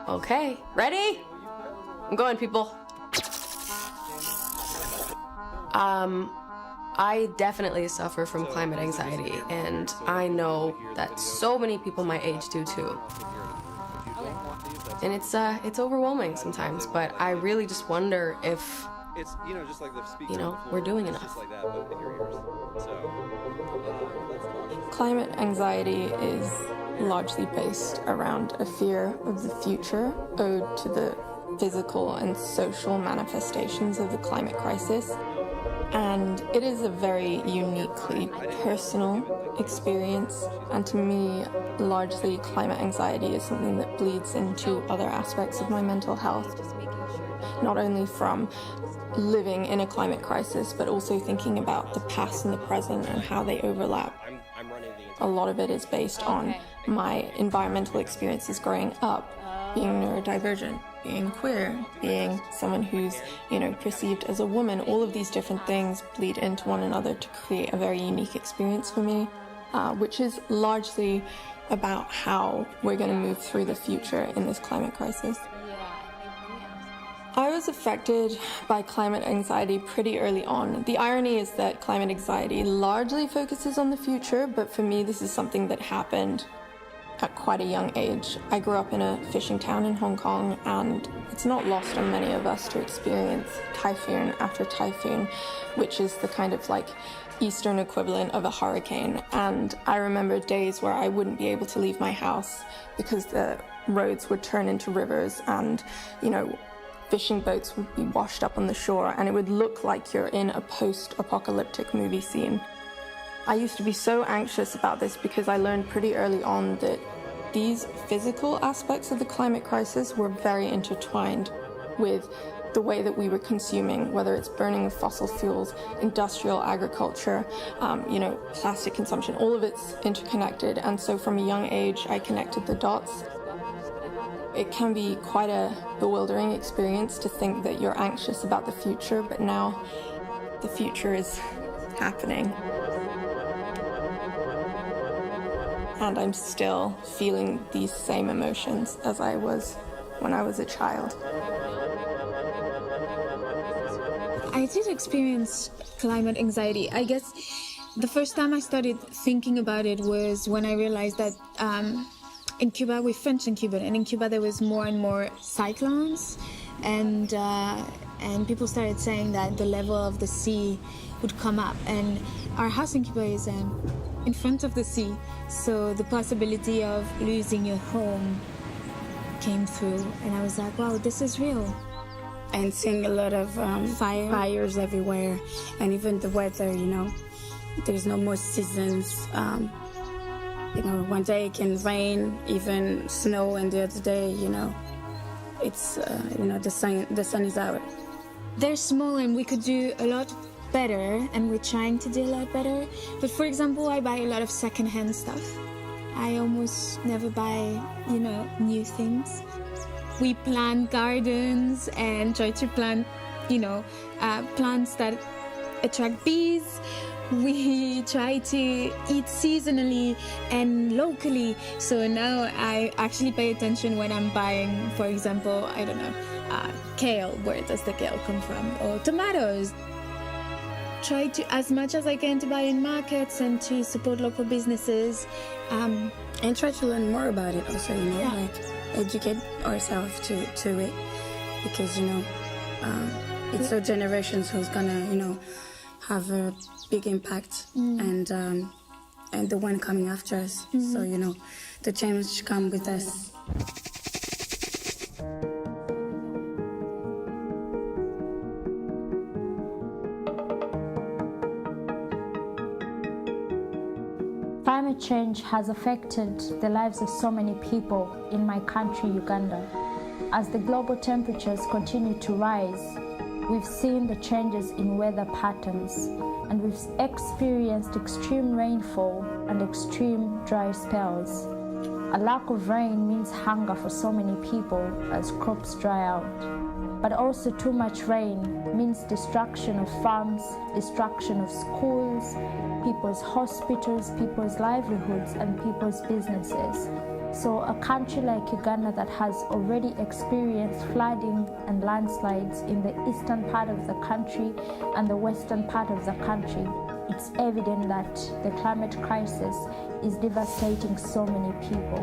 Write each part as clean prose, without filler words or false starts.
Okay, ready? I'm going, people. I definitely suffer from climate anxiety, and I know that so many people my age do too. And it's overwhelming sometimes, but I really just wonder if, we're doing enough. Climate anxiety is largely based around a fear of the future owed to the physical and social manifestations of the climate crisis. And it is a very uniquely personal experience. And to me, largely climate anxiety is something that bleeds into other aspects of my mental health. Not only from living in a climate crisis, but also thinking about the past and the present and how they overlap. A lot of it is based on my environmental experiences growing up, being neurodivergent, being queer, being someone who's, perceived as a woman. All of these different things bleed into one another to create a very unique experience for me, which is largely about how we're going to move through the future in this climate crisis. I was affected by climate anxiety pretty early on. The irony is that climate anxiety largely focuses on the future, but for me this is something that happened at quite a young age. I grew up in a fishing town in Hong Kong, and it's not lost on many of us to experience typhoon after typhoon, which is the kind of eastern equivalent of a hurricane. And I remember days where I wouldn't be able to leave my house because the roads would turn into rivers, and fishing boats would be washed up on the shore, and it would look like you're in a post-apocalyptic movie scene. I used to be so anxious about this because I learned pretty early on that these physical aspects of the climate crisis were very intertwined with the way that we were consuming, whether it's burning of fossil fuels, industrial agriculture, plastic consumption. All of it's interconnected, and so from a young age I connected the dots. It can be quite a bewildering experience to think that you're anxious about the future, but now the future is happening. And I'm still feeling these same emotions as I was when I was a child. I did experience climate anxiety. I guess the first time I started thinking about it was when I realized that in Cuba, we're French in Cuba, and in Cuba there was more and more cyclones, and people started saying that the level of the sea would come up, and our house in Cuba is in front of the sea, so the possibility of losing your home came through, and I was like, wow, this is real. And seeing a lot of fires everywhere, and even the weather, there's no more seasons. One day it can rain, even snow, and the other day, it's, the sun is out. They're small and we could do a lot better, and we're trying to do a lot better. But for example, I buy a lot of secondhand stuff. I almost never buy, new things. We plant gardens and try to plant, plants that attract bees. We try to eat seasonally and locally. So now I actually pay attention when I'm buying, for example, kale. Where does the kale come from? Or tomatoes. Try to, as much as I can, to buy in markets and to support local businesses. And try to learn more about it also, educate ourselves to it. Because, it's our generations who's gonna, have a big impact, and the one coming after us. So, the change come with us. Climate change has affected the lives of so many people in my country, Uganda. As the global temperatures continue to rise, we've seen the changes in weather patterns, and we've experienced extreme rainfall and extreme dry spells. A lack of rain means hunger for so many people as crops dry out. But also too much rain means destruction of farms, destruction of schools, people's hospitals, people's livelihoods, and people's businesses. So a country like Uganda that has already experienced flooding and landslides in the eastern part of the country and the western part of the country, it's evident that the climate crisis is devastating so many people.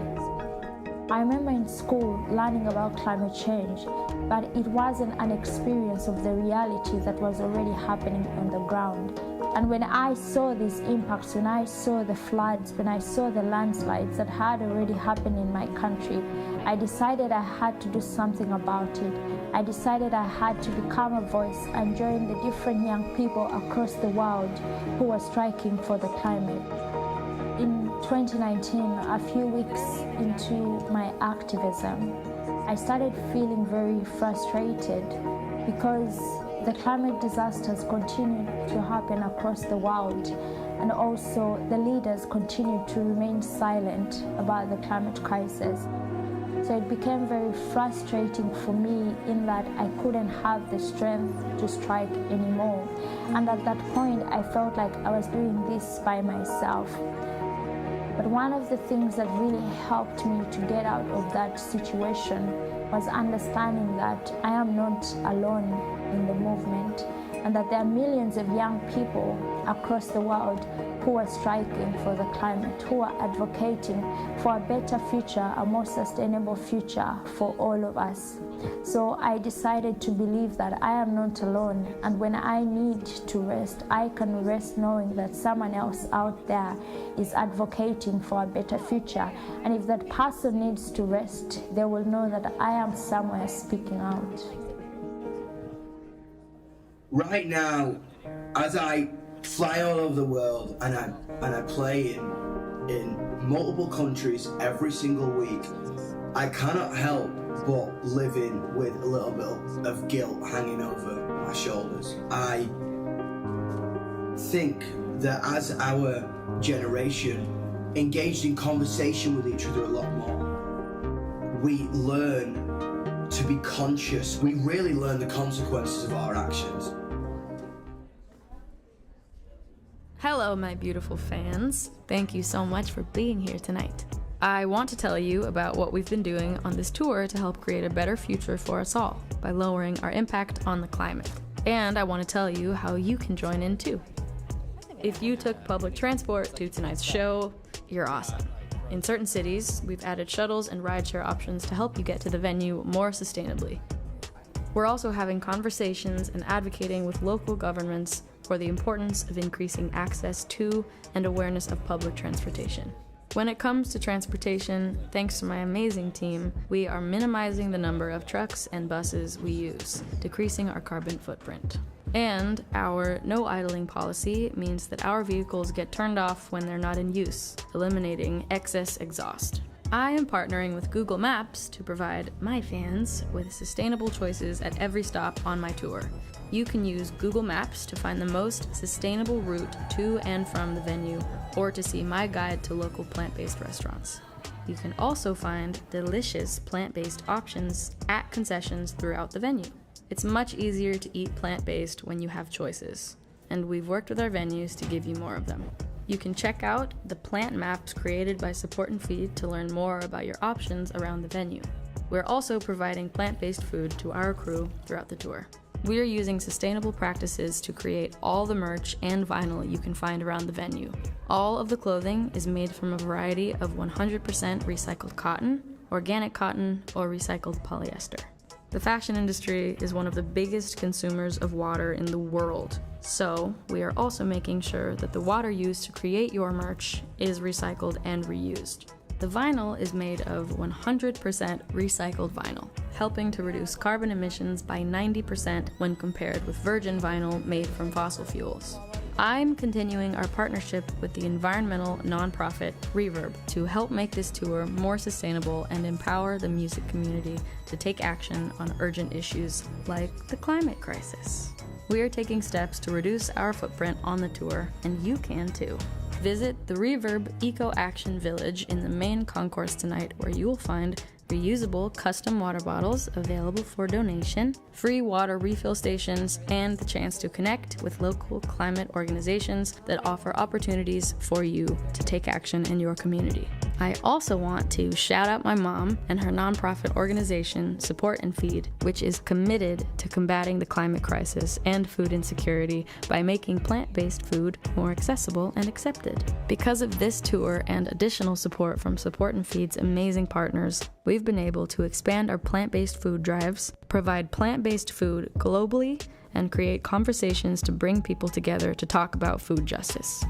I remember in school learning about climate change, but it wasn't an experience of the reality that was already happening on the ground. And when I saw these impacts, when I saw the floods, when I saw the landslides that had already happened in my country, I decided I had to do something about it. I decided I had to become a voice and join the different young people across the world who were striking for the climate. In 2019, a few weeks into my activism, I started feeling very frustrated because the climate disasters continued to happen across the world, and also the leaders continued to remain silent about the climate crisis. So it became very frustrating for me in that I couldn't have the strength to strike anymore. And at that point, I felt like I was doing this by myself. But one of the things that really helped me to get out of that situation was understanding that I am not alone in the movement, and that there are millions of young people across the world who are striking for the climate, who are advocating for a better future, a more sustainable future for all of us. So I decided to believe that I am not alone, and when I need to rest, I can rest knowing that someone else out there is advocating for a better future. And if that person needs to rest, they will know that I am somewhere speaking out. Right now, as I fly all over the world and I play in multiple countries every single week, I cannot help but living with a little bit of guilt hanging over my shoulders. I think that as our generation engaged in conversation with each other a lot more, we learn to be conscious. We really learn the consequences of our actions. Hello, my beautiful fans. Thank you so much for being here tonight. I want to tell you about what we've been doing on this tour to help create a better future for us all by lowering our impact on the climate. And I want to tell you how you can join in too. If you took public transport to tonight's show, you're awesome. In certain cities, we've added shuttles and rideshare options to help you get to the venue more sustainably. We're also having conversations and advocating with local governments for the importance of increasing access to and awareness of public transportation. When it comes to transportation, thanks to my amazing team, we are minimizing the number of trucks and buses we use, decreasing our carbon footprint. And our no idling policy means that our vehicles get turned off when they're not in use, eliminating excess exhaust. I am partnering with Google Maps to provide my fans with sustainable choices at every stop on my tour. You can use Google Maps to find the most sustainable route to and from the venue, or to see my guide to local plant-based restaurants. You can also find delicious plant-based options at concessions throughout the venue. It's much easier to eat plant-based when you have choices, and we've worked with our venues to give you more of them. You can check out the plant maps created by Support and Feed to learn more about your options around the venue. We're also providing plant-based food to our crew throughout the tour. We are using sustainable practices to create all the merch and vinyl you can find around the venue. All of the clothing is made from a variety of 100% recycled cotton, organic cotton, or recycled polyester. The fashion industry is one of the biggest consumers of water in the world, so we are also making sure that the water used to create your merch is recycled and reused. The vinyl is made of 100% recycled vinyl, helping to reduce carbon emissions by 90% when compared with virgin vinyl made from fossil fuels. I'm continuing our partnership with the environmental nonprofit Reverb to help make this tour more sustainable and empower the music community to take action on urgent issues like the climate crisis. We are taking steps to reduce our footprint on the tour, and you can too. Visit the Reverb Eco Action Village in the main concourse tonight, where you will find reusable custom water bottles available for donation, free water refill stations, and the chance to connect with local climate organizations that offer opportunities for you to take action in your community. I also want to shout out my mom and her nonprofit organization, Support and Feed, which is committed to combating the climate crisis and food insecurity by making plant-based food more accessible and accepted. Because of this tour and additional support from Support and Feed's amazing partners, we've been able to expand our plant-based food drives, provide plant-based food globally, and create conversations to bring people together to talk about food justice.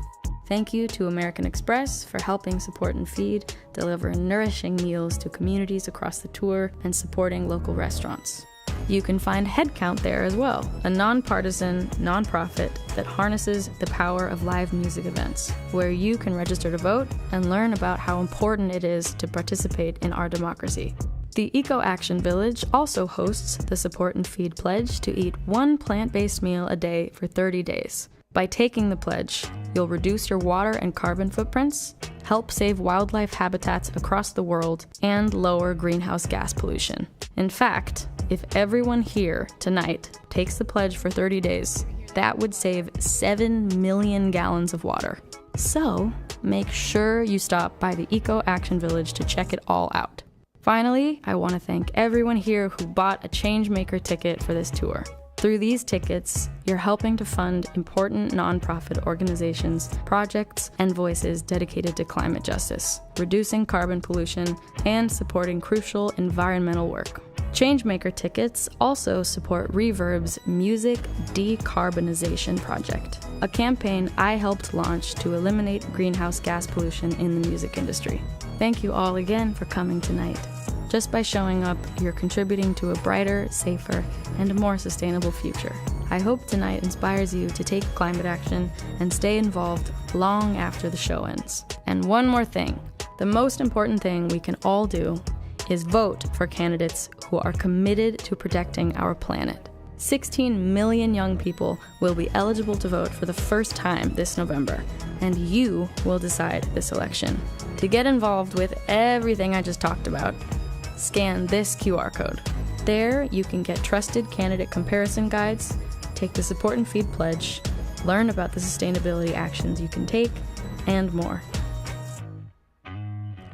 Thank you to American Express for helping Support and Feed deliver nourishing meals to communities across the tour and supporting local restaurants. You can find Headcount there as well, a nonpartisan nonprofit that harnesses the power of live music events, where you can register to vote and learn about how important it is to participate in our democracy. The Eco Action Village also hosts the Support and Feed pledge to eat one plant-based meal a day for 30 days. By taking the pledge, you'll reduce your water and carbon footprints, help save wildlife habitats across the world, and lower greenhouse gas pollution. In fact, if everyone here tonight takes the pledge for 30 days, that would save 7 million gallons of water. So, make sure you stop by the Eco Action Village to check it all out. Finally, I want to thank everyone here who bought a Changemaker ticket for this tour. Through these tickets, you're helping to fund important nonprofit organizations, projects, and voices dedicated to climate justice, reducing carbon pollution, and supporting crucial environmental work. Changemaker tickets also support Reverb's Music Decarbonization Project, a campaign I helped launch to eliminate greenhouse gas pollution in the music industry. Thank you all again for coming tonight. Just by showing up, you're contributing to a brighter, safer, and more sustainable future. I hope tonight inspires you to take climate action and stay involved long after the show ends. And one more thing, the most important thing we can all do is vote for candidates who are committed to protecting our planet. 16 million young people will be eligible to vote for the first time this November, and you will decide this election. To get involved with everything I just talked about, scan this QR code. There, you can get trusted candidate comparison guides, take the Support and Feed pledge, learn about the sustainability actions you can take, and more.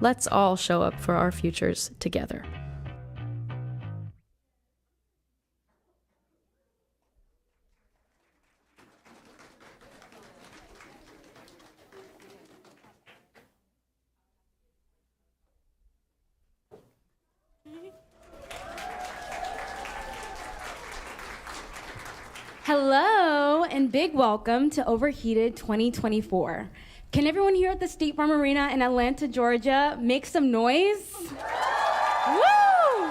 Let's all show up for our futures together. Hello and big welcome to Overheated 2024. Can everyone here at the State Farm Arena in Atlanta, Georgia make some noise? Woo!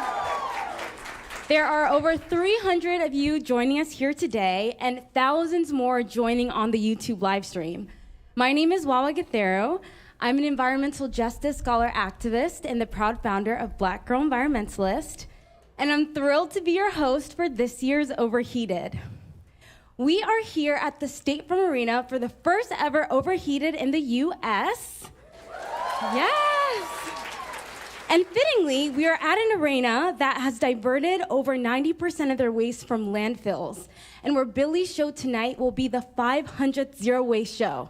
There are over 300 of you joining us here today and thousands more joining on the YouTube live stream. My name is Wawa Gatheru. I'm an environmental justice scholar activist and the proud founder of Black Girl Environmentalist, and I'm thrilled to be your host for this year's Overheated. We are here at the State Farm Arena for the first ever Overheated in the U.S. Yes! And fittingly, we are at an arena that has diverted over 90% of their waste from landfills, and where Billie's show tonight will be the 500th Zero Waste show.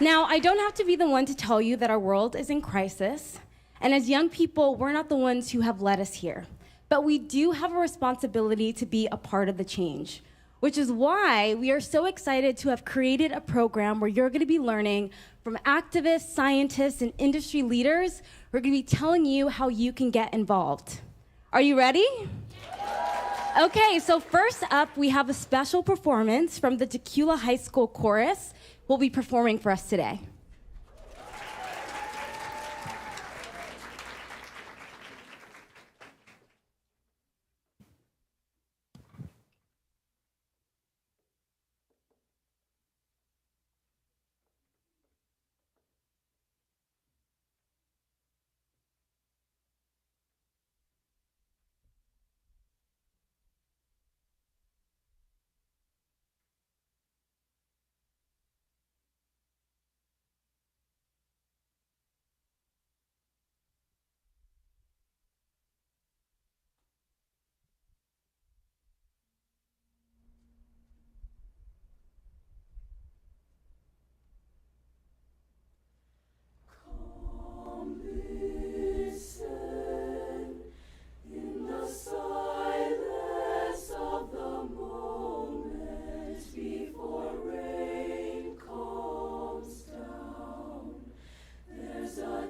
Now, I don't have to be the one to tell you that our world is in crisis, and as young people, we're not the ones who have led us here. But we do have a responsibility to be a part of the change, which is why we are so excited to have created a program where you're going to be learning from activists, scientists, and industry leaders who are going to be telling you how you can get involved. Are you ready? Okay, so first up, we have a special performance from the Tequila High School Chorus who will be performing for us today.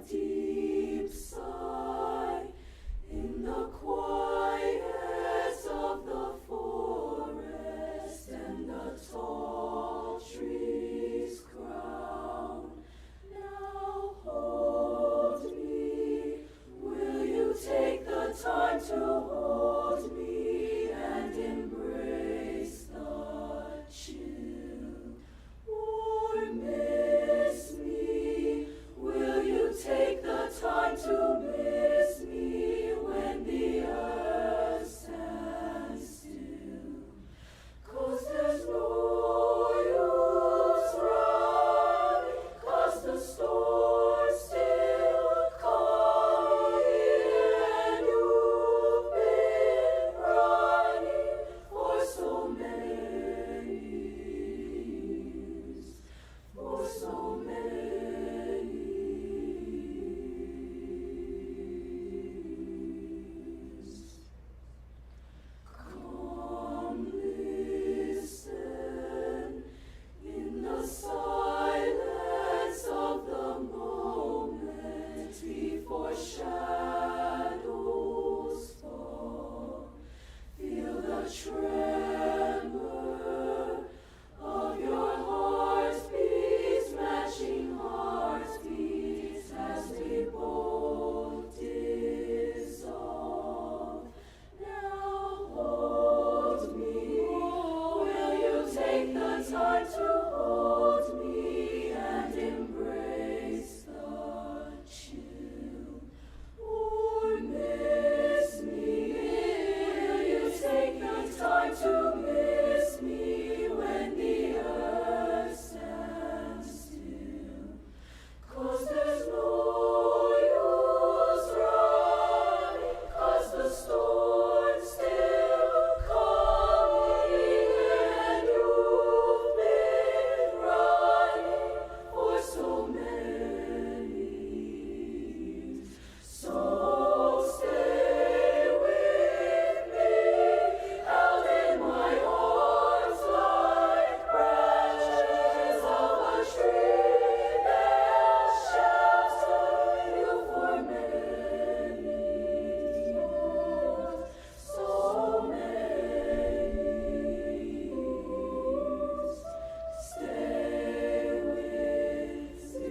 deep sigh in the quiet of the forest and the tall trees crown. Now hold me, will you take the time to hold me and embrace the chill? Or miss me, will you take the time to miss me when the earth stands still? 'Cause there's no use running, 'cause the storm's still coming, and you've been running for so many years, for so many years. Come listen in the silence of the moment before shadows fall. Feel the tremor of your heartbeats, matching heartbeats as we both dissolve. Now hold me, will you take the time to hold me and embrace the chill? Or miss me, will you take the time to miss me when the earth stands still? 'Cause there's no use running, 'cause the storm's still coming, and you've been running for so many years. So stay with me, held in my arms like branches of a tree. They'll shelter you for many more, so many years. Stay with me.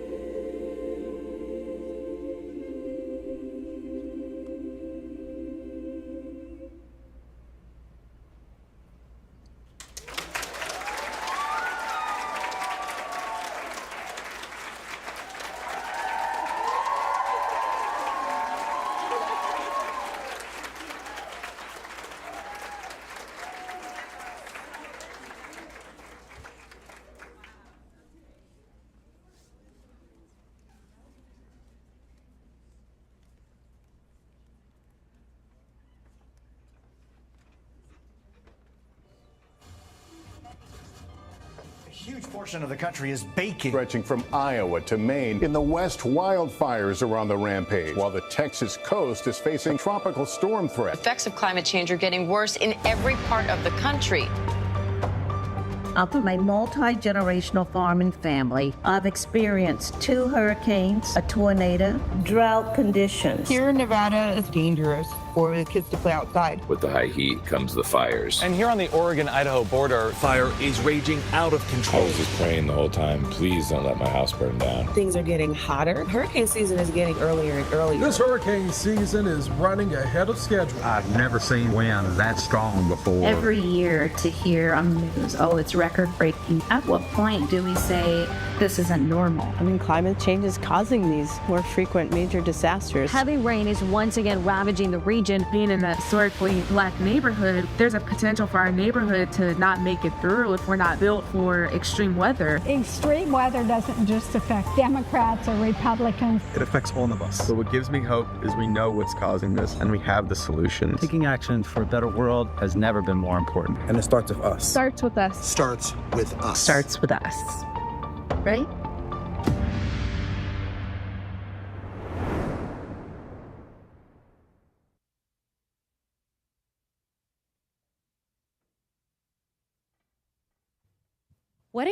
A huge portion of the country is baking. Stretching from Iowa to Maine. In the West, wildfires are on the rampage, while the Texas coast is facing tropical storm threat. Effects of climate change are getting worse in every part of the country. Of my multi-generational farming family, I've experienced 2 hurricanes, a tornado, drought conditions. Here in Nevada, it's dangerous for the kids to play outside. With the high heat comes the fires. And here on the Oregon-Idaho border, Fire is raging out of control. I was just praying the whole time, please don't let my house burn down. Things are getting hotter. Hurricane season is getting earlier and earlier. This hurricane season is running ahead of schedule. I've never seen wind that strong before. Every year to hear on the news, oh, it's record-breaking. At what point do we say this isn't normal? I mean, climate change is causing these more frequent major disasters. Heavy rain is once again ravaging the region. Being in a historically black neighborhood, there's a potential for our neighborhood to not make it through if we're not built for extreme weather. Extreme weather doesn't just affect Democrats or Republicans. It affects all of us. So what gives me hope is we know what's causing this and we have the solution. Taking action for a better world has never been more important. And it starts with us. Starts with us. Starts with us. Starts with us. Right? What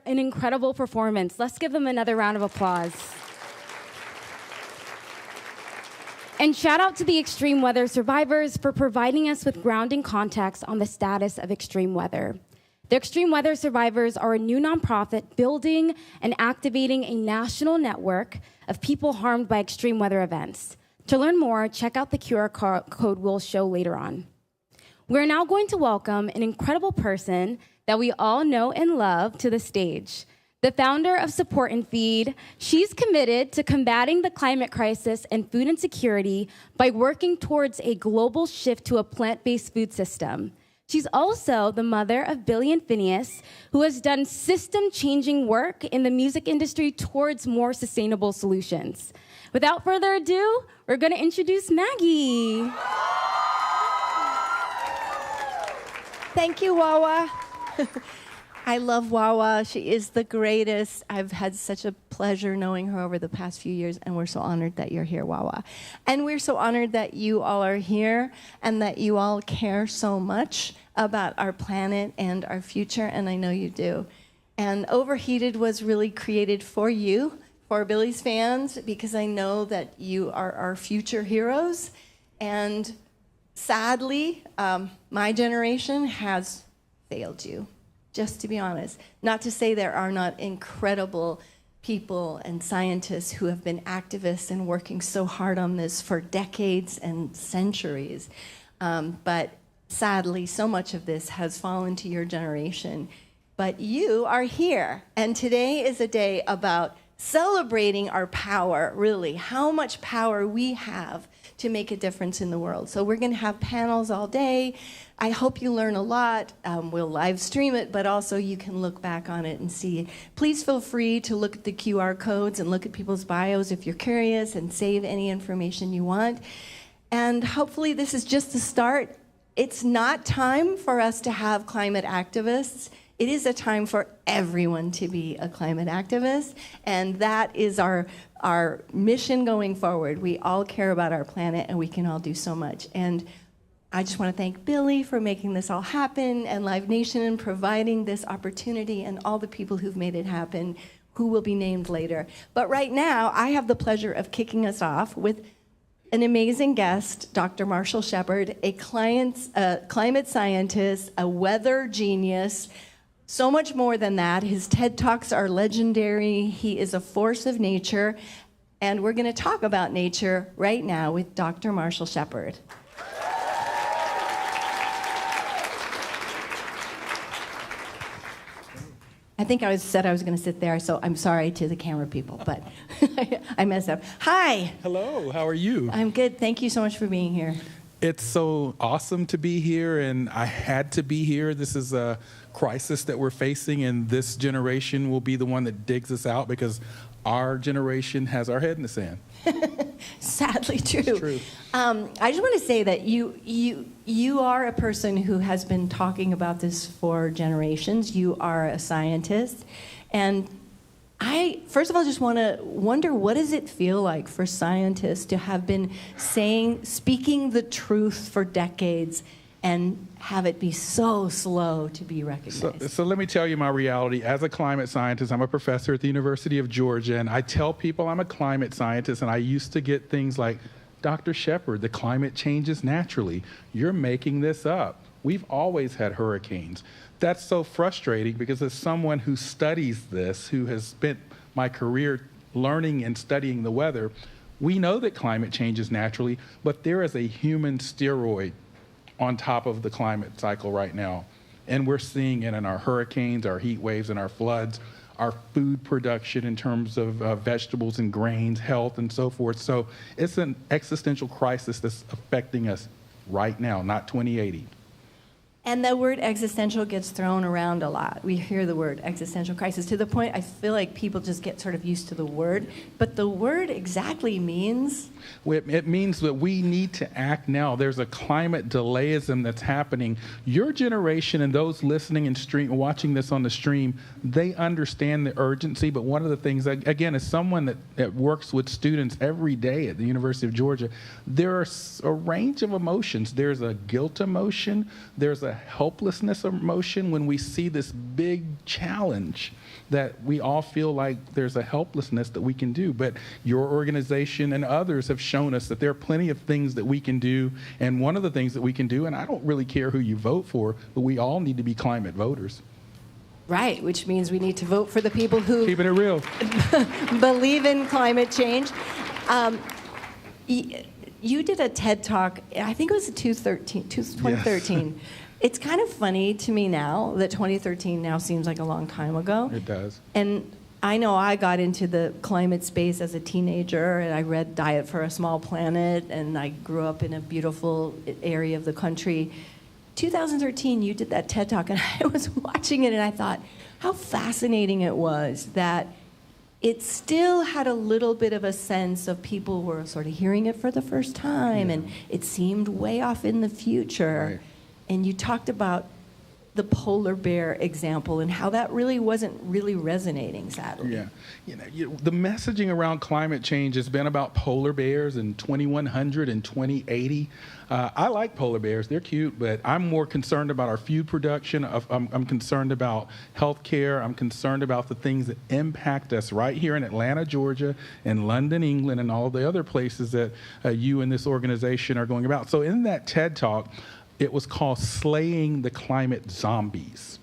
an incredible performance. Let's give them another round of applause. And shout out to the extreme weather survivors for providing us with grounding context on the status of extreme weather. The Extreme Weather Survivors are a new nonprofit building and activating a national network of people harmed by extreme weather events. To learn more, check out the QR code we'll show later on. We're now going to welcome an incredible person that we all know and love to the stage. The founder of Support and Feed, she's committed to combating the climate crisis and food insecurity by working towards a global shift to a plant-based food system. She's also the mother of Billie and Phineas, who has done system-changing work in the music industry towards more sustainable solutions. Without further ado, we're going to introduce Maggie. Thank you, Wawa. I love Wawa. She is the greatest. I've had such a pleasure knowing her over the past few years, and we're so honored that you're here, Wawa. And we're so honored that you all are here and that you all care so much about our planet and our future, and I know you do. And Overheated was really created for you, for Billie's fans, because I know that you are our future heroes. And sadly, my generation has failed you. Just to be honest. Not to say there are not incredible people and scientists who have been activists and working so hard on this for decades and centuries. But sadly, so much of this has fallen to your generation. But you are here. And today is a day about celebrating our power, really, how much power we have to make a difference in the world. So we're going to have panels all day. I hope you learn a lot. We'll live stream it, but also you can look back on it and see. Please feel free to look at the QR codes and look at people's bios if you're curious and save any information you want. And hopefully this is just the start. It's not time for us to have climate activists. It is a time for everyone to be a climate activist, and that is our mission going forward. We all care about our planet, and we can all do so much. And I just want to thank Billie for making this all happen, and Live Nation and providing this opportunity, and all the people who've made it happen, who will be named later. But right now, I have the pleasure of kicking us off with an amazing guest, Dr. Marshall Shepard, a climate scientist, a weather genius. So much more than that. His TED Talks are legendary. He is a force of nature. And we're going to talk about nature right now with Dr. Marshall Shepard. I think I said I was going to sit there, so I'm sorry to the camera people, but I messed up. Hi. Hello, how are you? I'm good. Thank you so much for being here. It's so awesome to be here, and I had to be here. This is a crisis that we're facing, and this generation will be the one that digs us out because our generation has our head in the sand. Sadly true. It's true. I just want to say that you are a person who has been talking about this for generations. You are a scientist, and I, first of all, just want to wonder, what does it feel like for scientists to have been speaking the truth for decades and have it be so slow to be recognized? So let me tell you my reality. As a climate scientist, I'm a professor at the University of Georgia, and I tell people I'm a climate scientist, and I used to get things like, Dr. Shepard, the climate changes naturally. You're making this up. We've always had hurricanes. That's so frustrating because as someone who studies this, who has spent my career learning and studying the weather, we know that climate changes naturally, but there is a human steroid on top of the climate cycle right now. And we're seeing it in our hurricanes, our heat waves, and our floods, our food production in terms of vegetables and grains, health, and so forth. So it's an existential crisis that's affecting us right now, not 2080. And the word existential gets thrown around a lot. We hear the word existential crisis to the point I feel like people just get sort of used to the word. But the word exactly means? It means that we need to act now. There's a climate delayism that's happening. Your generation and those listening and watching this on the stream, they understand the urgency. But one of the things, again, as someone that works with students every day at the University of Georgia, there are a range of emotions. There's a guilt emotion. There's a helplessness emotion when we see this big challenge that we all feel like there's a helplessness that we can do. But your organization and others have shown us that there are plenty of things that we can do. And one of the things that we can do, and I don't really care who you vote for, but we all need to be climate voters. Right, which means we need to vote for the people who keeping it real believe in climate change. You did a TED Talk, I think it was 2013. Yes. It's kind of funny to me now that 2013 now seems like a long time ago. It does. And I know I got into the climate space as a teenager, and I read Diet for a Small Planet, and I grew up in a beautiful area of the country. 2013, you did that TED Talk, and I was watching it, and I thought how fascinating it was that it still had a little bit of a sense of people were sort of hearing it for the first time, and it seemed way off in the future. Right. And you talked about the polar bear example and how that really wasn't really resonating, sadly. Yeah, the messaging around climate change has been about polar bears in 2100 and 2080. I like polar bears; they're cute, but I'm more concerned about our food production. I'm concerned about healthcare. I'm concerned about the things that impact us right here in Atlanta, Georgia, and London, England, and all the other places that you and this organization are going about. So in that TED Talk, it was called Slaying the Climate Zombies.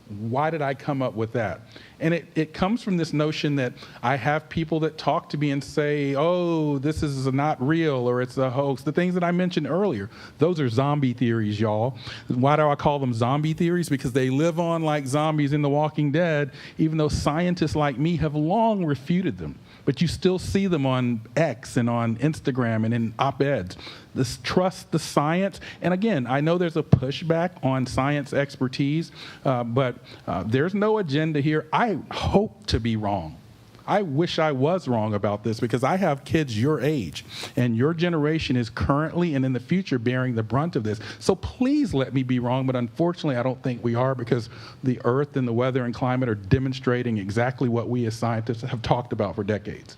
Why did I come up with that? And it comes from this notion that I have people that talk to me and say, oh, this is not real, or it's a hoax. The things that I mentioned earlier, those are zombie theories, y'all. Why do I call them zombie theories? Because they live on like zombies in The Walking Dead, even though scientists like me have long refuted them. But you still see them on X and on Instagram and in op-eds. This trust the science. And again, I know there's a pushback on science expertise, but there's no agenda here. I hope to be wrong. I wish I was wrong about this because I have kids your age, and your generation is currently and in the future bearing the brunt of this. So please let me be wrong, but unfortunately I don't think we are, because the earth and the weather and climate are demonstrating exactly what we as scientists have talked about for decades.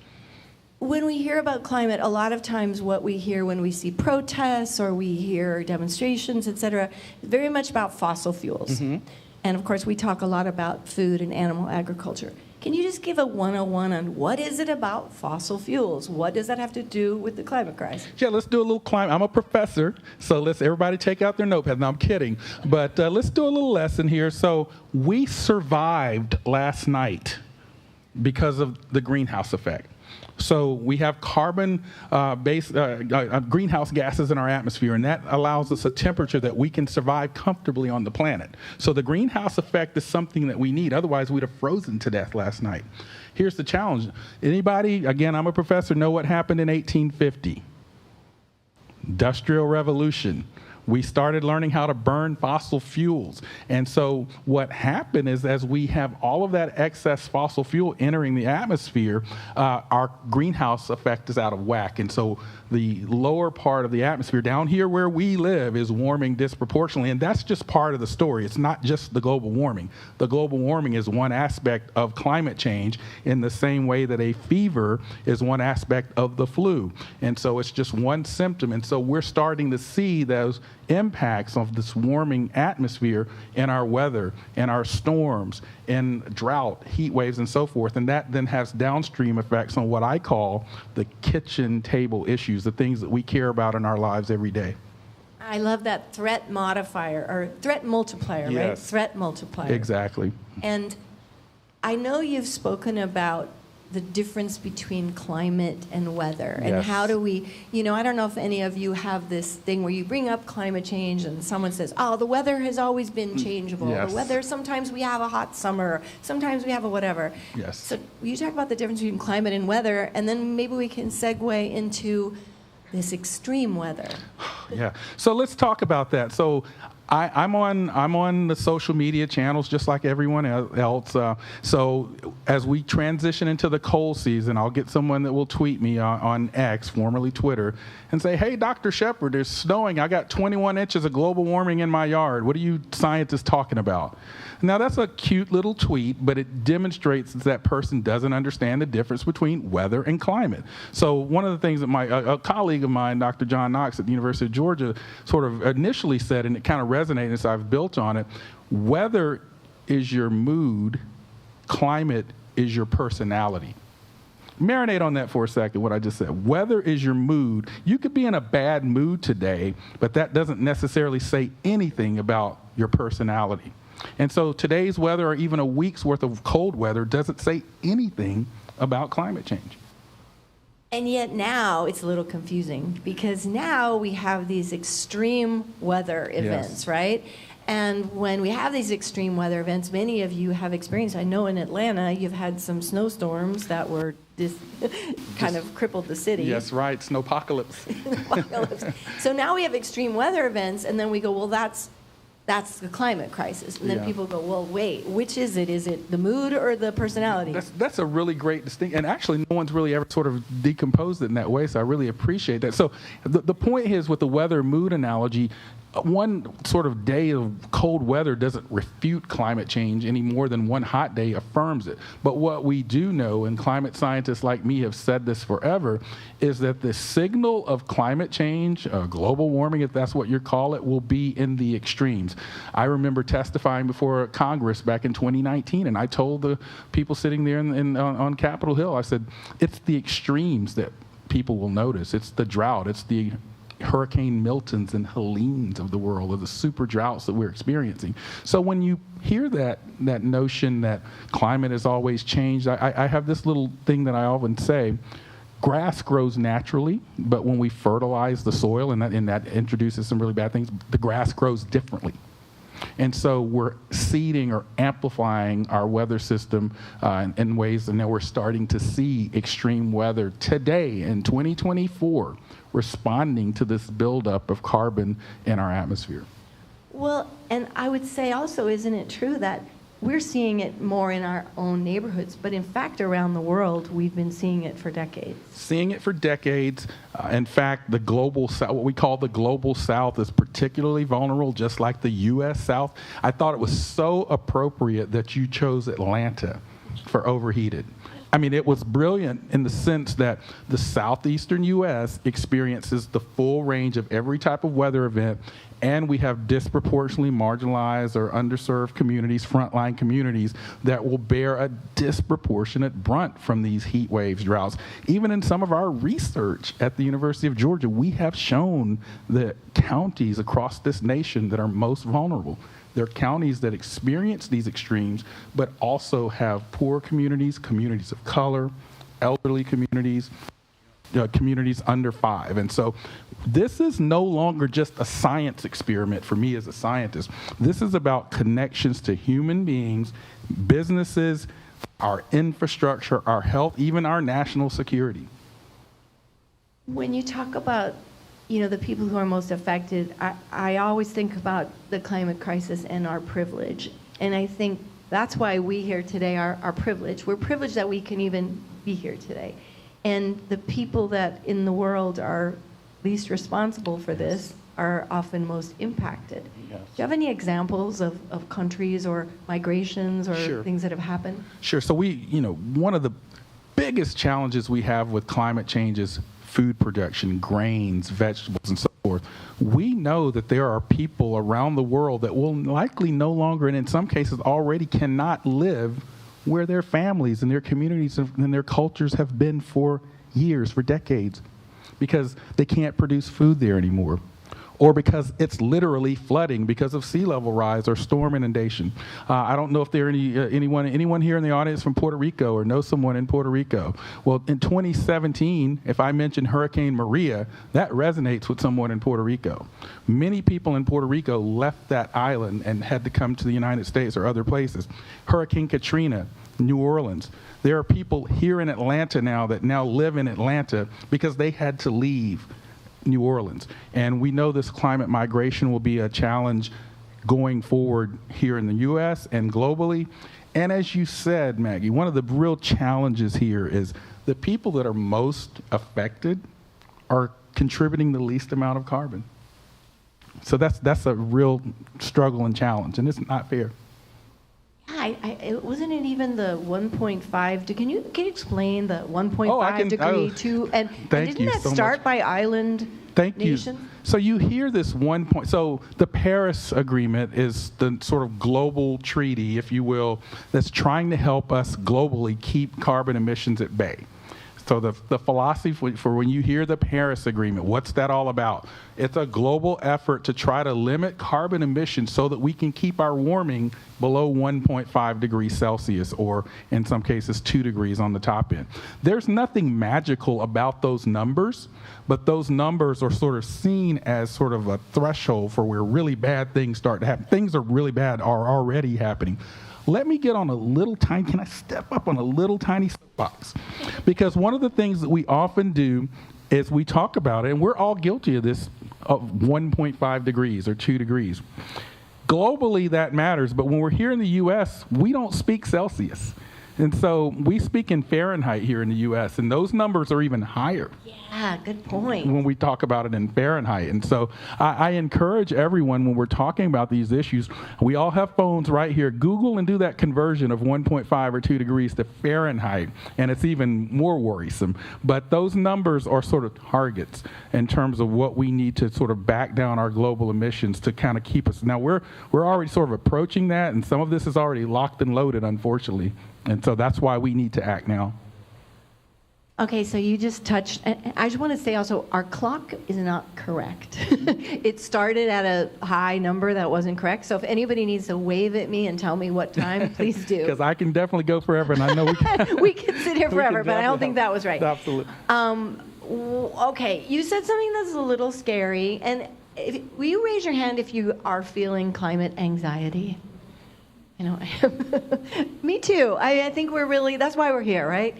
When we hear about climate, a lot of times what we hear when we see protests or we hear demonstrations, et cetera, is very much about fossil fuels. Mm-hmm. And of course we talk a lot about food and animal agriculture. Can you just give a 101 on what is it about fossil fuels? What does that have to do with the climate crisis? Yeah, let's do a little climate. I'm a professor, so let's everybody take out their notepads. No, I'm kidding. But let's do a little lesson here. So we survived last night because of the greenhouse effect. So we have carbon-based greenhouse gases in our atmosphere, and that allows us a temperature that we can survive comfortably on the planet. So the greenhouse effect is something that we need. Otherwise, we'd have frozen to death last night. Here's the challenge. Anybody, again, I'm a professor, know what happened in 1850? Industrial Revolution. We started learning how to burn fossil fuels. And so what happened is, as we have all of that excess fossil fuel entering the atmosphere, our greenhouse effect is out of whack. And so the lower part of the atmosphere down here where we live is warming disproportionately. And that's just part of the story. It's not just the global warming. The global warming is one aspect of climate change, in the same way that a fever is one aspect of the flu. And so it's just one symptom. And so we're starting to see those impacts of this warming atmosphere in our weather, in our storms, in drought, heat waves, and so forth. And that then has downstream effects on what I call the kitchen table issues, the things that we care about in our lives every day. I love that threat modifier, or threat multiplier, Yes. right? Threat multiplier. Exactly. And I know you've spoken about the difference between climate and weather, and Yes. how do we, I don't know if any of you have this thing where you bring up climate change and someone says, oh, the weather has always been changeable. Yes. The weather, sometimes we have a hot summer, sometimes we have a whatever. Yes. So you talk about the difference between climate and weather, and then maybe we can segue into this extreme weather. Yeah. So let's talk about that. So I'm on the social media channels just like everyone else. So as we transition into the cold season, I'll get someone that will tweet me on X, formerly Twitter, and say, hey, Dr. Shepard, it's snowing. I got 21 inches of global warming in my yard. What are you scientists talking about? Now, that's a cute little tweet, but it demonstrates that person doesn't understand the difference between weather and climate. So one of the things that a colleague of mine, Dr. John Knox at the University of Georgia, sort of initially said, and it kind of resonate, and so I've built on it. Weather is your mood, climate is your personality. Marinate on that for a second, what I just said. Weather is your mood. You could be in a bad mood today, but that doesn't necessarily say anything about your personality. And so today's weather, or even a week's worth of cold weather, doesn't say anything about climate change. And yet now it's a little confusing because now we have these extreme weather events, right? And when we have these extreme weather events, many of you have experienced, I know in Atlanta, you've had some snowstorms that were kind of crippled the city. Yes, right, snowpocalypse. So now we have extreme weather events, and then we go, well, that's the climate crisis. And then people go, well, wait, which is it? Is it the mood or the personality? That's a really great distinction. And actually, no one's really ever sort of decomposed it in that way, so I really appreciate that. So the point here is with the weather mood analogy, one sort of day of cold weather doesn't refute climate change any more than one hot day affirms it. But what we do know, and climate scientists like me have said this forever, is that the signal of climate change, global warming, if that's what you call it, will be in the extremes. I remember testifying before Congress back in 2019, and I told the people sitting there on Capitol Hill, I said, it's the extremes that people will notice. It's the drought. It's the Hurricane Miltons and Helenes of the world, or the super droughts that we're experiencing. So when you hear that notion that climate has always changed, I have this little thing that I often say: grass grows naturally, but when we fertilize the soil, and that introduces some really bad things, the grass grows differently. And so we're seeding or amplifying our weather system in ways, and now we're starting to see extreme weather today in 2024 responding to this buildup of carbon in our atmosphere. Well, and I would say also, isn't it true that we're seeing it more in our own neighborhoods, but in fact around the world, we've been seeing it for decades. Seeing it for decades. In fact, the global South, what we call the global South, is particularly vulnerable, just like the U.S. South. I thought it was so appropriate that you chose Atlanta for Overheated. I mean, it was brilliant in the sense that the southeastern U.S. experiences the full range of every type of weather event, and we have disproportionately marginalized or underserved communities, frontline communities, that will bear a disproportionate brunt from these heat waves, droughts. Even in some of our research at the University of Georgia, we have shown that counties across this nation that are most vulnerable, they're counties that experience these extremes, but also have poor communities, communities of color, elderly communities, communities under 5. And so this is no longer just a science experiment for me as a scientist. This is about connections to human beings, businesses, our infrastructure, our health, even our national security. When you talk about the people who are most affected, I always think about the climate crisis and our privilege. And I think that's why we here today are privileged. We're privileged that we can even be here today. And the people that in the world are least responsible for this are often most impacted. Yes. Do you have any examples of countries or migrations or things that have happened? Sure. So one of the biggest challenges we have with climate change is food production, grains, vegetables, and so forth. We know that there are people around the world that will likely no longer, and in some cases already cannot live where their families and their communities and their cultures have been for years, for decades, because they can't produce food there anymore, or because it's literally flooding because of sea level rise or storm inundation. I don't know if there are anyone here in the audience from Puerto Rico or know someone in Puerto Rico. Well, in 2017, if I mention Hurricane Maria, that resonates with someone in Puerto Rico. Many people in Puerto Rico left that island and had to come to the United States or other places. Hurricane Katrina, New Orleans. There are people here in Atlanta now that now live in Atlanta because they had to leave New Orleans. And we know this climate migration will be a challenge going forward here in the U.S. and globally. And as you said, Maggie, one of the real challenges here is the people that are most affected are contributing the least amount of carbon. So that's a real struggle and challenge, and it's not fair. Yeah, wasn't it even the 1.5? Can you explain the 1.5 degree to and didn't that start by island nations? So you hear this one point. So the Paris Agreement is the sort of global treaty, if you will, that's trying to help us globally keep carbon emissions at bay. So the philosophy for when you hear the Paris Agreement, what's that all about? It's a global effort to try to limit carbon emissions so that we can keep our warming below 1.5 degrees Celsius, or in some cases 2 degrees on the top end. There's nothing magical about those numbers, but those numbers are sort of seen as sort of a threshold for where really bad things start to happen. Things are really bad are already happening. Let me get on a little tiny, can I step up on a little tiny soapbox? Because one of the things that we often do is we talk about it, and we're all guilty of this, of 1.5 degrees or 2 degrees. Globally, that matters, but when we're here in the U.S., we don't speak Celsius. And so we speak in Fahrenheit here in the U.S., and those numbers are even higher. Yeah, good point. When we talk about it in Fahrenheit. And so I encourage everyone, when we're talking about these issues, we all have phones right here. Google and do that conversion of 1.5 or 2 degrees to Fahrenheit, and it's even more worrisome. But those numbers are sort of targets in terms of what we need to sort of back down our global emissions to kind of keep us. Now, we're already sort of approaching that, and some of this is already locked and loaded, unfortunately. And so that's why we need to act now. Okay, so you just touched, and I just want to say also, our clock is not correct. It started at a high number that wasn't correct. So if anybody needs to wave at me and tell me what time, please do. Because I can definitely go forever, and I know we can. We can sit here forever, but I don't think that was right. Absolutely. Okay, you said something that's a little scary, and will you raise your hand if you are feeling climate anxiety? You know, me too. I think we're really, that's why we're here, right?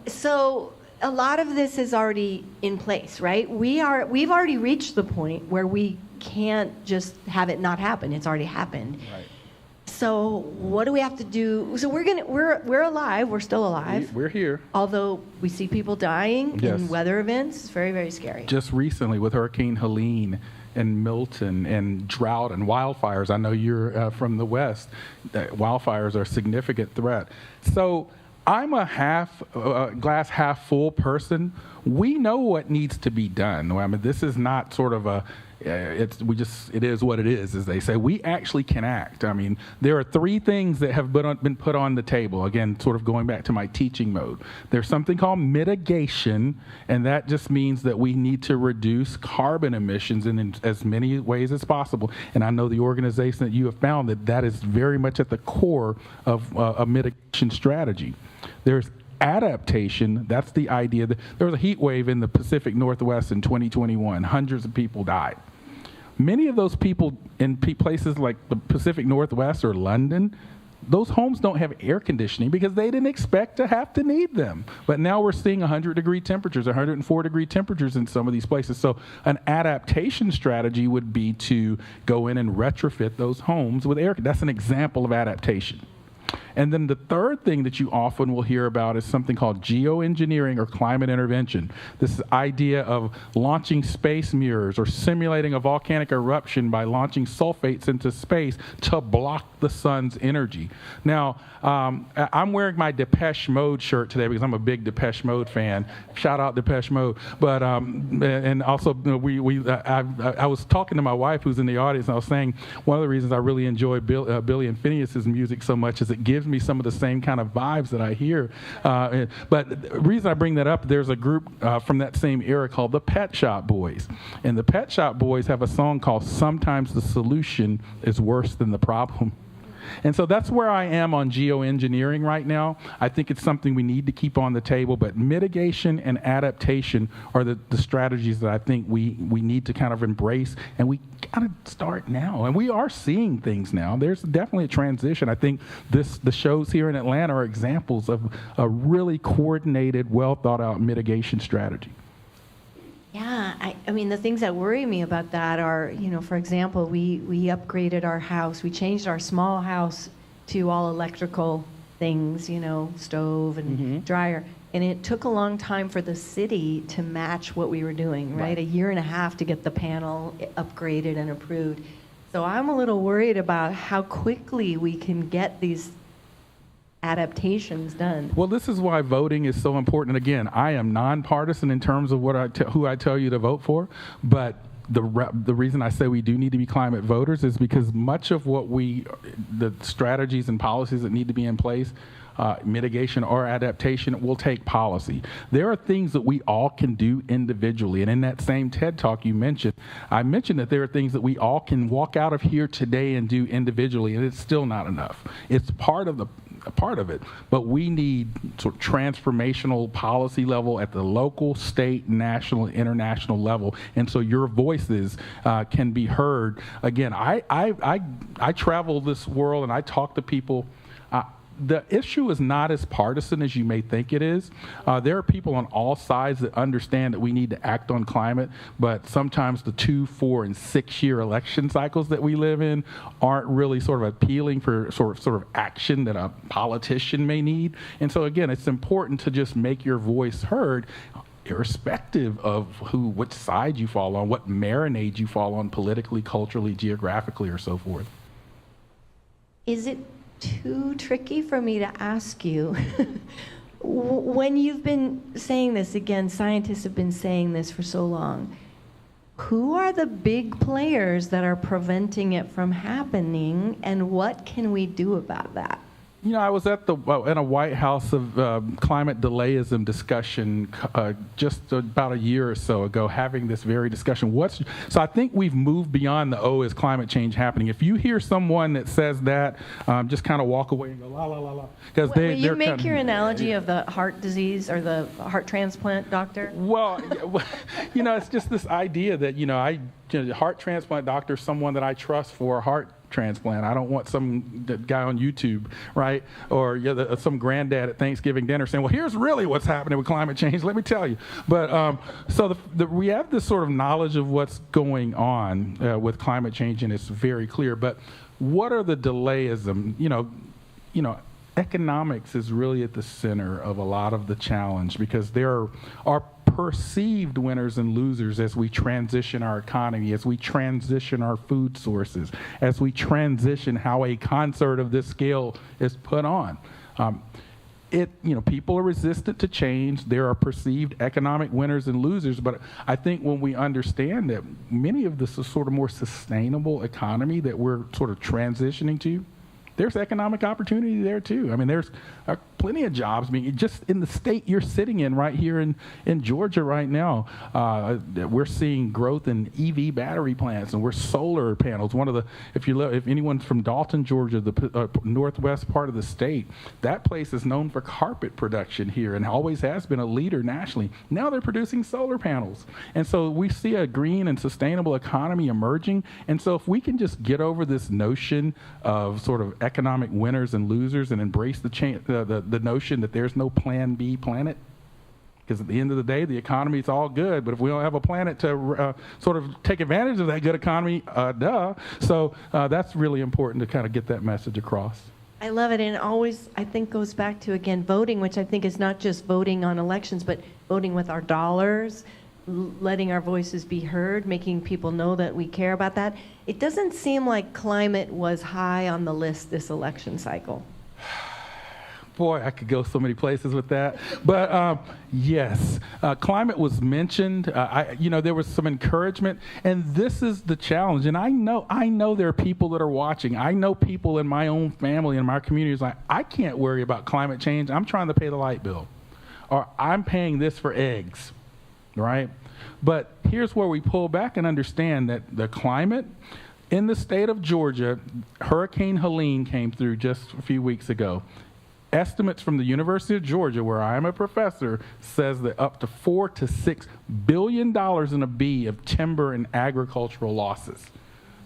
So a lot of this is already in place, right? We've already reached the point where we can't just have it not happen. It's already happened. Right. So what do we have to do? So we're alive. We're still alive. We're here. Although we see people dying in weather events, it's very, very scary. Just recently with Hurricane Helene and Milton and drought and wildfires. I know you're from the West. Wildfires are a significant threat. So I'm a glass half full person. We know what needs to be done. I mean, this is not sort of a, it is what it is, as they say. We actually can act. I mean, there are 3 things that have been put on the table. Again, sort of going back to my teaching mode. There's something called mitigation, and that just means that we need to reduce carbon emissions in as many ways as possible. And I know the organization that you have found that is very much at the core of a mitigation strategy. There's adaptation. That's the idea. There was a heat wave in the Pacific Northwest in 2021. Hundreds of people died. Many of those people in places like the Pacific Northwest or London, those homes don't have air conditioning because they didn't expect to have to need them. But now we're seeing 100-degree temperatures, 104-degree temperatures in some of these places. So an adaptation strategy would be to go in and retrofit those homes with air. That's an example of adaptation. And then the third thing that you often will hear about is something called geoengineering or climate intervention. This idea of launching space mirrors or simulating a volcanic eruption by launching sulfates into space to block the sun's energy. Now, I'm wearing my Depeche Mode shirt today because I'm a big Depeche Mode fan. Shout out Depeche Mode. But and also, I was talking to my wife who's in the audience, and I was saying one of the reasons I really enjoy Billy and Phineas's music so much is it gives me some of the same kind of vibes that I hear. But the reason I bring that up, there's a group from that same era called the Pet Shop Boys. And the Pet Shop Boys have a song called Sometimes the Solution is Worse Than the Problem. And so that's where I am on geoengineering right now. I think it's something we need to keep on the table, but mitigation and adaptation are the strategies that I think we need to kind of embrace, and we got to start now. And we are seeing things now. There's definitely a transition. I think the shows here in Atlanta are examples of a really coordinated, well thought out mitigation strategy. Yeah, I mean, the things that worry me about that are, for example, we upgraded our house. We changed our small house to all electrical things, stove and dryer. And it took a long time for the city to match what we were doing, right? A year and a half to get the panel upgraded and approved. So I'm a little worried about how quickly we can get these adaptations done. Well, this is why voting is so important. Again, I am nonpartisan in terms of who I tell you to vote for, but the reason I say we do need to be climate voters is because much of the strategies and policies that need to be in place, mitigation or adaptation, will take policy. There are things that we all can do individually. And in that same TED Talk I mentioned that there are things that we all can walk out of here today and do individually, and it's still not enough. It's part of it, but we need sort of transformational policy level at the local, state, national, international level, and so your voices can be heard. Again, I travel this world and I talk to people. The issue is not as partisan as you may think it is. There are people on all sides that understand that we need to act on climate, but sometimes the 2, 4, and 6-year election cycles that we live in aren't really sort of appealing for sort of action that a politician may need. And so again, it's important to just make your voice heard, irrespective of which side you fall on, what marinade you fall on politically, culturally, geographically, or so forth. Is it too tricky for me to ask you, when you've been saying this, again, scientists have been saying this for so long, who are the big players that are preventing it from happening, and what can we do about that? You know, I was at in a White House of climate delayism discussion just about a year or so ago, having this very discussion. So I think we've moved beyond the is climate change happening. If you hear someone that says that, just kind of walk away and go la la la la, because Will you make your analogy of the heart disease or the heart transplant doctor? Well, you know, it's just this idea that heart transplant doctor is someone that I trust for a heart transplant. I don't want some guy on YouTube, right? Or some granddad at Thanksgiving dinner saying, well, here's really what's happening with climate change, let me tell you. But so we have this sort of knowledge of what's going on with climate change, and it's very clear. But what are the delayism? You know, economics is really at the center of a lot of the challenge, because there are perceived winners and losers as we transition our economy, as we transition our food sources, as we transition how a concert of this scale is put on. People are resistant to change. There are perceived economic winners and losers, but I think when we understand that many of this is sort of more sustainable economy that we're sort of transitioning to, there's economic opportunity there too. I mean, there's plenty of jobs. I mean, just in the state you're sitting in right here in Georgia right now, we're seeing growth in EV battery plants, and we're solar panels. If anyone's from Dalton, Georgia, the northwest part of the state, that place is known for carpet production here and always has been a leader nationally. Now they're producing solar panels. And so we see a green and sustainable economy emerging. And so if we can just get over this notion of sort of economic winners and losers and embrace the notion that there's no plan B planet, because at the end of the day, the economy is all good, but if we don't have a planet to sort of take advantage of that good economy, So that's really important to kind of get that message across. I love it, and it always, I think, goes back to, again, voting, which I think is not just voting on elections, but voting with our dollars, letting our voices be heard, making people know that we care about that. It doesn't seem like climate was high on the list this election cycle. Boy, I could go so many places with that. But yes, climate was mentioned. There was some encouragement, and this is the challenge. And I know there are people that are watching. I know people in my own family and my communities like, I can't worry about climate change. I'm trying to pay the light bill, or I'm paying this for eggs, right? But here's where we pull back and understand that the climate in the state of Georgia, Hurricane Helene came through just a few weeks ago. Estimates from the University of Georgia, where I'm a professor, says that up to $4 to $6 billion in a B of timber and agricultural losses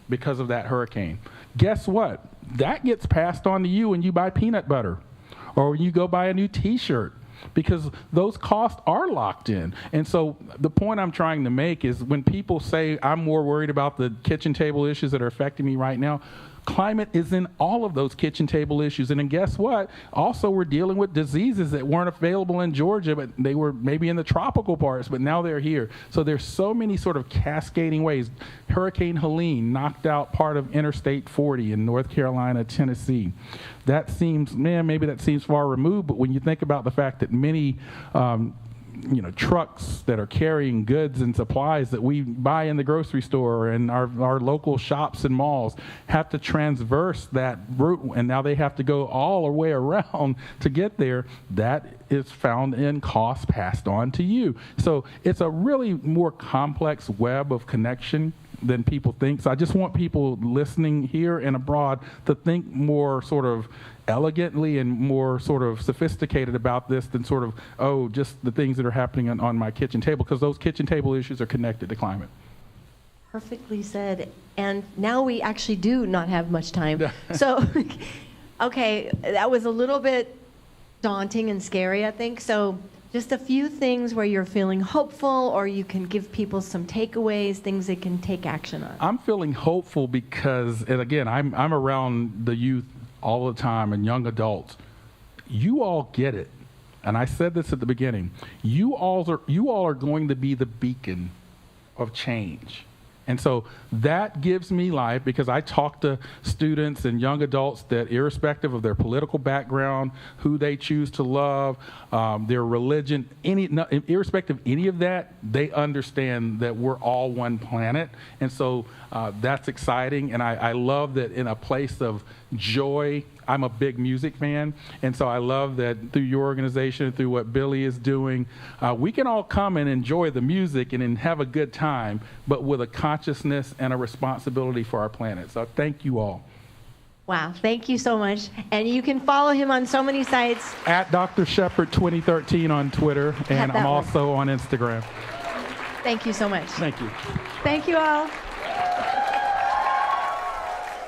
because of that hurricane. Guess what? That gets passed on to you when you buy peanut butter or when you go buy a new T-shirt, because those costs are locked in. And so the point I'm trying to make is when people say I'm more worried about the kitchen table issues that are affecting me right now, climate is in all of those kitchen table issues. And then guess what? Also, we're dealing with diseases that weren't available in Georgia, but they were maybe in the tropical parts, but now they're here. So there's so many sort of cascading ways. Hurricane Helene knocked out part of Interstate 40 in North Carolina, Tennessee. That seems, maybe that seems far removed, but when you think about the fact that many trucks that are carrying goods and supplies that we buy in the grocery store and our local shops and malls have to transverse that route, and now they have to go all the way around to get there. That is found in costs passed on to you. So it's a really more complex web of connection than people think. So I just want people listening here and abroad to think more sort of elegantly and more sort of sophisticated about this than sort of, just the things that are happening on my kitchen table, because those kitchen table issues are connected to climate. Perfectly said. And now we actually do not have much time. So, okay, that was a little bit daunting and scary, I think. So just a few things where you're feeling hopeful, or you can give people some takeaways, things they can take action on. I'm feeling hopeful because, and again, I'm around the youth all the time and young adults. You all get it. And I said this at the beginning. You all are going to be the beacon of change. And so that gives me life, because I talk to students and young adults that, irrespective of their political background, who they choose to love, their religion, irrespective of any of that, they understand that we're all one planet. And so that's exciting. And I love that in a place of joy. I'm a big music fan, and so I love that through your organization, through what Billie is doing, we can all come and enjoy the music and have a good time, but with a consciousness and a responsibility for our planet. So thank you all. Wow, thank you so much. And you can follow him on so many sites. At Dr. Shepard 2013 on Twitter, and I'm also on Instagram. Thank you so much. Thank you. Thank you all.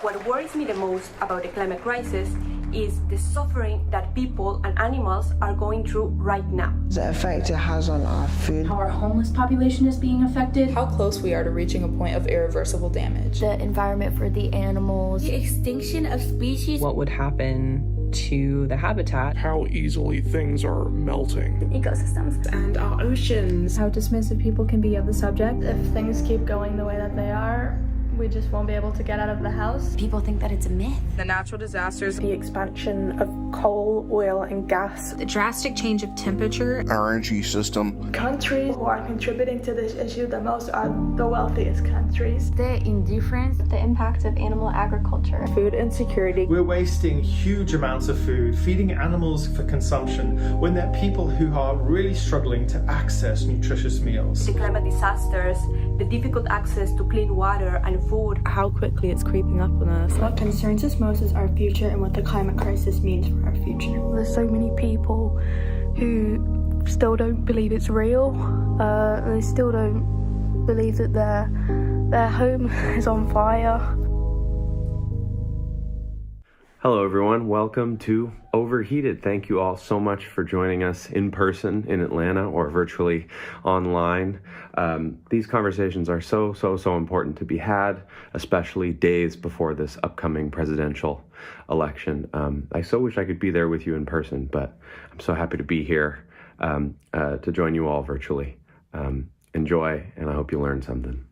What worries me the most about the climate crisis is the suffering that people and animals are going through right now. The effect it has on our food. How our homeless population is being affected. How close we are to reaching a point of irreversible damage. The environment for the animals. The extinction of species. What would happen to the habitat. How easily things are melting. The ecosystems. And our oceans. How dismissive people can be of the subject. If things keep going the way that they are, we just won't be able to get out of the house. People think that it's a myth. The natural disasters. The expansion of coal, oil, and gas. The drastic change of temperature. Our energy system. Countries who are contributing to this issue the most are the wealthiest countries. The indifference. The impact of animal agriculture. Food insecurity. We're wasting huge amounts of food, feeding animals for consumption, when there are people who are really struggling to access nutritious meals. The climate disasters, the difficult access to clean water and food. How quickly it's creeping up on us. What concerns us most is our future and what the climate crisis means for our future. There's so many people who still don't believe it's real. They still don't believe that their home is on fire. Hello everyone, welcome to Overheated. Thank you all so much for joining us in person in Atlanta or virtually online. These conversations are so important to be had, especially days before this upcoming presidential election. I so wish I could be there with you in person, but I'm so happy to be here to join you all virtually. Enjoy, and I hope you learned something.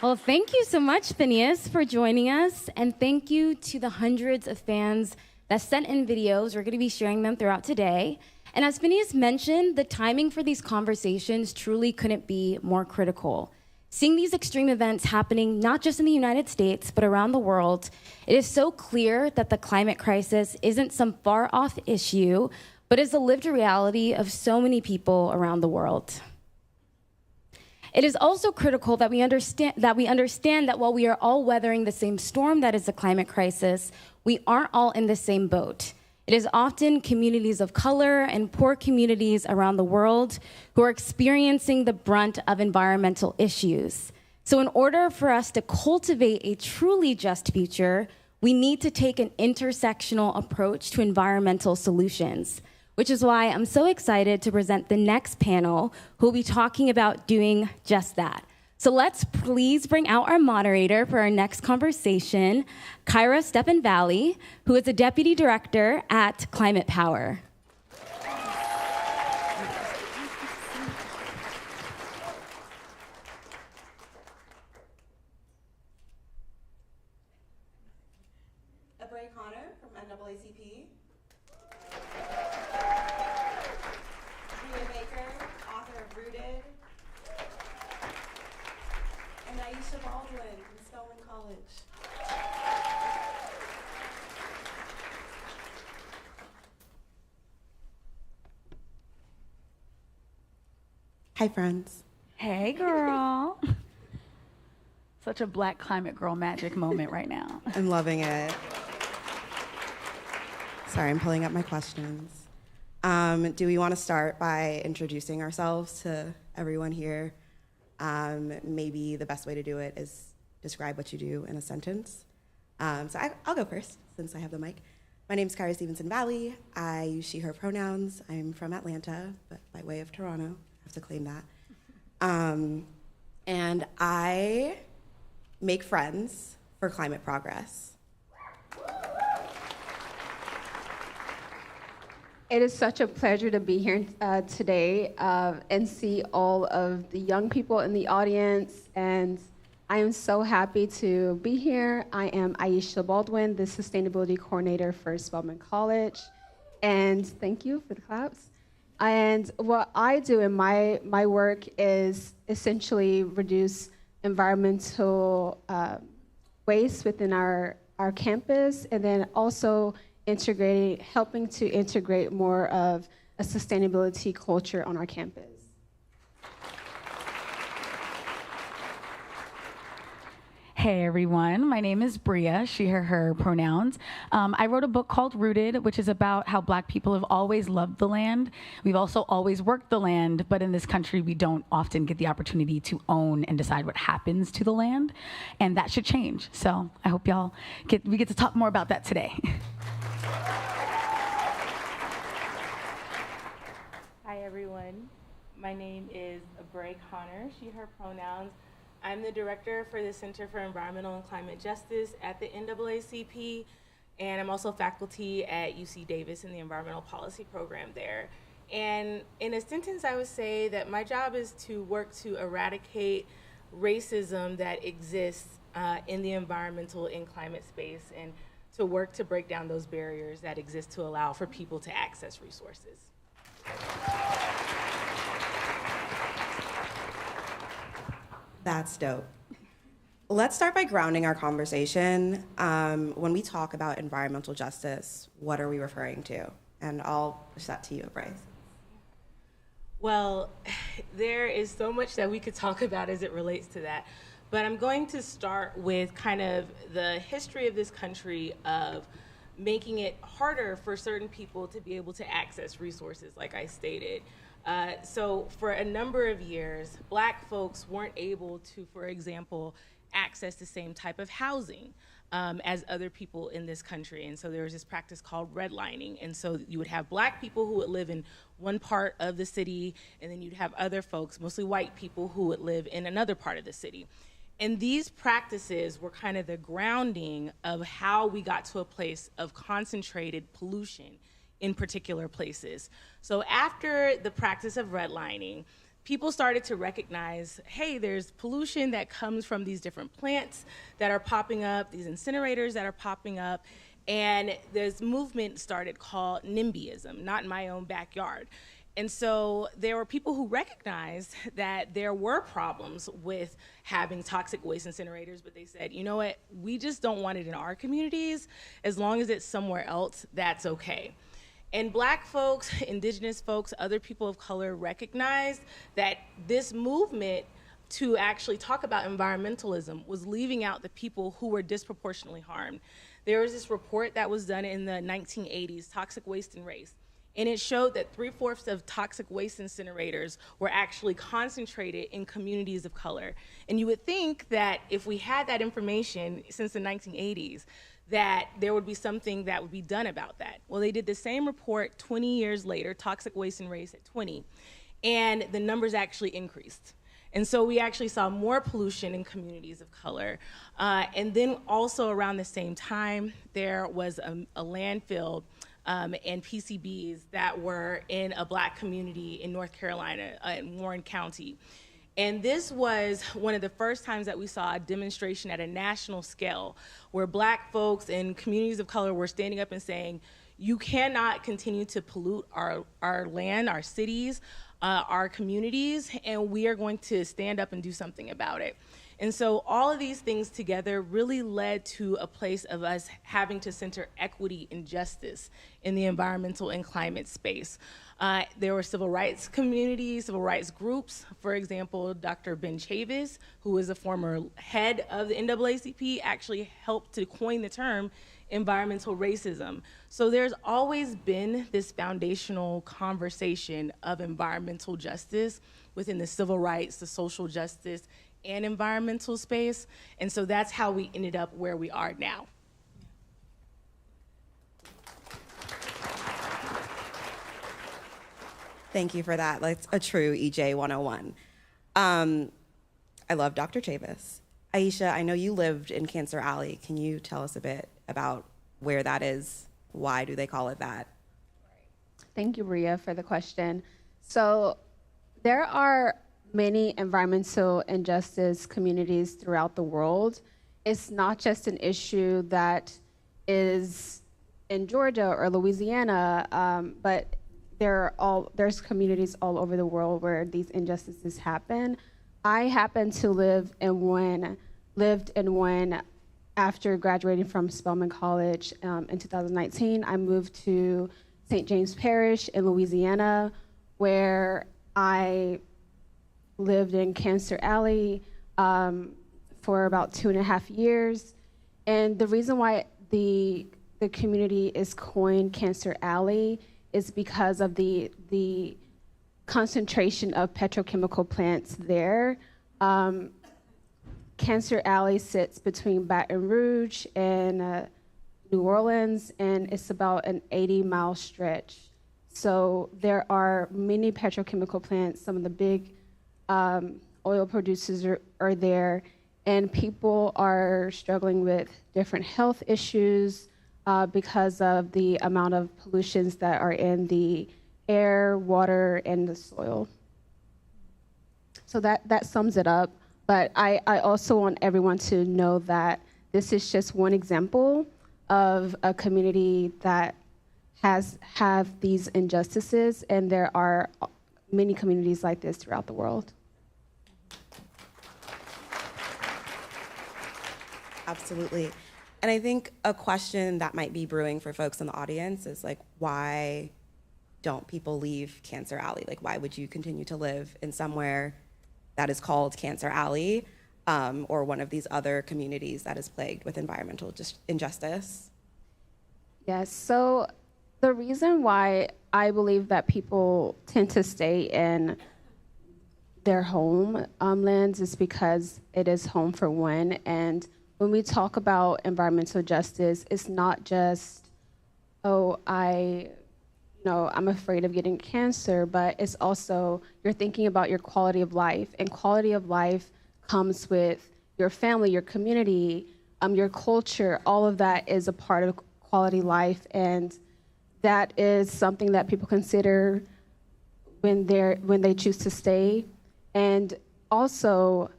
Well, thank you so much, Phineas, for joining us. And thank you to the hundreds of fans that sent in videos. We're going to be sharing them throughout today. And as Phineas mentioned, the timing for these conversations truly couldn't be more critical. Seeing these extreme events happening not just in the United States, but around the world, it is so clear that the climate crisis isn't some far-off issue, but is the lived reality of so many people around the world. It is also critical that we understand that while we are all weathering the same storm that is the climate crisis, we aren't all in the same boat. It is often communities of color and poor communities around the world who are experiencing the brunt of environmental issues. So in order for us to cultivate a truly just future, we need to take an intersectional approach to environmental solutions. which is why I'm so excited to present the next panel who will be talking about doing just that. So let's please bring out our moderator for our next conversation, Kyra Stephenson-Valley, who is the Deputy Director at Climate Power. Abre from NAACP. Author of Rooted, and Aisha Baldwin from Spelman College. Hi, friends. Hey, girl. Such a Black climate girl magic moment right now. I'm loving it. Sorry, I'm pulling up my questions. Do we want to start by introducing ourselves to everyone here? Maybe the best way to do it is describe what you do in a sentence. I'll go first since I have the mic. My name is Kyra Stephenson-Valley. I use she, her pronouns. I'm from Atlanta, but by way of Toronto. I have to claim that. And I make friends for climate progress. It is such a pleasure to be here today and see all of the young people in the audience, and I am so happy to be here. I am Aisha Baldwin, the Sustainability Coordinator for Spelman College, and thank you for the claps. And what I do in my work is essentially reduce environmental waste within our campus, and then also helping to integrate more of a sustainability culture on our campus. Hey everyone, my name is Brea, she, her pronouns. I wrote a book called Rooted, which is about how Black people have always loved the land. We've also always worked the land, but in this country we don't often get the opportunity to own and decide what happens to the land, and that should change. So I hope we get to talk more about that today. Hi everyone, my name is Abre, she, her pronouns. I'm the director for the Center for Environmental and Climate Justice at the NAACP, and I'm also faculty at UC Davis in the Environmental Policy program there. And in a sentence, I would say that my job is to work to eradicate racism that exists in the environmental and climate space, and to work to break down those barriers that exist to allow for people to access resources. That's dope. Let's start by grounding our conversation. When we talk about environmental justice, what are we referring to? And I'll push that to you, Bryce. Well, there is so much that we could talk about as it relates to that. But I'm going to start with kind of the history of this country of making it harder for certain people to be able to access resources, like I stated. So for a number of years, Black folks weren't able to, for example, access the same type of housing as other people in this country. And so there was this practice called redlining. And so you would have Black people who would live in one part of the city, and then you'd have other folks, mostly white people, who would live in another part of the city. And these practices were kind of the grounding of how we got to a place of concentrated pollution in particular places. So after the practice of redlining, people started to recognize, hey, there's pollution that comes from these different plants that are popping up, these incinerators that are popping up, and this movement started called NIMBYism, not in my own backyard. And so there were people who recognized that there were problems with having toxic waste incinerators, but they said, you know what, we just don't want it in our communities. As long as it's somewhere else, that's okay. And Black folks, Indigenous folks, other people of color recognized that this movement to actually talk about environmentalism was leaving out the people who were disproportionately harmed. There was this report that was done in the 1980s, Toxic Waste and Race, and it showed that 3/4 of toxic waste incinerators were actually concentrated in communities of color. And you would think that if we had that information since the 1980s, that there would be something that would be done about that. Well, they did the same report 20 years later, toxic waste and race at 20, and the numbers actually increased. And so we actually saw more pollution in communities of color. And then also around the same time, there was a landfill and PCBs that were in a Black community in North Carolina, in Warren County. And this was one of the first times that we saw a demonstration at a national scale where Black folks and communities of color were standing up and saying, you cannot continue to pollute our land, our cities, our communities, and we are going to stand up and do something about it. And so all of these things together really led to a place of us having to center equity and justice in the environmental and climate space. There were civil rights communities, civil rights groups. For example, Dr. Ben Chavis, who was a former head of the NAACP, actually helped to coin the term environmental racism. So there's always been this foundational conversation of environmental justice within the civil rights, the social justice, and environmental space. And so that's how we ended up where we are now. Thank you for that. That's a true EJ 101. I love Dr. Chavis. Aisha, I know you lived in Cancer Alley. Can you tell us a bit about where that is? Why do they call it that? Thank you, Brea, for the question. So there are many environmental injustice communities throughout the world. It's not just an issue that is in Georgia or Louisiana, but there's communities all over the world where these injustices happen. I happen to lived in one after graduating from Spelman College in 2019. I moved to St. James Parish in Louisiana, where I lived in Cancer Alley for about 2.5 years. And the reason why the community is coined Cancer Alley is because of the concentration of petrochemical plants there. Cancer Alley sits between Baton Rouge and New Orleans, and it's about an 80-mile stretch. So there are many petrochemical plants. Some of the big oil producers are there, and people are struggling with different health issues because of the amount of pollutions that are in the air, water, and the soil. So that sums it up. But I also want everyone to know that this is just one example of a community that have these injustices, and there are many communities like this throughout the world. Absolutely. And I think a question that might be brewing for folks in the audience is like, why don't people leave Cancer Alley? Like, why would you continue to live in somewhere that is called Cancer Alley, or one of these other communities that is plagued with environmental injustice? Yes, so the reason why I believe that people tend to stay in their homelands is because it is home for one. And when we talk about environmental justice, it's not just, I'm afraid of getting cancer, but it's also you're thinking about your quality of life, and quality of life comes with your family, your community, your culture. All of that is a part of quality life, and that is something that people consider when they choose to stay. And also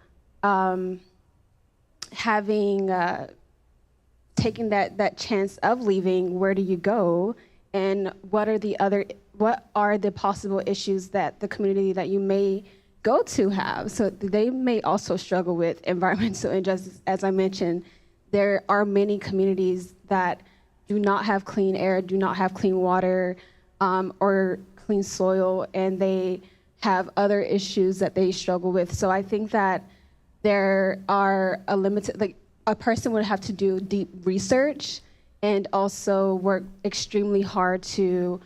taking that chance of leaving, where do you go? And what are the possible issues that the community that you may go to have? So they may also struggle with environmental injustice. As I mentioned, there are many communities that do not have clean air, do not have clean water, or clean soil, and they have other issues that they struggle with. So I think that there are a person would have to do deep research and also work extremely hard to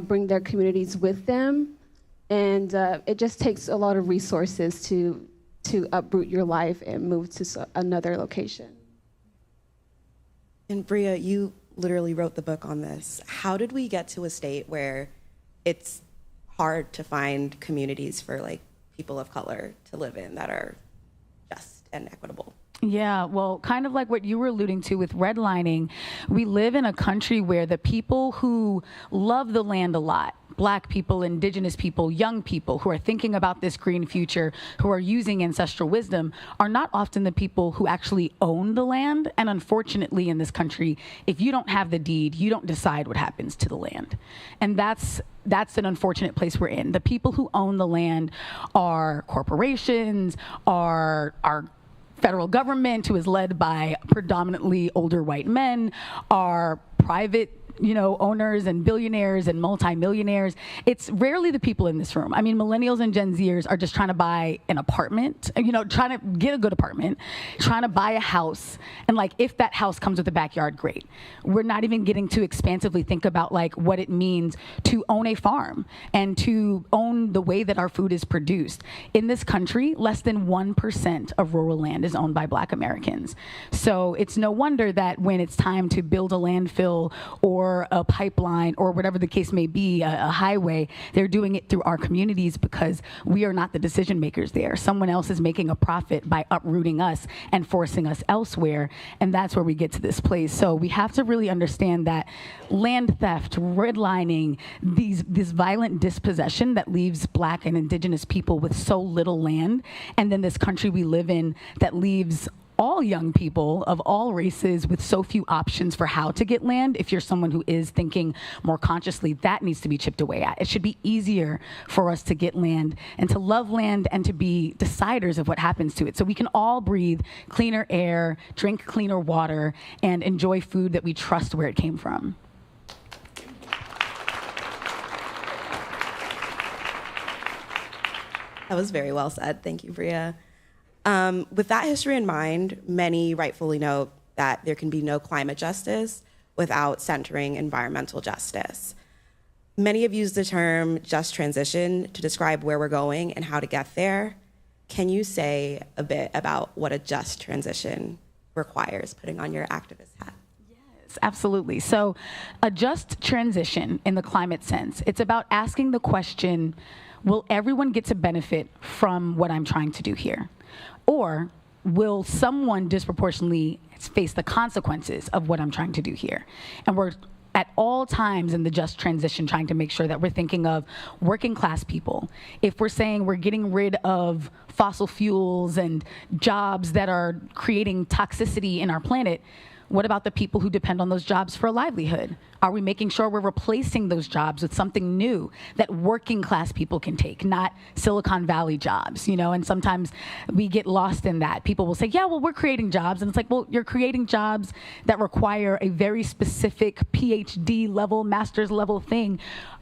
bring their communities with them. And it just takes a lot of resources to uproot your life and move to another location. And Brea, you literally wrote the book on this. How did we get to a state where it's hard to find communities for like people of color to live in that are just and equitable? Yeah, well, kind of like what you were alluding to with redlining, we live in a country where the people who love the land a lot, Black people, Indigenous people, young people who are thinking about this green future, who are using ancestral wisdom, are not often the people who actually own the land. And unfortunately, in this country, if you don't have the deed, you don't decide what happens to the land. And that's an unfortunate place we're in. The people who own the land are corporations, are federal government, who is led by predominantly older white men, are private owners and billionaires and multimillionaires. It's rarely the people in this room. I mean, millennials and Gen Zers are just trying to buy an apartment, trying to get a good apartment, trying to buy a house. And like, if that house comes with a backyard, great. We're not even getting to expansively think about like what it means to own a farm and to own the way that our food is produced. In this country, less than 1% of rural land is owned by Black Americans. So it's no wonder that when it's time to build a landfill or a pipeline or whatever the case may be, a highway, they're doing it through our communities because we are not the decision makers there. Someone else is making a profit by uprooting us and forcing us elsewhere, and that's where we get to this place. So we have to really understand that land theft, redlining, this violent dispossession that leaves Black and Indigenous people with so little land, and then this country we live in that leaves all young people of all races with so few options for how to get land. If you're someone who is thinking more consciously, that needs to be chipped away at. It should be easier for us to get land and to love land and to be deciders of what happens to it, so we can all breathe cleaner air, drink cleaner water, and enjoy food that we trust where it came from. That was very well said. Thank you, Brea. With that history in mind, many rightfully note that there can be no climate justice without centering environmental justice. Many have used the term just transition to describe where we're going and how to get there. Can you say a bit about what a just transition requires, putting on your activist hat? Yes, absolutely. So a just transition in the climate sense, it's about asking the question, will everyone get to benefit from what I'm trying to do here? Or will someone disproportionately face the consequences of what I'm trying to do here? And we're at all times in the just transition trying to make sure that we're thinking of working class people. If we're saying we're getting rid of fossil fuels and jobs that are creating toxicity in our planet, what about the people who depend on those jobs for a livelihood? Are we making sure we're replacing those jobs with something new that working class people can take, not Silicon Valley jobs, And sometimes we get lost in that. People will say, yeah, well, we're creating jobs. And it's like, well, you're creating jobs that require a very specific PhD level, master's level thing.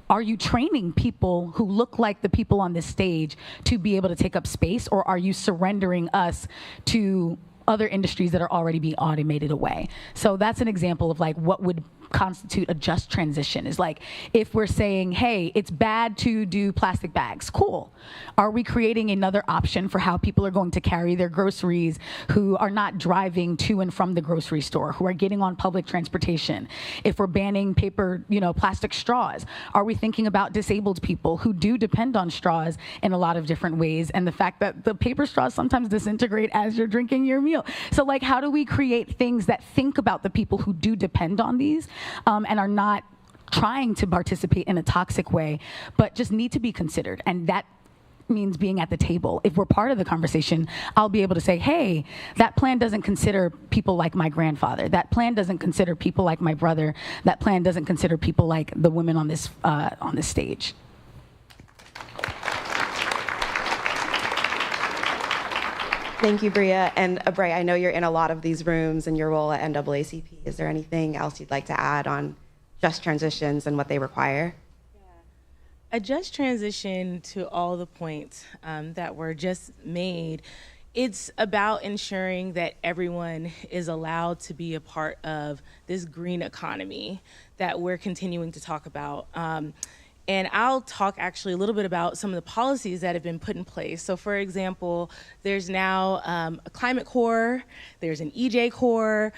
Are you training people who look like the people on this stage to be able to take up space? Or are you surrendering us to other industries that are already being automated away? So that's an example of like what would constitute a just transition, is like if we're saying, hey, it's bad to do plastic bags, cool. Are we creating another option for how people are going to carry their groceries who are not driving to and from the grocery store, who are getting on public transportation? If we're banning paper, plastic straws, are we thinking about disabled people who do depend on straws in a lot of different ways, and the fact that the paper straws sometimes disintegrate as you're drinking your meal? So like, how do we create things that think about the people who do depend on these and are not trying to participate in a toxic way, but just need to be considered? And that means being at the table. If we're part of the conversation, I'll be able to say, hey, that plan doesn't consider people like my grandfather. That plan doesn't consider people like my brother. That plan doesn't consider people like the women on this stage. Thank you, Brea. And Abre, I know you're in a lot of these rooms in your role at NAACP. Is there anything else you'd like to add on just transitions and what they require? A just transition, to all the points that were just made, it's about ensuring that everyone is allowed to be a part of this green economy that we're continuing to talk about. And I'll talk actually a little bit about some of the policies that have been put in place. So for example, there's now a climate corps, there's an EJ corps,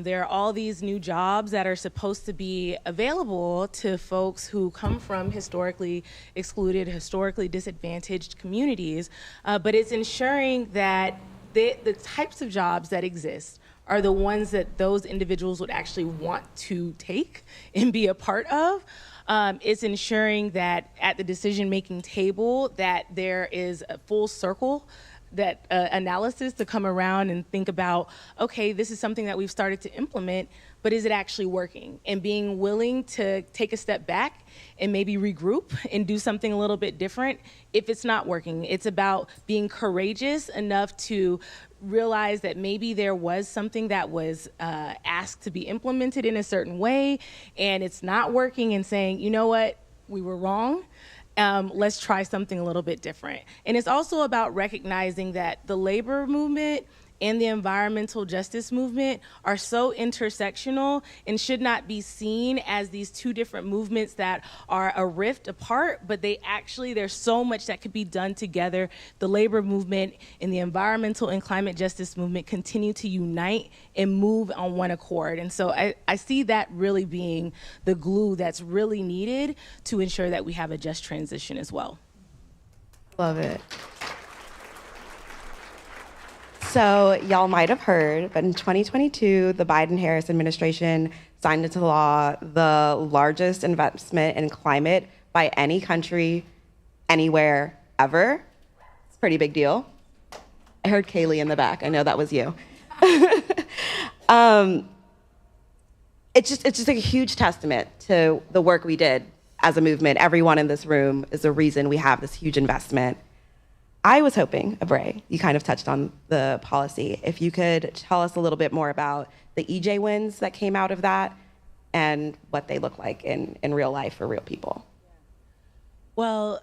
there are all these new jobs that are supposed to be available to folks who come from historically excluded, historically disadvantaged communities, but it's ensuring that the types of jobs that exist are the ones that those individuals would actually want to take and be a part of. It's ensuring that at the decision-making table that there is a full circle that analysis to come around and think about, okay, this is something that we've started to implement, but is it actually working? And being willing to take a step back and maybe regroup and do something a little bit different if it's not working. It's about being courageous enough to realize that maybe there was something that was asked to be implemented in a certain way and it's not working, and saying, you know what, we were wrong. Let's try something a little bit different. And it's also about recognizing that the labor movement and the environmental justice movement are so intersectional and should not be seen as these two different movements that are a rift apart, but there's so much that could be done together. The labor movement and the environmental and climate justice movement continue to unite and move on one accord. And so I see that really being the glue that's really needed to ensure that we have a just transition as well. Love it. So y'all might have heard, but in 2022, the Biden-Harris administration signed into law the largest investment in climate by any country, anywhere, ever. It's a pretty big deal. I heard Kaylee in the back. I know that was you. It's just a huge testament to the work we did as a movement. Everyone in this room is the reason we have this huge investment. I was hoping, Abre, you kind of touched on the policy. If you could tell us a little bit more about the EJ wins that came out of that and what they look like in real life for real people. Well,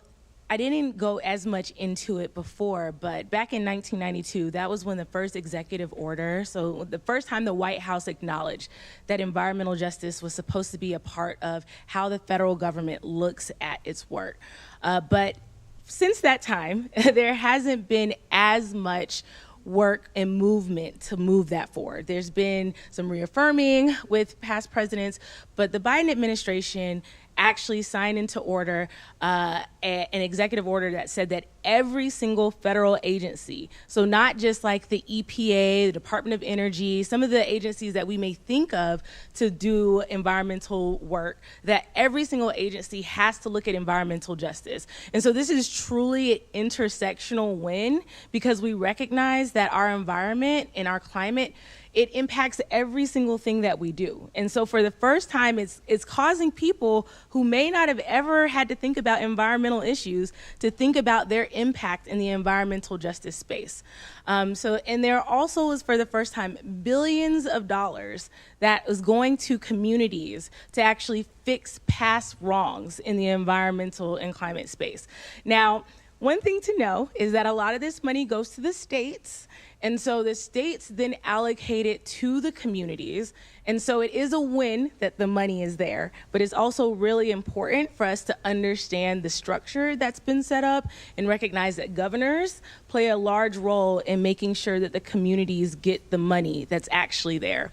I didn't go as much into it before, but back in 1992, that was when the first executive order, so the first time the White House acknowledged that environmental justice was supposed to be a part of how the federal government looks at its work. But since that time, there hasn't been as much work and movement to move that forward. There's been some reaffirming with past presidents, but the Biden administration actually signed into order an executive order that said that every single federal agency, so not just like the EPA, the Department of Energy, some of the agencies that we may think of to do environmental work, that every single agency has to look at environmental justice. And so this is truly an intersectional win because we recognize that our environment and our climate, it impacts every single thing that we do. And so for the first time, it's causing people who may not have ever had to think about environmental issues to think about their impact in the environmental justice space. And there also is, for the first time, billions of dollars that is going to communities to actually fix past wrongs in the environmental and climate space. Now, one thing to know is that a lot of this money goes to the states, and so the states then allocate it to the communities. And so it is a win that the money is there, but it's also really important for us to understand the structure that's been set up and recognize that governors play a large role in making sure that the communities get the money that's actually there.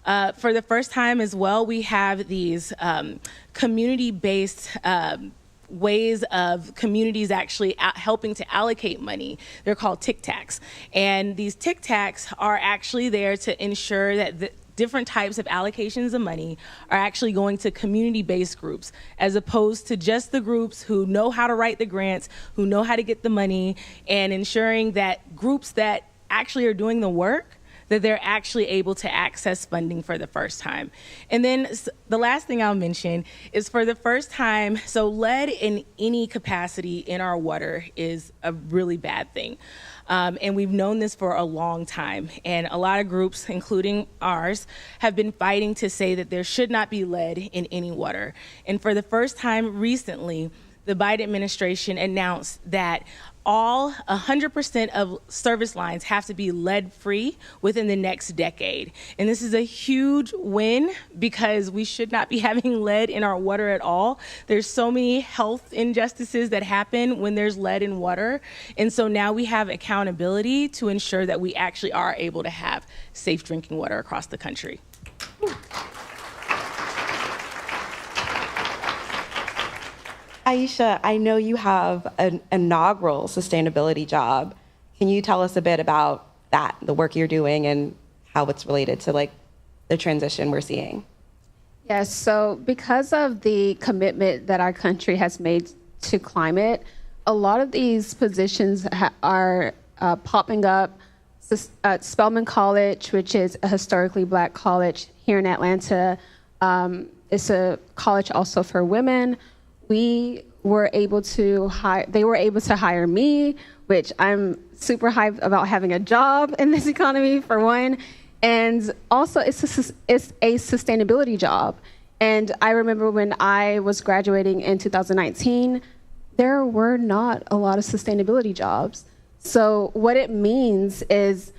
For the first time as well, we have these community-based ways of communities actually helping to allocate money. They're called Tic Tacs. And these Tic Tacs are actually there to ensure that the different types of allocations of money are actually going to community-based groups, as opposed to just the groups who know how to write the grants, who know how to get the money, and ensuring that groups that actually are doing the work, that they're actually able to access funding for the first time. And then the last thing I'll mention is, for the first time, so lead in any capacity in our water is a really bad thing. And we've known this for a long time. And a lot of groups, including ours, have been fighting to say that there should not be lead in any water. And for the first time recently, the Biden administration announced that all 100% of service lines have to be lead-free within the next decade. And this is a huge win because we should not be having lead in our water at all. There's so many health injustices that happen when there's lead in water. And so now we have accountability to ensure that we actually are able to have safe drinking water across the country. Aisha, I know you have an inaugural sustainability job. Can you tell us a bit about that, the work you're doing, and how it's related to like the transition we're seeing? Yes, so because of the commitment that our country has made to climate, a lot of these positions are popping up. Spelman College, which is a historically Black college here in Atlanta, it's a college also for women. They were able to hire me, which I'm super hyped about having a job in this economy, for one. And also, it's a sustainability job. And I remember when I was graduating in 2019, there were not a lot of sustainability jobs. So what it means is,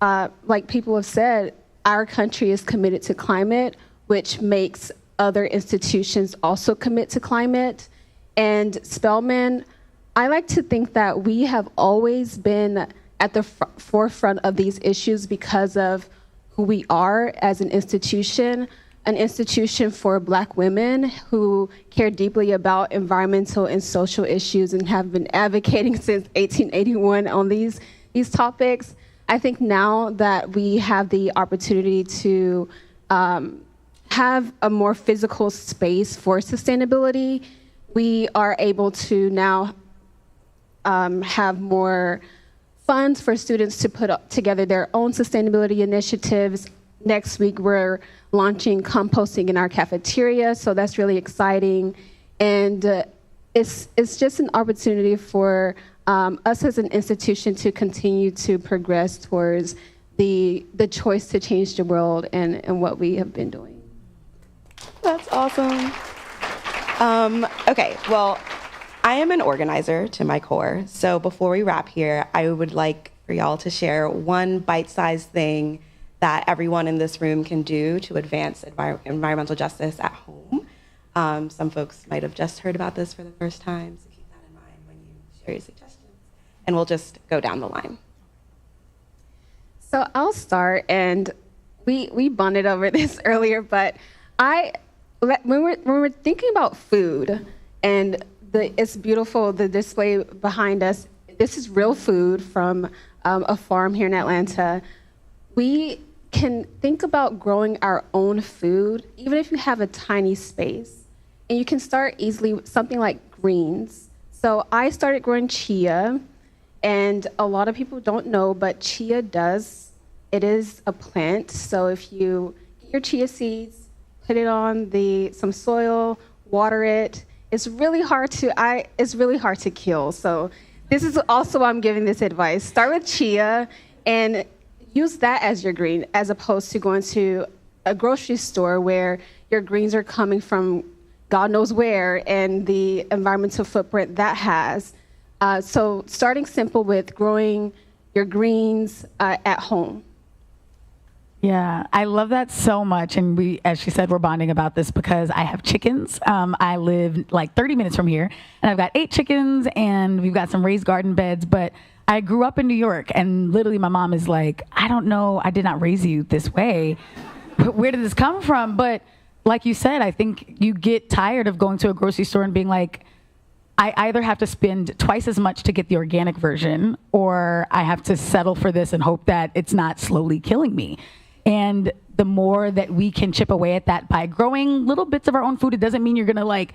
like people have said, our country is committed to climate, which makes other institutions also commit to climate. And Spelman, I like to think that we have always been at the forefront of these issues because of who we are as an institution for Black women who care deeply about environmental and social issues and have been advocating since 1881 on these topics. I think now that we have the opportunity to have a more physical space for sustainability, we are able to now have more funds for students to put together their own sustainability initiatives. Next week, we're launching composting in our cafeteria, so that's really exciting. And it's just an opportunity for us as an institution to continue to progress towards the choice to change the world and what we have been doing. That's awesome. Okay, well, I am an organizer to my core. So before we wrap here, I would like for y'all to share one bite-sized thing that everyone in this room can do to advance environmental justice at home. Some folks might have just heard about this for the first time, so keep that in mind when you share your suggestions. And we'll just go down the line. So I'll start, and we bonded over this earlier, but when we're thinking about food, and it's beautiful, the display behind us, this is real food from a farm here in Atlanta. We can think about growing our own food, even if you have a tiny space. And you can start easily with something like greens. So I started growing chia, and a lot of people don't know, but chia it is a plant. So if you get your chia seeds, put it on some soil, water it, it's really hard to kill. So this is also why I'm giving this advice. Start with chia and use that as your green, as opposed to going to a grocery store where your greens are coming from God knows where and the environmental footprint that has. So starting simple with growing your greens at home. Yeah, I love that so much. And as she said, we're bonding about this because I have chickens. I live like 30 minutes from here, and I've got 8 chickens, and we've got some raised garden beds. But I grew up in New York, and literally my mom is like, I don't know, I did not raise you this way. Where did this come from? But like you said, I think you get tired of going to a grocery store and being like, I either have to spend twice as much to get the organic version, or I have to settle for this and hope that it's not slowly killing me. And the more that we can chip away at that by growing little bits of our own food, it doesn't mean you're gonna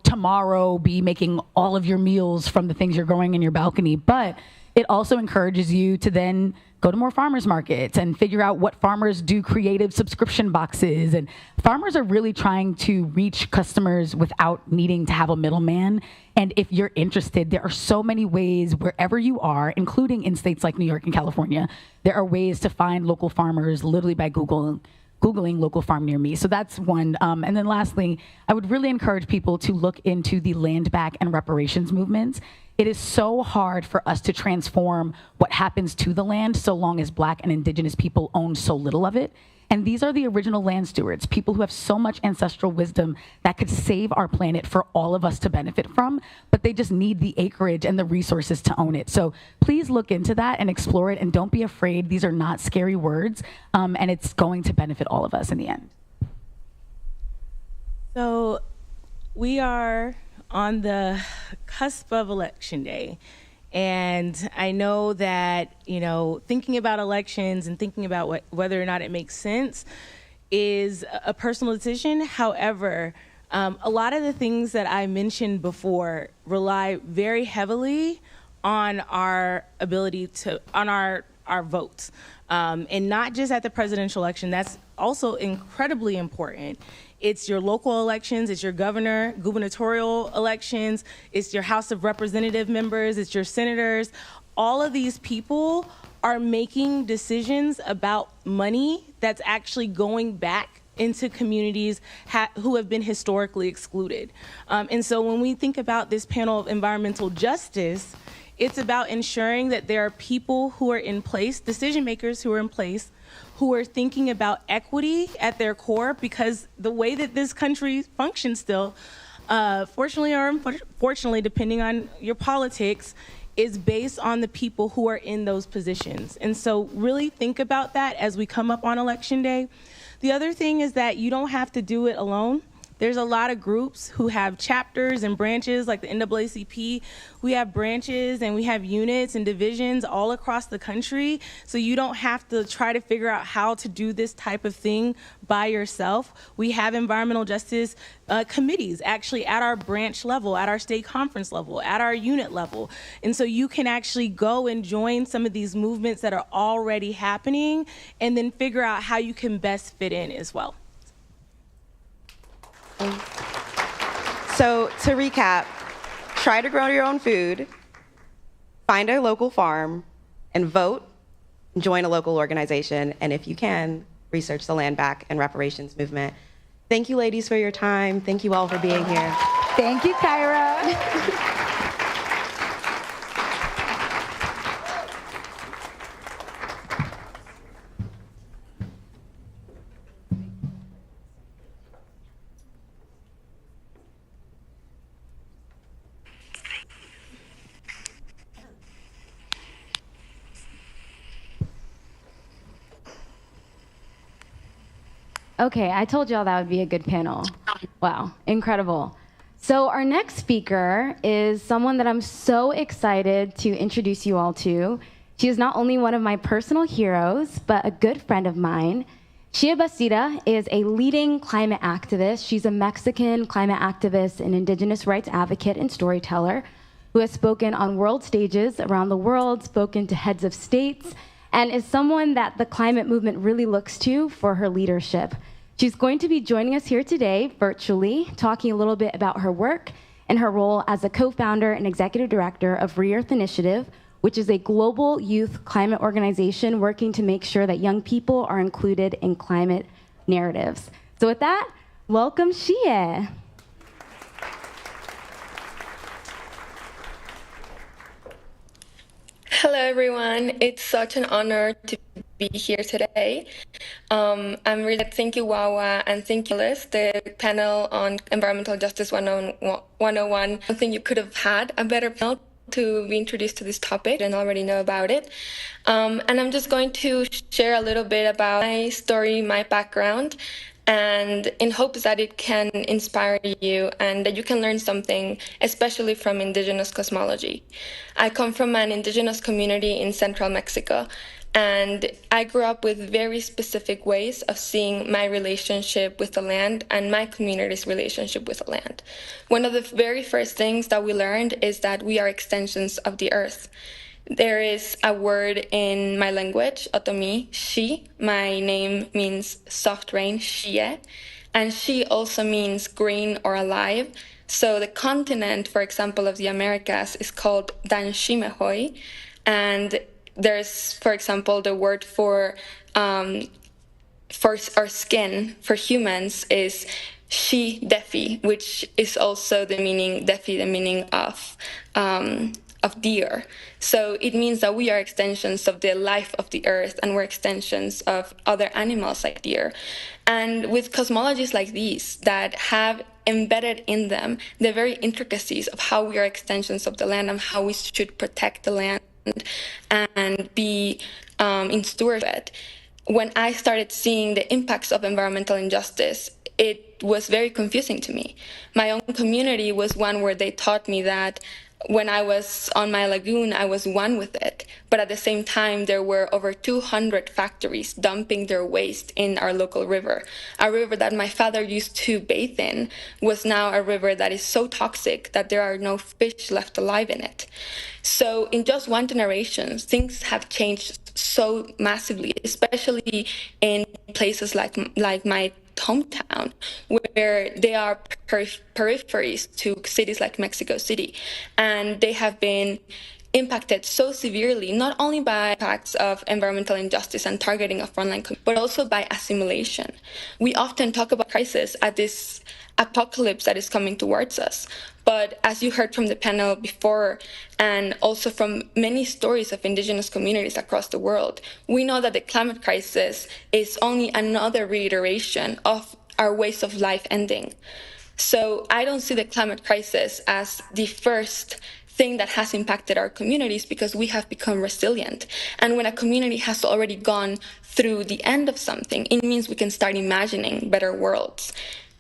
tomorrow be making all of your meals from the things you're growing in your balcony, but it also encourages you to then go to more farmers markets and figure out what farmers do creative subscription boxes. And farmers are really trying to reach customers without needing to have a middleman. And if you're interested, there are so many ways wherever you are, including in states like New York and California, there are ways to find local farmers literally by Googling local farm near me. So that's one. And then lastly, I would really encourage people to look into the land back and reparations movements. It is so hard for us to transform what happens to the land so long as Black and Indigenous people own so little of it. And these are the original land stewards, people who have so much ancestral wisdom that could save our planet for all of us to benefit from, but they just need the acreage and the resources to own it. So please look into that and explore it, and don't be afraid. These are not scary words, and it's going to benefit all of us in the end. So we are on the cusp of Election Day. And I know that, thinking about elections and thinking about whether or not it makes sense is a personal decision. However, a lot of the things that I mentioned before rely very heavily on our ability on our votes. And not just at the presidential election, that's also incredibly important. It's your local elections, it's your gubernatorial elections, it's your House of Representative members, it's your senators. All of these people are making decisions about money that's actually going back into communities who have been historically excluded. And so when we think about this panel of environmental justice, it's about ensuring that there are people who are in place, decision makers who are in place, who are thinking about equity at their core, because the way that this country functions still, fortunately or unfortunately, depending on your politics, is based on the people who are in those positions. And so really think about that as we come up on Election Day. The other thing is that you don't have to do it alone. There's a lot of groups who have chapters and branches, like the NAACP. We have branches and we have units and divisions all across the country. So you don't have to try to figure out how to do this type of thing by yourself. We have environmental justice committees actually at our branch level, at our state conference level, at our unit level. And so you can actually go and join some of these movements that are already happening and then figure out how you can best fit in as well. So to recap, try to grow your own food, find a local farm, and vote, join a local organization, and if you can, research the land back and reparations movement. Thank you, ladies, for your time. Thank you all for being here. Thank you, Kyra. Okay, I told y'all that would be a good panel. Wow, incredible. So our next speaker is someone that I'm so excited to introduce you all to. She is not only one of my personal heroes, but a good friend of mine. Shia Bastida is a leading climate activist. She's a Mexican climate activist and indigenous rights advocate and storyteller who has spoken on world stages around the world, spoken to heads of states, and is someone that the climate movement really looks to for her leadership. She's going to be joining us here today virtually, talking a little bit about her work and her role as a co-founder and executive director of Re-Earth Initiative, which is a global youth climate organization working to make sure that young people are included in climate narratives. So with that, welcome Shia. Hello, everyone. It's such an honor to be here today. I'm really thank you, Wawa, and thank you, Liz, the panel on Environmental Justice 101. I think you could have had a better panel to be introduced to this topic and already know about it. And I'm just going to share a little bit about my story, my background, and in hopes that it can inspire you and that you can learn something, especially from indigenous cosmology. I come from an indigenous community in central Mexico, and I grew up with very specific ways of seeing my relationship with the land and my community's relationship with the land. One of the very first things that we learned is that we are extensions of the earth. There is a word in my language, Otomi, she. My name means soft rain, shie, and she also means green or alive. So the continent, for example, of the Americas is called Danshimehoi, and there's, for example, the word for our skin, for humans, is she defi, which is also the meaning, defi, the meaning of of deer. So it means that we are extensions of the life of the earth, and we're extensions of other animals like deer. And with cosmologies like these that have embedded in them the very intricacies of how we are extensions of the land and how we should protect the land and be in stewardship, when I started seeing the impacts of environmental injustice, it was very confusing to me. My own community was one where they taught me that when I was on my lagoon, I was one with it. But at the same time, there were over 200 factories dumping their waste in our local river. A river that my father used to bathe in was now a river that is so toxic that there are no fish left alive in it. So in just one generation, things have changed so massively, especially in places like my hometown, where they are peripheries to cities like Mexico City. And they have been impacted so severely, not only by impacts of environmental injustice and targeting of frontline communities, but also by assimilation. We often talk about crisis as this apocalypse that is coming towards us. But as you heard from the panel before, and also from many stories of indigenous communities across the world, we know that the climate crisis is only another reiteration of our ways of life ending. So I don't see the climate crisis as the first thing that has impacted our communities, because we have become resilient. And when a community has already gone through the end of something, it means we can start imagining better worlds.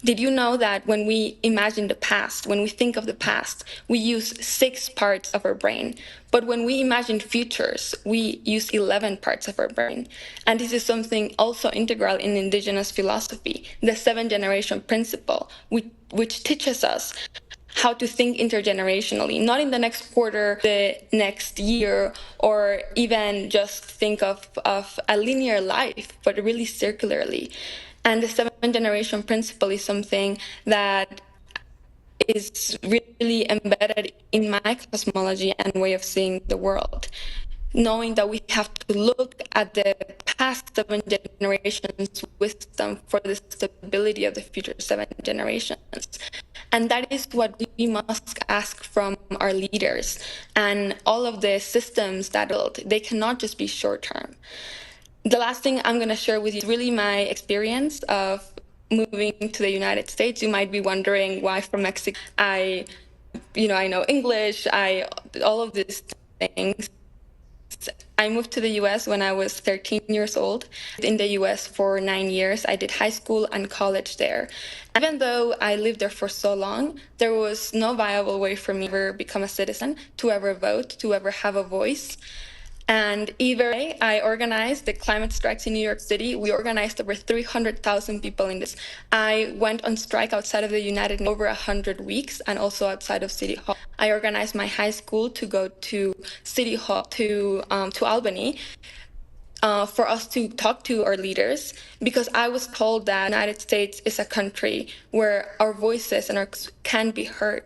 Did you know that when we imagine the past, when we think of the past, we use 6 parts of our brain? But when we imagine futures, we use 11 parts of our brain. And this is something also integral in indigenous philosophy, the 7-generation principle, which teaches us how to think intergenerationally, not in the next quarter, the next year, or even just think of a linear life, but really circularly. And the 7-generation principle is something that is really embedded in my cosmology and way of seeing the world. Knowing that we have to look at the past 7 generations' wisdom for the stability of the future 7 generations. And that is what we must ask from our leaders. And all of the systems that build, they cannot just be short-term. The last thing I'm going to share with you is really my experience of moving to the United States. You might be wondering why from Mexico. I know English, all of these things. I moved to the US when I was 13 years old. In the US for 9 years, I did high school and college there. Even though I lived there for so long, there was no viable way for me to ever become a citizen, to ever vote, to ever have a voice. And I organized the climate strikes in New York City. We organized over 300,000 people in this. I went on strike outside of the United over 100 weeks, and also outside of City Hall. I organized my high school to go to City Hall, to Albany, for us to talk to our leaders, because I was told that the United States is a country where our voices can be heard.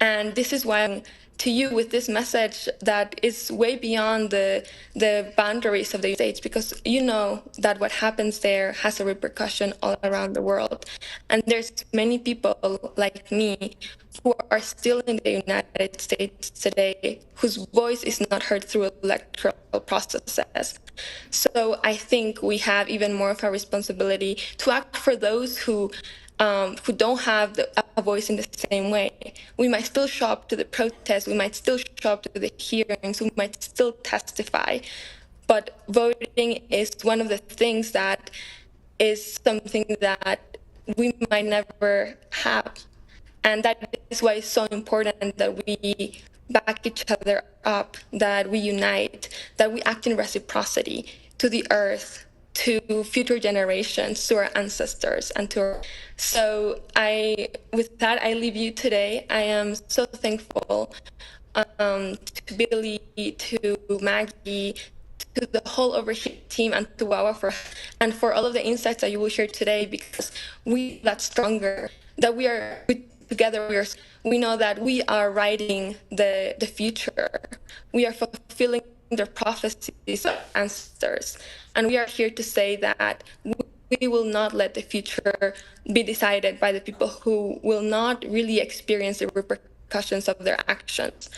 And this is why I'm to you with this message that is way beyond the boundaries of the States, because you know that what happens there has a repercussion all around the world. And there's many people like me who are still in the United States today whose voice is not heard through electoral processes. So I think we have even more of a responsibility to act for those who don't have a voice in the same way. We might still show up to the protests, we might still show up to the hearings, we might still testify, but voting is one of the things that is something that we might never have. And that is why it's so important that we back each other up, that we unite, that we act in reciprocity to the earth, to future generations, to our ancestors, and So with that, I leave you today. I am so thankful to Billie, to Maggie, to the whole Overheated team, and to Wawa for all of the insights that you will share today, because we are that stronger, that we are together. We know that we are writing the future. We are fulfilling their prophecies of ancestors. And we are here to say that we will not let the future be decided by the people who will not really experience the repercussions of their actions.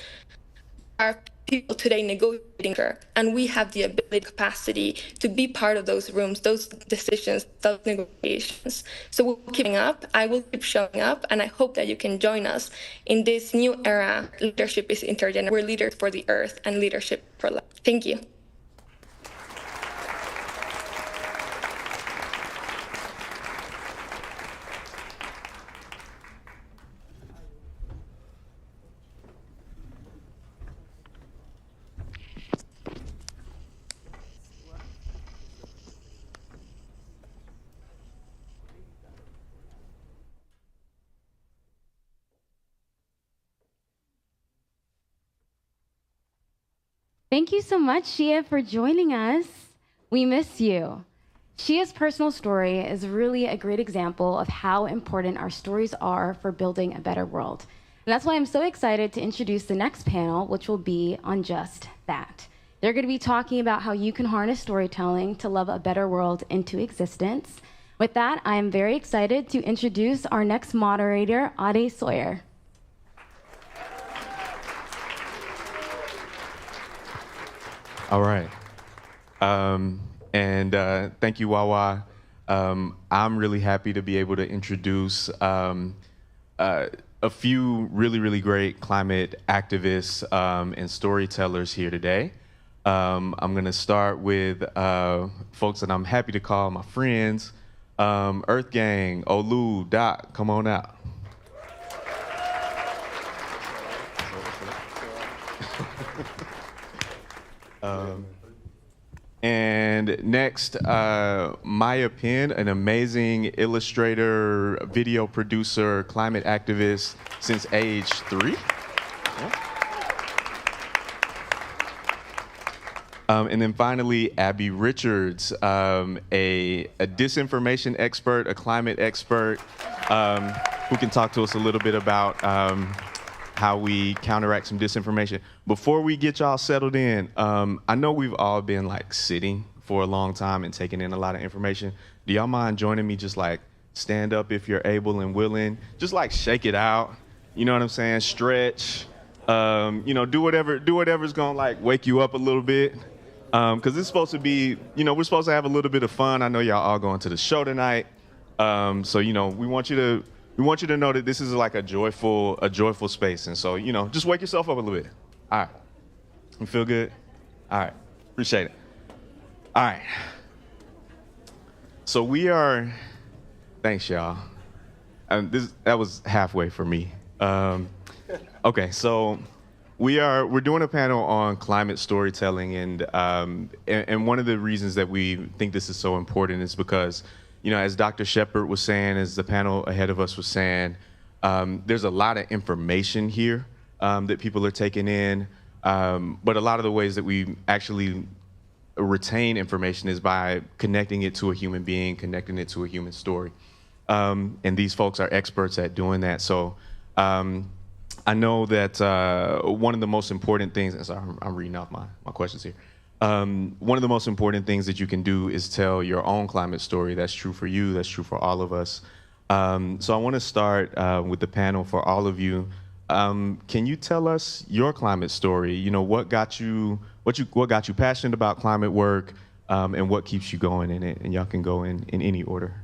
are people today negotiating, and we have the ability, capacity to be part of those rooms, those decisions, those negotiations. So we're keeping up. I will keep showing up, and I hope that you can join us in this new era. Leadership is intergenerational. We're leaders for the earth and leadership for life. Thank you. Thank you so much, Shia, for joining us. We miss you. Shia's personal story is really a great example of how important our stories are for building a better world. And that's why I'm so excited to introduce the next panel, which will be on just that. They're going to be talking about how you can harness storytelling to love a better world into existence. With that, I am very excited to introduce our next moderator, Abre Sawyer. All right. Thank you, Wawa. I'm really happy to be able to introduce a few really, really great climate activists and storytellers here today. I'm going to start with folks that I'm happy to call my friends. EARTHGANG, Olu, Doc, come on out. And next, Maya Penn, an amazing illustrator, video producer, climate activist since age 3. Yeah. And then finally, Abbie Richards, a disinformation expert, a climate expert, who can talk to us a little bit about how we counteract some disinformation. Before we get y'all settled in, I know we've all been like sitting for a long time and taking in a lot of information. Do y'all mind joining me? Just like stand up if you're able and willing. Just like shake it out. You know what I'm saying? Stretch. Do whatever's gonna like wake you up a little bit. Cause it's supposed to be, we're supposed to have a little bit of fun. I know y'all all going to the show tonight. So we want you to know that this is like a joyful space. And so, just wake yourself up a little bit. All right. You feel good? All right. Appreciate it. All right. So thanks y'all. That was halfway for me. Okay, so we're doing a panel on climate storytelling, and one of the reasons that we think this is so important is because, as Dr. Shepard was saying, as the panel ahead of us was saying, there's a lot of information here that people are taking in, but a lot of the ways that we actually retain information is by connecting it to a human being, connecting it to a human story. And these folks are experts at doing that. So I know that one of the most important things, sorry, I'm reading off my questions here. One of the most important things that you can do is tell your own climate story. That's true for you, that's true for all of us. So I want to start with the panel for all of you. Can you tell us your climate story? What got you passionate about climate work, and what keeps you going in it? And y'all can go in any order.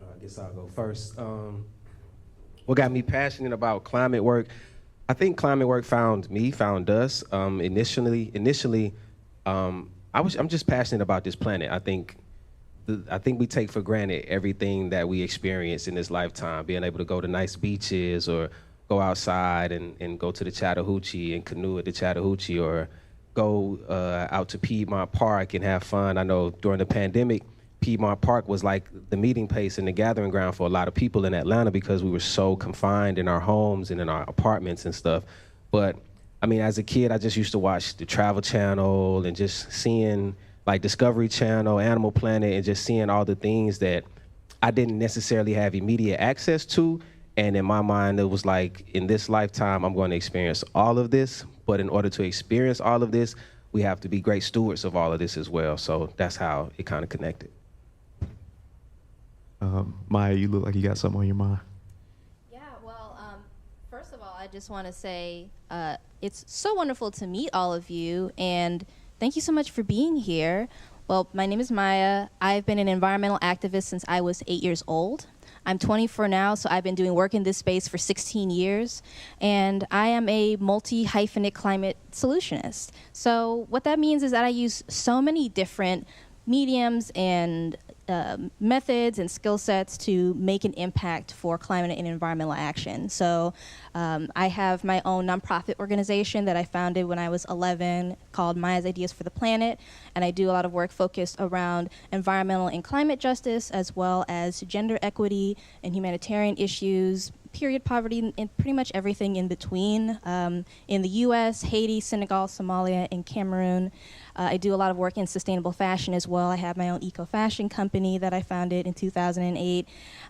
I guess I'll go first. What got me passionate about climate work? I think climate work found us. Initially, I'm just passionate about this planet. I think we take for granted everything that we experience in this lifetime, being able to go to nice beaches or go outside and go to the Chattahoochee and canoe at the Chattahoochee, or go out to Piedmont Park and have fun. I know during the pandemic, Piedmont Park was like the meeting place and the gathering ground for a lot of people in Atlanta because we were so confined in our homes and in our apartments and stuff. But I mean, as a kid, I just used to watch the Travel Channel and just seeing like Discovery Channel, Animal Planet, and just seeing all the things that I didn't necessarily have immediate access to. And in my mind, it was like, in this lifetime, I'm going to experience all of this. But in order to experience all of this, we have to be great stewards of all of this as well. So that's how it kind of connected. Maya, you look like you got something on your mind. Yeah, well, First of all, I just want to say it's so wonderful to meet all of you, and thank you so much for being here. Well, my name is Maya. I've been an environmental activist since I was 8 years old. I'm 24 now, so I've been doing work in this space for 16 years, and I am a multi-hyphenate climate solutionist. So what that means is that I use so many different mediums and methods and skill sets to make an impact for climate and environmental action. So I have my own nonprofit organization that I founded when I was 11 called Maya's Ideas for the Planet, and I do a lot of work focused around environmental and climate justice, as well as gender equity and humanitarian issues, period poverty, and pretty much everything in between. In the US, Haiti, Senegal, Somalia, and Cameroon. I do a lot of work in sustainable fashion as well. I have my own eco-fashion company that I founded in 2008.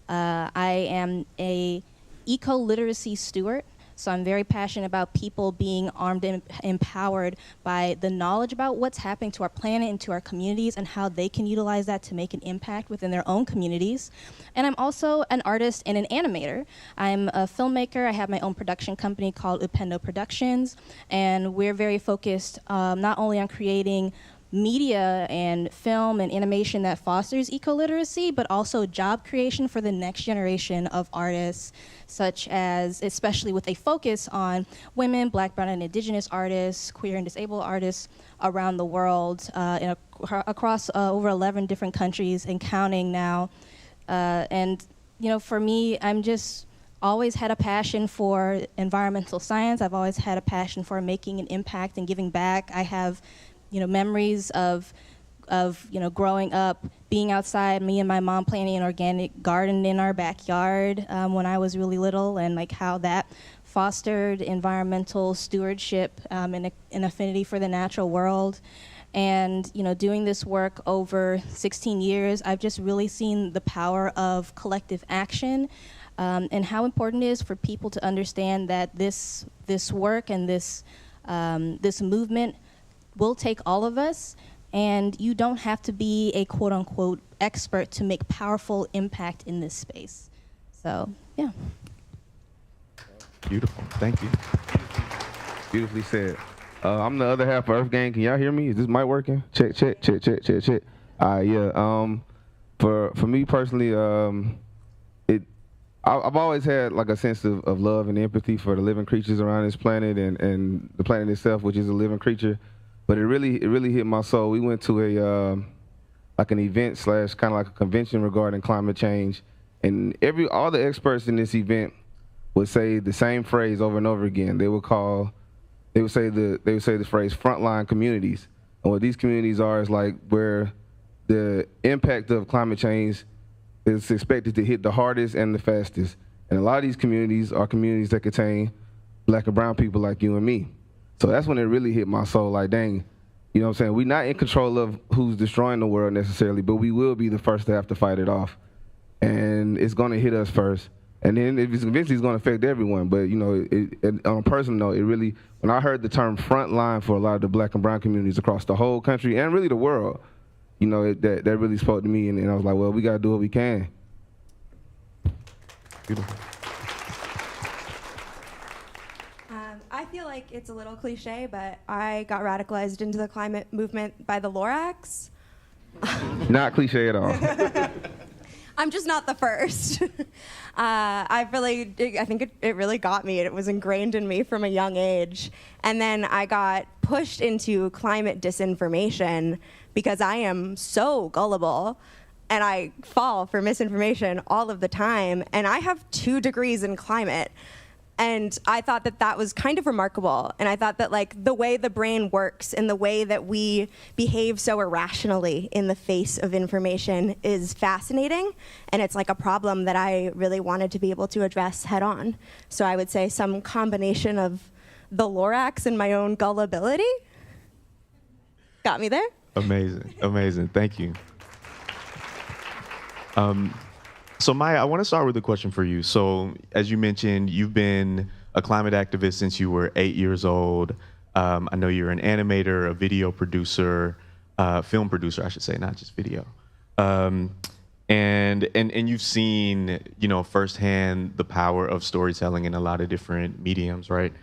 I am a eco-literacy steward, so I'm very passionate about people being armed and empowered by the knowledge about what's happening to our planet and to our communities and how they can utilize that to make an impact within their own communities. And I'm also an artist and an animator. I'm a filmmaker. I have my own production company called Upendo Productions, and we're very focused not only on creating media and film and animation that fosters eco-literacy, but also job creation for the next generation of artists, such as, especially with a focus on women, Black, Brown, and Indigenous artists, queer and disabled artists around the world, across over 11 different countries and counting now. And, you know, for me, I'm just always had a passion for environmental science. I've always had a passion for making an impact and giving back. I have memories of growing up, being outside, me and my mom planting an organic garden in our backyard when I was really little, and like how that fostered environmental stewardship and an affinity for the natural world. And doing this work over 16 years, I've just really seen the power of collective action and how important it is for people to understand that this work and this movement will take all of us, and you don't have to be a quote-unquote expert to make powerful impact in this space. So, yeah. Beautiful, thank you. Beautifully said. I'm the other half of EARTHGANG. Can y'all hear me? Is this mic working? Check. Yeah. For me personally, I've always had like a sense of love and empathy for the living creatures around this planet and the planet itself, which is a living creature. But it really hit my soul. We went to an event / kind of like a convention regarding climate change, and all the experts in this event would say the same phrase over and over again. They would say the phrase frontline communities. And what these communities are is like where the impact of climate change is expected to hit the hardest and the fastest. And a lot of these communities are communities that contain Black and brown people like you and me. So that's when it really hit my soul, like, dang, you know what I'm saying? We're not in control of who's destroying the world necessarily, but we will be the first to have to fight it off. And it's gonna hit us first. And then eventually it's gonna affect everyone. But on a personal note, it really, when I heard the term frontline for a lot of the Black and brown communities across the whole country and really the world, that really spoke to me, and I was like, well, we gotta do what we can. Beautiful. I feel like it's a little cliche, but I got radicalized into the climate movement by the Lorax. Not cliche at all. I'm just not the first. I think it really got me. It was ingrained in me from a young age. And then I got pushed into climate disinformation because I am so gullible and I fall for misinformation all of the time. And I have 2 degrees in climate. And I thought that was kind of remarkable. And I thought that the way the brain works and the way that we behave so irrationally in the face of information is fascinating. And it's like a problem that I really wanted to be able to address head on. So I would say some combination of the Lorax and my own gullibility got me there. Amazing, thank you. So Maya, I want to start with a question for you. So as you mentioned, you've been a climate activist since you were 8 years old. I know you're an animator, a video producer, film producer, I should say, not just video. And you've seen, you know, firsthand the power of storytelling in a lot of different mediums, right?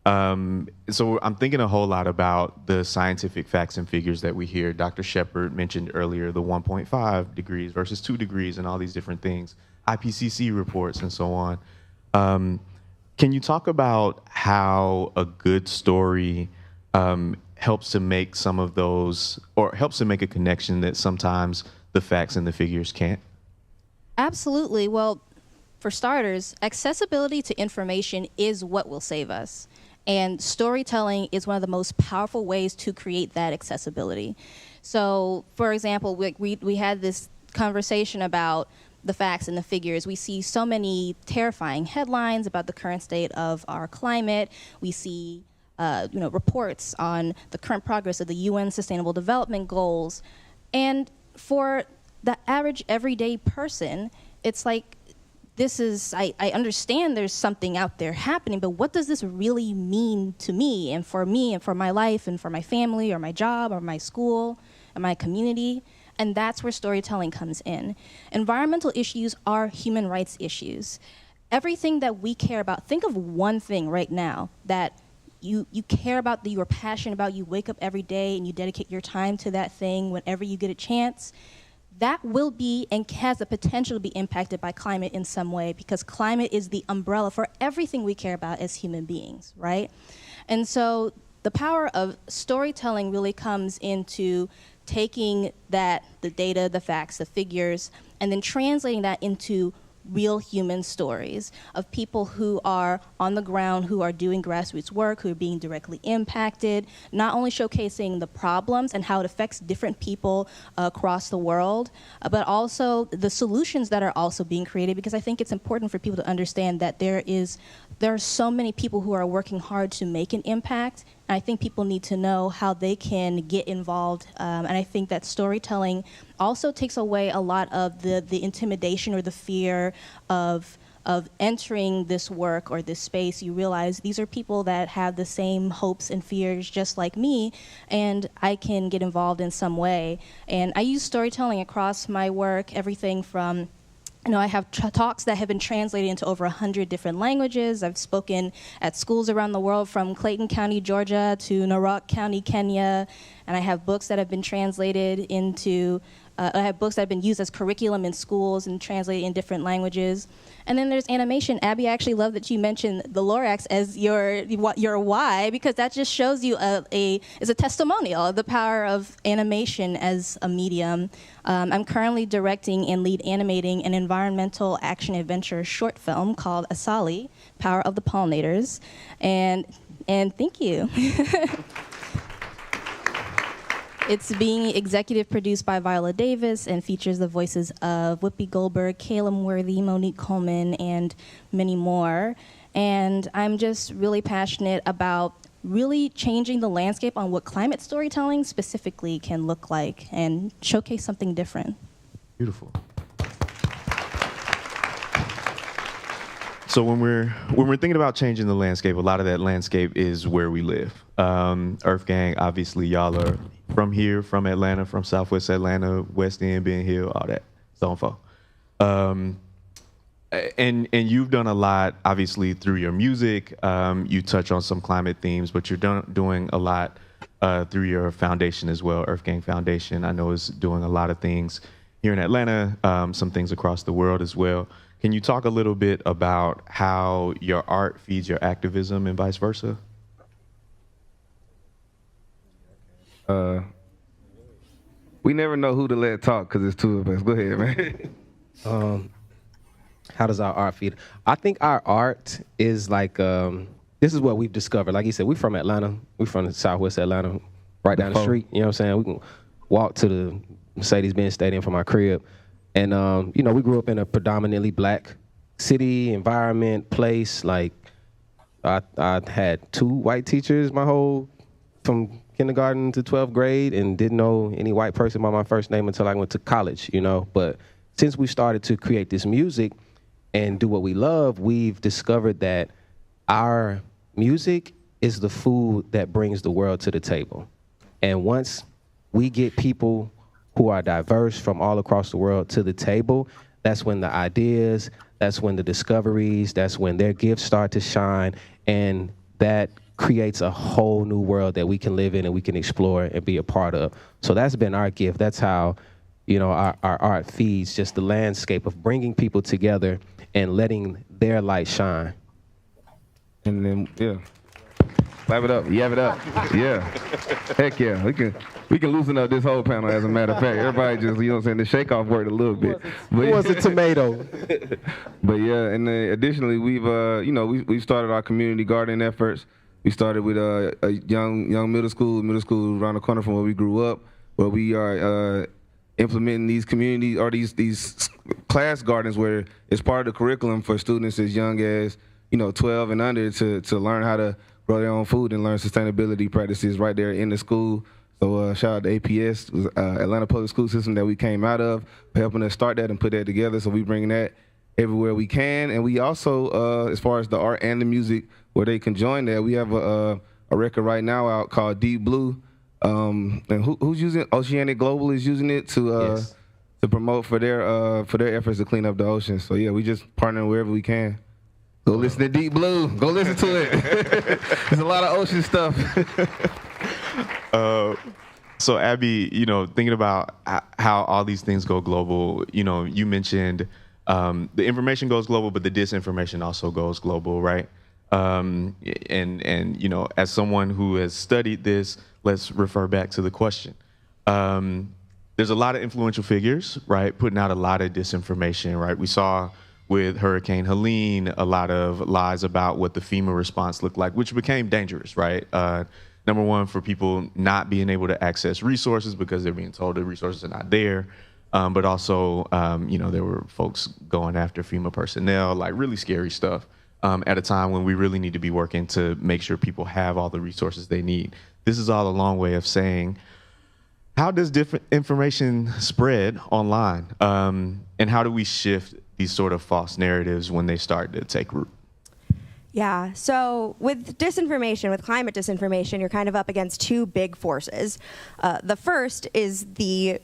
So I'm thinking a whole lot about the scientific facts and figures that we hear. Dr. Shepard mentioned earlier the 1.5 degrees versus 2 degrees and all these different things, IPCC reports and so on. Can you talk about how a good story helps to make some of those, or helps to make a connection that sometimes the facts and the figures can't? Absolutely. Well, for starters, accessibility to information is what will save us. And storytelling is one of the most powerful ways to create that accessibility. So, for example, we had this conversation about the facts and the figures. We see so many terrifying headlines about the current state of our climate. We see reports on the current progress of the UN Sustainable Development Goals. And for the average everyday person, it's like, I understand there's something out there happening, but what does this really mean to me and for my life and for my family or my job or my school and my community? And that's where storytelling comes in. Environmental issues are human rights issues. Everything that we care about, think of one thing right now that you care about, that you are passionate about, you wake up every day and you dedicate your time to that thing whenever you get a chance. That will be and has the potential to be impacted by climate in some way, because climate is the umbrella for everything we care about as human beings, right? And so the power of storytelling really comes into taking the data, the facts, the figures, and then translating that into real human stories of people who are on the ground, who are doing grassroots work, who are being directly impacted, not only showcasing the problems and how it affects different people across the world, but also the solutions that are also being created, because I think it's important for people to understand that there are so many people who are working hard to make an impact. And I think people need to know how they can get involved. And I think that storytelling also takes away a lot of the intimidation or the fear of entering this work or this space. You realize these are people that have the same hopes and fears just like me, and I can get involved in some way. And I use storytelling across my work, everything from I have talks that have been translated into over 100 different languages. I've spoken at schools around the world, from Clayton County, Georgia to Narok County, Kenya. And I have books that have been translated into, I have books that have been used as curriculum in schools and translated in different languages. And then there's animation. Abbie, I actually love that you mentioned the Lorax as your why, because that just shows you is a testimonial of the power of animation as a medium. I'm currently directing and lead animating an environmental action adventure short film called Asali, Power of the Pollinators. And thank you. It's being executive produced by Viola Davis and features the voices of Whoopi Goldberg, Caleb Worthy, Monique Coleman, and many more. And I'm just really passionate about really changing the landscape on what climate storytelling specifically can look like and showcase something different. Beautiful. So when we're thinking about changing the landscape, a lot of that landscape is where we live. EARTHGANG, obviously, y'all are from here, from Atlanta, from Southwest Atlanta, West End, Ben Hill, all that, so and so. And you've done a lot, obviously, through your music. You touch on some climate themes, but you're doing a lot through your foundation as well. EARTHGANG Foundation, I know, is doing a lot of things here in Atlanta, some things across the world as well. Can you talk a little bit about how your art feeds your activism and vice versa? We never know who to let talk because it's two of us. Go ahead, man. How does our art feed? I think our art is like, this is what we've discovered. Like you said, we're from Atlanta. We're from Southwest Atlanta, right down the street. You know what I'm saying? We can walk to the Mercedes-Benz Stadium from our crib. And, we grew up in a predominantly black city, environment, place. Like, I had 2 white teachers from kindergarten to 12th grade, and didn't know any white person by my first name until I went to college, But since we started to create this music and do what we love, we've discovered that our music is the food that brings the world to the table. And once we get people who are diverse from all across the world to the table, that's when the ideas, that's when the discoveries, that's when their gifts start to shine, and that creates a whole new world that we can live in and we can explore and be a part of. So that's been our gift. That's how, you know, our art feeds just the landscape of bringing people together and letting their light shine. And then, yeah. Clap it up, yav it up. Yeah. Heck yeah. We can loosen up this whole panel, as a matter of fact. Everybody just, you know what I'm saying, the shake-off worked a little bit. Who was a tomato? But yeah, and additionally, we've started our community gardening efforts. We started with a young middle school around the corner from where we grew up, where we are implementing these community or these class gardens where it's part of the curriculum for students as young as 12 and under to learn how to grow their own food and learn sustainability practices right there in the school. So shout out to APS, Atlanta Public School System that we came out of, for helping us start that and put that together. So we bringing that everywhere we can. And we also, as far as the art and the music, where they can join that, we have a record right now out called Deep Blue. And who's using it? Oceanic Global is using it to promote for their efforts to clean up the ocean. So yeah, we just partnering wherever we can. Go listen to Deep Blue. Go listen to it. There's a lot of ocean stuff. So Abbie, thinking about how all these things go global, you mentioned the information goes global, but the disinformation also goes global, right? And as someone who has studied this, let's refer back to the question. There's a lot of influential figures, right, putting out a lot of disinformation, right? We saw with Hurricane Helene a lot of lies about what the FEMA response looked like, which became dangerous, right? Number one, for people not being able to access resources because they're being told the resources are not there. But also, there were folks going after FEMA personnel, like really scary stuff at a time when we really need to be working to make sure people have all the resources they need. This is all a long way of saying, how does different information spread online? And how do we shift these sort of false narratives when they start to take root? Yeah, so with disinformation, with climate disinformation, you're kind of up against two big forces. The first is the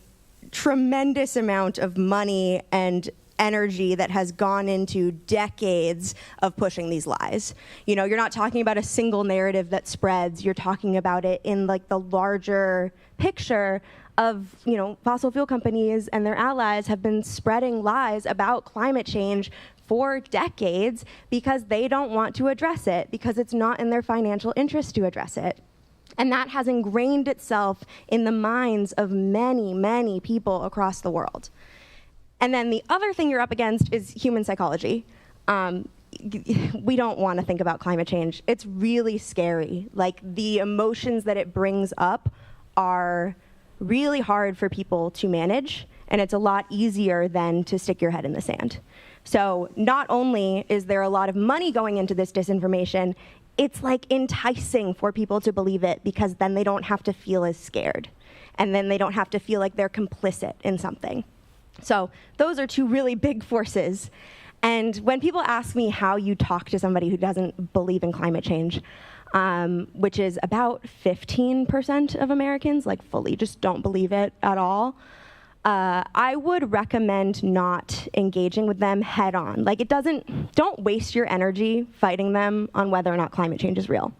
tremendous amount of money and energy that has gone into decades of pushing these lies. You're not talking about a single narrative that spreads, you're talking about it in like the larger picture of, fossil fuel companies and their allies have been spreading lies about climate change for decades because they don't want to address it, because it's not in their financial interest to address it. And that has ingrained itself in the minds of many, many people across the world. And then the other thing you're up against is human psychology. We don't want to think about climate change. It's really scary. Like, the emotions that it brings up are really hard for people to manage, and it's a lot easier than to stick your head in the sand. So not only is there a lot of money going into this disinformation, it's like enticing for people to believe it, because then they don't have to feel as scared, and then they don't have to feel like they're complicit in something. So those are two really big forces. And when people ask me how you talk to somebody who doesn't believe in climate change, which is about 15% of Americans, like fully just don't believe it at all, I would recommend not engaging with them head on. Like, don't waste your energy fighting them on whether or not climate change is real.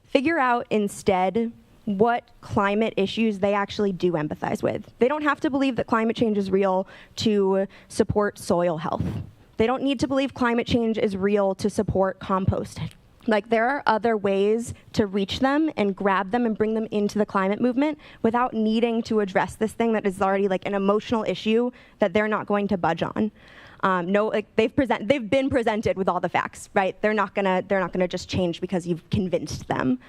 Figure out instead what climate issues they actually do empathize with. They don't have to believe that climate change is real to support soil health. They don't need to believe climate change is real to support composting. Like, there are other ways to reach them and grab them and bring them into the climate movement without needing to address this thing that is already like an emotional issue that they're not going to budge on. They've been presented with all the facts, right? They're not gonna just change because you've convinced them.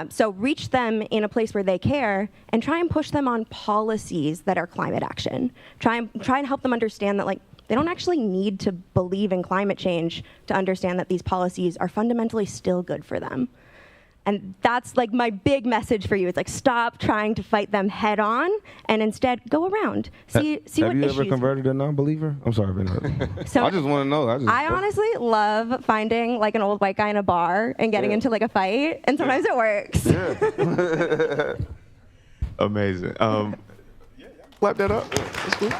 So reach them in a place where they care and try and push them on policies that are climate action. Try and help them understand that, like, they don't actually need to believe in climate change to understand that these policies are fundamentally still good for them. And that's like my big message for you. It's like, stop trying to fight them head on and instead go around. See what issues. Have you ever converted a non-believer? I'm sorry, So I just want to know. I honestly love finding like an old white guy in a bar and getting into like a fight, and sometimes it works. Amazing. Clap that up. That's cool.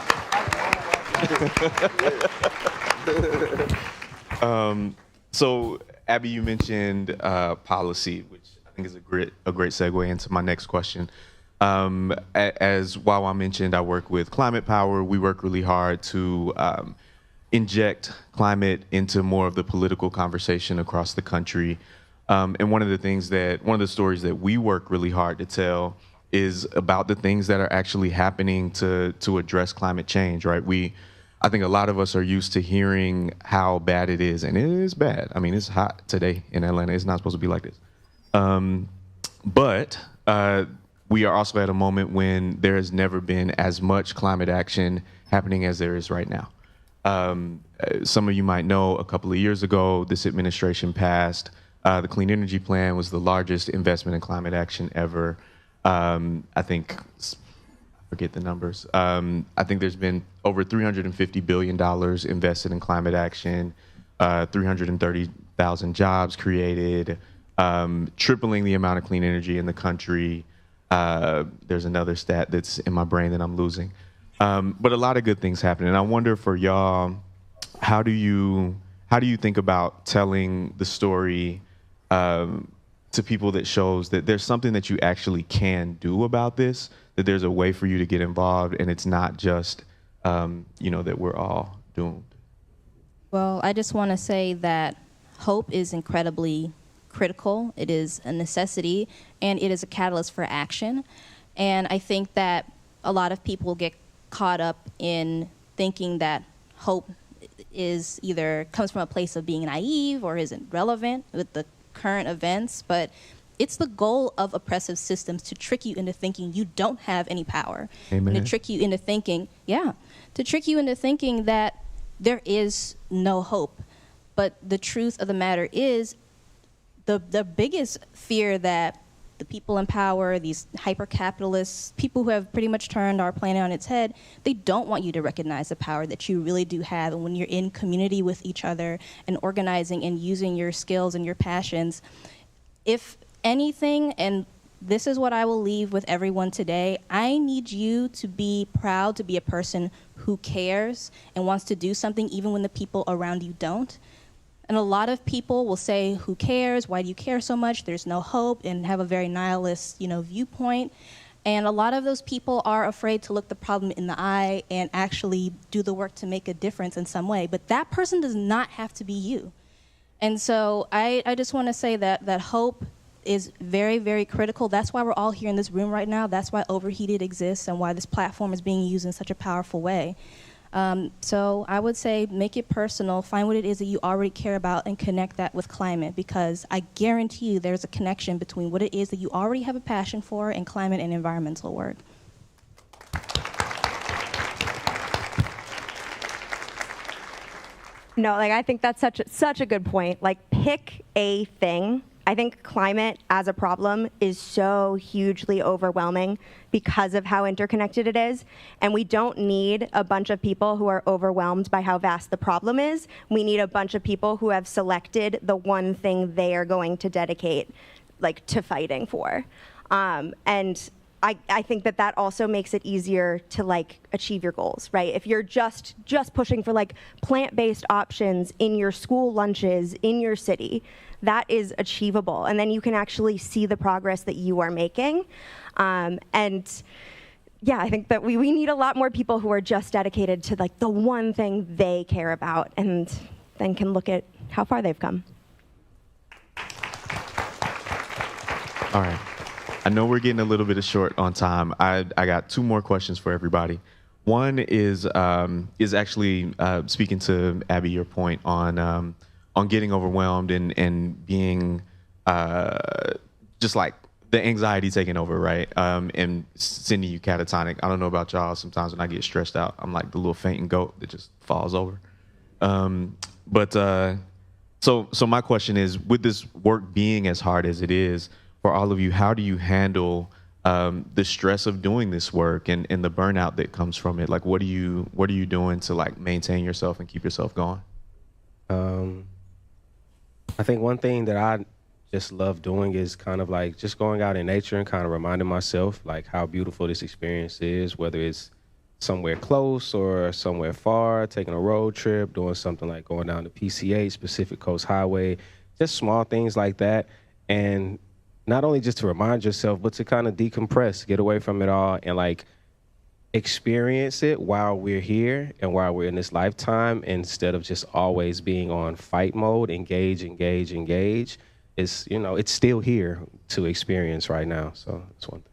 So, Abbie, you mentioned policy, which I think is a great segue into my next question. As Wawa mentioned, I work with Climate Power. We work really hard to inject climate into more of the political conversation across the country. And one of the stories that we work really hard to tell is about the things that are actually happening to address climate change, right? I think a lot of us are used to hearing how bad it is, and it is bad. I mean, it's hot today in Atlanta. It's not supposed to be like this. But we are also at a moment when there has never been as much climate action happening as there is right now. Some of you might know a couple of years ago, this administration passed the Clean Energy Plan, was the largest investment in climate action ever. I think, I forget the numbers. I think there's been over $350 billion invested in climate action, 330,000 jobs created, tripling the amount of clean energy in the country. There's another stat that's in my brain that I'm losing. But a lot of good things happening. And I wonder for y'all, how do you think about telling the story to people that shows that there's something that you actually can do about this, that there's a way for you to get involved, and it's not just, that we're all doomed? Well, I just want to say that hope is incredibly critical. It is a necessity, and it is a catalyst for action. And I think that a lot of people get caught up in thinking that hope is either comes from a place of being naive or isn't relevant with the current events, but it's the goal of oppressive systems to trick you into thinking you don't have any power. Amen. And to trick you into thinking, that there is no hope. But the truth of the matter is the biggest fear that the people in power, these hyper-capitalists, people who have pretty much turned our planet on its head, they don't want you to recognize the power that you really do have. And when you're in community with each other and organizing and using your skills and your passions, if anything, and this is what I will leave with everyone today, I need you to be proud to be a person who cares and wants to do something even when the people around you don't. And a lot of people will say, who cares? Why do you care so much? There's no hope, and have a very nihilist, viewpoint. And a lot of those people are afraid to look the problem in the eye and actually do the work to make a difference in some way. But that person does not have to be you. And so I just want to say that hope is very, very critical. That's why we're all here in this room right now. That's why Overheated exists and why this platform is being used in such a powerful way. So I would say make it personal, find what it is that you already care about and connect that with climate, because I guarantee you there's a connection between what it is that you already have a passion for and climate and environmental work. No, I think that's such a good point. Pick a thing. I think climate as a problem is so hugely overwhelming because of how interconnected it is. And we don't need a bunch of people who are overwhelmed by how vast the problem is. We need a bunch of people who have selected the one thing they are going to dedicate to fighting for. And I think that also makes it easier to achieve your goals, right? If you're just pushing for plant-based options in your school lunches in your city, that is achievable. And then you can actually see the progress that you are making. And yeah, I think that we need a lot more people who are just dedicated to the one thing they care about, and then can look at how far they've come. All right. I know we're getting a little bit short on time. I got two more questions for everybody. One is actually speaking to Abbie, your point on getting overwhelmed and being just the anxiety taking over, right? And sending you catatonic. I don't know about y'all. Sometimes when I get stressed out, I'm like the little fainting goat that just falls over. So my question is, with this work being as hard as it is for all of you, how do you handle the stress of doing this work and the burnout that comes from it? What are you doing to maintain yourself and keep yourself going? I think one thing that I just love doing is kind of just going out in nature and kind of reminding myself how beautiful this experience is, whether it's somewhere close or somewhere far, taking a road trip, doing something like going down to PCH, Pacific Coast Highway, just small things like that. And not only just to remind yourself, but to kind of decompress, get away from it all, and like experience it while we're here and while we're in this lifetime, instead of just always being on fight mode, engage. It's, you know, it's still here to experience right now. So that's one thing.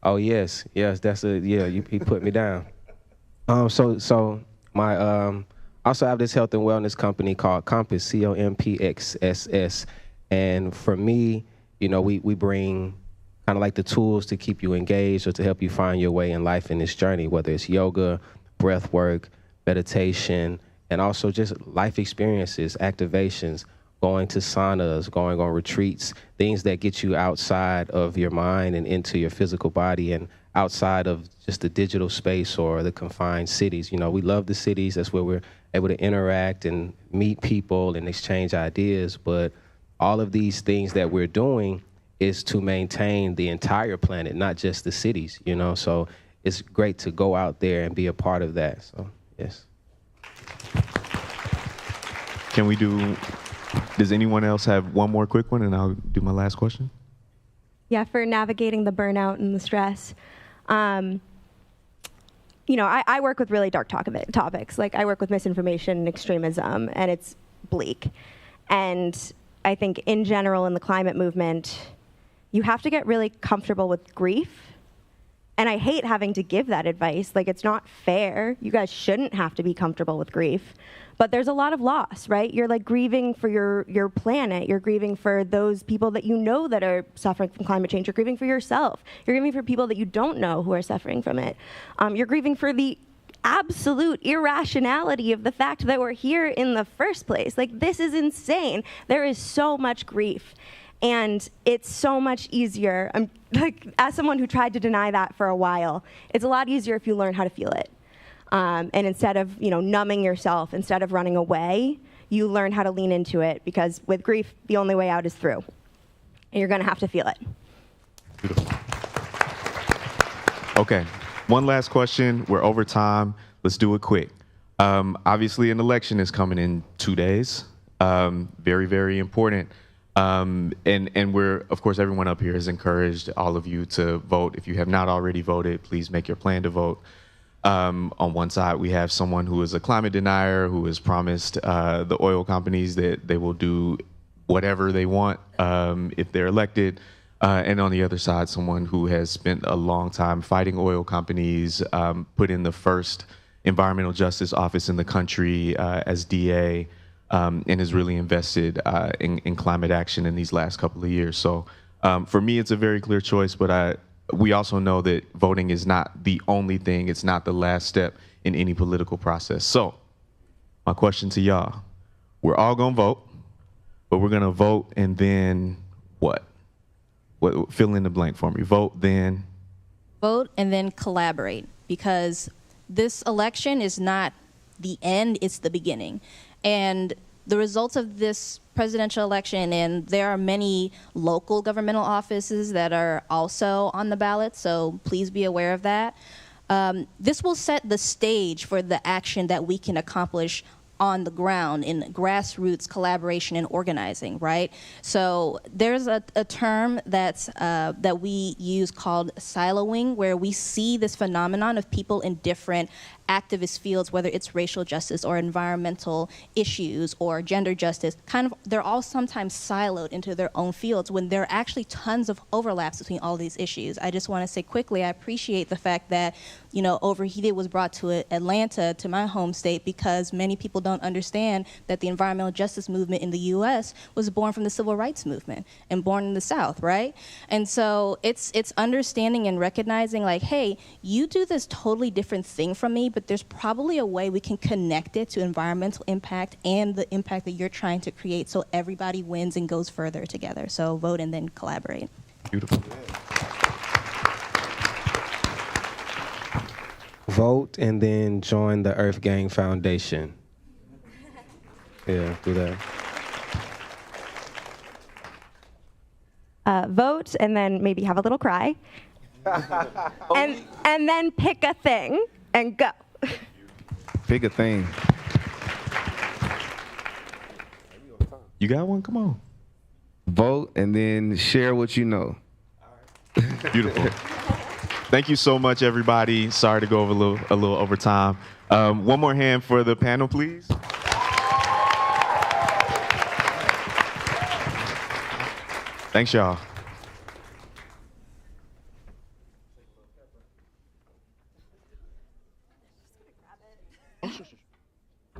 Oh yes, that's he put me down. So my also have this health and wellness company called Compass, COMPXSS, and for me, you know, we bring kind of like the tools to keep you engaged or to help you find your way in life in this journey, whether it's yoga, breath work, meditation, and also just life experiences, activations, going to saunas, going on retreats, things that get you outside of your mind and into your physical body and outside of just the digital space or the confined cities. You know, we love the cities. That's where we're able to interact and meet people and exchange ideas. But all of these things that we're doing is to maintain the entire planet, not just the cities, you know? So it's great to go out there and be a part of that. So, yes. Does anyone else have one more quick one, and I'll do my last question? Yeah, for navigating the burnout and the stress. You know, I work with really dark topics. Like, I work with misinformation and extremism, and it's bleak. And I think in general in the climate movement, you have to get really comfortable with grief. And I hate having to give that advice. Like, it's not fair. You guys shouldn't have to be comfortable with grief. But there's a lot of loss, right? You're like grieving for your planet. You're grieving for those people that you know that are suffering from climate change. You're grieving for yourself. You're grieving for people that you don't know who are suffering from it. You're grieving for the absolute irrationality of the fact that we're here in the first place. Like, this is insane. There is so much grief. And it's so much easier. I'm like, as someone who tried to deny that for a while, it's a lot easier if you learn how to feel it. And instead of, you know, numbing yourself, instead of running away, you learn how to lean into it, because with grief, the only way out is through. And you're gonna have to feel it. Beautiful. Okay, one last question. We're over time. Let's do it quick. Obviously, an election is coming in 2 days. Very, very important. And we're, of course, everyone up here has encouraged all of you to vote. If you have not already voted, please make your plan to vote. On one side, we have someone who is a climate denier, who has promised the oil companies that they will do whatever they want if they're elected. And on the other side, someone who has spent a long time fighting oil companies, put in the first environmental justice office in the country as DA, and has really invested in climate action in these last couple of years. So for me, it's a very clear choice, but we also know that voting is not the only thing. It's not the last step in any political process. So my question to y'all, we're all gonna vote, but we're gonna vote and then what? Fill in the blank for me. Vote, then? Vote and then collaborate, because this election is not the end, it's the beginning. And the results of this presidential election, and there are many local governmental offices that are also on the ballot, so please be aware of that. This will set the stage for the action that we can accomplish on the ground in grassroots collaboration and organizing, right? So there's a term that's, that we use called siloing, where we see this phenomenon of people in different activist fields, whether it's racial justice or environmental issues or gender justice, they're all sometimes siloed into their own fields when there are actually tons of overlaps between all these issues. I just want to say quickly, I appreciate the fact that, you know, Overheated was brought to Atlanta, to my home state, because many people don't understand that the environmental justice movement in the US was born from the civil rights movement and born in the South, right? And so it's understanding and recognizing, like, hey, you do this totally different thing from me, but there's probably a way we can connect it to environmental impact and the impact that you're trying to create, so everybody wins and goes further together. So vote and then collaborate. Beautiful. Vote and then join the EARTHGANG Foundation. Yeah, do that. Vote and then maybe have a little cry. and then pick a thing and go. Pick a thing. You got one? Come on. Vote and then share what you know. Beautiful. Thank you so much, everybody. Sorry to go over a little over time. One more hand for the panel, please. Thanks, y'all.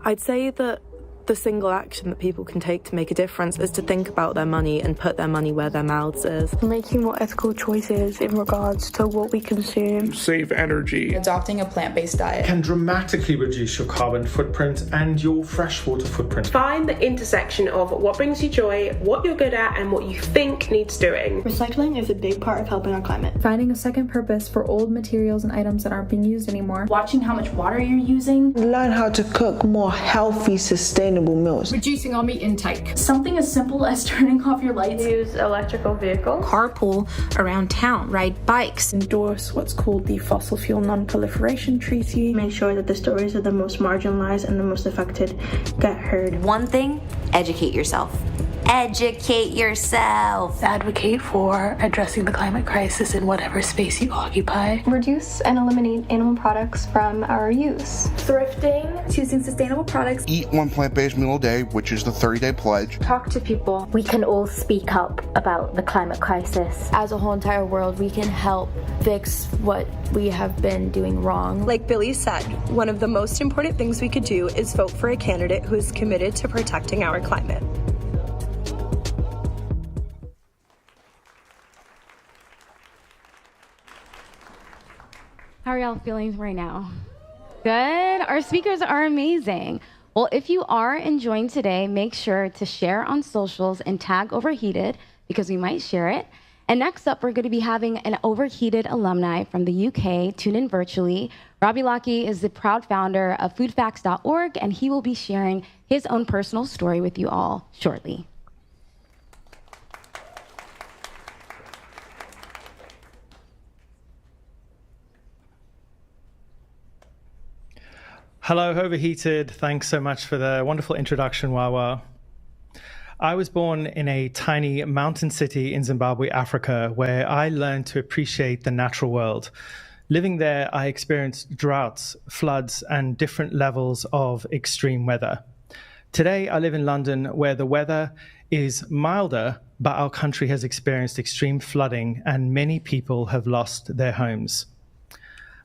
I'd say that the single action that people can take to make a difference is to think about their money and put their money where their mouths is. Making more ethical choices in regards to what we consume. Save energy. Adopting a plant-based diet can dramatically reduce your carbon footprint and your freshwater footprint. Find the intersection of what brings you joy, what you're good at, and what you think needs doing. Recycling is a big part of helping our climate. Finding a second purpose for old materials and items that aren't being used anymore. Watching how much water you're using. Learn how to cook more healthy, sustainable meals. Reducing our meat intake. Something as simple as turning off your lights. Use electrical vehicles. Carpool around town, ride bikes. Endorse what's called the Fossil Fuel Non-Proliferation Treaty. Make sure that the stories of the most marginalized and the most affected get heard. One thing, educate yourself. Educate yourself. Advocate for addressing the climate crisis in whatever space you occupy. Reduce and eliminate animal products from our use. Thrifting, choosing sustainable products. Eat one plant-based meal a day, which is the 30-day pledge. Talk to people. We can all speak up about the climate crisis. As a whole entire world, we can help fix what we have been doing wrong. Like Billie said, one of the most important things we could do is vote for a candidate who is committed to protecting our climate. How are y'all feeling right now? Good? Our speakers are amazing. Well, if you are enjoying today, make sure to share on socials and tag Overheated because we might share it. And next up, we're going to be having an Overheated alumni from the UK tune in virtually. Robbie Lockey is the proud founder of foodfacts.org, and he will be sharing his own personal story with you all shortly. Hello, Overheated. Thanks so much for the wonderful introduction, Wawa. I was born in a tiny mountain city in Zimbabwe, Africa, where I learned to appreciate the natural world. Living there, I experienced droughts, floods, and different levels of extreme weather. Today, I live in London, where the weather is milder, but our country has experienced extreme flooding, and many people have lost their homes.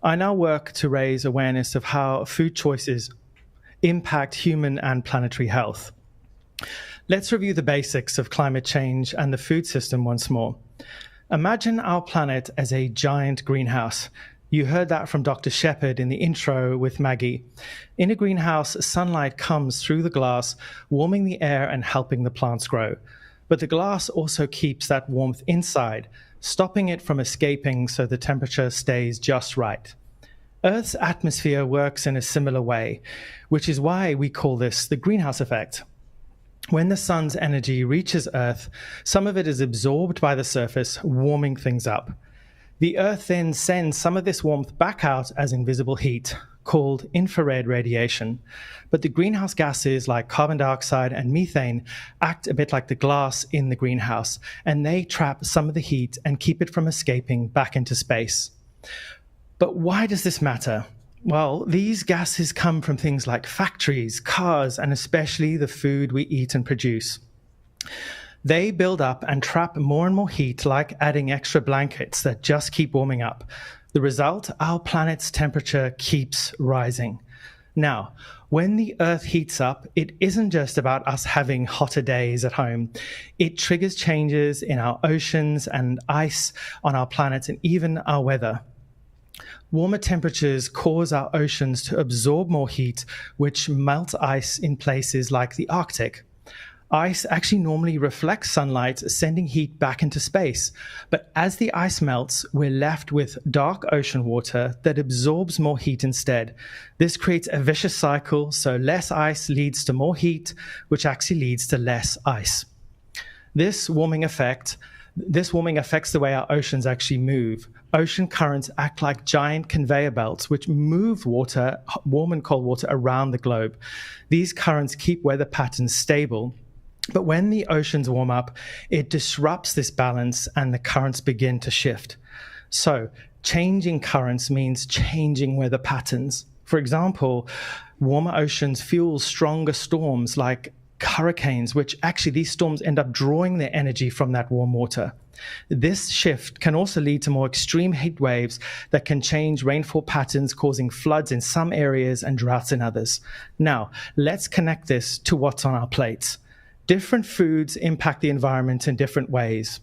I now work to raise awareness of how food choices impact human and planetary health. Let's review the basics of climate change and the food system once more. Imagine our planet as a giant greenhouse. You heard that from Dr. Shepherd in the intro with Maggie. In a greenhouse, sunlight comes through the glass, warming the air and helping the plants grow. But the glass also keeps that warmth inside, stopping it from escaping so the temperature stays just right. Earth's atmosphere works in a similar way, which is why we call this the greenhouse effect. When the sun's energy reaches Earth, some of it is absorbed by the surface, warming things up. The Earth then sends some of this warmth back out as invisible heat, called infrared radiation. But the greenhouse gases like carbon dioxide and methane act a bit like the glass in the greenhouse, and they trap some of the heat and keep it from escaping back into space. But why does this matter? Well, these gases come from things like factories, cars, and especially the food we eat and produce. They build up and trap more and more heat, like adding extra blankets that just keep warming up. The result, our planet's temperature keeps rising. Now, when the Earth heats up, it isn't just about us having hotter days at home. It triggers changes in our oceans and ice on our planet and even our weather. Warmer temperatures cause our oceans to absorb more heat, which melts ice in places like the Arctic. Ice actually normally reflects sunlight, sending heat back into space. But as the ice melts, we're left with dark ocean water that absorbs more heat instead. This creates a vicious cycle, so less ice leads to more heat, which actually leads to less ice. This warming effect This warming affects the way our oceans actually move. Ocean currents act like giant conveyor belts, which move water, warm and cold water, around the globe. These currents keep weather patterns stable. But when the oceans warm up, it disrupts this balance and the currents begin to shift. So changing currents means changing weather patterns. For example, warmer oceans fuel stronger storms like hurricanes, which actually these storms end up drawing their energy from that warm water. This shift can also lead to more extreme heat waves that can change rainfall patterns, causing floods in some areas and droughts in others. Now, let's connect this to what's on our plates. Different foods impact the environment in different ways,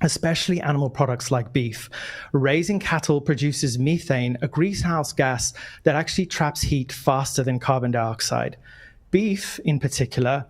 especially animal products like beef. Raising cattle produces methane, a greenhouse gas that actually traps heat faster than carbon dioxide. Beef, in particular,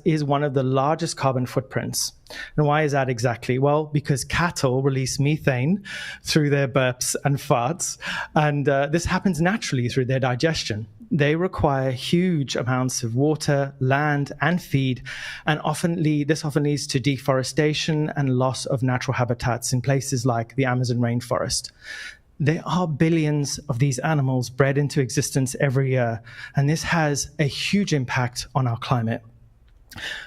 is one of the largest carbon footprints. And why is that exactly? Well, because cattle release methane through their burps and farts, and this happens naturally through their digestion. They require huge amounts of water, land, and feed, and this often leads to deforestation and loss of natural habitats in places like the Amazon rainforest. There are billions of these animals bred into existence every year, and this has a huge impact on our climate.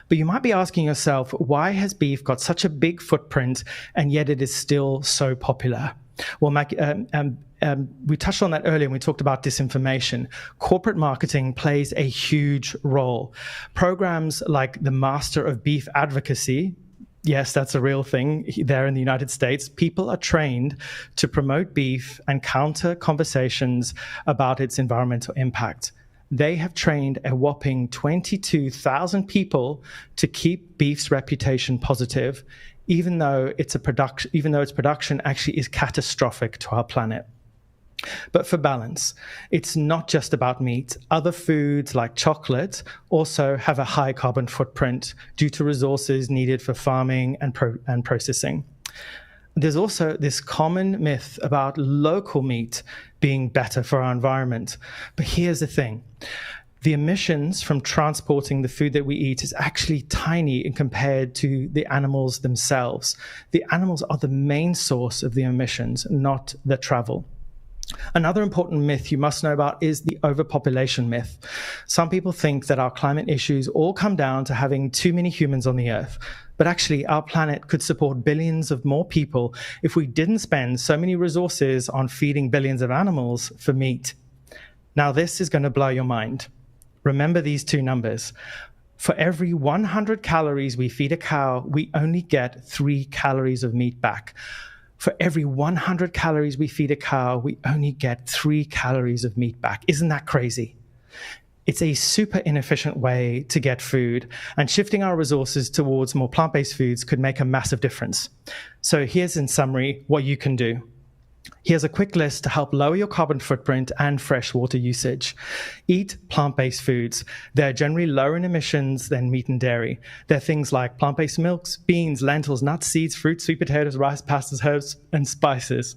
But you might be asking yourself, why has beef got such a big footprint and yet it is still so popular? Well, we touched on that earlier when we talked about disinformation. Corporate marketing plays a huge role. Programs like the Master of Beef Advocacy, yes, that's a real thing there in the United States. People are trained to promote beef and counter conversations about its environmental impact. They have trained a whopping 22,000 people to keep beef's reputation positive, even though its production actually is catastrophic to our planet. But for balance, it's not just about meat. Other foods like chocolate also have a high carbon footprint due to resources needed for farming and processing. There's also this common myth about local meat being better for our environment. But here's the thing. The emissions from transporting the food that we eat is actually tiny compared to the animals themselves. The animals are the main source of the emissions, not the travel. Another important myth you must know about is the overpopulation myth. Some people think that our climate issues all come down to having too many humans on the earth. But actually, our planet could support billions of more people if we didn't spend so many resources on feeding billions of animals for meat. Now, this is going to blow your mind. Remember these two numbers. For every 100 calories we feed a cow, we only get 3 calories of meat back. For every 100 calories we feed a cow, we only get 3 calories of meat back. Isn't that crazy? It's a super inefficient way to get food, and shifting our resources towards more plant-based foods could make a massive difference. So here's in summary what you can do. Here's a quick list to help lower your carbon footprint and fresh water usage. Eat plant-based foods. They're generally lower in emissions than meat and dairy. They're things like plant-based milks, beans, lentils, nuts, seeds, fruits, sweet potatoes, rice, pastas, herbs, and spices.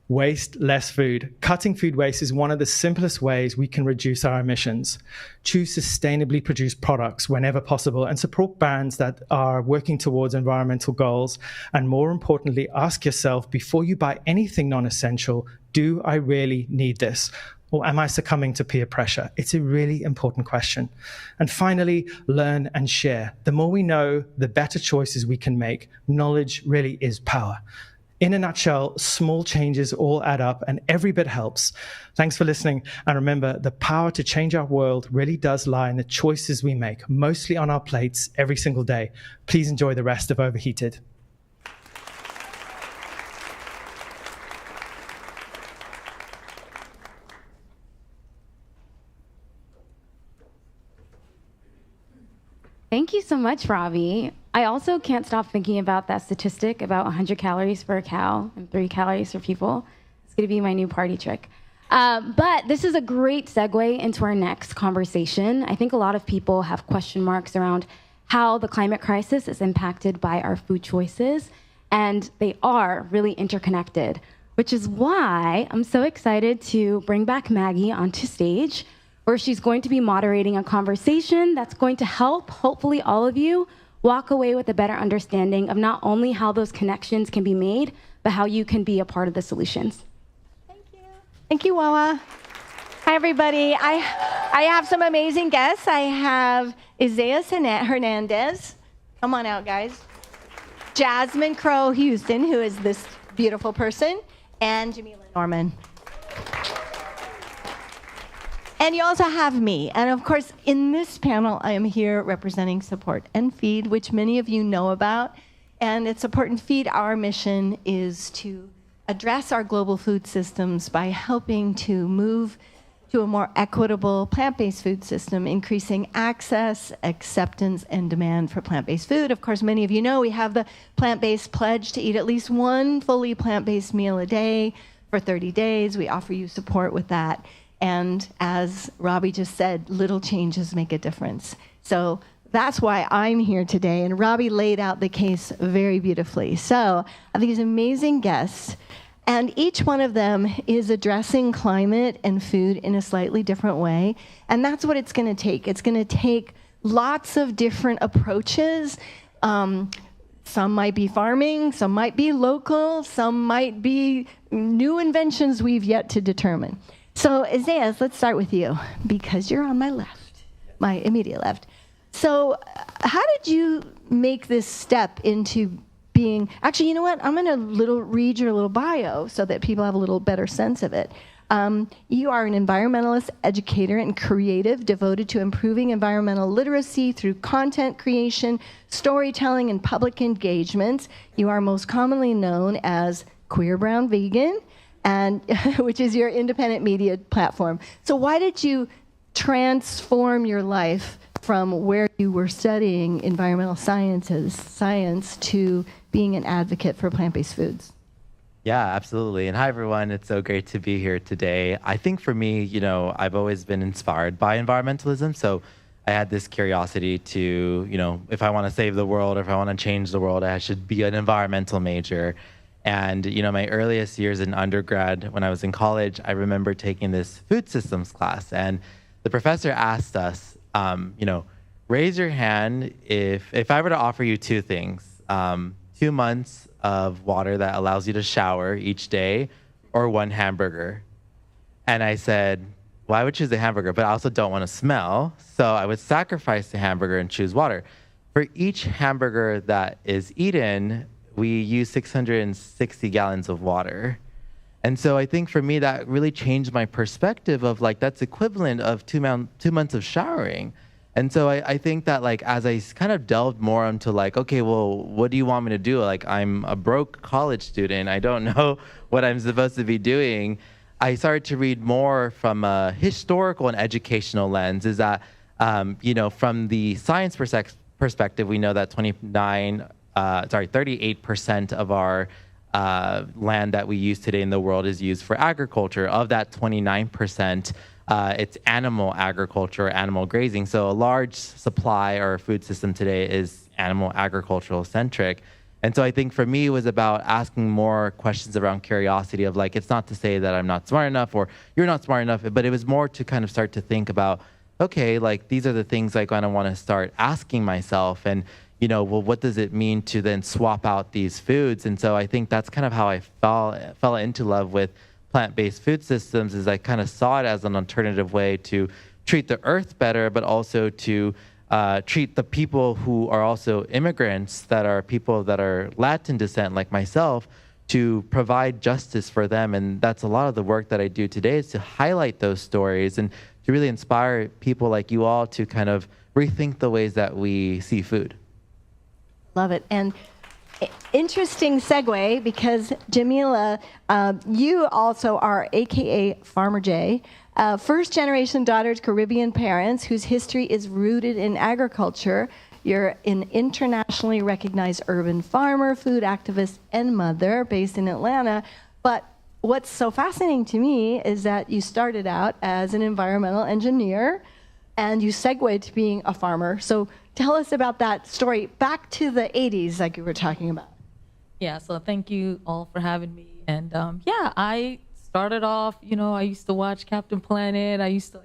Waste less food. Cutting food waste is one of the simplest ways we can reduce our emissions. Choose sustainably produced products whenever possible and support brands that are working towards environmental goals. And more importantly, ask yourself before you buy anything non-essential, do I really need this? Or am I succumbing to peer pressure? It's a really important question. And finally, learn and share. The more we know, the better choices we can make. Knowledge really is power. In a nutshell, small changes all add up and every bit helps. Thanks for listening. And remember, the power to change our world really does lie in the choices we make, mostly on our plates every single day. Please enjoy the rest of Overheated. Thank you so much, Robbie. I also can't stop thinking about that statistic about 100 calories for a cow and 3 calories for people. It's going to be my new party trick. But this is a great segue into our next conversation. I think a lot of people have question marks around how the climate crisis is impacted by our food choices, and they are really interconnected, which is why I'm so excited to bring back Maggie onto stage, where she's going to be moderating a conversation that's going to help, hopefully, all of you walk away with a better understanding of not only how those connections can be made, but how you can be a part of the solutions. Thank you, Wawa. Hi, everybody. I have some amazing guests. I have Isaias Hernandez. Come on out, guys. Jasmine Crowe-Houston, who is this beautiful person, and Jamila Norman. And you also have me. And of course, in this panel, I am here representing Support and Feed, which many of you know about. And at Support and Feed, our mission is to address our global food systems by helping to move to a more equitable plant-based food system, increasing access, acceptance, and demand for plant-based food. Of course, many of you know we have the plant-based pledge to eat at least one fully plant-based meal a day for 30 days. We offer you support with that. And as Robbie just said, little changes make a difference. So that's why I'm here today. And Robbie laid out the case very beautifully. So I have these amazing guests. And each one of them is addressing climate and food in a slightly different way. And that's what it's going to take. It's going to take lots of different approaches. Some might be farming, some might be local, some might be new inventions we've yet to determine. So Isaias, let's start with you, because you're on my left, my immediate left. So how did you make this step into being, actually, you know what? I'm going to read your little bio so that people have a little better sense of it. You are an environmentalist, educator, and creative devoted to improving environmental literacy through content creation, storytelling, and public engagement. You are most commonly known as Queer Brown Vegan, and which is your independent media platform. So why did you transform your life from where you were studying environmental science to being an advocate for plant-based foods? Yeah, absolutely. And hi, everyone. It's so great to be here today. I think for me, I've always been inspired by environmentalism. So I had this curiosity to, if I want to save the world or if I want to change the world, I should be an environmental major. And, my earliest years in undergrad, when I was in college, I remember taking this food systems class. And the professor asked us, raise your hand if I were to offer you two things, 2 months of water that allows you to shower each day or one hamburger. And I said, well, I would choose the hamburger, but I also don't want to smell. So I would sacrifice the hamburger and choose water. For each hamburger that is eaten, we use 660 gallons of water. And so I think for me, that really changed my perspective of that's equivalent of 2 months of showering. And so I think that as I kind of delved more into okay, well, what do you want me to do? I'm a broke college student. I don't know what I'm supposed to be doing. I started to read more from a historical and educational lens, is that, from the science perspective, we know that 38% of our land that we use today in the world is used for agriculture. Of that 29%, it's animal agriculture, animal grazing. So a large supply or food system today is animal agricultural centric. And so I think for me, it was about asking more questions around curiosity of it's not to say that I'm not smart enough or you're not smart enough, but it was more to kind of start to think about, okay, these are the things I kind of want to start asking myself. And well, what does it mean to then swap out these foods? And so I think that's kind of how I fell into love with plant-based food systems, is I kind of saw it as an alternative way to treat the earth better, but also to treat the people who are also immigrants, that are people that are Latin descent like myself, to provide justice for them. And that's a lot of the work that I do today, is to highlight those stories and to really inspire people like you all to kind of rethink the ways that we see food. Love it. And interesting segue, because Jamila, you also are AKA Farmer J, first-generation daughter to Caribbean parents whose history is rooted in agriculture. You're an internationally recognized urban farmer, food activist, and mother based in Atlanta. But what's so fascinating to me is that you started out as an environmental engineer and you segued to being a farmer. So tell us about that story back to the 80s, like you were talking about. Yeah, so thank you all for having me. And I started off, I used to watch Captain Planet. I used to,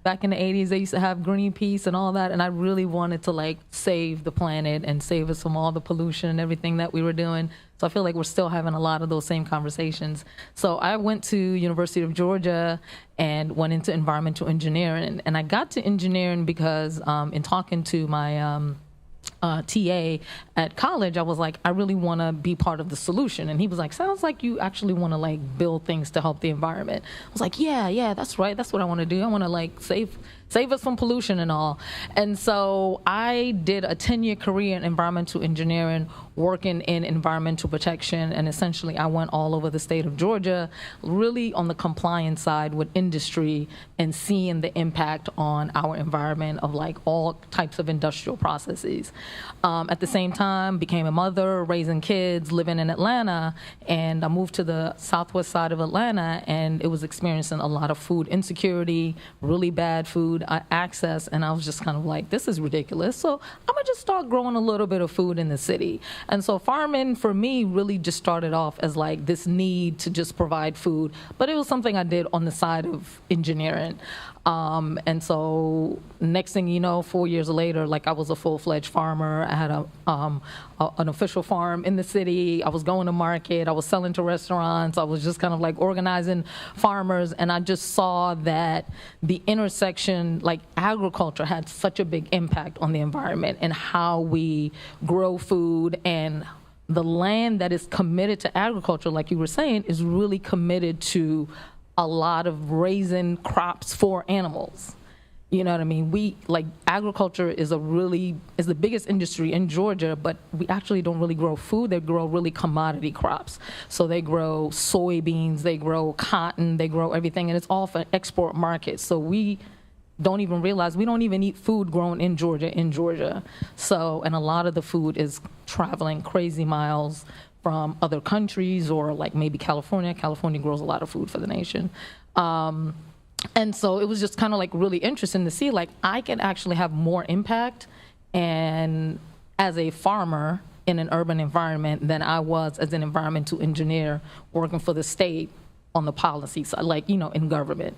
back in the 80s, they used to have Greenpeace and all that, and I really wanted to like save the planet and save us from all the pollution and everything that we were doing. So I feel like we're still having a lot of those same conversations. So I went to University of Georgia and went into environmental engineering, and I got to engineering because in talking to my TA at college, I was like, I really want to be part of the solution. And he was like, sounds like you actually want to like build things to help the environment. I was like, yeah, that's right. That's what I want to do. I want to like save us from pollution and all. And so I did a 10-year career in environmental engineering, working in environmental protection. And essentially I went all over the state of Georgia, really on the compliance side with industry and seeing the impact on our environment of like all types of industrial processes. At the same time, became a mother, raising kids, living in Atlanta, and I moved to the southwest side of Atlanta, and it was experiencing a lot of food insecurity, really bad food access, and I was just kind of like, this is ridiculous. So I'm gonna just start growing a little bit of food in the city. And so farming for me really just started off as like this need to just provide food, but it was something I did on the side of engineering. And so next thing you know, 4 years later, like I was a full-fledged farmer. I had an official farm in the city. I was going to market. I was selling to restaurants. I was just kind of like organizing farmers. And I just saw that the intersection, like agriculture had such a big impact on the environment and how we grow food, and the land that is committed to agriculture, like you were saying, is really committed to a lot of raising crops for animals. You know what I mean? We, like, agriculture is the biggest industry in Georgia, but we actually don't really grow food. They grow really commodity crops. So they grow soybeans, they grow cotton, they grow everything, and it's all for export markets. So we don't even realize we don't even eat food grown in Georgia. So, and a lot of the food is traveling crazy miles from other countries, or like maybe California. California grows a lot of food for the nation. And so it was just kind of like really interesting to see, like, I can actually have more impact and as a farmer in an urban environment than I was as an environmental engineer working for the state on the policy side, like, you know, in government.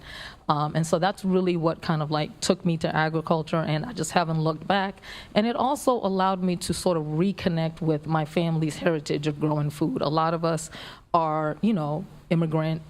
And so that's really what kind of like took me to agriculture, and I just haven't looked back. And it also allowed me to sort of reconnect with my family's heritage of growing food. A lot of us are, you know, immigrant,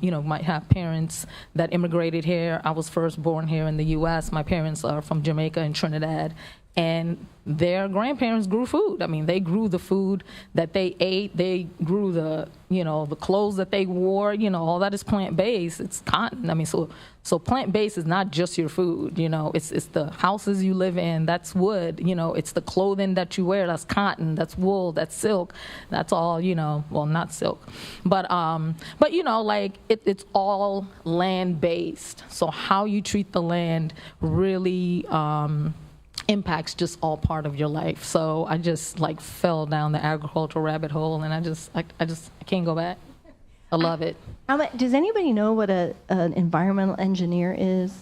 you know, might have parents that immigrated here. I was first born here in the US. My parents are from Jamaica and Trinidad. And their grandparents grew food. I mean, they grew the food that they ate. They grew the, you know, the clothes that they wore. You know, all that is plant-based. It's cotton. I mean, so plant-based is not just your food. You know, it's the houses you live in. That's wood. You know, it's the clothing that you wear. That's cotton. That's wool. That's silk. That's all. You know, well, not silk, but you know, like it's all land-based. So how you treat the land really impacts just all part of your life. So I just like fell down the agricultural rabbit hole, and I can't go back. I love it. Does anybody know what an environmental engineer is?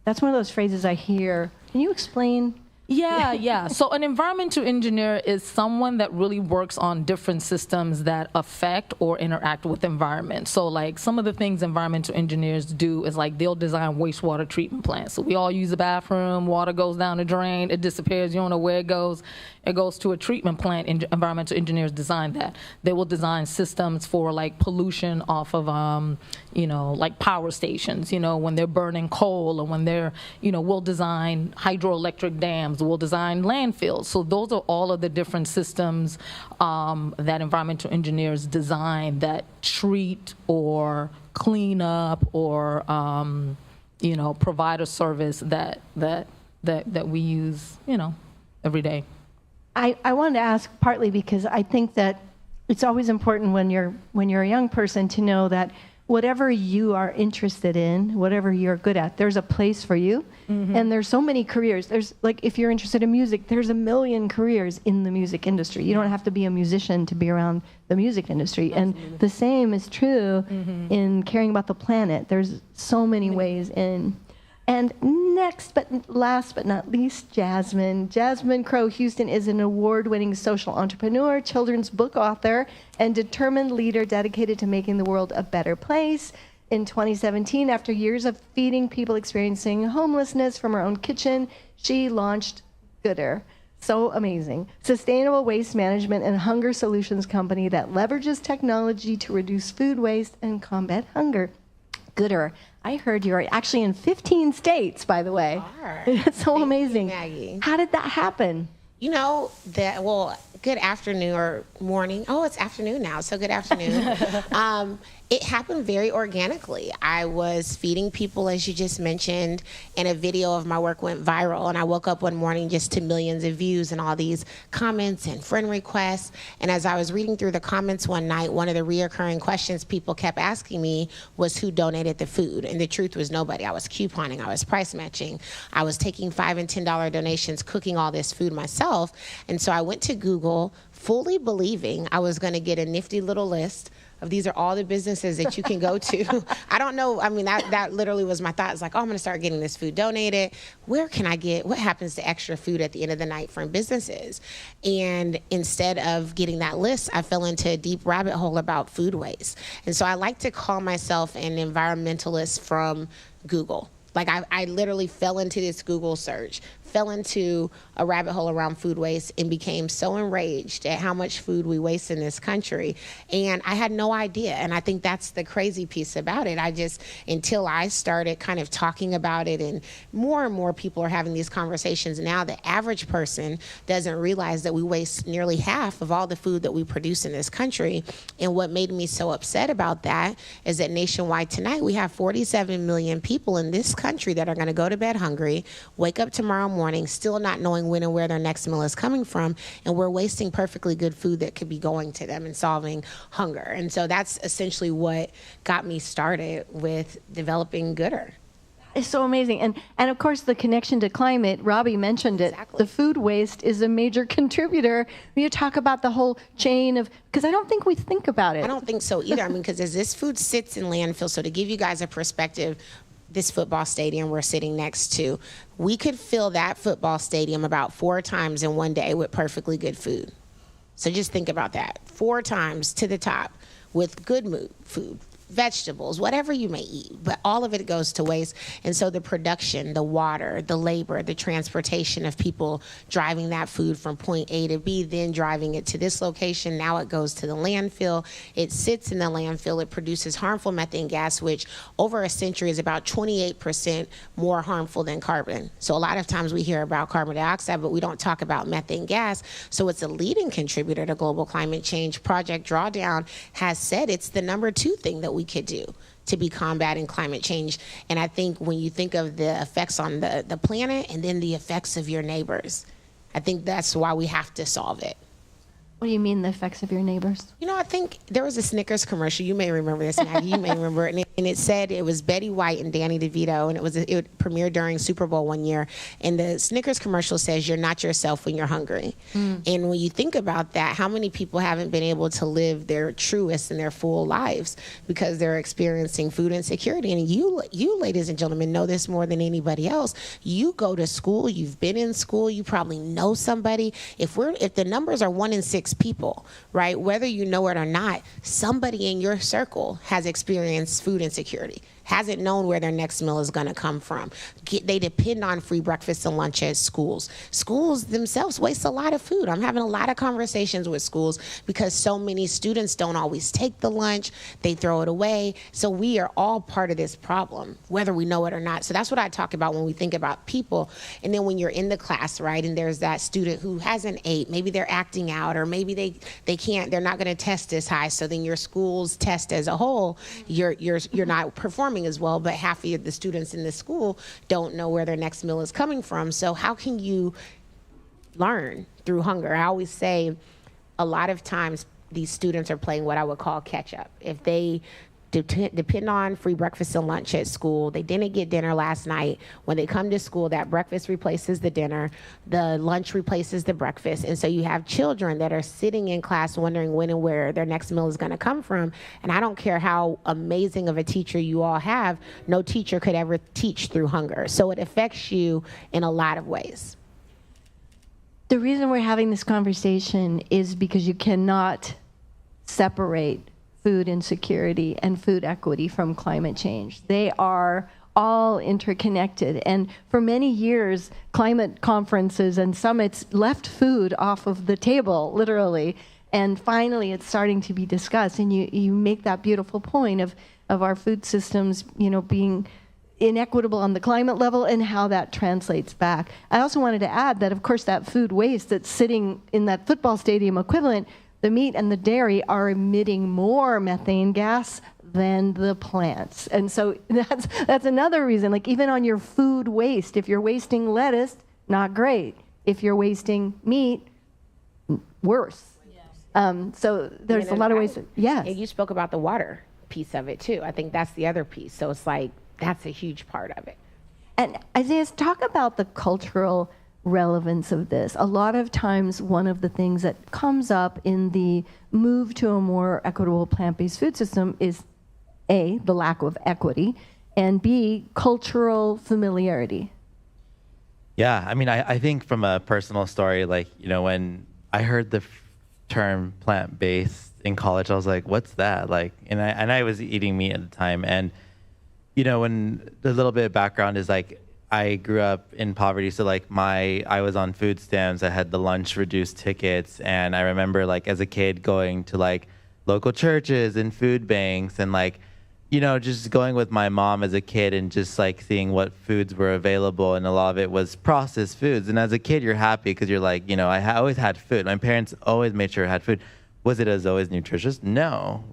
That's one of those phrases I hear. Can you explain? Yeah. So an environmental engineer is someone that really works on different systems that affect or interact with the environment. So like some of the things environmental engineers do is like they'll design wastewater treatment plants. So we all use a bathroom, water goes down the drain, it disappears, you don't know where it goes. It goes to a treatment plant, and environmental engineers design that. They will design systems for like pollution off of, you know, like power stations, you know, when they're burning coal, or when they're, you know, we'll design hydroelectric dams, we'll design landfills. So those are all of the different systems that environmental engineers design that treat or clean up or, you know, provide a service that we use, you know, every day. I wanted to ask partly because I think that it's always important when you're a young person to know that whatever you are interested in, whatever you're good at, there's a place for you. Mm-hmm. And there's so many careers. There's like, if you're interested in music, there's a million careers in the music industry. You don't have to be a musician to be around the music industry. Absolutely. And the same is true in caring about the planet. There's so many ways in. And next, but last but not least, Jasmine. Jasmine Crowe-Houston is an award-winning social entrepreneur, children's book author, and determined leader dedicated to making the world a better place. In 2017, after years of feeding people experiencing homelessness from her own kitchen, she launched Gooder. So amazing. Sustainable waste management and hunger solutions company that leverages technology to reduce food waste and combat hunger. Gooder. I heard you're actually in 15 states, by the way. It's so amazing. Maggie. How did that happen? You know, good afternoon or morning. Oh, it's afternoon now, so good afternoon. It happened very organically. I was feeding people, as you just mentioned, and a video of my work went viral. And I woke up one morning just to millions of views and all these comments and friend requests. And as I was reading through the comments one night, one of the reoccurring questions people kept asking me was who donated the food. And the truth was nobody. I was couponing, I was price matching. I was taking $5 and $10 donations, cooking all this food myself. And so I went to Google, fully believing I was gonna get a nifty little list of these are all the businesses that you can go to. I don't know, I mean, that literally was my thought. It's like, oh, I'm gonna start getting this food donated. Where can I get, what happens to extra food at the end of the night from businesses? And instead of getting that list, I fell into a deep rabbit hole about food waste. And so I like to call myself an environmentalist from Google. Like I literally fell into this Google search, fell into a rabbit hole around food waste and became so enraged at how much food we waste in this country. And I had no idea. And I think that's the crazy piece about it. Until I started kind of talking about it and more people are having these conversations now, the average person doesn't realize that we waste nearly half of all the food that we produce in this country. And what made me so upset about that is that nationwide tonight, we have 47 million people in this country that are gonna go to bed hungry, wake up tomorrow morning, still not knowing when and where their next meal is coming from, and we're wasting perfectly good food that could be going to them and solving hunger. And so that's essentially what got me started with developing Gooder. It's so amazing. And of course, the connection to climate, Robbie mentioned it. Exactly. The food waste is a major contributor. When you talk about the whole chain of, because I don't think we think about it. I don't think so either. I mean, because as this food sits in landfill, so to give you guys a perspective, this football stadium we're sitting next to, we could fill that football stadium about 4 times in one day with perfectly good food. So just think about that. 4 times to the top with good food, vegetables, whatever you may eat, but all of it goes to waste. And so the production, the water, the labor, the transportation of people driving that food from point A to B, then driving it to this location, now it goes to the landfill. It sits in the landfill, it produces harmful methane gas, which over a century is about 28% more harmful than carbon. So a lot of times we hear about carbon dioxide, but we don't talk about methane gas. So it's a leading contributor to global climate change. Project Drawdown has said it's the number 2 thing that we could do to be combating climate change. And I think when you think of the effects on the planet and then the effects of your neighbors, I think that's why we have to solve it. What do you mean, the effects of your neighbors? You know, I think there was a Snickers commercial. You may remember this, Maggie. You may remember it. And it said it was Betty White and Danny DeVito, and it premiered during Super Bowl one year. And the Snickers commercial says, "You're not yourself when you're hungry." And when you think about that, how many people haven't been able to live their truest and their full lives because they're experiencing food insecurity? And you, ladies and gentlemen, know this more than anybody else. You go to school. You've been in school. You probably know somebody. If the numbers are 1 in 6 people, right? Whether you know it or not, somebody in your circle has experienced food insecurity, hasn't known where their next meal is going to come from. They depend on free breakfast and lunch at schools. Schools themselves waste a lot of food. I'm having a lot of conversations with schools because so many students don't always take the lunch. They throw it away. So we are all part of this problem, whether we know it or not. So that's what I talk about when we think about people. And then when you're in the class, right, and there's that student who hasn't ate, maybe they're acting out, or maybe they can't, they're not going to test as high. So then your school's test as a whole, you're not performing as well, but half of the students in the school don't know where their next meal is coming from. So how can you learn through hunger? I always say a lot of times these students are playing what I would call catch up. If they depend on free breakfast and lunch at school, they didn't get dinner last night. When they come to school, that breakfast replaces the dinner, the lunch replaces the breakfast. And so you have children that are sitting in class wondering when and where their next meal is going to come from. And I don't care how amazing of a teacher you all have, no teacher could ever teach through hunger. So it affects you in a lot of ways. The reason we're having this conversation is because you cannot separate food insecurity and food equity from climate change. They are all interconnected. And for many years, climate conferences and summits left food off of the table, literally. And finally, it's starting to be discussed. And you make that beautiful point of our food systems, being inequitable on the climate level and how that translates back. I also wanted to add that, of course, that food waste that's sitting in that football stadium equivalent, the meat and the dairy are emitting more methane gas than the plants. And so that's another reason, like even on your food waste, if you're wasting lettuce, not great. If you're wasting meat, worse. So there's a lot of ways. Yes. And you spoke about the water piece of it too. I think that's the other piece. So it's like, that's a huge part of it. And Isaias, talk about the cultural relevance of this. A lot of times, one of the things that comes up in the move to a more equitable plant-based food system is A, the lack of equity, and B, cultural familiarity. Yeah, I mean, I think from a personal story, like, when I heard the term plant-based in college, I was like, what's that? Like, and I was eating meat at the time. And, when the little bit of background is like, I grew up in poverty. So like I was on food stamps. I had the lunch reduced tickets. And I remember like as a kid going to like local churches and food banks and like, just going with my mom as a kid and just like seeing what foods were available. And a lot of it was processed foods. And as a kid, you're happy because you're like, I always had food. My parents always made sure I had food. Was it as always nutritious? No,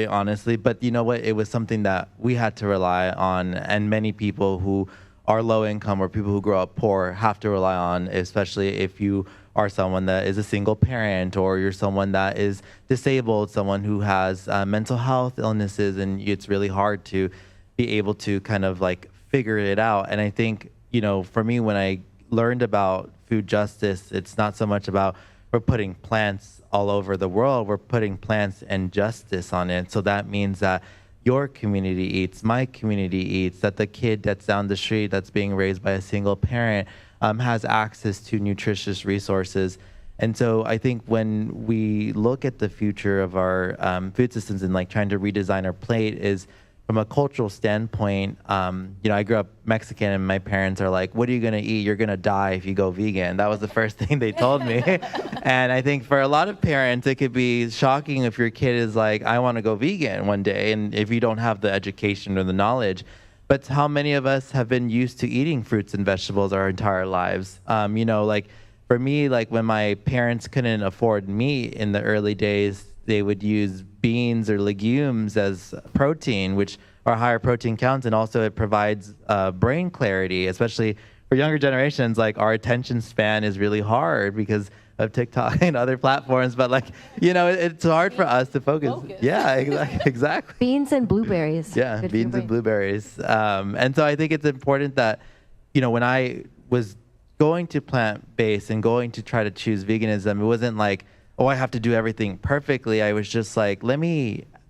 honestly. But you know what? It was something that we had to rely on. And many people who are low income or people who grow up poor have to rely on, especially if you are someone that is a single parent or you're someone that is disabled, someone who has mental health illnesses, and it's really hard to be able to kind of like figure it out. And I think, for me, when I learned about food justice, it's not so much about we're putting plants all over the world, we're putting plants and justice on it. So that means that your community eats, my community eats, that the kid that's down the street that's being raised by a single parent has access to nutritious resources. And so I think when we look at the future of our food systems and like trying to redesign our plate is from a cultural standpoint, I grew up Mexican and my parents are like, what are you going to eat? You're going to die if you go vegan. That was the first thing they told me. And I think for a lot of parents, it could be shocking if your kid is like, I want to go vegan one day. And if you don't have the education or the knowledge, but how many of us have been used to eating fruits and vegetables our entire lives? Like for me, like when my parents couldn't afford meat in the early days, they would use beans or legumes as protein, which are higher protein counts, and also it provides brain clarity, especially for younger generations. Like our attention span is really hard because of TikTok and other platforms, but like, it's hard for us to focus. Yeah, exactly. Beans and blueberries. Yeah, Good beans and blueberries. And so I think it's important that, when I was going to plant-based and going to try to choose veganism, it wasn't like, oh, I have to do everything perfectly. I was just like,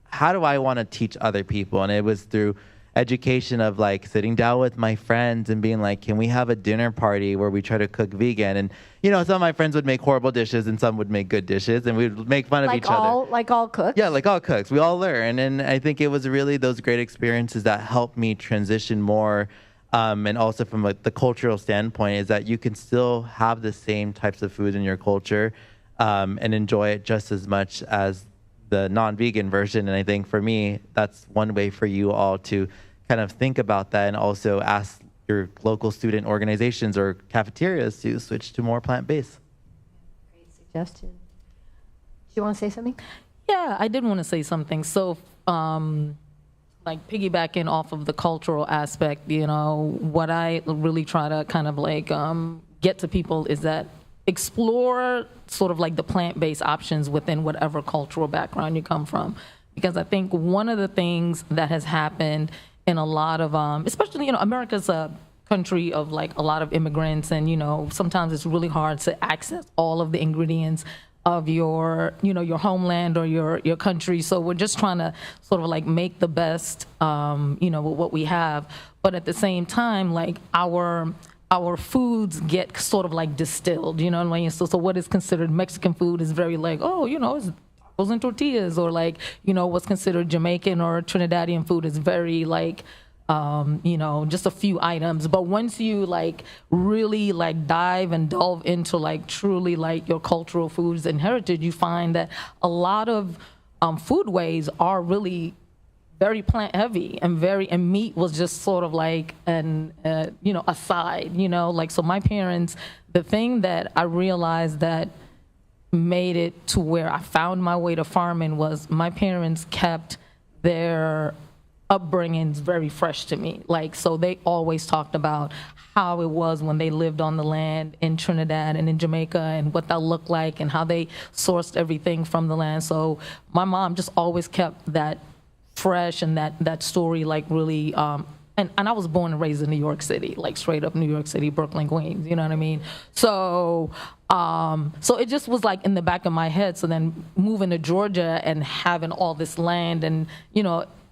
how do I want to teach other people? And it was through education of like sitting down with my friends and being like, can we have a dinner party where we try to cook vegan? And, some of my friends would make horrible dishes and some would make good dishes and we would make fun of each other. Like all cooks? Yeah, like all cooks. We all learn. And I think it was really those great experiences that helped me transition more. And also from the cultural standpoint is that you can still have the same types of food in your culture and enjoy it just as much as the non-vegan version. And I think for me, that's one way for you all to kind of think about that and also ask your local student organizations or cafeterias to switch to more plant-based. Great suggestion. Do you want to say something? Yeah, I did want to say something. So, like piggybacking off of the cultural aspect, what I really try to kind of like get to people is that explore sort of like the plant-based options within whatever cultural background you come from. Because I think one of the things that has happened in a lot of, especially, America's a country of like a lot of immigrants and, sometimes it's really hard to access all of the ingredients of your, your homeland or your country. So we're just trying to sort of like make the best, with what we have. But at the same time, like our foods get sort of like distilled, you know what I mean? So what is considered Mexican food is very like, it's tacos and tortillas, or like, what's considered Jamaican or Trinidadian food is very like, just a few items. But once you like really like dive and delve into like truly like your cultural foods and heritage, you find that a lot of foodways are really very plant heavy and meat was just sort of like a side, like, so my parents, the thing that I realized that made it to where I found my way to farming was my parents kept their upbringings very fresh to me. Like, so they always talked about how it was when they lived on the land in Trinidad and in Jamaica and what that looked like and how they sourced everything from the land. So my mom just always kept that fresh and that story like really, and I was born and raised in New York City, like straight up New York City, Brooklyn, Queens, you know what I mean? So it just was like in the back of my head. So then moving to Georgia and having all this land and,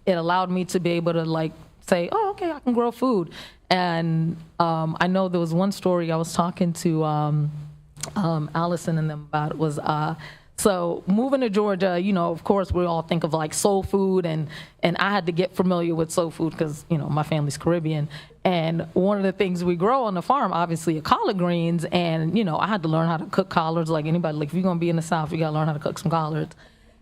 it allowed me to be able to like say, oh, okay, I can grow food. And I know there was one story I was talking to Allison and them about was, so moving to Georgia, of course, we all think of like soul food, and I had to get familiar with soul food because, my family's Caribbean. And one of the things we grow on the farm, obviously, are collard greens. And, I had to learn how to cook collards like anybody. Like, if you're going to be in the South, you got to learn how to cook some collards.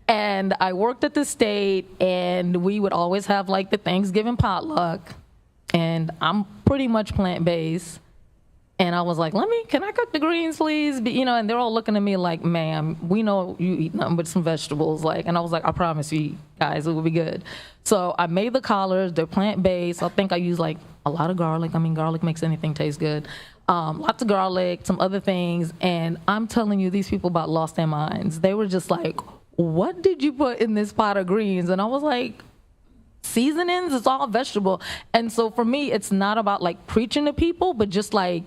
And I worked at the state, and we would always have like the Thanksgiving potluck. And I'm pretty much plant-based. And I was like, can I cook the greens, please? But, and they're all looking at me like, ma'am, we know you eat nothing but some vegetables. Like, and I was like, I promise you guys, it will be good. So I made the collards. They're plant-based. I think I use like a lot of garlic. I mean, garlic makes anything taste good. Lots of garlic, some other things. And I'm telling you, these people about lost their minds. They were just like, what did you put in this pot of greens? And I was like, seasonings, it's all vegetable. And so for me, it's not about like preaching to people, but just like,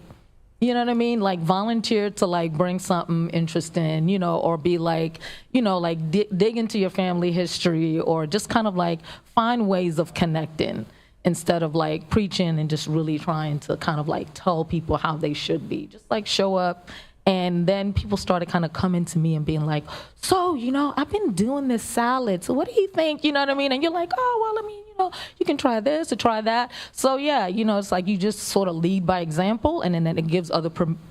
you know what I mean? Like volunteer to like bring something interesting, or be like, like dig into your family history, or just kind of like find ways of connecting instead of like preaching and just really trying to kind of like tell people how they should be. Just like show up. And then people started kind of coming to me and being like, so, I've been doing this salad. So what do you think? You know what I mean? And you're like, oh, well, I mean, you can try this or try that. So, yeah, it's like you just sort of lead by example. And then it gives other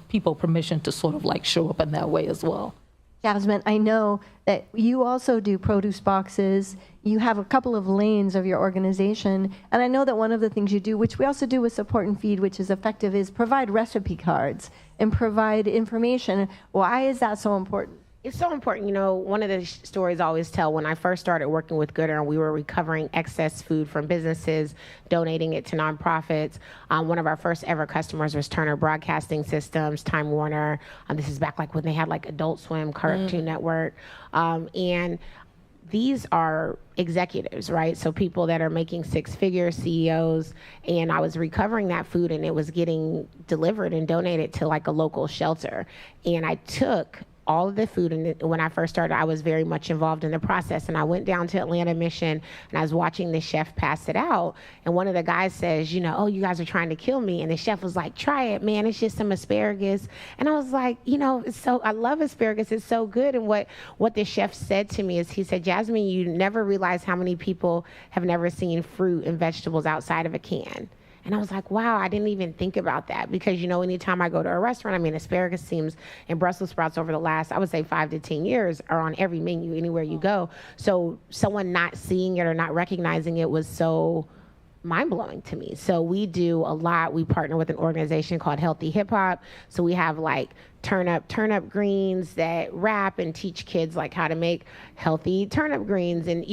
people permission to sort of like show up in that way as well. Jasmine, I know that you also do produce boxes. You have a couple of lanes of your organization. And I know that one of the things you do, which we also do with Support and Feed, which is effective, is provide recipe cards and provide information. Why is that so important? It's so important. One of the stories I always tell, when I first started working with Gooder and we were recovering excess food from businesses, donating it to nonprofits. One of our first ever customers was Turner Broadcasting Systems, Time Warner. This is back like when they had like Adult Swim, Cartoon Network. And these are executives, right? So people that are making six-figure CEOs, and I was recovering that food and it was getting delivered and donated to like a local shelter. And I took all of the food, and when I first started, I was very much involved in the process. And I went down to Atlanta Mission, and I was watching the chef pass it out. And one of the guys says, oh, you guys are trying to kill me. And the chef was like, try it, man. It's just some asparagus. And I was like, I love asparagus. It's so good. And what the chef said to me is, he said, Jasmine, you never realize how many people have never seen fruit and vegetables outside of a can. And I was like, wow, I didn't even think about that. Because, anytime I go to a restaurant, asparagus seems, and Brussels sprouts over the last, I would say 5 to 10 years are on every menu anywhere you go. So someone not seeing it or not recognizing it was so mind-blowing to me. So we do a lot. We partner with an organization called Healthy Hip Hop. So we have like turnip greens that wrap and teach kids like how to make healthy turnip greens. And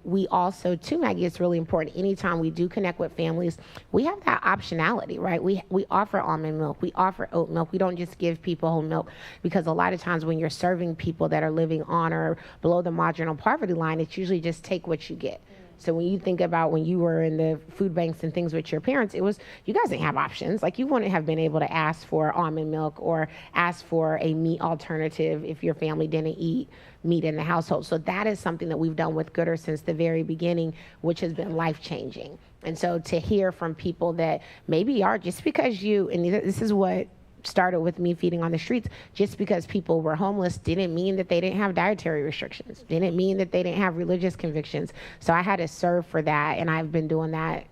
we also too, Maggie, it's really important, anytime we do connect with families, we have that optionality, right? We offer almond milk, we offer oat milk. We don't just give people whole milk, because a lot of times when you're serving people that are living on or below the marginal poverty line, it's usually just take what you get. So when you think about when you were in the food banks and things with your parents, it was, you guys didn't have options. Like, you wouldn't have been able to ask for almond milk or ask for a meat alternative if your family didn't eat meat in the household. So that is something that we've done with Gooder since the very beginning, which has been life-changing. And so to hear from people that maybe are, just because and this is what started with me feeding on the streets. Just because people were homeless didn't mean that they didn't have dietary restrictions, didn't mean that they didn't have religious convictions. So I had to serve for that, and I've been doing that,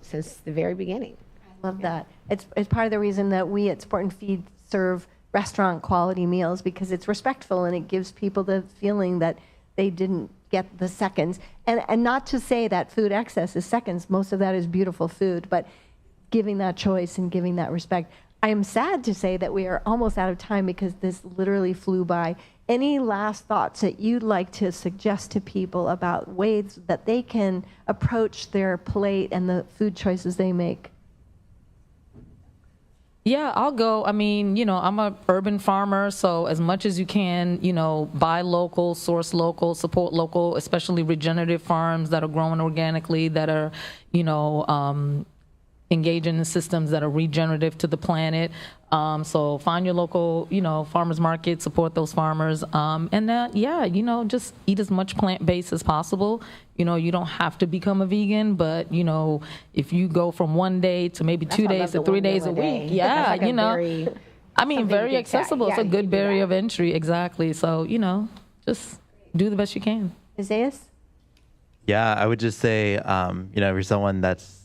since the very beginning. I love that. It's part of the reason that we at Sport and Feed serve restaurant quality meals, because it's respectful and it gives people the feeling that they didn't get the seconds. And not to say that food excess is seconds. Most of that is beautiful food, but giving that choice and giving that respect. I am sad to say that we are almost out of time because this literally flew by. Any last thoughts that you'd like to suggest to people about ways that they can approach their plate and the food choices they make? Yeah, I'll go. I'm a urban farmer, so as much as you can, buy local, source local, support local, especially regenerative farms that are growing organically, that are, engaging in systems that are regenerative to the planet. So find your local, farmers market, support those farmers. And that, just eat as much plant-based as possible. You don't have to become a vegan, but, if you go from 1 day to maybe 2 days to 3 days a week, very accessible. It's a good barrier of entry. Exactly. So, just do the best you can. Isaias? Yeah, I would just say, if you're someone that's,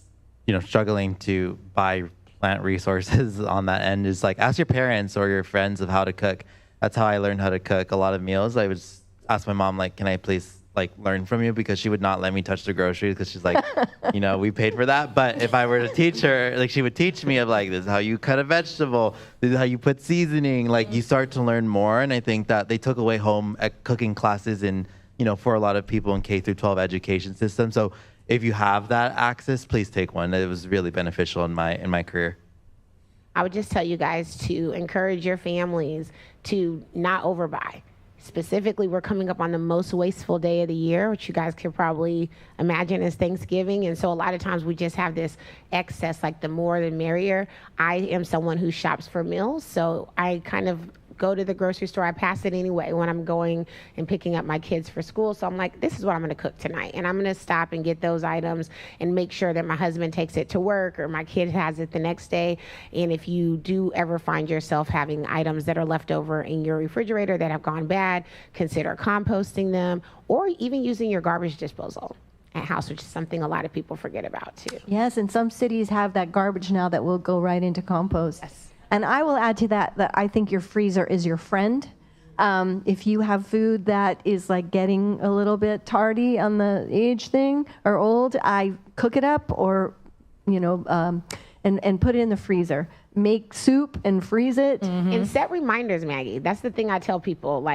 struggling to buy plant resources on that end, is like ask your parents or your friends of how to cook. That's how I learned how to cook a lot of meals. I would ask my mom, like, can I please learn from you? Because she would not let me touch the groceries because she's like, we paid for that. But if I were to teach her, she would teach me of this is how you cut a vegetable. This is how you put seasoning. You start to learn more. And I think that they took away home cooking classes in, for a lot of people in K through 12 education system. So if you have that access, please take one. It was really beneficial in my career. I would just tell you guys to encourage your families to not overbuy. Specifically, we're coming up on the most wasteful day of the year, which you guys can probably imagine is Thanksgiving. And so a lot of times we just have this excess, the more the merrier. I am someone who shops for meals, so I kind of go to the grocery store. I pass it anyway when I'm going and picking up my kids for school. So I'm like, this is what I'm going to cook tonight. And I'm going to stop and get those items and make sure that my husband takes it to work or my kid has it the next day. And if you do ever find yourself having items that are left over in your refrigerator that have gone bad, consider composting them or even using your garbage disposal at house, which is something a lot of people forget about too. Yes, and some cities have that garbage now that will go right into compost. Yes. And I will add to that I think your freezer is your friend. If you have food that is getting a little bit tardy on the age thing or old, I cook it up or, and put it in the freezer. Make soup and freeze it. Mm-hmm. And set reminders, Maggie. That's the thing I tell people,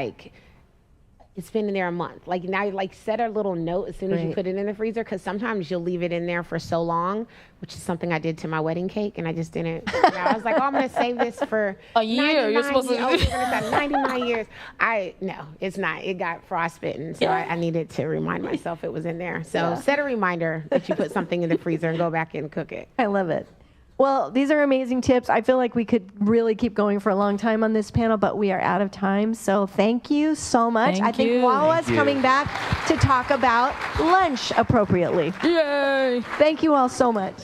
it's been in there a month. Now, set a little note as soon as you put it in the freezer, because sometimes you'll leave it in there for so long, which is something I did to my wedding cake, and I just didn't. I was like, I'm going to save this for a year. You're supposed to. 99 years. No, it's not. It got frostbitten, so I needed to remind myself it was in there. So set a reminder that you put something in the freezer and go back and cook it. I love it. Well, these are amazing tips. I feel like we could really keep going for a long time on this panel, but we are out of time. So thank you so much. I think Wawa's coming back to talk about lunch appropriately. Yay! Thank you all so much.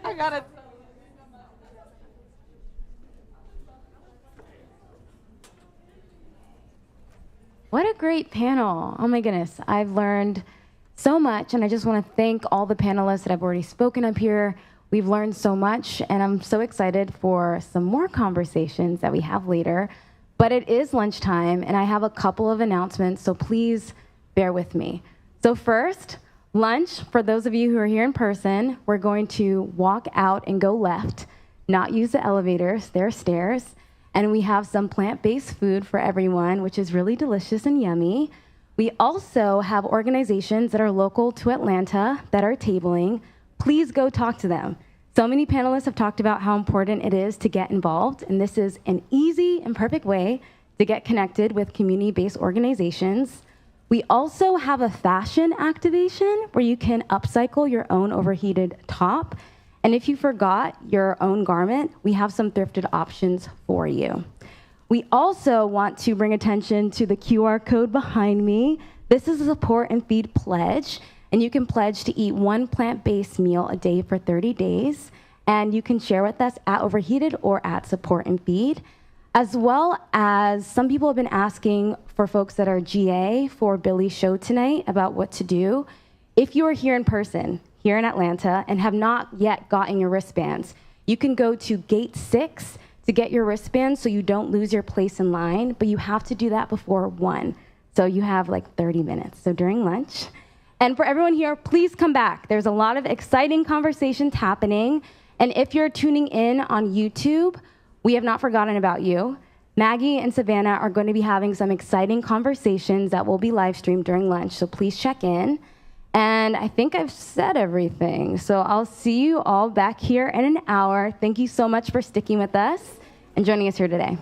I gotta. What a great panel. Oh my goodness. I've learned so much, and I just want to thank all the panelists that have already spoken up here. We've learned so much, and I'm so excited for some more conversations that we have later. But it is lunchtime, and I have a couple of announcements, so please bear with me. So first, lunch, for those of you who are here in person, we're going to walk out and go left, not use the elevators, there are stairs, and we have some plant-based food for everyone, which is really delicious and yummy. We also have organizations that are local to Atlanta that are tabling. Please go talk to them. So many panelists have talked about how important it is to get involved, and this is an easy and perfect way to get connected with community-based organizations. We also have a fashion activation where you can upcycle your own overheated top. And if you forgot your own garment, we have some thrifted options for you. We also want to bring attention to the QR code behind me. This is a Support and Feed pledge, and you can pledge to eat one plant-based meal a day for 30 days. And you can share with us at Overheated or at Support and Feed, as well as some people have been asking for folks that are GA for Billie's show tonight about what to do. If you are here in person, here in Atlanta, and have not yet gotten your wristbands, you can go to gate 6 to get your wristbands so you don't lose your place in line, but you have to do that before 1. So you have like 30 minutes, so during lunch. And for everyone here, please come back. There's a lot of exciting conversations happening. And if you're tuning in on YouTube, we have not forgotten about you. Maggie and Savannah are going to be having some exciting conversations that will be live streamed during lunch, so please check in. And I think I've said everything. So I'll see you all back here in an hour. Thank you so much for sticking with us and joining us here today.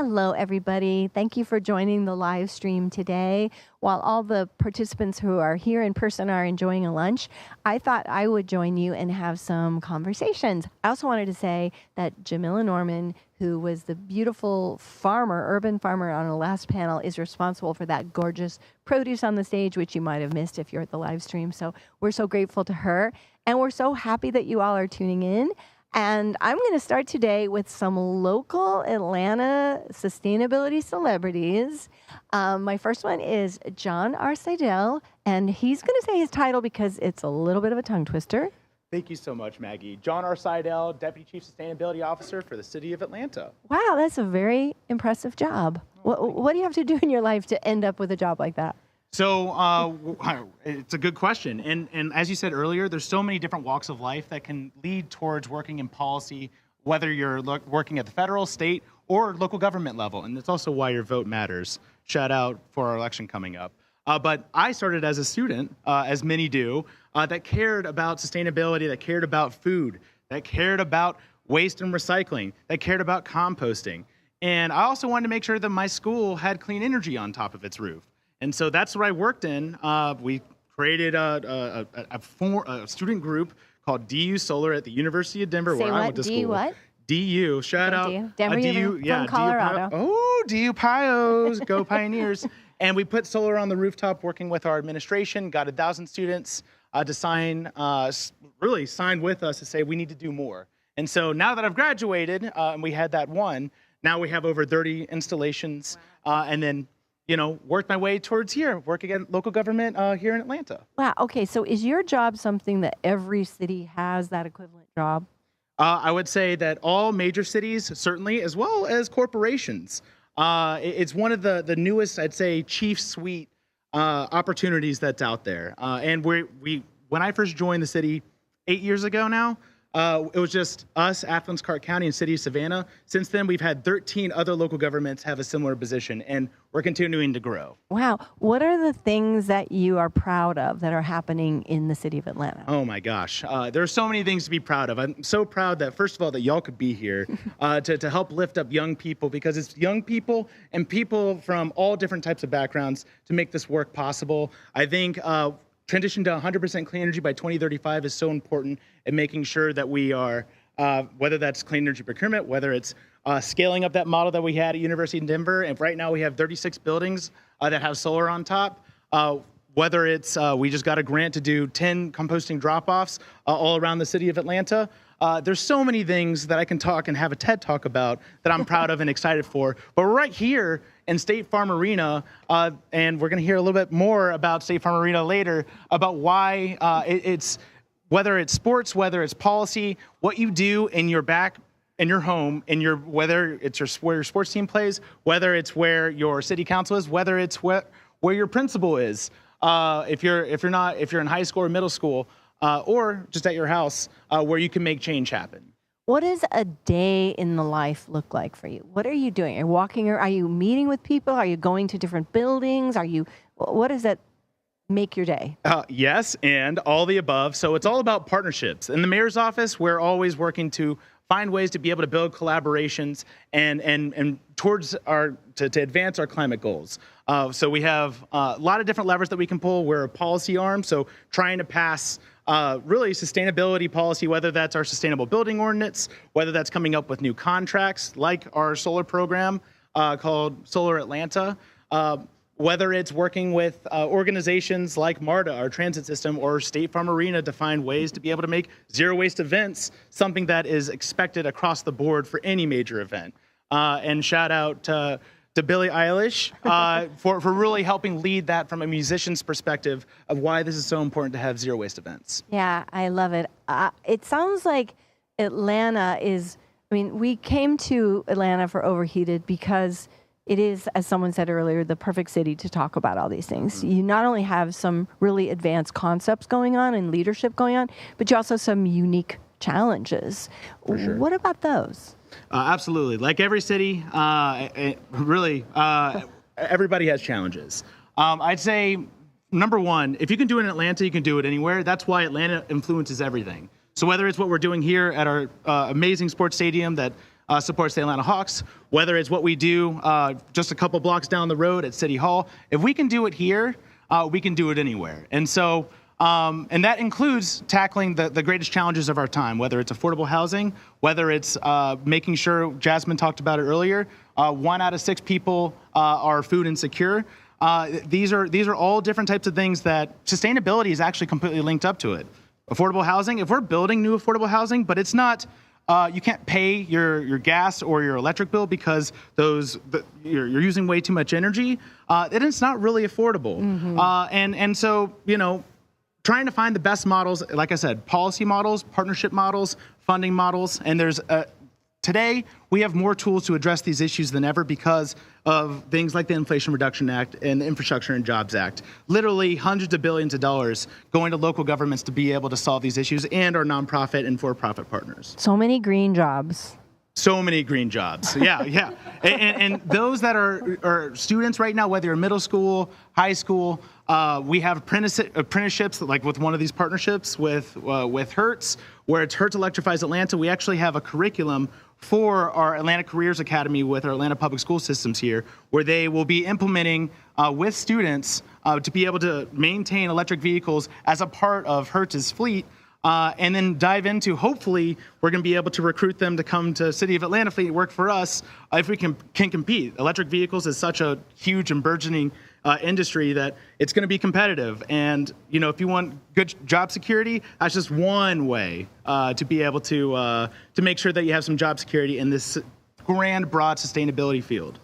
Hello, everybody. Thank you for joining the live stream today. While all the participants who are here in person are enjoying a lunch, I thought I would join you and have some conversations. I also wanted to say that Jamila Norman, who was the beautiful farmer, urban farmer on the last panel, is responsible for that gorgeous produce on the stage, which you might have missed if you're at the live stream. So we're so grateful to her. And we're so happy that you all are tuning in. And I'm going to start today with some local Atlanta sustainability celebrities. My first one is John R. Seidel, and he's going to say his title because it's a little bit of a tongue twister. Thank you so much, Maggie. John R. Seidel, Deputy Chief Sustainability Officer for the City of Atlanta. Wow, that's a very impressive job. What do you have to do in your life to end up with a job like that? So it's a good question. And as you said earlier, there's so many different walks of life that can lead towards working in policy, whether you're working at the federal, state, or local government level. And that's also why your vote matters. Shout out for our election coming up. But I started as a student, as many do, that cared about sustainability, that cared about food, that cared about waste and recycling, that cared about composting. And I also wanted to make sure that my school had clean energy on top of its roof. And so that's what I worked in. We created a student group called DU Solar at the University of Denver, where I went to school. DU what? DU, shout out. Denver, from Colorado. DU Pios, go Pioneers. And we put solar on the rooftop, working with our administration, got 1,000 students to sign with us to say we need to do more. And so now that I've graduated, and we had that one, now we have over 30 installations, and then worked my way towards working at local government here in Atlanta. Wow. Okay. So is your job something that every city has that equivalent job? I would say that all major cities, certainly, as well as corporations. It's one of the newest, I'd say, chief suite opportunities that's out there. And when I first joined the city 8 years ago now, it was just us, Athens, Clarke County, and City of Savannah. Since then, we've had 13 other local governments have a similar position, and we're continuing to grow. Wow. What are the things that you are proud of that are happening in the city of Atlanta? Oh, my gosh. There are so many things to be proud of. I'm so proud that, first of all, that y'all could be here to help lift up young people, because it's young people and people from all different types of backgrounds to make this work possible. I think transition to 100% clean energy by 2035 is so important in making sure that we are, whether that's clean energy procurement, whether it's scaling up that model that we had at University of Denver, and right now we have 36 buildings that have solar on top, whether it's we just got a grant to do 10 composting drop-offs all around the city of Atlanta. There's so many things that I can talk and have a TED Talk about that I'm proud of and excited for. But we're right here in State Farm Arena, and we're going to hear a little bit more about State Farm Arena later, about why it's, whether it's sports, whether it's policy, what you do in your home, whether it's where your sports team plays, whether it's where your city council is, whether it's where your principal is, if you're in high school or middle school, or just at your house, where you can make change happen. What does a day in the life look like for you? What are you doing? Are you walking, or are you meeting with people? Are you going to different buildings? What does that make your day? Yes, and all the above. So it's all about partnerships. In the mayor's office, we're always working to find ways to be able to build collaborations and towards to advance our climate goals. So we have a lot of different levers that we can pull. We're a policy arm, so trying to pass really sustainability policy, whether that's our sustainable building ordinance, whether that's coming up with new contracts like our solar program called Solar Atlanta, whether it's working with organizations like MARTA, our transit system, or State Farm Arena to find ways to be able to make zero waste events something that is expected across the board for any major event. And shout out to Billie Eilish for really helping lead that from a musician's perspective of why this is so important to have zero waste events. Yeah, I love it. It sounds like Atlanta we came to Atlanta for Overheated because it is, as someone said earlier, the perfect city to talk about all these things. Mm-hmm. You not only have some really advanced concepts going on and leadership going on, but you also have some unique challenges. For sure. What about those? Absolutely. Like every city, everybody has challenges. I'd say, number one, if you can do it in Atlanta, you can do it anywhere. That's why Atlanta influences everything. So whether it's what we're doing here at our amazing sports stadium that supports the Atlanta Hawks, whether it's what we do just a couple blocks down the road at City Hall. If we can do it here, we can do it anywhere. And so, and that includes tackling the greatest challenges of our time, whether it's affordable housing, whether it's making sure, Jasmine talked about it earlier, 1 out of 6 people are food insecure. These are all different types of things that sustainability is actually completely linked up to it. Affordable housing, if we're building new affordable housing, but it's not, you can't pay your gas or your electric bill because you're using way too much energy, then it's not really affordable. And so, trying to find the best models, like I said, policy models, partnership models, funding models, and there's today, we have more tools to address these issues than ever because of things like the Inflation Reduction Act and the Infrastructure and Jobs Act. Literally hundreds of billions of dollars going to local governments to be able to solve these issues and our nonprofit and for-profit partners. So many green jobs. So many green jobs. Yeah. And those that are students right now, whether you're middle school, high school, we have apprenticeships, like with one of these partnerships with Hertz, where it's Hertz Electrifies Atlanta. We actually have a curriculum for our Atlanta Careers Academy with our Atlanta Public School Systems here, where they will be implementing with students to be able to maintain electric vehicles as a part of Hertz's fleet. And then dive into, hopefully, we're going to be able to recruit them to come to City of Atlanta Fleet, work for us, if we can compete. Electric vehicles is such a huge and burgeoning industry that it's going to be competitive. And, if you want good job security, that's just one way to be able to make sure that you have some job security in this grand, broad sustainability field.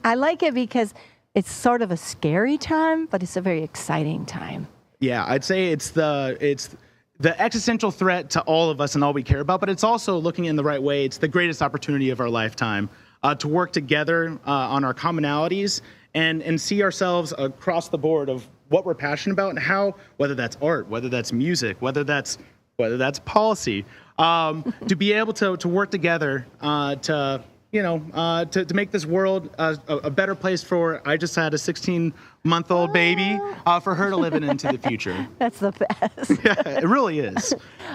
I like it because it's sort of a scary time, but it's a very exciting time. Yeah, I'd say it's the existential threat to all of us and all we care about, but it's also looking in the right way. It's the greatest opportunity of our lifetime to work together on our commonalities and see ourselves across the board of what we're passionate about and how, whether that's art, whether that's music, whether that's policy, to be able to work together to make this world a better place for, I just had a 16-month-old baby, for her to live into the future. That's the best. Yeah, it really is.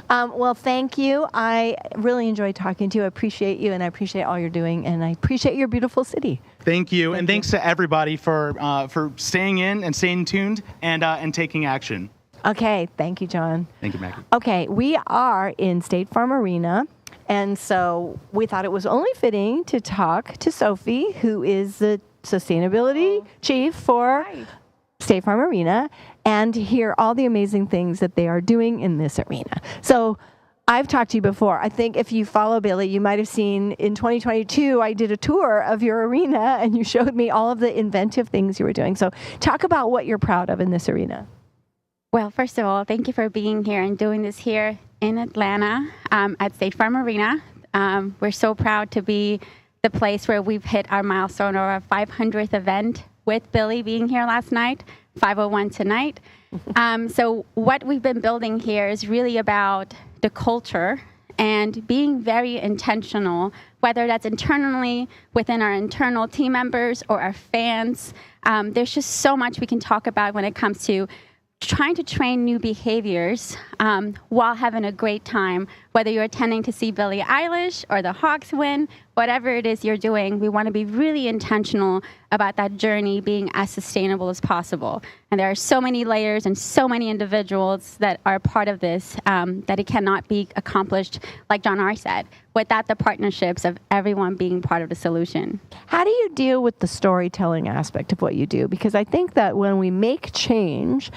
Well, thank you. I really enjoyed talking to you. I appreciate you, and I appreciate all you're doing, and I appreciate your beautiful city. Thank you, and thanks to everybody for staying in and staying tuned and taking action. Okay, thank you, John. Thank you, Maggie. Okay, we are in State Farm Arena. And so we thought it was only fitting to talk to Sophie, who is the sustainability chief for State Farm Arena, and to hear all the amazing things that they are doing in this arena. So I've talked to you before. I think if you follow Billie, you might have seen in 2022, I did a tour of your arena, and you showed me all of the inventive things you were doing. So talk about what you're proud of in this arena. Well, first of all, thank you for being here and doing this here in Atlanta at State Farm Arena. We're so proud to be the place where we've hit our milestone or our 500th event with Billie being here last night, 501 tonight. So what we've been building here is really about the culture and being very intentional, whether that's internally within our internal team members or our fans. There's just so much we can talk about when it comes to trying to train new behaviors while having a great time, whether you're attending to see Billie Eilish or the Hawks win, whatever it is you're doing, we want to be really intentional about that journey being as sustainable as possible. And there are so many layers and so many individuals that are part of this that it cannot be accomplished, like John R. said, without the partnerships of everyone being part of the solution. How do you deal with the storytelling aspect of what you do? Because I think that when we make change,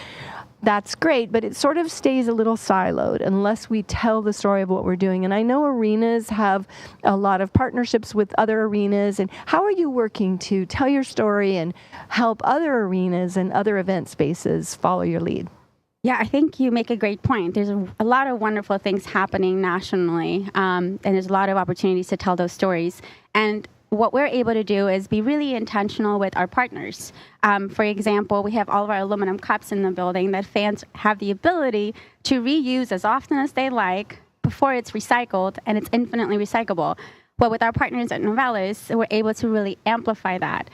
that's great, but it sort of stays a little siloed unless we tell the story of what we're doing. And I know arenas have a lot of partnerships with other arenas. And how are you working to tell your story and help other arenas and other event spaces follow your lead? Yeah, I think you make a great point. There's a lot of wonderful things happening nationally, and there's a lot of opportunities to tell those stories. And what we're able to do is be really intentional with our partners. For example, we have all of our aluminum cups in the building that fans have the ability to reuse as often as they like before it's recycled, and it's infinitely recyclable. But with our partners at Novellas, we're able to really amplify that.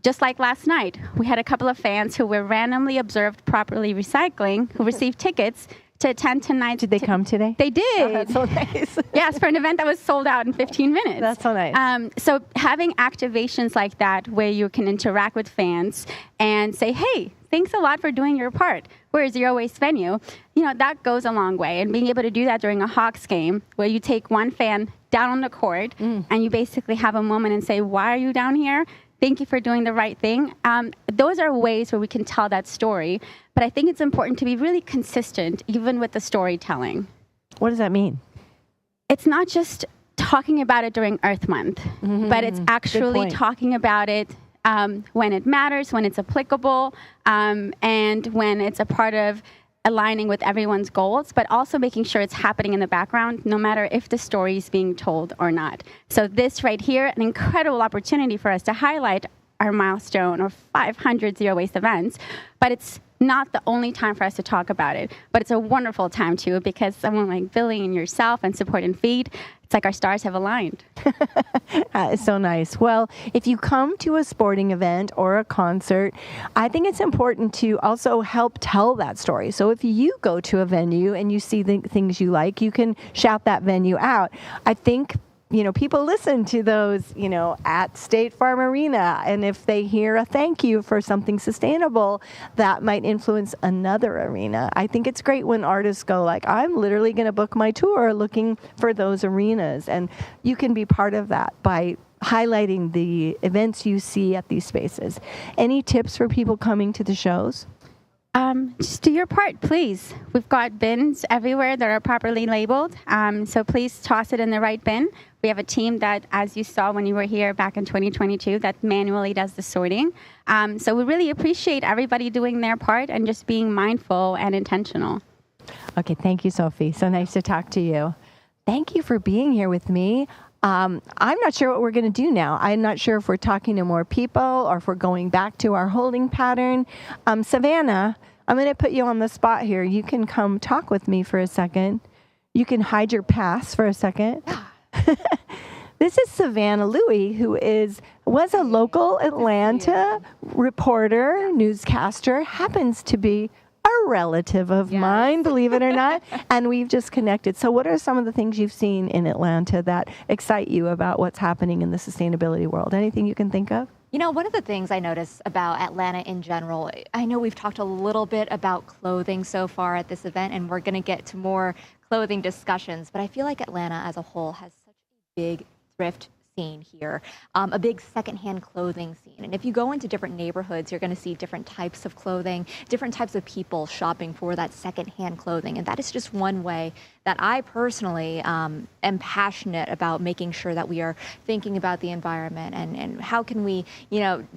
Just like last night, we had a couple of fans who were randomly observed properly recycling, who received tickets to attend tonight. Did they come today? They did. Oh, that's so nice. Yes, for an event that was sold out in 15 minutes. That's so nice. So having activations like that where you can interact with fans and say, hey, thanks a lot for doing your part. We're a zero waste venue. That goes a long way. And being able to do that during a Hawks game where you take one fan down on the court and you basically have a moment and say, why are you down here? Thank you for doing the right thing. Those are ways where we can tell that story. But I think it's important to be really consistent, even with the storytelling. What does that mean? It's not just talking about it during Earth Month, but it's actually talking about it when it matters, when it's applicable, and when it's a part of aligning with everyone's goals, but also making sure it's happening in the background, no matter if the story is being told or not. So this right here, an incredible opportunity for us to highlight our milestone or 500 zero waste events, but it's not the only time for us to talk about it, but it's a wonderful time too, because someone like Billie and yourself and Support and Feed, it's like our stars have aligned. It's so nice. Well, if you come to a sporting event or a concert, I think it's important to also help tell that story. So if you go to a venue and you see the things you like, you can shout that venue out. I think people listen to those, at State Farm Arena. And if they hear a thank you for something sustainable, that might influence another arena. I think it's great when artists go like, I'm literally going to book my tour looking for those arenas. And you can be part of that by highlighting the events you see at these spaces. Any tips for people coming to the shows? Just do your part, please. We've got bins everywhere that are properly labeled, so please toss it in the right bin. We have a team that, as you saw when you were here back in 2022, that manually does the sorting. So we really appreciate everybody doing their part and just being mindful and intentional. Okay, thank you, Sophie. So nice to talk to you. Thank you for being here with me. I'm not sure what we're going to do now. I'm not sure if we're talking to more people or if we're going back to our holding pattern. Savannah, I'm going to put you on the spot here. You can come talk with me for a second. You can hide your pass for a second. This is Savannah Louie, who was a local Atlanta reporter, newscaster, happens to be a relative of mine, believe it or not, and we've just connected. So what are some of the things you've seen in Atlanta that excite you about what's happening in the sustainability world? Anything you can think of? One of the things I notice about Atlanta in general, I know we've talked a little bit about clothing so far at this event, and we're going to get to more clothing discussions, but I feel like Atlanta as a whole has such a big thrift scene here, a big secondhand clothing scene. And if you go into different neighborhoods, you're going to see different types of clothing, different types of people shopping for that secondhand clothing. And that is just one way that I personally am passionate about making sure that we are thinking about the environment and how can we,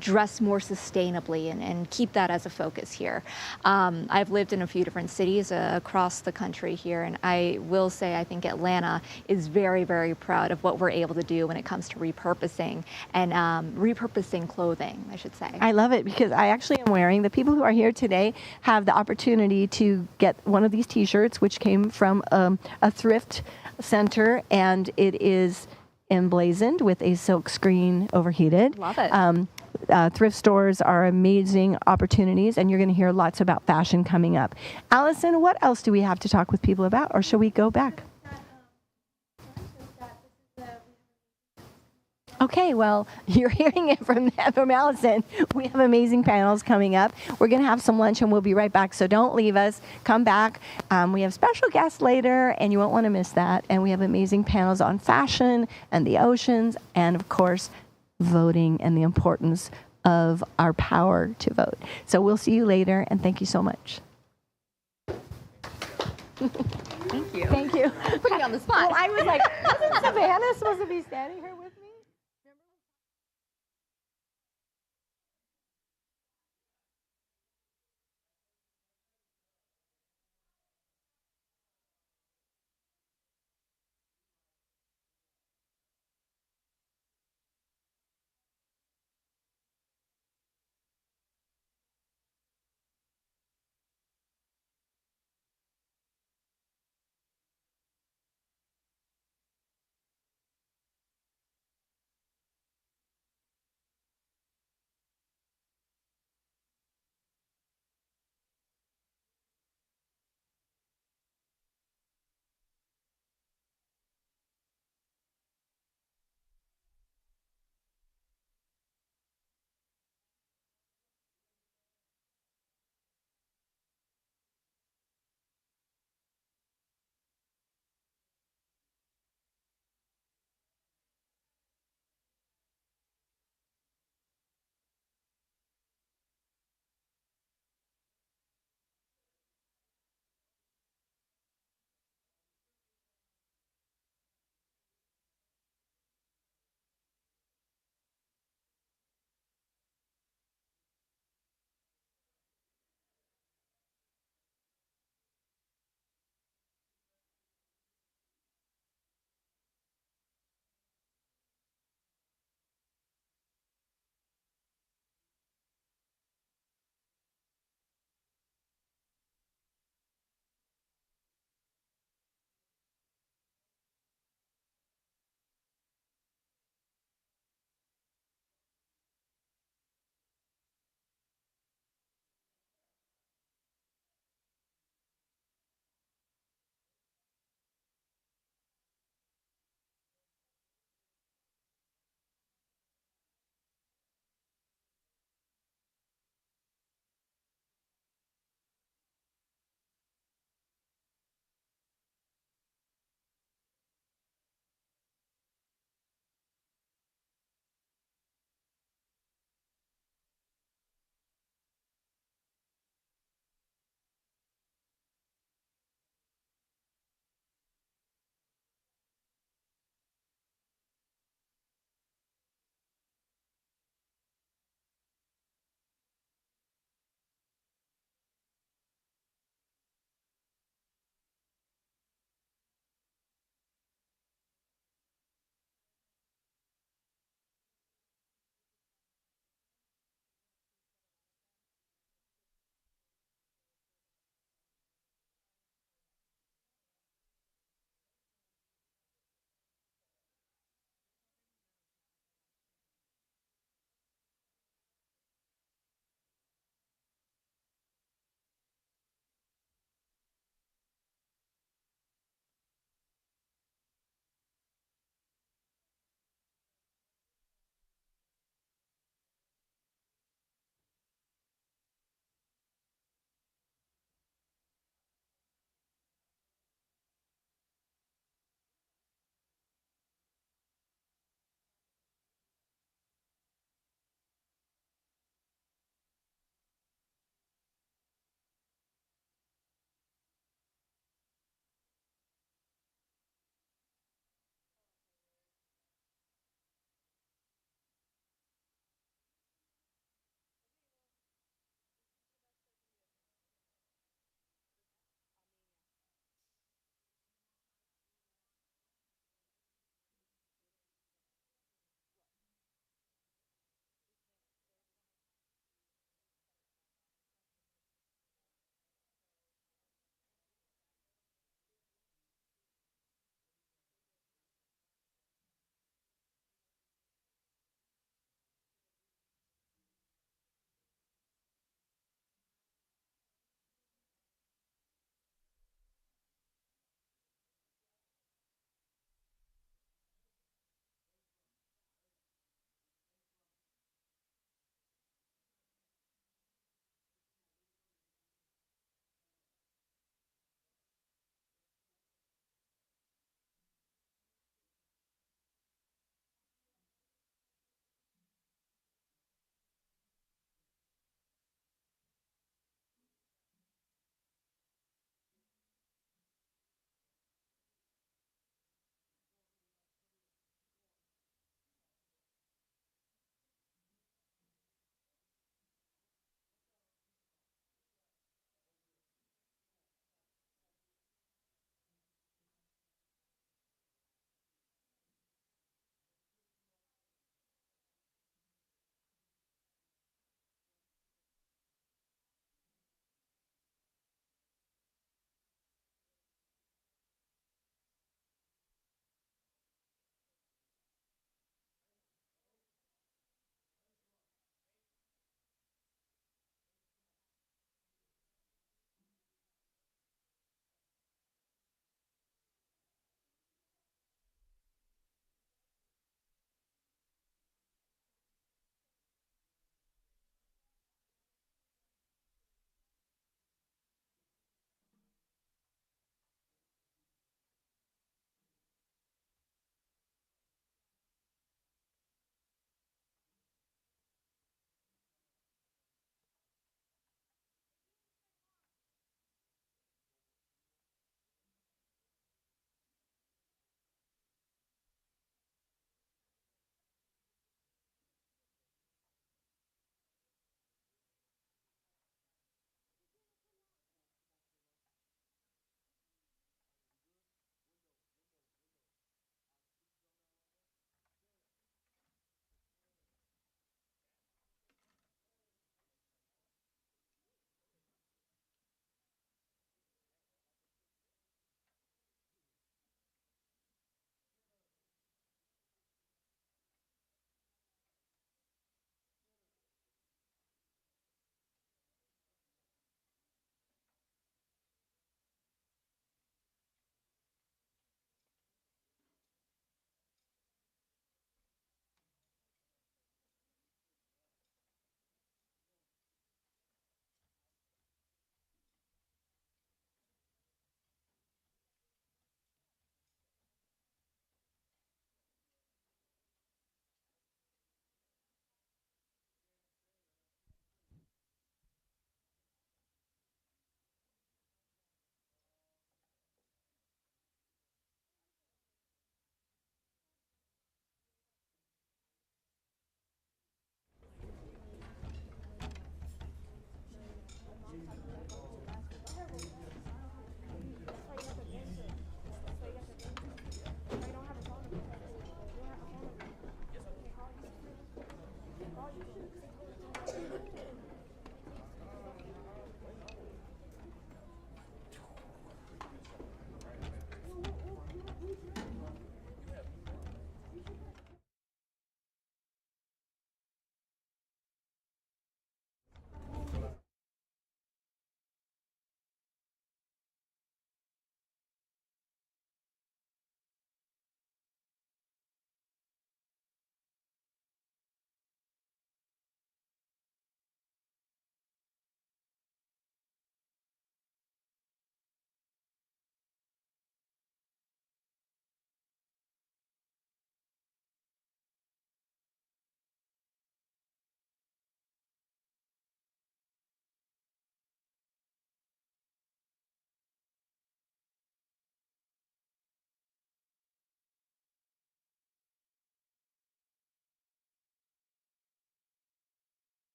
dress more sustainably and keep that as a focus here. I've lived in a few different cities across the country here, and I will say I think Atlanta is very, very proud of what we're able to do when it comes to repurposing and repurposing clothing, I should say. I love it because I actually am wearing, the people who are here today have the opportunity to get one of these t-shirts, which came from a thrift center, and it is emblazoned with a silk screen overheated. Love it. Thrift stores are amazing opportunities, and you're going to hear lots about fashion coming up. Allison, what else do we have to talk with people about, or shall we go back? Okay, well, you're hearing it from Allison. We have amazing panels coming up. We're going to have some lunch, and we'll be right back, so don't leave us. Come back. We have special guests later, and you won't want to miss that. And we have amazing panels on fashion and the oceans and, of course, voting and the importance of our power to vote. So we'll see you later, and thank you so much. Thank you. Thank you. Putting you on the spot. Well, I was like, wasn't Savannah supposed to be standing here with me?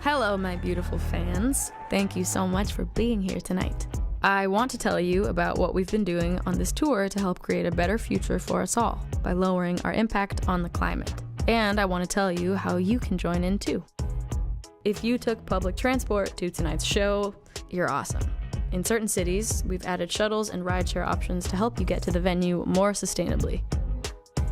Hello, my beautiful fans. Thank you so much for being here tonight. I want to tell you about what we've been doing on this tour to help create a better future for us all by lowering our impact on the climate. And I want to tell you how you can join in too. If you took public transport to tonight's show, you're awesome. In certain cities, we've added shuttles and rideshare options to help you get to the venue more sustainably.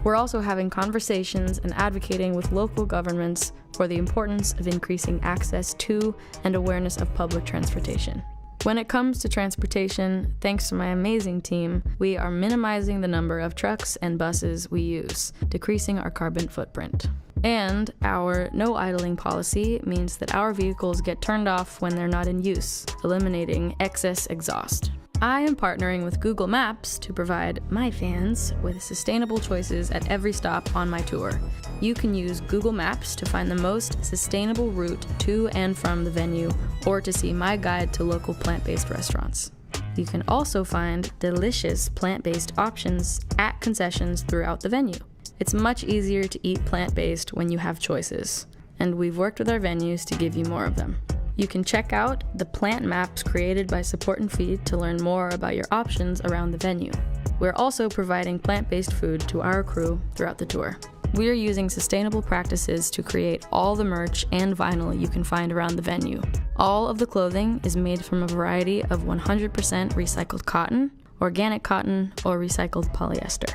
We're also having conversations and advocating with local governments for the importance of increasing access to and awareness of public transportation. When it comes to transportation, thanks to my amazing team, we are minimizing the number of trucks and buses we use, decreasing our carbon footprint. And our no idling policy means that our vehicles get turned off when they're not in use, eliminating excess exhaust. I am partnering with Google Maps to provide my fans with sustainable choices at every stop on my tour. You can use Google Maps to find the most sustainable route to and from the venue, or to see my guide to local plant-based restaurants. You can also find delicious plant-based options at concessions throughout the venue. It's much easier to eat plant-based when you have choices, and we've worked with our venues to give you more of them. You can check out the plant maps created by Support and Feed to learn more about your options around the venue. We're also providing plant-based food to our crew throughout the tour. We are using sustainable practices to create all the merch and vinyl you can find around the venue. All of the clothing is made from a variety of 100% recycled cotton, organic cotton, or recycled polyester.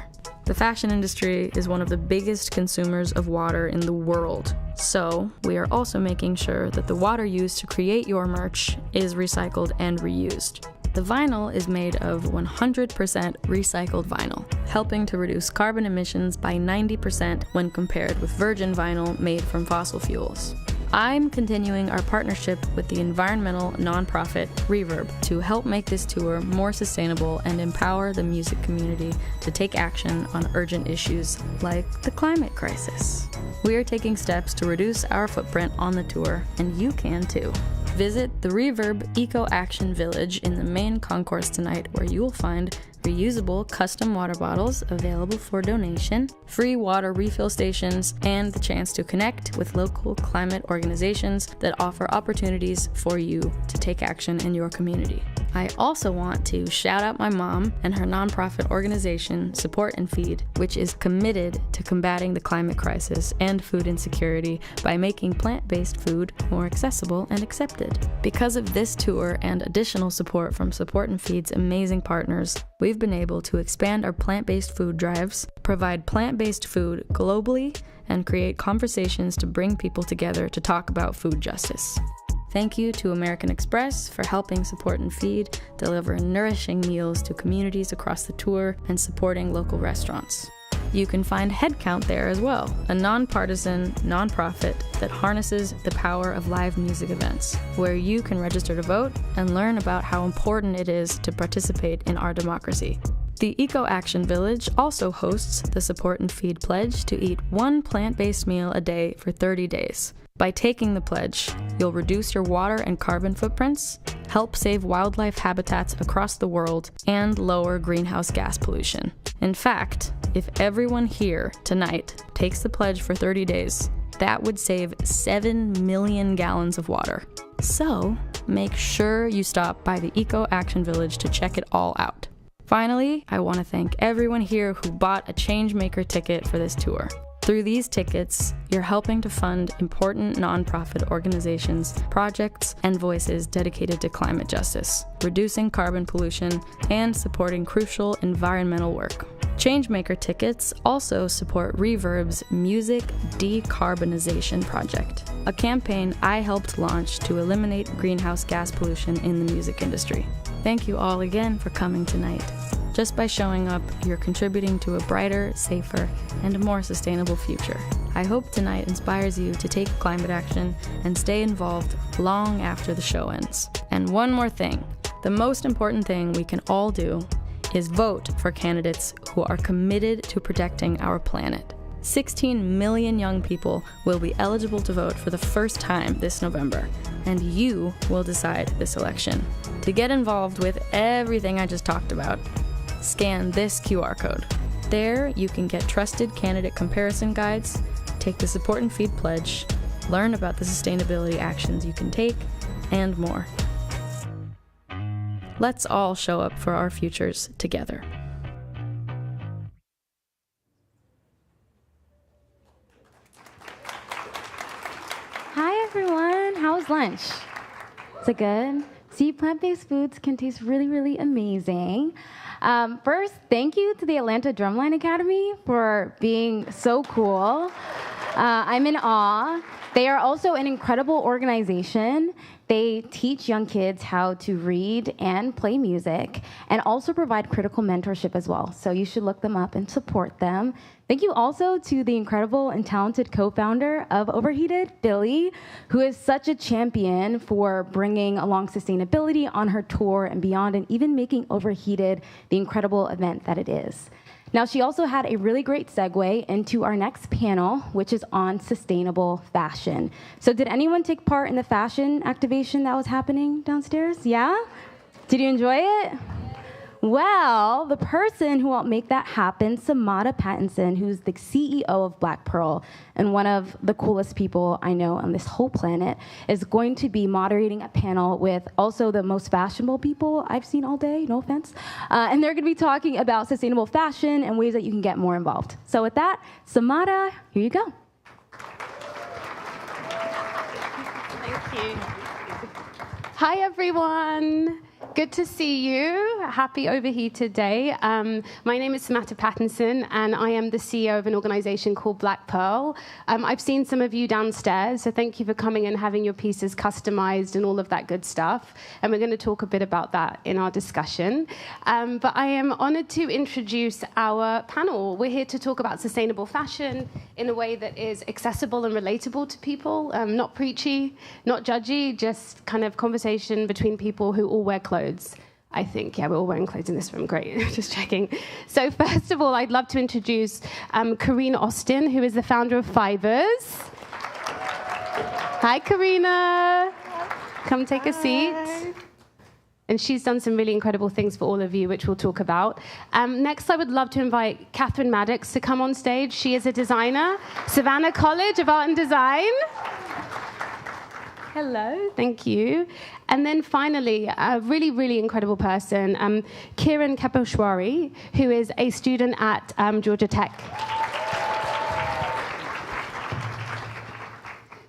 The fashion industry is one of the biggest consumers of water in the world, so we are also making sure that the water used to create your merch is recycled and reused. The vinyl is made of 100% recycled vinyl, helping to reduce carbon emissions by 90% when compared with virgin vinyl made from fossil fuels. I'm continuing our partnership with the environmental nonprofit Reverb to help make this tour more sustainable and empower the music community to take action on urgent issues like the climate crisis. We are taking steps to reduce our footprint on the tour, and you can too. Visit the Reverb Eco Action Village in the main concourse tonight, where you will find reusable custom water bottles available for donation, free water refill stations, and the chance to connect with local climate organizations that offer opportunities for you to take action in your community. I also want to shout out my mom and her nonprofit organization, Support and Feed, which is committed to combating the climate crisis and food insecurity by making plant-based food more accessible and accepted. Because of this tour and additional support from Support and Feed's amazing partners, we've been able to expand our plant-based food drives, provide plant-based food globally, and create conversations to bring people together to talk about food justice. Thank you to American Express for helping Support and Feed deliver nourishing meals to communities across the tour and supporting local restaurants. You can find Headcount there as well, a nonpartisan nonprofit that harnesses the power of live music events, where you can register to vote and learn about how important it is to participate in our democracy. The Eco Action Village also hosts the Support and Feed pledge to eat one plant-based meal a day for 30 days. By taking the pledge, you'll reduce your water and carbon footprints, help save wildlife habitats across the world, and lower greenhouse gas pollution. In fact, if everyone here tonight takes the pledge for 30 days, that would save 7 million gallons of water. So, make sure you stop by the Eco Action Village to check it all out. Finally, I want to thank everyone here who bought a Changemaker ticket for this tour. Through these tickets, you're helping to fund important nonprofit organizations, projects, and voices dedicated to climate justice, reducing carbon pollution, and supporting crucial environmental work. Changemaker tickets also support Reverb's Music Decarbonization Project, a campaign I helped launch to eliminate greenhouse gas pollution in the music industry. Thank you all again for coming tonight. Just by showing up, you're contributing to a brighter, safer, and more sustainable future. I hope tonight inspires you to take climate action and stay involved long after the show ends. And one more thing, the most important thing we can all do is vote for candidates who are committed to protecting our planet. 16 million young people will be eligible to vote for the first time this November, and you will decide this election. To get involved with everything I just talked about, scan this QR code. There, you can get trusted candidate comparison guides, take the Support and Feed pledge, learn about the sustainability actions you can take, and more. Let's all show up for our futures together. Hi everyone, how was lunch? Is it good? See, plant-based foods can taste really, really amazing. First, thank you to the Atlanta Drumline Academy for being so cool. I'm in awe. They are also an incredible organization. They teach young kids how to read and play music and also provide critical mentorship as well. So you should look them up and support them. Thank you also to the incredible and talented co-founder of Overheated, Billie, who is such a champion for bringing along sustainability on her tour and beyond, and even making Overheated the incredible event that it is. Now, she also had a really great segue into our next panel, which is on sustainable fashion. So did anyone take part in the fashion activation that was happening downstairs? Yeah? Did you enjoy it? Well, the person who helped make that happen, Samada Pattinson, who's the CEO of Black Pearl and one of the coolest people I know on this whole planet, is going to be moderating a panel with also the most fashionable people I've seen all day, no offense. And they're going to be talking about sustainable fashion and ways that you can get more involved. So with that, Samada, here you go. Thank you. Hi, everyone. Good to see you. Happy Overheated Day. My name is Samada Pattinson, and I am the CEO of an organization called Black Pearl. I've seen some of you downstairs, so thank you for coming and having your pieces customized and all of that good stuff. And we're going to talk a bit about that in our discussion. But I am honored to introduce our panel. We're here to talk about sustainable fashion in a way that is accessible and relatable to people, not preachy, not judgy, just kind of conversation between people who all wear clothes. I think, yeah, we're all wearing clothes in this room. Great, just checking. So first of all, I'd love to introduce Corinea Austin, who is the founder of Fibers. Hi, Corinea. Come take a seat. And she's done some really incredible things for all of you, which we'll talk about. Next, I would love to invite Katharine Maddux to come on stage. She is a designer, Savannah College of Art and Design. Hello, thank you. And then finally, a really, really incredible person, Kyran Kapileshwari, who is a student at Georgia Tech.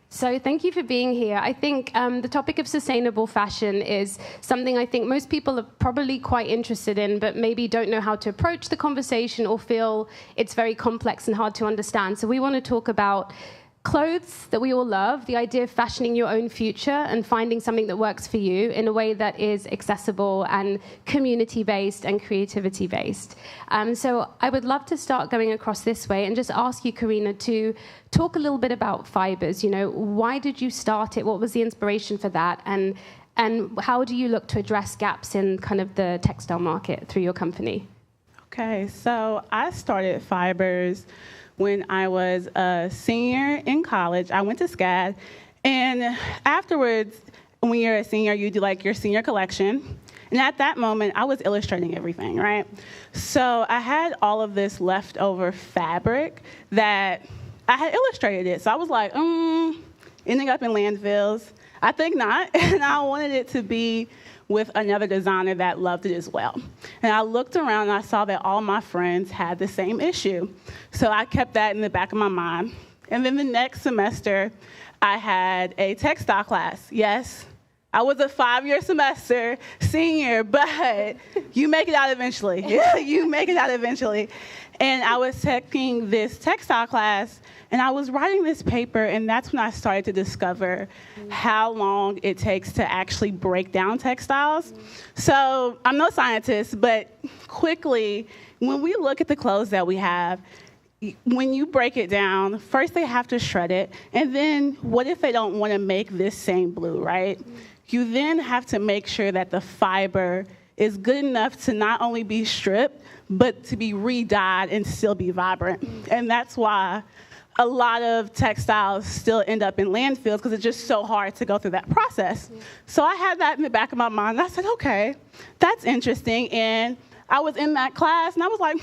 So thank you for being here. I think the topic of sustainable fashion is something I think most people are probably quite interested in, but maybe don't know how to approach the conversation or feel it's very complex and hard to understand. So we want to talk about clothes that we all love, the idea of fashioning your own future and finding something that works for you in a way that is accessible and community-based and creativity-based. So I would love to start going across this way and just ask you, Corinea, to talk a little bit about Fibers. You know, why did you start it? What was the inspiration for that? And how do you look to address gaps in kind of the textile market through your company? Okay, so I started Fibers when I was a senior in college. I went to SCAD, and afterwards, when you're a senior, you do like your senior collection. And at that moment, I was illustrating everything, right? So I had all of this leftover fabric that I had illustrated it. So I was like, ending up in landfills. I think not. And I wanted it to be with another designer that loved it as well. And I looked around and I saw that all my friends had the same issue. So I kept that in the back of my mind. And then the next semester, I had a textile class. Yes, I was a 5-year semester senior, but you make it out eventually. You make it out eventually. And I was taking this textile class, and I was writing this paper, and that's when I started to discover how long it takes to actually break down textiles. So I'm no scientist, but quickly, when we look at the clothes that we have, when you break it down, first they have to shred it, and then what if they don't want to make this same blue, right? You then have to make sure that the fiber is good enough to not only be stripped, but to be re-dyed and still be vibrant. And that's why a lot of textiles still end up in landfills, because it's just so hard to go through that process. So I had that in the back of my mind. And I said, okay, that's interesting. And I was in that class, and I was like,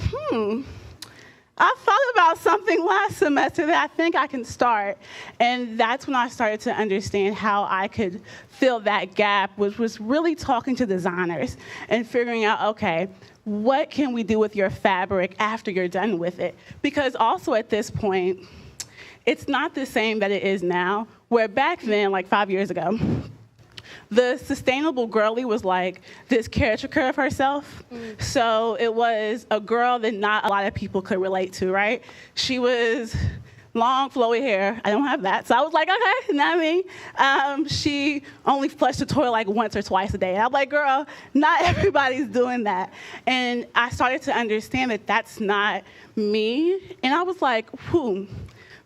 I thought about something last semester that I think I can start. And that's when I started to understand how I could fill that gap, which was really talking to designers and figuring out, okay, what can we do with your fabric after you're done with it? Because also at this point, it's not the same that it is now, where back then, like 5 years ago, the sustainable girly was like this caricature of herself. So it was a girl that not a lot of people could relate to, right? She was long, flowy hair. I don't have that. So I was like, okay, not me. She only flushed the toilet like once or twice a day. And I'm like, girl, not everybody's doing that. And I started to understand that that's not me. And I was like,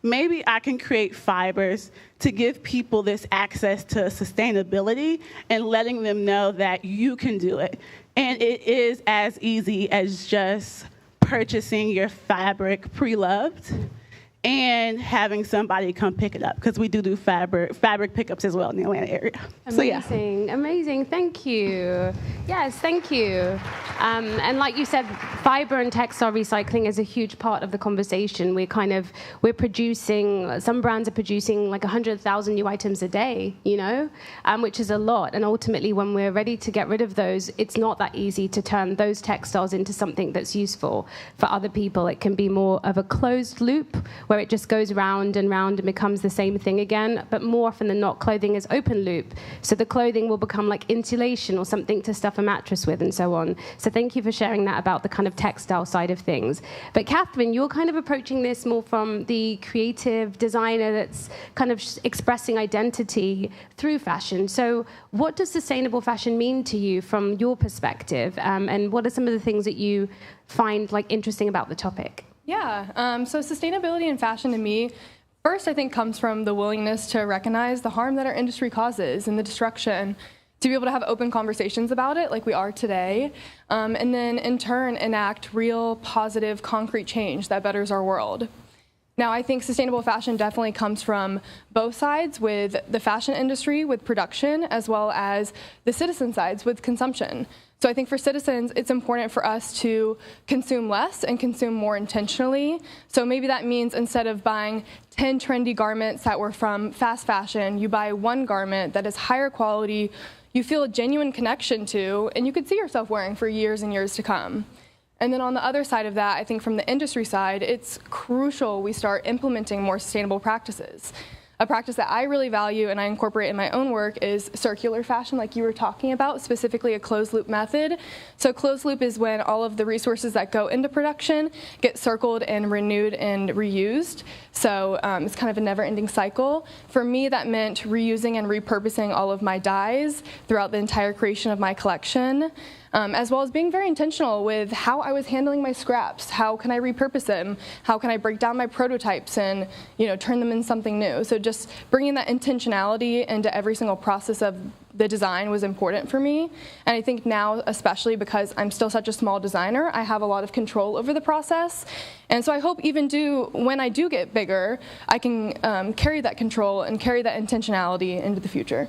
maybe I can create fibers to give people this access to sustainability and letting them know that you can do it. And it is as easy as just purchasing your fabric pre-loved and having somebody come pick it up, because we do fabric pickups as well in the Atlanta area. Amazing, amazing, thank you. Yes, thank you. And like you said, fiber and textile recycling is a huge part of the conversation. We're producing, some brands are producing like 100,000 new items a day, which is a lot. And ultimately, when we're ready to get rid of those, it's not that easy to turn those textiles into something that's useful for other people. It can be more of a closed loop, where it just goes round and round and becomes the same thing again. But more often than not, clothing is open loop. So the clothing will become like insulation or something to stuff a mattress with and so on. So thank you for sharing that about the kind of textile side of things. But Katharine, you're kind of approaching this more from the creative designer that's kind of expressing identity through fashion. So what does sustainable fashion mean to you from your perspective? And what are some of the things that you find like interesting about the topic? Yeah, so sustainability in fashion to me, first I think comes from the willingness to recognize the harm that our industry causes and the destruction, to be able to have open conversations about it like we are today, and then in turn enact real, positive, concrete change that betters our world. Now, I think sustainable fashion definitely comes from both sides, with the fashion industry, with production, as well as the citizen sides, with consumption. So I think for citizens, it's important for us to consume less and consume more intentionally. So maybe that means instead of buying 10 trendy garments that were from fast fashion, you buy one garment that is higher quality, you feel a genuine connection to, and you could see yourself wearing for years and years to come. And then on the other side of that, I think from the industry side, it's crucial we start implementing more sustainable practices. A practice that I really value and I incorporate in my own work is circular fashion, like you were talking about, specifically a closed loop method. So closed loop is when all of the resources that go into production get circled and renewed and reused. So it's kind of a never-ending cycle. For me, that meant reusing and repurposing all of my dyes throughout the entire creation of my collection. As well as being very intentional with how I was handling my scraps. How can I repurpose them? How can I break down my prototypes and turn them into something new? So just bringing that intentionality into every single process of the design was important for me. And I think now, especially because I'm still such a small designer, I have a lot of control over the process. And so I hope when I do get bigger, I can carry that control and carry that intentionality into the future.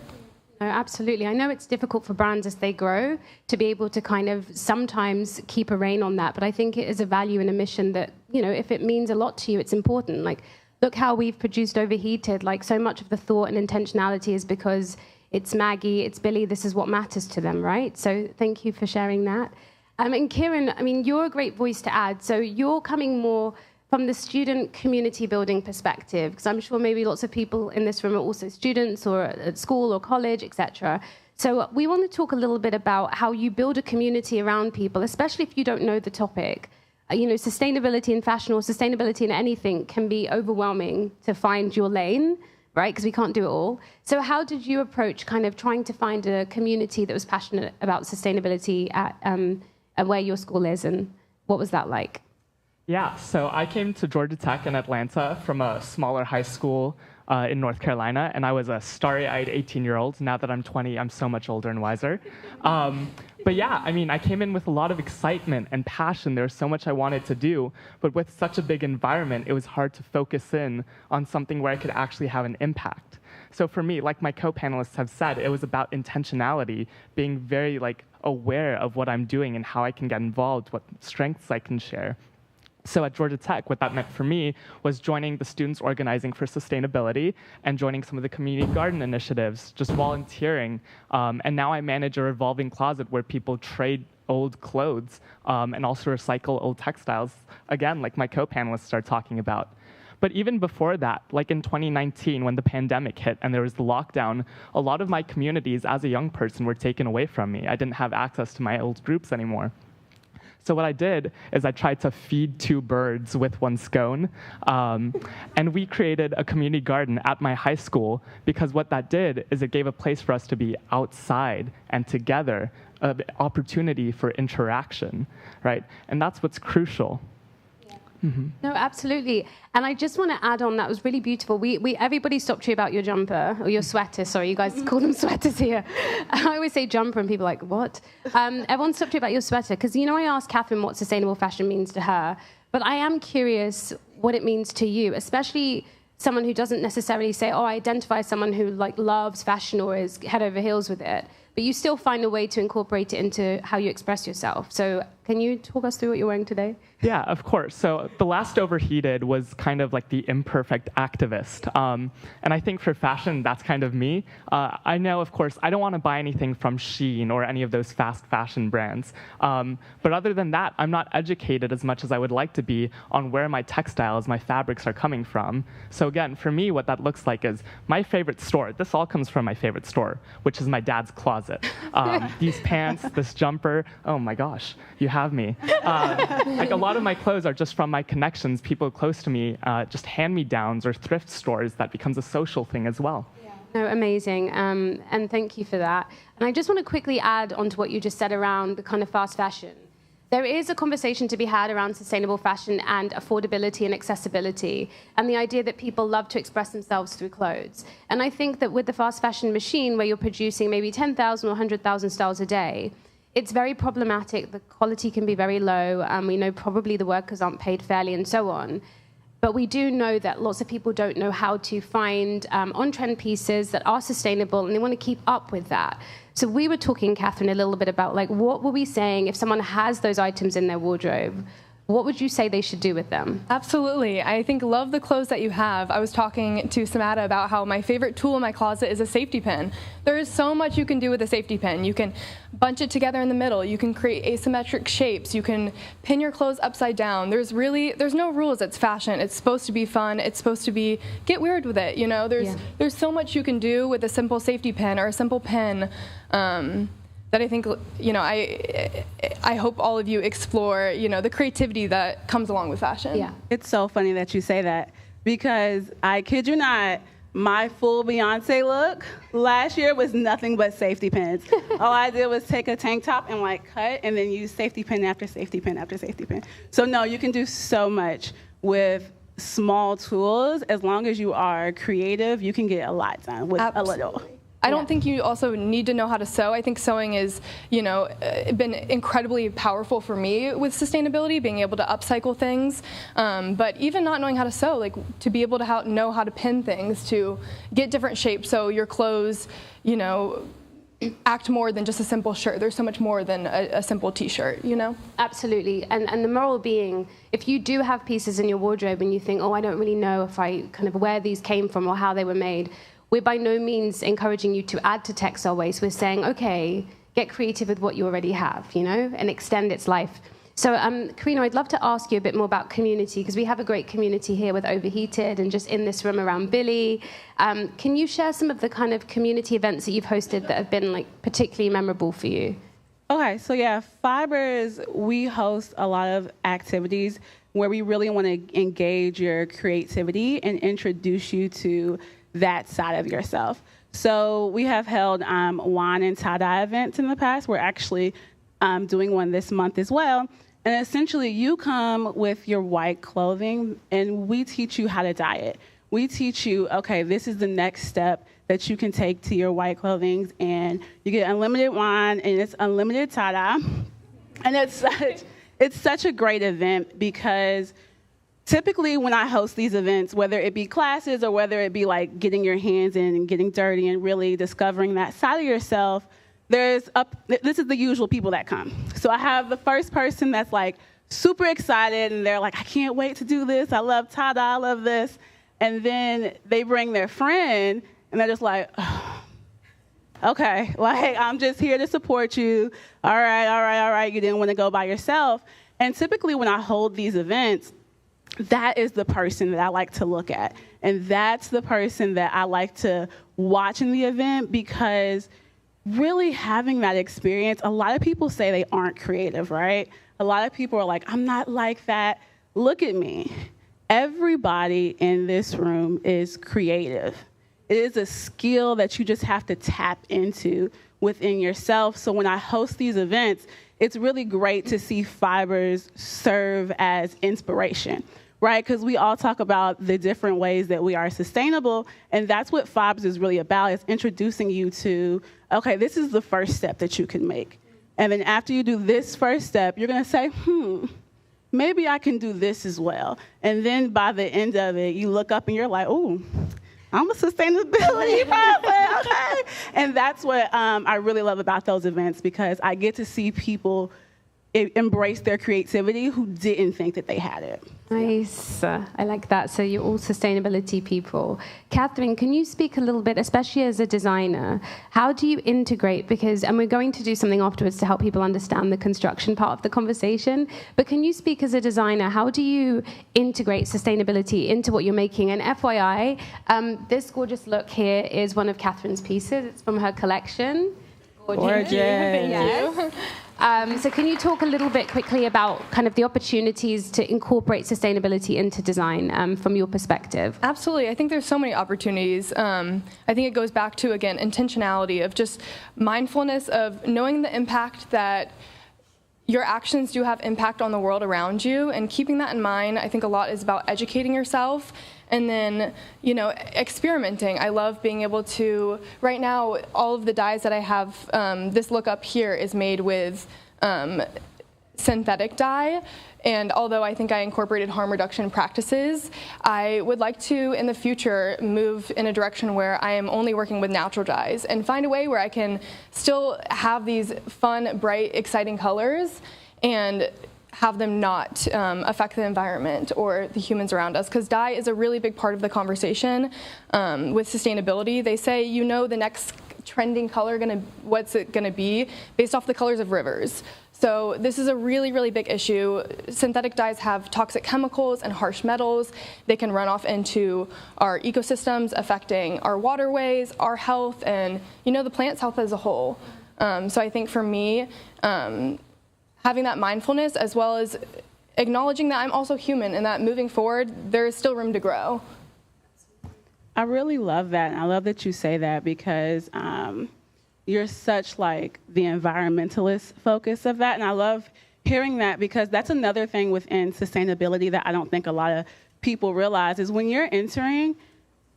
Absolutely. I know it's difficult for brands as they grow to be able to kind of sometimes keep a rein on that, but I think it is a value and a mission that, if it means a lot to you, it's important. Like, look how we've produced Overheated. Like, so much of the thought and intentionality is because it's Maggie, it's Billie, this is what matters to them, right? So thank you for sharing that. And Kiran, you're a great voice to add. So you're coming more from the student community building perspective, because I'm sure maybe lots of people in this room are also students or at school or college, etc. So we want to talk a little bit about how you build a community around people, especially if you don't know the topic. Sustainability in fashion or sustainability in anything can be overwhelming to find your lane, right? Because we can't do it all. So how did you approach kind of trying to find a community that was passionate about sustainability at where your school is, and what was that like? Yeah, so I came to Georgia Tech in Atlanta from a smaller high school in North Carolina, and I was a starry-eyed 18-year-old. Now that I'm 20, I'm so much older and wiser. But yeah, I came in with a lot of excitement and passion. There was so much I wanted to do, but with such a big environment, it was hard to focus in on something where I could actually have an impact. So for me, like my co-panelists have said, it was about intentionality, being very aware of what I'm doing and how I can get involved, what strengths I can share. So at Georgia Tech, what that meant for me was joining the Students Organizing for Sustainability and joining some of the community garden initiatives, just volunteering. And now I manage a revolving closet where people trade old clothes and also recycle old textiles, again, like my co-panelists are talking about. But even before that, like in 2019, when the pandemic hit and there was the lockdown, a lot of my communities as a young person were taken away from me. I didn't have access to my old groups anymore. So what I did is I tried to feed two birds with one scone, and we created a community garden at my high school, because what that did is it gave a place for us to be outside and together, an opportunity for interaction, right? And that's what's crucial. No, absolutely. And I just want to add on, that was really beautiful. Everybody stopped you about your jumper, or your sweater. Sorry, you guys call them sweaters here. I always say jumper, and people are like, what? Everyone stopped you about your sweater, because, I asked Katharine what sustainable fashion means to her, but I am curious what it means to you, especially someone who doesn't necessarily say, I identify as someone who loves fashion or is head over heels with it, but you still find a way to incorporate it into how you express yourself. So can you talk us through what you're wearing today? Yeah, of course. So the last Overheated was kind of like the imperfect activist. And I think for fashion, that's kind of me. I know, of course, I don't want to buy anything from Shein or any of those fast fashion brands. But other than that, I'm not educated as much as I would like to be on where my textiles, my fabrics are coming from. So again, for me, what that looks like is my favorite store. This all comes from my favorite store, which is my dad's closet. These pants, this jumper, oh my gosh, you have me. Like a lot of my clothes are just from my connections, people close to me, just hand-me-downs or thrift stores. That becomes a social thing as well. No, amazing. And thank you for that. And I just want to quickly add onto what you just said around the kind of fast fashion. There is a conversation to be had around sustainable fashion and affordability and accessibility, and the idea that people love to express themselves through clothes. And I think that with the fast fashion machine, where you're producing maybe 10,000 or 100,000 styles a day, it's very problematic. The quality can be very low, and we know probably the workers aren't paid fairly and so on. But we do know that lots of people don't know how to find on-trend pieces that are sustainable, and they want to keep up with that. So we were talking, Katharine, a little bit about what were we saying if someone has those items in their wardrobe? What would you say they should do with them? Absolutely. I think love the clothes that you have. I was talking to Samantha about how my favorite tool in my closet is a safety pin. There is so much you can do with a safety pin. You can bunch it together in the middle. You can create asymmetric shapes. You can pin your clothes upside down. There's no rules. It's fashion. It's supposed to be fun. It's supposed to be, get weird with it. There's so much you can do with a simple safety pin or a simple pin. That I think, I hope all of you explore, the creativity that comes along with fashion. Yeah. It's so funny that you say that, because I kid you not, my full Beyonce look last year was nothing but safety pins. All I did was take a tank top and cut and then use safety pin after safety pin after safety pin. So no, you can do so much with small tools. As long as you are creative, you can get a lot done with a little. I don't think you also need to know how to sew. I think sewing is, been incredibly powerful for me with sustainability, being able to upcycle things. But even not knowing how to sew, to be able to know how to pin things, to get different shapes so your clothes, act more than just a simple shirt. There's so much more than a simple T-shirt, Absolutely. And the moral being, if you do have pieces in your wardrobe and you think, I don't really know if I kind of where these came from or how they were made, we're by no means encouraging you to add to textile waste. We're saying, okay, get creative with what you already have, and extend its life. So, Corinea, I'd love to ask you a bit more about community, because we have a great community here with Overheated and just in this room around Billie. Can you share some of the kind of community events that you've hosted that have been particularly memorable for you? Okay, so yeah, Fibers, we host a lot of activities where we really want to engage your creativity and introduce you to that side of yourself. So we have held wine and tie-dye events in the past. We're actually doing one this month as well. And essentially, you come with your white clothing, and we teach you how to dye it. We teach you, okay, this is the next step that you can take to your white clothing, and you get unlimited wine, and it's unlimited tie-dye. And it's such a great event, because typically when I host these events, whether it be classes or whether it be getting your hands in and getting dirty and really discovering that side of yourself, this is the usual people that come. So I have the first person that's super excited, and they're like, I can't wait to do this. I love tie-dye, I love this. And then they bring their friend, and they're just like, oh, okay, like, I'm just here to support you. All right, you didn't want to go by yourself. And typically when I hold these events, that is the person that I like to look at. And that's the person that I like to watch in the event, because really having that experience, a lot of people say they aren't creative, right? A lot of people are like, I'm not like that. Look at me. Everybody in this room is creative. It is a skill that you just have to tap into within yourself. So when I host these events, it's really great to see fibers serve as inspiration, right? Because we all talk about the different ways that we are sustainable, and that's what Fibers is really about, is introducing you to, okay, this is the first step that you can make. And then after you do this first step, you're gonna say, maybe I can do this as well. And then by the end of it, you look up and you're like, ooh, I'm a sustainability person, okay? And that's what I really love about those events, because I get to see people embrace their creativity who didn't think that they had it. Nice. I like that. So you're all sustainability people. Katharine, can you speak a little bit, especially as a designer, how do you integrate, and we're going to do something afterwards to help people understand the construction part of the conversation, but can you speak as a designer, how do you integrate sustainability into what you're making? And FYI, this gorgeous look here is one of Katharine's pieces. It's from her collection. Gorgeous. Thank you. So can you talk a little bit quickly about kind of the opportunities to incorporate sustainability into design from your perspective? Absolutely. I think there's so many opportunities. I think it goes back to, again, intentionality of just mindfulness of knowing the impact that your actions do have impact on the world around you, and keeping that in mind. I think a lot is about educating yourself. And then, experimenting. I love being able to, right now, all of the dyes that I have, this look up here is made with synthetic dye. And although I think I incorporated harm reduction practices, I would like to, in the future, move in a direction where I am only working with natural dyes and find a way where I can still have these fun, bright, exciting colors and have them not affect the environment or the humans around us. Because dye is a really big part of the conversation with sustainability. They say, the next trending color, what's it gonna be, based off the colors of rivers. So this is a really, really big issue. Synthetic dyes have toxic chemicals and harsh metals. They can run off into our ecosystems, affecting our waterways, our health, and the plant's health as a whole. So I think for me, having that mindfulness, as well as acknowledging that I'm also human and that moving forward, there is still room to grow. I really love that, and I love that you say that, because you're such like the environmentalist focus of that, and I love hearing that, because that's another thing within sustainability that I don't think a lot of people realize is when you're entering,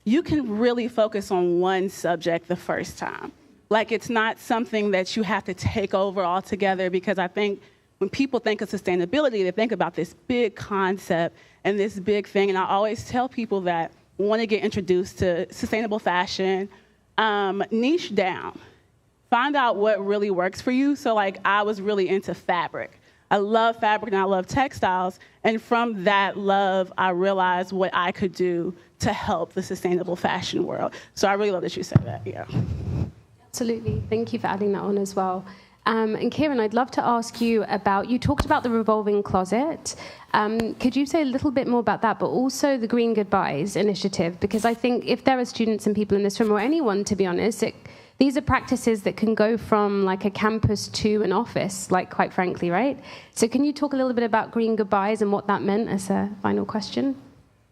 you can really focus on one subject the first time. Like, it's not something that you have to take over altogether, because I think when people think of sustainability, they think about this big concept and this big thing. And I always tell people that want to get introduced to sustainable fashion, niche down. Find out what really works for you. So like, I was really into fabric. I love fabric and I love textiles. And from that love, I realized what I could do to help the sustainable fashion world. So I really love that you said that, yeah. Absolutely. Thank you for adding that on as well. And Kiran, I'd love to ask you about, you talked about the revolving closet. Could you say a little bit more about that, but also the Green Goodbyes initiative? Because I think if there are students and people in this room, or anyone, to be honest, these are practices that can go from like a campus to an office, like quite frankly, right? So can you talk a little bit about Green Goodbyes and what that meant as a final question?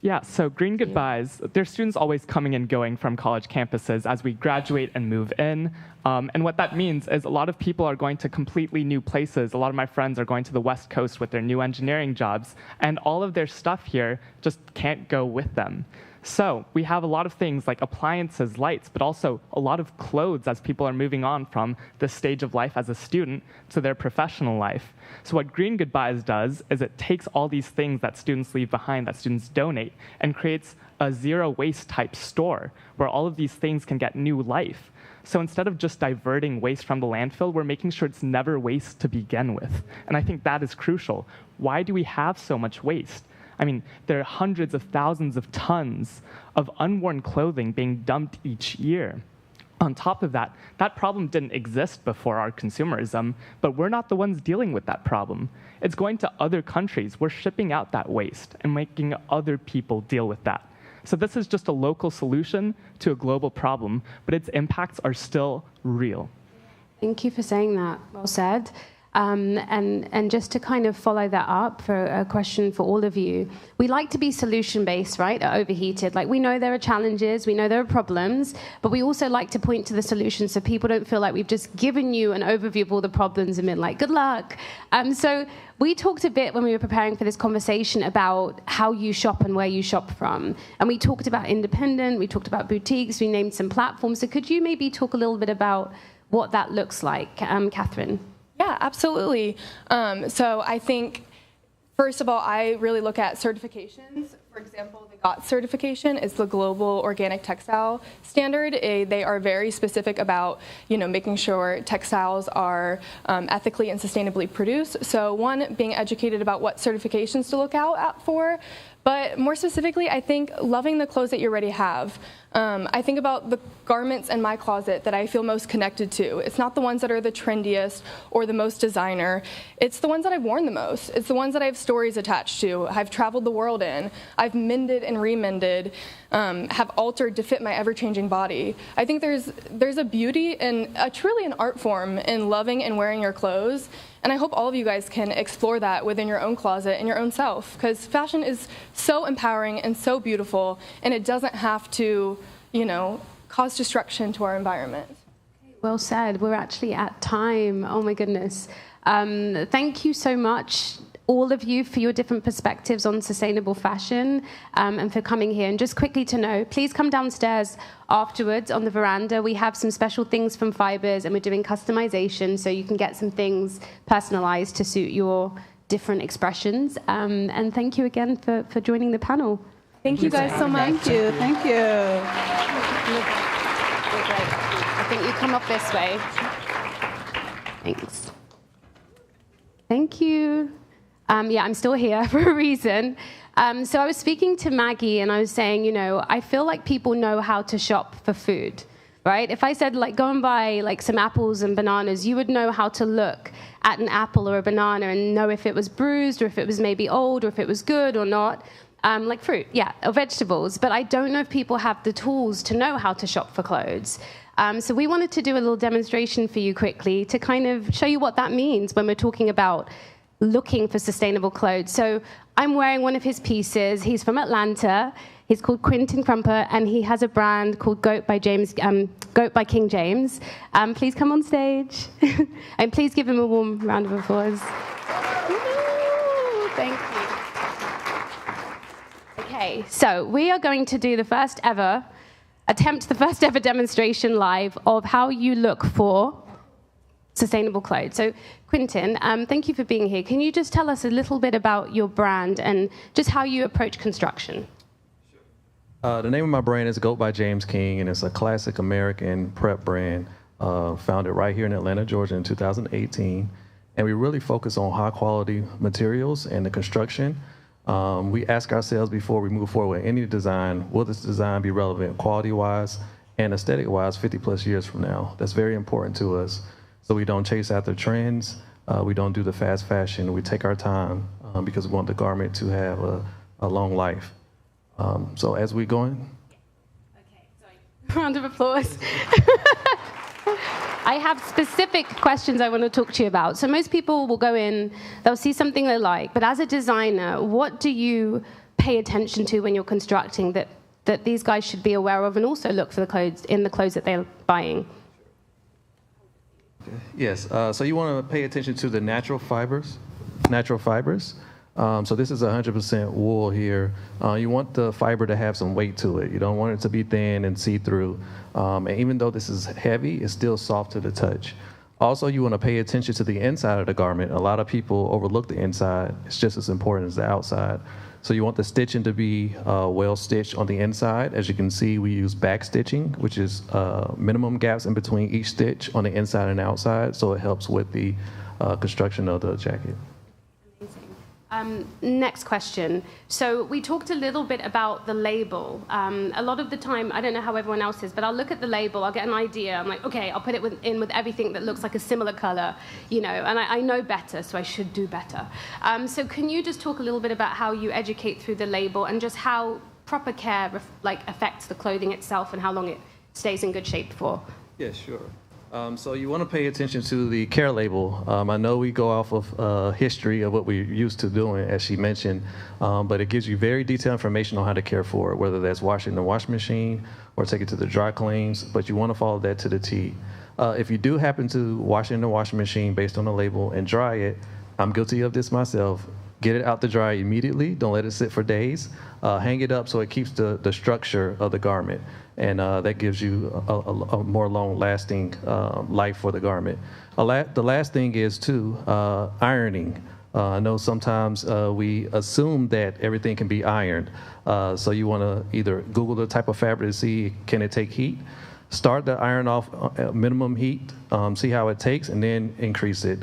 Yeah, so Green Goodbyes, there's students always coming and going from college campuses as we graduate and move in. And what that means is a lot of people are going to completely new places. A lot of my friends are going to the West Coast with their new engineering jobs, and all of their stuff here just can't go with them. So we have a lot of things like appliances, lights, but also a lot of clothes as people are moving on from this stage of life as a student to their professional life. So what Green Goodbyes does is it takes all these things that students leave behind, that students donate, and creates a zero waste type store where all of these things can get new life. So instead of just diverting waste from the landfill, we're making sure it's never waste to begin with. And I think that is crucial. Why do we have so much waste? I mean, there are hundreds of thousands of tons of unworn clothing being dumped each year. On top of that, that problem didn't exist before our consumerism, but we're not the ones dealing with that problem. It's going to other countries. We're shipping out that waste and making other people deal with that. So this is just a local solution to a global problem, but its impacts are still real. Thank you for saying that. Well said. And just to kind of follow that up for a question for all of you, we like to be solution-based, right, at Overheated. Like, we know there are challenges, we know there are problems, but we also like to point to the solutions so people don't feel like we've just given you an overview of all the problems and been like, good luck. So we talked a bit when we were preparing for this conversation about how you shop and where you shop from. And we talked about independent, we talked about boutiques, we named some platforms. So could you maybe talk a little bit about what that looks like, Katharine? Yeah, absolutely. So I think, first of all, I really look at certifications. For example, the GOTS certification is the Global Organic Textile Standard. They are very specific about, making sure textiles are ethically and sustainably produced. So one, being educated about what certifications to look out for. But more specifically, I think loving the clothes that you already have. I think about the garments in my closet that I feel most connected to. It's not the ones that are the trendiest or the most designer. It's the ones that I've worn the most. It's the ones that I have stories attached to, I've traveled the world in, I've mended and remended, have altered to fit my ever-changing body. I think there's a beauty and truly an art form in loving and wearing your clothes. And I hope all of you guys can explore that within your own closet and your own self, because fashion is so empowering and so beautiful, and it doesn't have to, cause destruction to our environment. Well said. We're actually at time. Oh my goodness. Thank you so much, all of you, for your different perspectives on sustainable fashion, and for coming here. And just quickly to know, please come downstairs afterwards on the veranda. We have some special things from Fibers, and we're doing customization, so you can get some things personalized to suit your different expressions. And thank you again for joining the panel. Thank you guys so much. Thank you. Thank you. I think you come up this way. Thanks. Thank you. I'm still here for a reason. So I was speaking to Maggie, and I was saying, I feel like people know how to shop for food, right? If I said, go and buy, some apples and bananas, you would know how to look at an apple or a banana and know if it was bruised or if it was maybe old or if it was good or not. Like fruit, or vegetables. But I don't know if people have the tools to know how to shop for clothes. So we wanted to do a little demonstration for you quickly to kind of show you what that means when we're talking about looking for sustainable clothes. So I'm wearing one of his pieces. He's from Atlanta. He's called Quentin Crumper, and he has a brand called Goat by King James. Please come on stage. And please give him a warm round of applause. Woo, thank you. Okay, so we are going to do the first ever demonstration live of how you look for sustainable clothes. So, Quentin, thank you for being here. Can you just tell us a little bit about your brand and just how you approach construction? The name of my brand is Goat by James King, and it's a classic American prep brand founded right here in Atlanta, Georgia in 2018. And we really focus on high quality materials and the construction. We ask ourselves before we move forward with any design, will this design be relevant quality-wise and aesthetic-wise 50 plus years from now? That's very important to us. So we don't chase after trends. We don't do the fast fashion. We take our time because we want the garment to have a long life. So as we go in. Okay, sorry. Round of applause. I have specific questions I want to talk to you about. So most people will go in, they'll see something they like, but as a designer, what do you pay attention to when you're constructing that these guys should be aware of, and also look for the clothes that they're buying? Yes, so you want to pay attention to the natural fibers. So this is 100% wool here. You want the fiber to have some weight to it. You don't want it to be thin and see-through. And even though this is heavy, it's still soft to the touch. Also, you want to pay attention to the inside of the garment. A lot of people overlook the inside. It's just as important as the outside. So you want the stitching to be well stitched on the inside. As you can see, we use back stitching, which is minimum gaps in between each stitch on the inside and outside, so it helps with the construction of the jacket. Next question. So we talked a little bit about the label. A lot of the time, I don't know how everyone else is, but I'll look at the label, I'll get an idea. I'm like, okay, I'll put it in with everything that looks like a similar color, you know, and I know better, so I should do better. So can you just talk a little bit about how you educate through the label and just how proper care affects the clothing itself and how long it stays in good shape for? Yeah, sure. So you want to pay attention to the care label. I know we go off of history of what we're used to doing, as she mentioned, but it gives you very detailed information on how to care for it, whether that's washing in the washing machine or take it to the dry cleans, but you want to follow that to the T. If you do happen to wash it in the washing machine based on the label and dry it, I'm guilty of this myself. Get it out to dry immediately. Don't let it sit for days. Hang it up so it keeps the structure of the garment. And that gives you a more long-lasting life for the garment. The last thing is, too, ironing. I know sometimes we assume that everything can be ironed. So you want to either Google the type of fabric to see, can it take heat? Start the iron off at minimum heat, see how it takes, and then increase it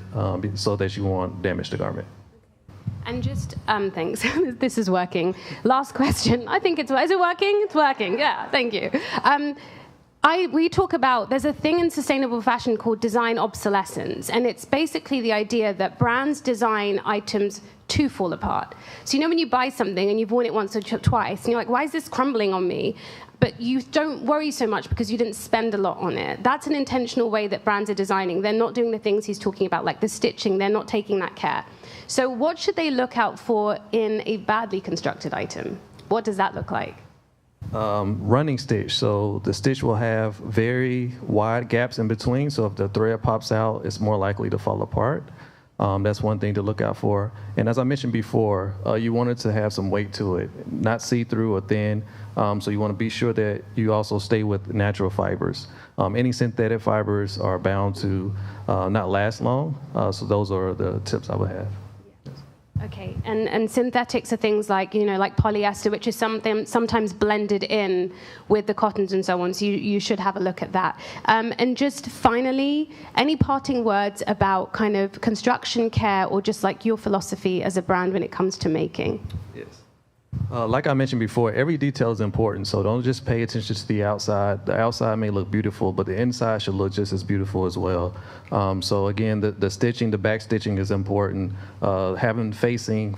so that you won't damage the garment. And just, thanks. This is working. Last question. I think is it working? It's working. Yeah, thank you. We talk about, there's a thing in sustainable fashion called design obsolescence, and it's basically the idea that brands design items to fall apart. So you know when you buy something and you've worn it once or twice, and you're like, why is this crumbling on me? But you don't worry so much because you didn't spend a lot on it. That's an intentional way that brands are designing. They're not doing the things he's talking about, like the stitching. They're not taking that care. So what should they look out for in a badly constructed item? What does that look like? Running stitch. So the stitch will have very wide gaps in between. So if the thread pops out, it's more likely to fall apart. That's one thing to look out for. And as I mentioned before, you want it to have some weight to it, not see-through or thin. So you want to be sure that you also stay with natural fibers. Any synthetic fibers are bound to not last long. So those are the tips I would have. Okay, and synthetics are things like, you know, like polyester, which is sometimes blended in with the cottons and so on, so you should have a look at that. And just finally, any parting words about kind of construction care or just like your philosophy as a brand when it comes to making? Yes. Like I mentioned before, every detail is important, so don't just pay attention to the outside. The outside may look beautiful, but the inside should look just as beautiful as well. So again, the stitching, the back stitching is important. Having facing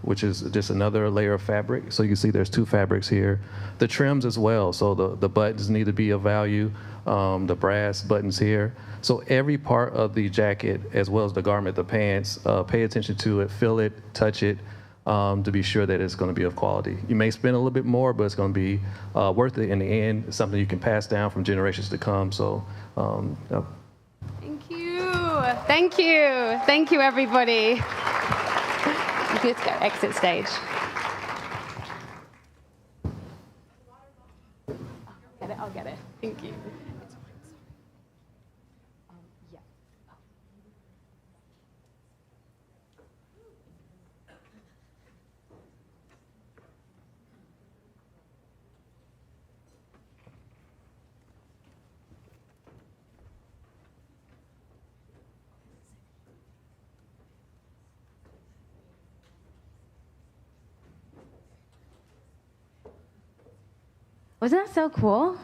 which is just another layer of fabric. So you can see there's two fabrics here. The trims as well, so the buttons need to be of value. The brass buttons here. So every part of the jacket, as well as the garment, the pants, pay attention to it, feel it, touch it, to be sure that it's going to be of quality. You may spend a little bit more, but it's going to be worth it in the end. It's something you can pass down from generations to come. So, Thank you. Thank you. Thank you, everybody. Let's go exit stage. I'll get it. Thank you. Wasn't that so cool?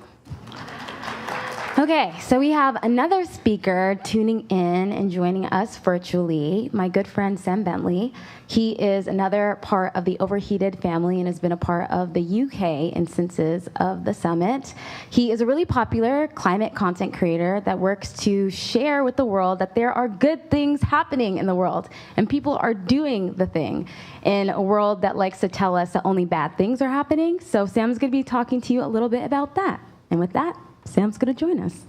Okay, so we have another speaker tuning in and joining us virtually, my good friend Sam Bentley. He is another part of the Overheated family and has been a part of the UK instances of the summit. He is a really popular climate content creator that works to share with the world that there are good things happening in the world and people are doing the thing in a world that likes to tell us that only bad things are happening. So Sam's going to be talking to you a little bit about that. And with that, Sam's going to join us.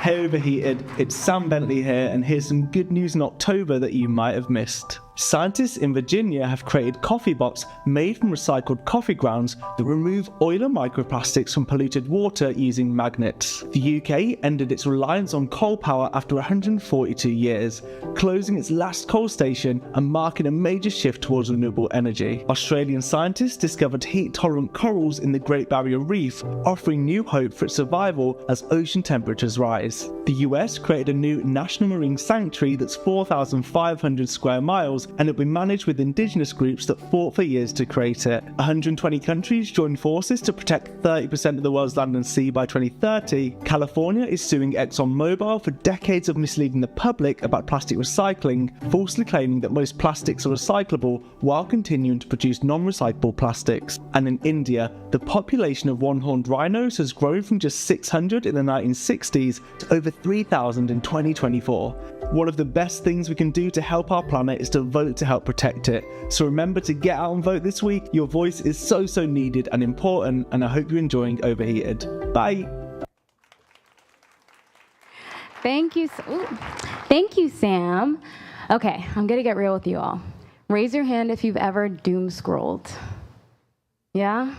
Hey Overheated, it's Sam Bentley here, and here's some good news in October that you might have missed. Scientists in Virginia have created coffee pots made from recycled coffee grounds that remove oil and microplastics from polluted water using magnets. The UK ended its reliance on coal power after 142 years, closing its last coal station and marking a major shift towards renewable energy. Australian scientists discovered heat-tolerant corals in the Great Barrier Reef, offering new hope for its survival as ocean temperatures rise. The US created a new national marine sanctuary that's 4,500 square miles, and it'll be managed with indigenous groups that fought for years to create it. 120 countries joined forces to protect 30% of the world's land and sea by 2030. California is suing ExxonMobil for decades of misleading the public about plastic recycling, falsely claiming that most plastics are recyclable while continuing to produce non-recyclable plastics. And in India, the population of one-horned rhinos has grown from just 600 in the 1960s to over 3,000 in 2024. One of the best things we can do to help our planet is to vote to help protect it. So remember to get out and vote this week. Your voice is so needed and important, and I hope you're enjoying Overheated. Bye. Thank you, Sam. Okay, I'm gonna get real with you all. Raise your hand if you've ever doom scrolled. Yeah?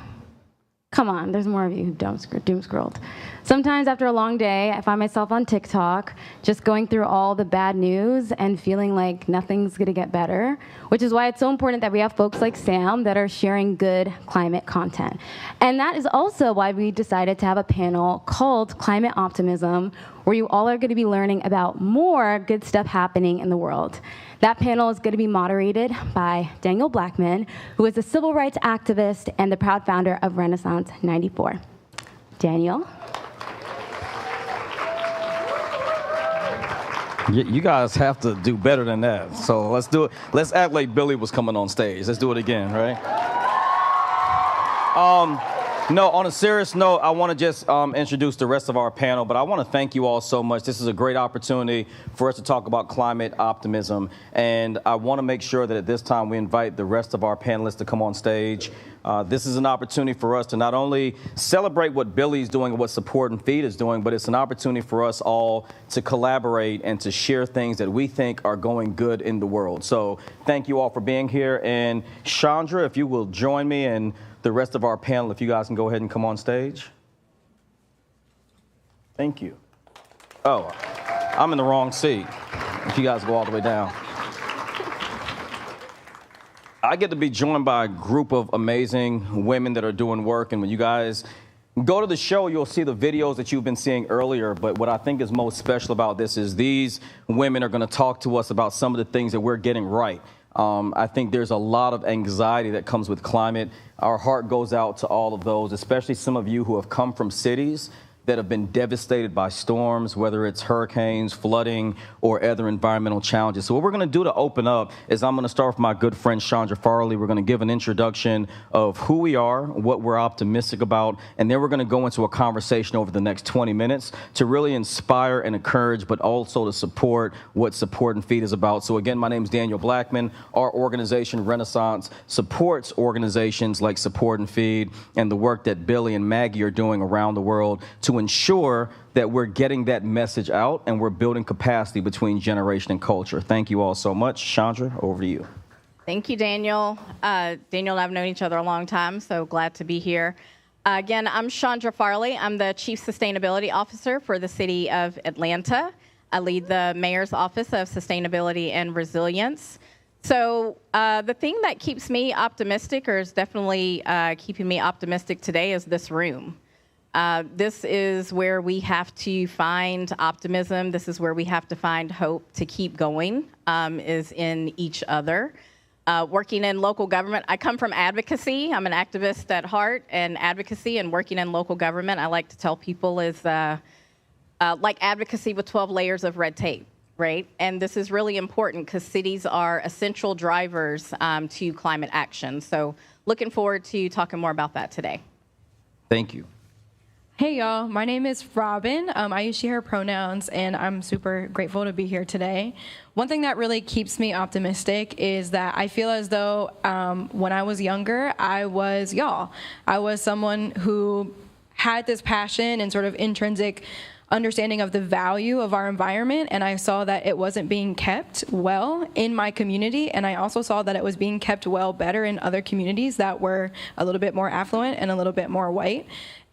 Come on, there's more of you who doom scrolled. Sometimes after a long day, I find myself on TikTok, just going through all the bad news and feeling like nothing's gonna get better, which is why it's so important that we have folks like Sam that are sharing good climate content. And that is also why we decided to have a panel called Climate Optimism, where you all are gonna be learning about more good stuff happening in the world. That panel is going to be moderated by Daniel Blackman, who is a civil rights activist and the proud founder of Renaissance 94. Daniel? You guys have to do better than that. So let's do it. Let's act like Billy was coming on stage. Let's do it again, right? No, on a serious note, I want to just introduce the rest of our panel, but I want to thank you all so much. This is a great opportunity for us to talk about climate optimism, and I want to make sure that at this time we invite the rest of our panelists to come on stage. This is an opportunity for us to not only celebrate what Billy's doing and what Support and Feed is doing, but it's an opportunity for us all to collaborate and to share things that we think are going good in the world. So thank you all for being here, and Chandra, if you will join me and the rest of our panel, if you guys can go ahead and come on stage. Thank you. Oh, I'm in the wrong seat. If you guys go all the way down. I get to be joined by a group of amazing women that are doing work, and when you guys go to the show, you'll see the videos that you've been seeing earlier, but what I think is most special about this is these women are going to talk to us about some of the things that we're getting right. I think there's a lot of anxiety that comes with climate. Our heart goes out to all of those, especially some of you who have come from cities that have been devastated by storms, whether it's hurricanes, flooding, or other environmental challenges. So what we're going to do to open up is I'm going to start with my good friend Chandra Farley. We're going to give an introduction of who we are, what we're optimistic about, and then we're going to go into a conversation over the next 20 minutes to really inspire and encourage, but also to support what Support and Feed is about. So again, my name is Daniel Blackman. Our organization, Renaissance, supports organizations like Support and Feed and the work that Billy and Maggie are doing around the world to ensure that we're getting that message out and we're building capacity between generation and culture. Thank you all so much. Chandra, over to you. Thank you, Daniel. Daniel and I have known each other a long time, so glad to be here. Again, I'm Chandra Farley. I'm the Chief Sustainability Officer for the City of Atlanta. I lead the Mayor's Office of Sustainability and Resilience. So the thing that keeps me optimistic, or is definitely keeping me optimistic today, is this room. This is where we have to find optimism. This is where we have to find hope to keep going, is in each other. Working in local government, I come from advocacy. I'm an activist at heart, and advocacy and working in local government, I like to tell people, is like advocacy with 12 layers of red tape, right? And this is really important because cities are essential drivers to climate action. So looking forward to talking more about that today. Thank you. Hey y'all, my name is Robin. I use she, her pronouns, and I'm super grateful to be here today. One thing that really keeps me optimistic is that I feel as though when I was younger, I was y'all. I was someone who had this passion and sort of intrinsic understanding of the value of our environment, and I saw that it wasn't being kept well in my community, and I also saw that it was being kept well better in other communities that were a little bit more affluent and a little bit more white.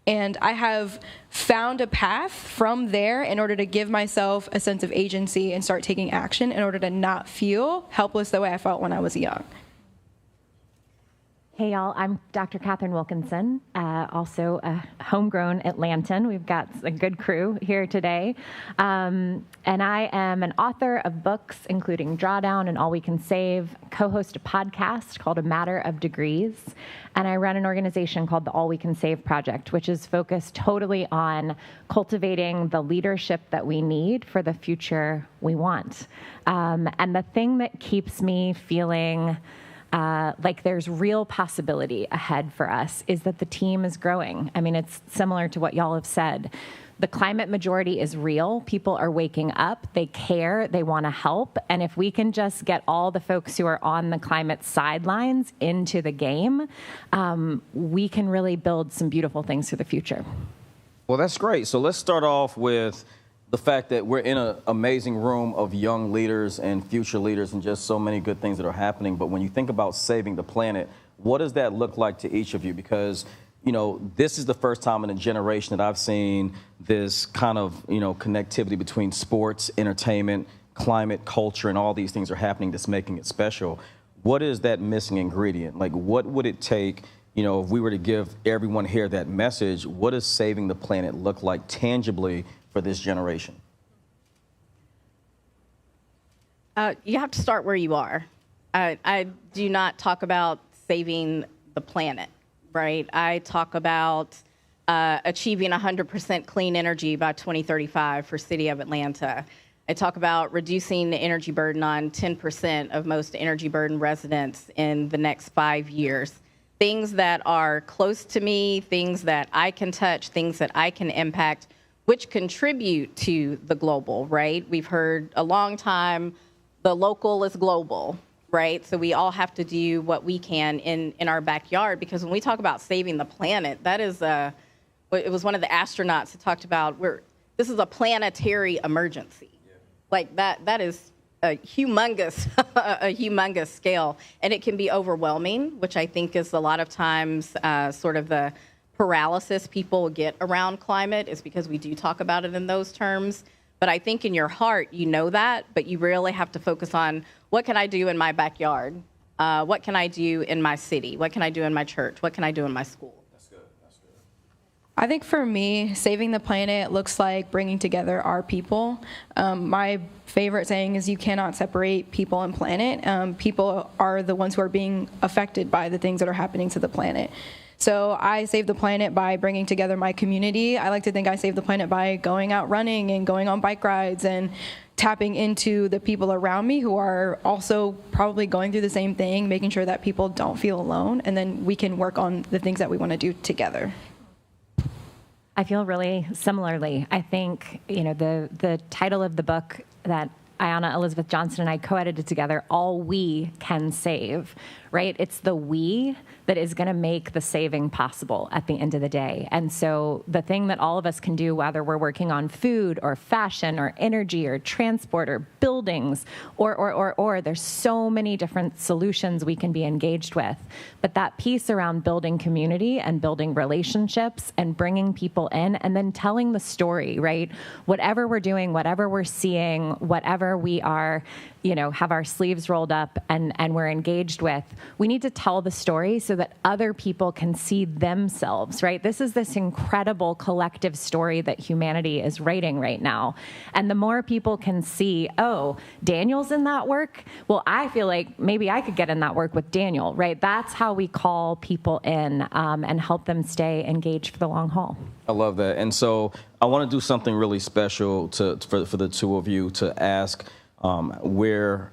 And I have found a path from there in order to give myself a sense of agency and start taking action in order to not feel helpless the way I felt when I was young. Hey y'all, I'm Dr. Katharine Wilkinson, also a homegrown Atlantan. We've got a good crew here today. And I am an author of books, including Drawdown and All We Can Save, co-host a podcast called A Matter of Degrees, and I run an organization called the All We Can Save Project, which is focused totally on cultivating the leadership that we need for the future we want. And the thing that keeps me feeling like there's real possibility ahead for us is that the team is growing. I mean, it's similar to what y'all have said. The climate majority is real. People are waking up. They care. They want to help. And if we can just get all the folks who are on the climate sidelines into the game, we can really build some beautiful things for the future. Well, that's great. So let's start off with the fact that we're in an amazing room of young leaders and future leaders and just so many good things that are happening. But when you think about saving the planet, what does that look like to each of you? Because, you know, this is the first time in a generation that I've seen this kind of, you know, connectivity between sports, entertainment, climate, culture, and all these things are happening that's making it special. What is that missing ingredient? Like, what would it take, you know, if we were to give everyone here that message? What does saving the planet look like tangibly for this generation? You have to start where you are. I do not talk about saving the planet, right? I talk about achieving 100% clean energy by 2035 for City of Atlanta. I talk about reducing the energy burden on 10% of most energy burden residents in the next 5 years. Things that are close to me, things that I can touch, things that I can impact, which contribute to the global, right? We've heard a long time, the local is global, right? So we all have to do what we can in our backyard, because when we talk about saving the planet, that is it was one of the astronauts who talked about, this is a planetary emergency. Yeah. Like that is a humongous, a humongous scale, and it can be overwhelming, which I think is a lot of times sort of the paralysis people get around climate, is because we do talk about it in those terms. But I think in your heart, you know that, but you really have to focus on, what can I do in my backyard? What can I do in my city? What can I do in my church? What can I do in my school? That's good. That's good. I think for me, saving the planet looks like bringing together our people. My favorite saying is, you cannot separate people and planet. People are the ones who are being affected by the things that are happening to the planet. So I save the planet by bringing together my community. I like to think I save the planet by going out running and going on bike rides and tapping into the people around me who are also probably going through the same thing, making sure that people don't feel alone, and then we can work on the things that we want to do together. I feel really similarly. I think, you know, the title of the book that Ayana, Elizabeth Johnson, and I co-edited together, All We Can Save, right? It's the we that is going to make the saving possible at the end of the day. And so the thing that all of us can do, whether we're working on food or fashion or energy or transport or buildings or there's so many different solutions we can be engaged with. But that piece around building community and building relationships and bringing people in and then telling the story, right? Whatever we're doing, whatever we're seeing, whatever we are, you know, have our sleeves rolled up and we're engaged with, we need to tell the story so that other people can see themselves, right? This is this incredible collective story that humanity is writing right now. And the more people can see, oh, Daniel's in that work, well, I feel like maybe I could get in that work with Daniel, right? That's how we call people in and help them stay engaged for the long haul. I love that. And so I want to do something really special for the two of you to ask where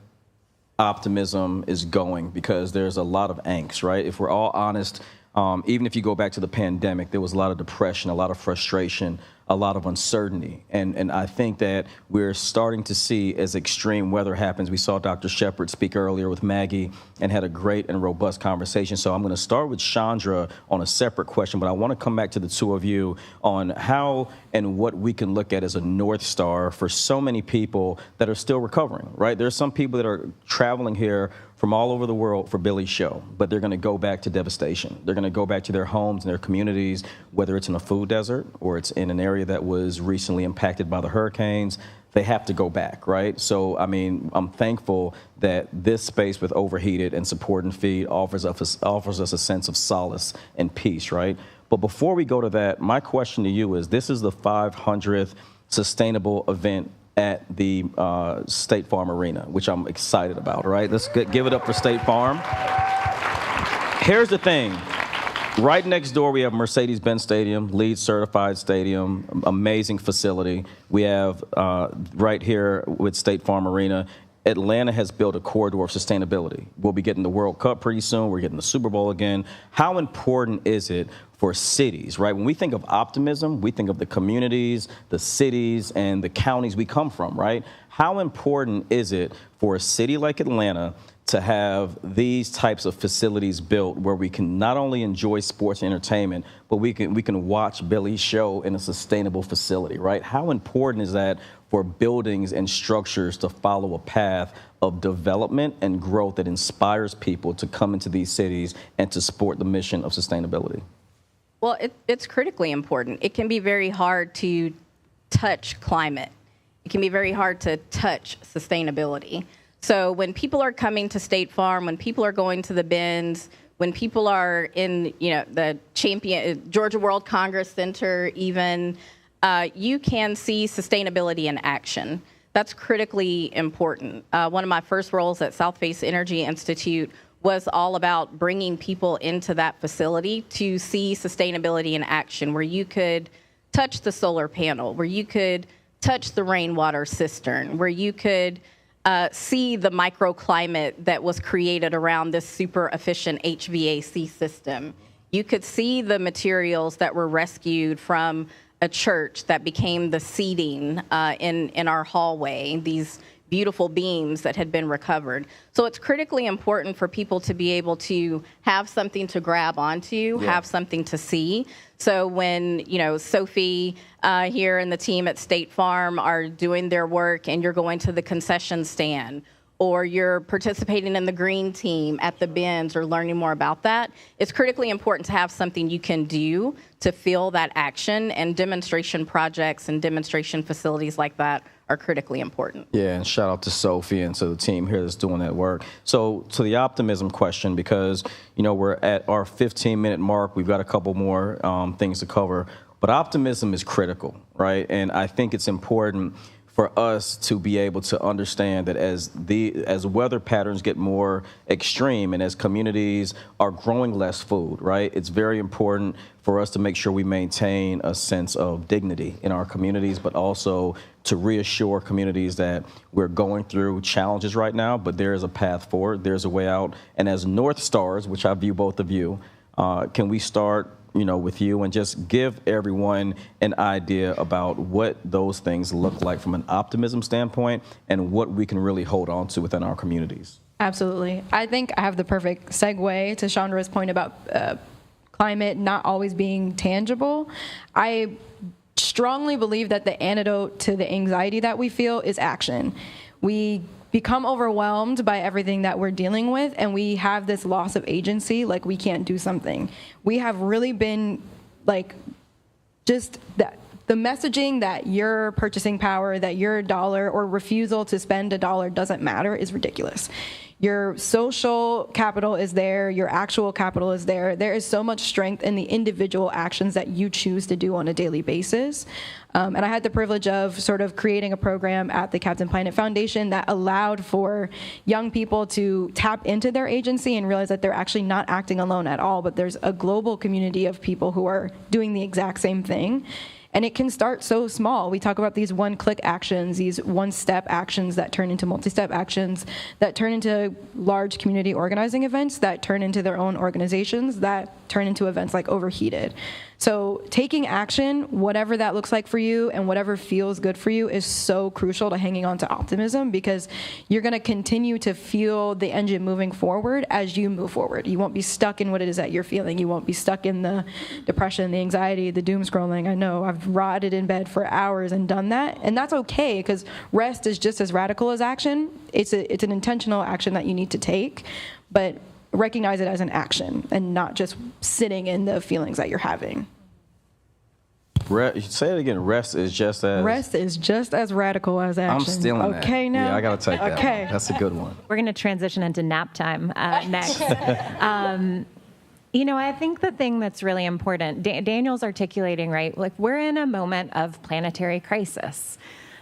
optimism is going, because there's a lot of angst, right? If we're all honest, even if you go back to the pandemic, there was a lot of depression, a lot of frustration, a lot of uncertainty. And I think that we're starting to see, as extreme weather happens, we saw Dr. Shepard speak earlier with Maggie and had a great and robust conversation. So I'm going to start with Chandra on a separate question, but I want to come back to the two of you on how and what we can look at as a North Star for so many people that are still recovering, right? There's some people that are traveling here from all over the world for Billie's show, but they're going to go back to devastation. They're going to go back to their homes and their communities, whether it's in a food desert or it's in an area that was recently impacted by the hurricanes. They have to go back, right? So, I mean, I'm thankful that this space with Overheated and Support and Feed offers us a sense of solace and peace, right? But before we go to that, my question to you is, this is the 500th sustainable event at the State Farm Arena, which I'm excited about, right? Let's give it up for State Farm. Here's the thing. Right next door, we have Mercedes-Benz Stadium, LEED certified stadium, amazing facility. We have right here with State Farm Arena, Atlanta has built a corridor of sustainability. We'll be getting the World Cup pretty soon. We're getting the Super Bowl again. How important is it for cities, right? When we think of optimism, we think of the communities, the cities, and the counties we come from, right? How important is it for a city like Atlanta to have these types of facilities built where we can not only enjoy sports and entertainment, but we can watch Billie's show in a sustainable facility, right? How important is that for buildings and structures to follow a path of development and growth that inspires people to come into these cities and to support the mission of sustainability? Well, it's critically important. It can be very hard to touch climate. It can be very hard to touch sustainability. So when people are coming to State Farm, when people are going to the bins, when people are in, the Georgia World Congress Center, even, you can see sustainability in action. That's critically important. One of my first roles at South Face Energy Institute was all about bringing people into that facility to see sustainability in action, where you could touch the solar panel, where you could touch the rainwater cistern, where you could see the microclimate that was created around this super efficient HVAC system. You could see the materials that were rescued from a church that became the seating in our hallway, these beautiful beams that had been recovered. So it's critically important for people to be able to have something to grab onto, have something to see. So when, Sophie here and the team at State Farm are doing their work and you're going to the concession stand, or you're participating in the green team at the bins or learning more about that, it's critically important to have something you can do to feel that action, and demonstration projects and demonstration facilities like that are critically important. Yeah, and shout out to Sophie and to the team here that's doing that work. So to the optimism question, because, we're at our 15-minute mark, we've got a couple more things to cover, but optimism is critical, right? And I think it's important for us to be able to understand that as weather patterns get more extreme and as communities are growing less food, right, it's very important for us to make sure we maintain a sense of dignity in our communities, but also to reassure communities that we're going through challenges right now, but there is a path forward, there's a way out. And as North Stars, which I view both of you, can we start with you and just give everyone an idea about what those things look like from an optimism standpoint and what we can really hold on to within our communities? Absolutely. I think I have the perfect segue to Chandra's point about climate not always being tangible. I strongly believe that the antidote to the anxiety that we feel is action. We become overwhelmed by everything that we're dealing with, and we have this loss of agency, like we can't do something. We have really been just that the messaging that your purchasing power, that your dollar or refusal to spend a dollar doesn't matter is ridiculous. Your social capital is there, your actual capital is there. There is so much strength in the individual actions that you choose to do on a daily basis. And I had the privilege of sort of creating a program at the Captain Planet Foundation that allowed for young people to tap into their agency and realize that they're actually not acting alone at all, but there's a global community of people who are doing the exact same thing. And it can start so small. We talk about these one-click actions, these one-step actions that turn into multi-step actions, that turn into large community organizing events, that turn into their own organizations, that turn into events like Overheated. So taking action, whatever that looks like for you and whatever feels good for you, is so crucial to hanging on to optimism, because you're going to continue to feel the engine moving forward as you move forward. You won't be stuck in what it is that you're feeling. You won't be stuck in the depression, the anxiety, the doom scrolling. I know I've rotted in bed for hours and done that, and that's okay, because rest is just as radical as action. It's an intentional action that you need to take, but recognize it as an action and not just sitting in the feelings that you're having. Say it again. Rest is just as radical as action. I'm stealing that. Okay, now. Yeah, I gotta take that. Okay, one. That's a good one. We're going to transition into nap time next. You know, I think the thing that's really important, Daniel's articulating, right? Like, we're in a moment of planetary crisis.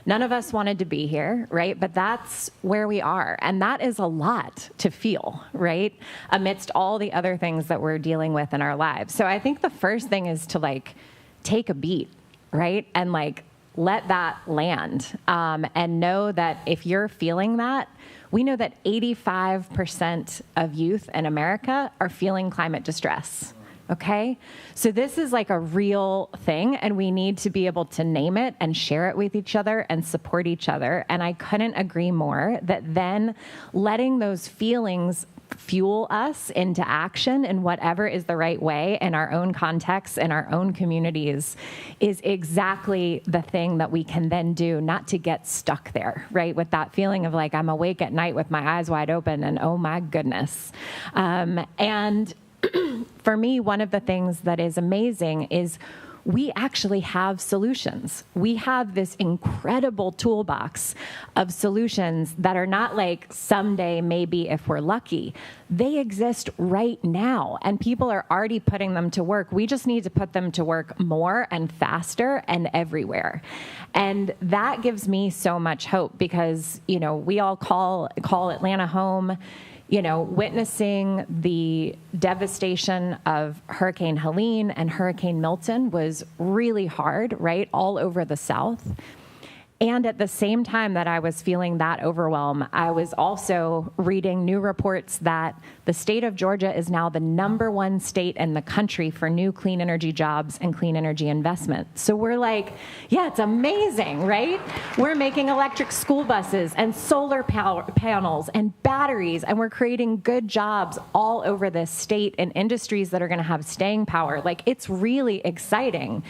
None of us wanted to be here, right? But that's where we are. And that is a lot to feel, right? Amidst all the other things that we're dealing with in our lives. So I think the first thing is to, like, take a beat, right? And, like, let that land. And know that if you're feeling that, we know that 85% of youth in America are feeling climate distress. Okay? So this is like a real thing, and we need to be able to name it and share it with each other and support each other. And I couldn't agree more that then letting those feelings fuel us into action in whatever is the right way in our own contexts and our own communities is exactly the thing that we can then do, not to get stuck there, right? With that feeling of like, I'm awake at night with my eyes wide open and oh my goodness. And for me, one of the things that is amazing is we actually have solutions. We have this incredible toolbox of solutions that are not like someday, maybe if we're lucky. They exist right now, and people are already putting them to work. We just need to put them to work more and faster and everywhere. And that gives me so much hope, because, you know, we all call Atlanta home. You know, witnessing the devastation of Hurricane Helene and Hurricane Milton was really hard, right, all over the South. And at the same time that I was feeling that overwhelm, I was also reading new reports that the state of Georgia is now the #1 state in the country for new clean energy jobs and clean energy investment. So we're like, yeah, it's amazing, right? We're making electric school buses and solar panels and batteries, and we're creating good jobs all over this state in industries that are going to have staying power. Like, it's really exciting.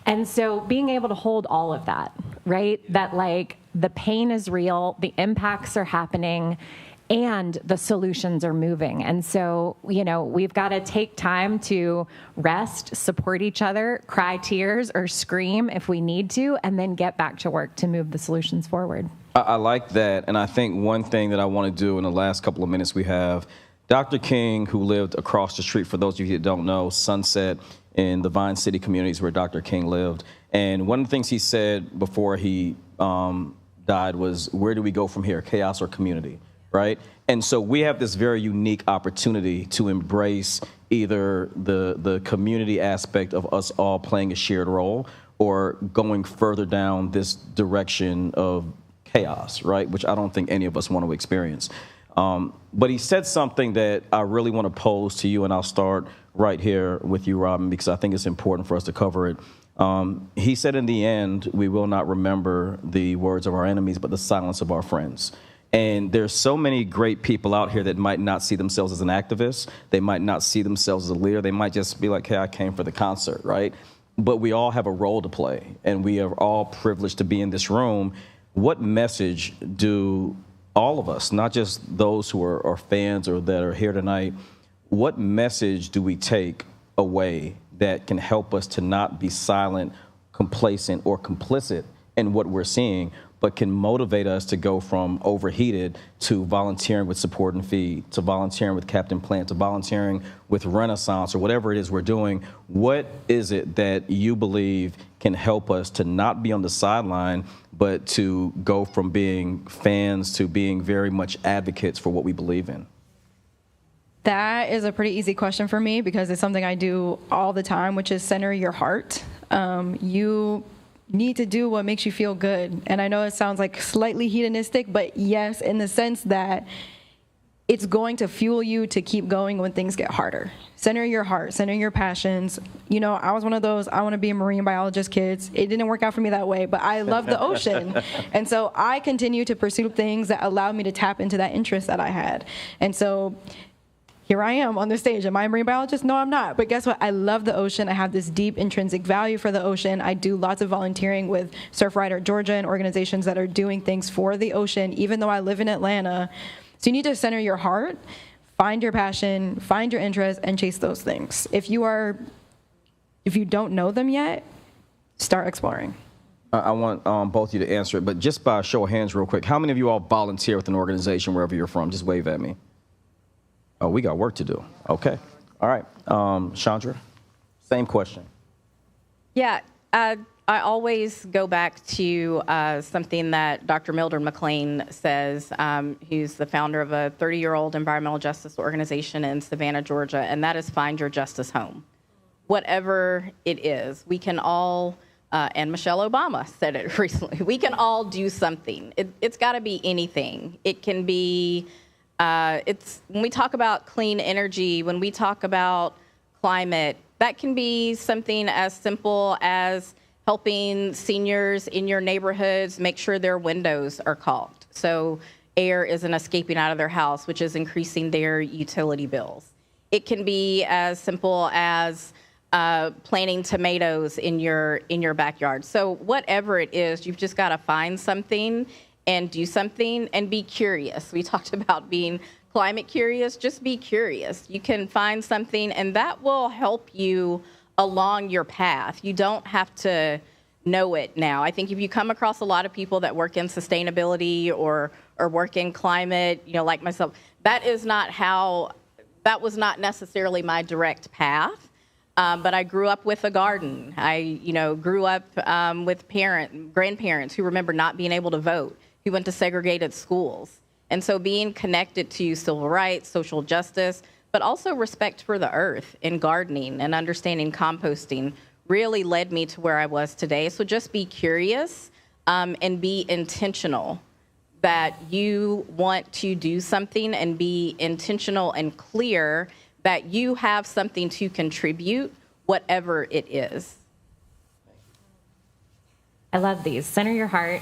And so being able to hold all of that, right? That, like, the pain is real, the impacts are happening, and the solutions are moving. And so, you know, we've got to take time to rest, support each other, cry tears or scream if we need to, and then get back to work to move the solutions forward. I like that. And I think one thing that I want to do in the last couple of minutes we have, Dr. King, who lived across the street, for those of you that don't know, Sunset, in the Vine City communities where Dr. King lived. And one of the things he said before he died was, where do we go from here, chaos or community, right? And so we have this very unique opportunity to embrace either the community aspect of us all playing a shared role, or going further down this direction of chaos, right? Which I don't think any of us want to experience. But he said something that I really want to pose to you, and I'll start right here with you, Robin, because I think it's important for us to cover it. He said, in the end, we will not remember the words of our enemies, but the silence of our friends. And there's so many great people out here that might not see themselves as an activist. They might not see themselves as a leader. They might just be like, hey, I came for the concert, right? But we all have a role to play, and we are all privileged to be in this room. What message do all of us, not just those who are fans or that are here tonight, what message do we take away that can help us to not be silent, complacent, or complicit in what we're seeing, but can motivate us to go from Overheated to volunteering with Support and Feed, to volunteering with Captain Plant, to volunteering with Renaissance, or whatever it is we're doing? What is it that you believe can help us to not be on the sideline, but to go from being fans to being very much advocates for what we believe in? That is a pretty easy question for me, because it's something I do all the time, which is center your heart. You need to do what makes you feel good. And I know it sounds like slightly hedonistic, but yes, in the sense that it's going to fuel you to keep going when things get harder. Center your heart, center your passions. You know, I was one of those, I want to be a marine biologist kids. It didn't work out for me that way, but I love the ocean. And so I continue to pursue things that allowed me to tap into that interest that I had. And so here I am on the stage. Am I a marine biologist? No, I'm not. But guess what? I love the ocean. I have this deep intrinsic value for the ocean. I do lots of volunteering with Surf Rider Georgia and organizations that are doing things for the ocean, even though I live in Atlanta. So you need to center your heart, find your passion, find your interest, and chase those things. If you don't know them yet, start exploring. I want both of you to answer it, but just by a show of hands real quick, how many of you all volunteer with an organization wherever you're from? Just wave at me. Oh, we got work to do. Okay. All right. Chandra, same question. Yeah, I always go back to something that Dr. Mildred McLean says. He's the founder of a 30-year-old environmental justice organization in Savannah, Georgia, and that is Find Your Justice Home. Whatever it is, we can all, and Michelle Obama said it recently, we can all do something. It's got to be anything. It can be, when we talk about clean energy, when we talk about climate, that can be something as simple as helping seniors in your neighborhoods make sure their windows are caulked so air isn't escaping out of their house, which is increasing their utility bills. It can be as simple as planting tomatoes in your backyard. So whatever it is, you've just got to find something and do something and be curious. We talked about being climate curious. Just be curious. You can find something, and that will help you along your path. You don't have to know it now. I think if you come across a lot of people that work in sustainability or work in climate, you know, like myself, that was not necessarily my direct path. But I grew up with a garden. I, grew up with grandparents who remember not being able to vote, who went to segregated schools. And so being connected to civil rights, social justice, but also respect for the earth and gardening and understanding composting really led me to where I was today. So just be curious and be intentional that you want to do something, and be intentional and clear that you have something to contribute, whatever it is. I love these. Center your heart,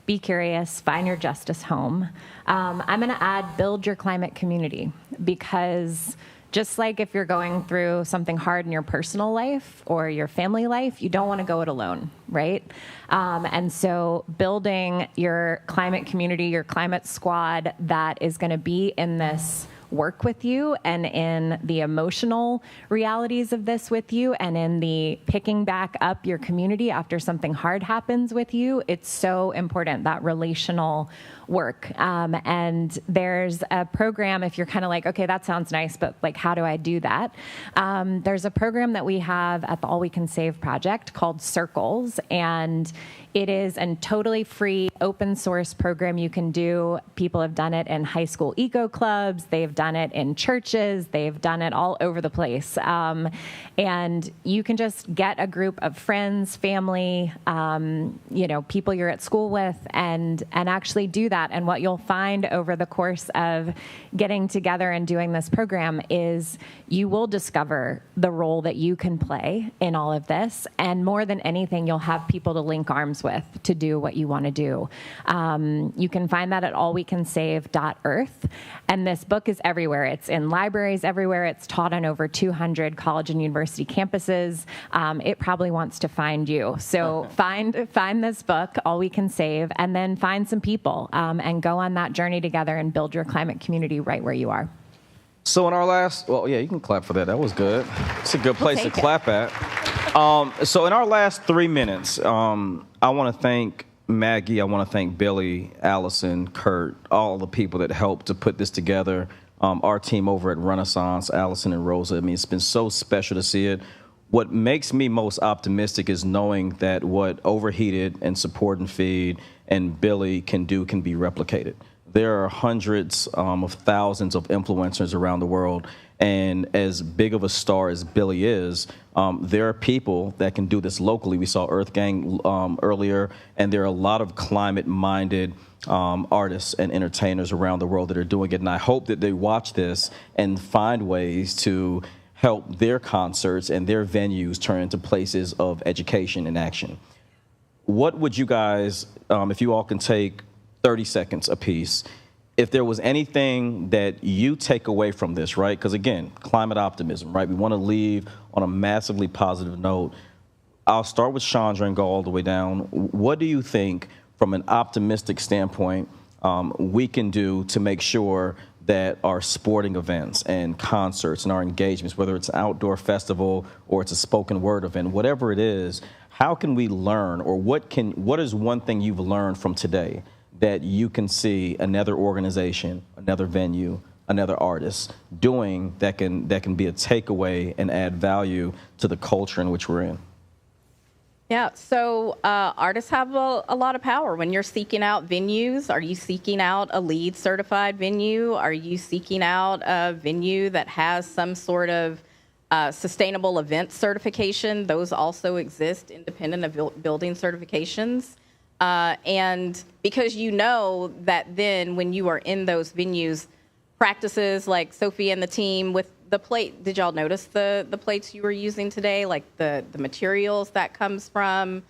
be curious, find your justice home. I'm going to add build your climate community, because just like if you're going through something hard in your personal life or your family life, you don't want to go it alone, right? And so building your climate community, your climate squad that is going to be in this work with you and in the emotional realities of this with you and in the picking back up your community after something hard happens with you, it's so important, that relational work. And there's a program, if you're kind of like, okay, that sounds nice, but like, how do I do that? There's a program that we have at the All We Can Save Project called Circles, and it is a totally free open source program you can do. People have done it in high school eco clubs. They've done it in churches. They've done it all over the place. And you can just get a group of friends, family, people you're at school with, and actually do that. And what you'll find over the course of getting together and doing this program is you will discover the role that you can play in all of this. And more than anything, you'll have people to link arms with to do what you want to do. You can find that at allwecansave.earth. And this book is everywhere. It's in libraries everywhere. It's taught on over 200 college and university campuses. It probably wants to find you. So find this book, All We Can Save, and then find some people and go on that journey together and build your climate community right where you are. So in our last, you can clap for that. That was good. It's a good place to clap at. So in our last 3 minutes, I want to thank Maggie. I want to thank Billie, Allison, Kurt, all the people that helped to put this together. Our team over at Renaissance, Allison and Rosa. I mean, it's been so special to see it. What makes me most optimistic is knowing that what Overheated and Support and Feed and Billie can do can be replicated. there are hundreds of thousands of influencers around the world. And as big of a star as Billie is, there are people that can do this locally. We saw EARTHGANG earlier, and there are a lot of climate-minded artists and entertainers around the world that are doing it. And I hope that they watch this and find ways to help their concerts and their venues turn into places of education and action. What would you guys, if you all can take 30 seconds apiece, if there was anything that you take away from this, right? Because again, climate optimism, right? We want to leave on a massively positive note. I'll start with Chandra and go all the way down. What do you think, from an optimistic standpoint, we can do to make sure that our sporting events and concerts and our engagements, whether it's an outdoor festival or it's a spoken word event, whatever it is, how can we learn, or what is one thing you've learned from today that you can see another organization, another venue, another artist doing that can be a takeaway and add value to the culture in which we're in? Yeah, so artists have a lot of power. When you're seeking out venues, are you seeking out a LEED certified venue? Are you seeking out a venue that has some sort of sustainable event certification? Those also exist independent of building certifications. And because you know that then when you are in those venues, practices like Sophie and the team with the plate, did y'all notice the plates you were using today? Like the materials that comes from,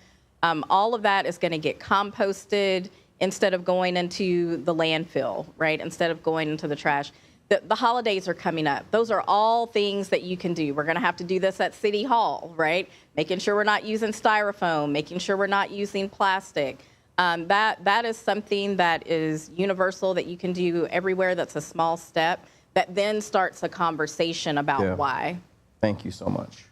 all of that is going to get composted instead of going into the landfill, right? Instead of going into the trash. The holidays are coming up. Those are all things that you can do. We're going to have to do this at City Hall, right? Making sure we're not using styrofoam, making sure we're not using plastic. That is something that is universal that you can do everywhere. That's a small step that then starts a conversation about why. Thank you so much.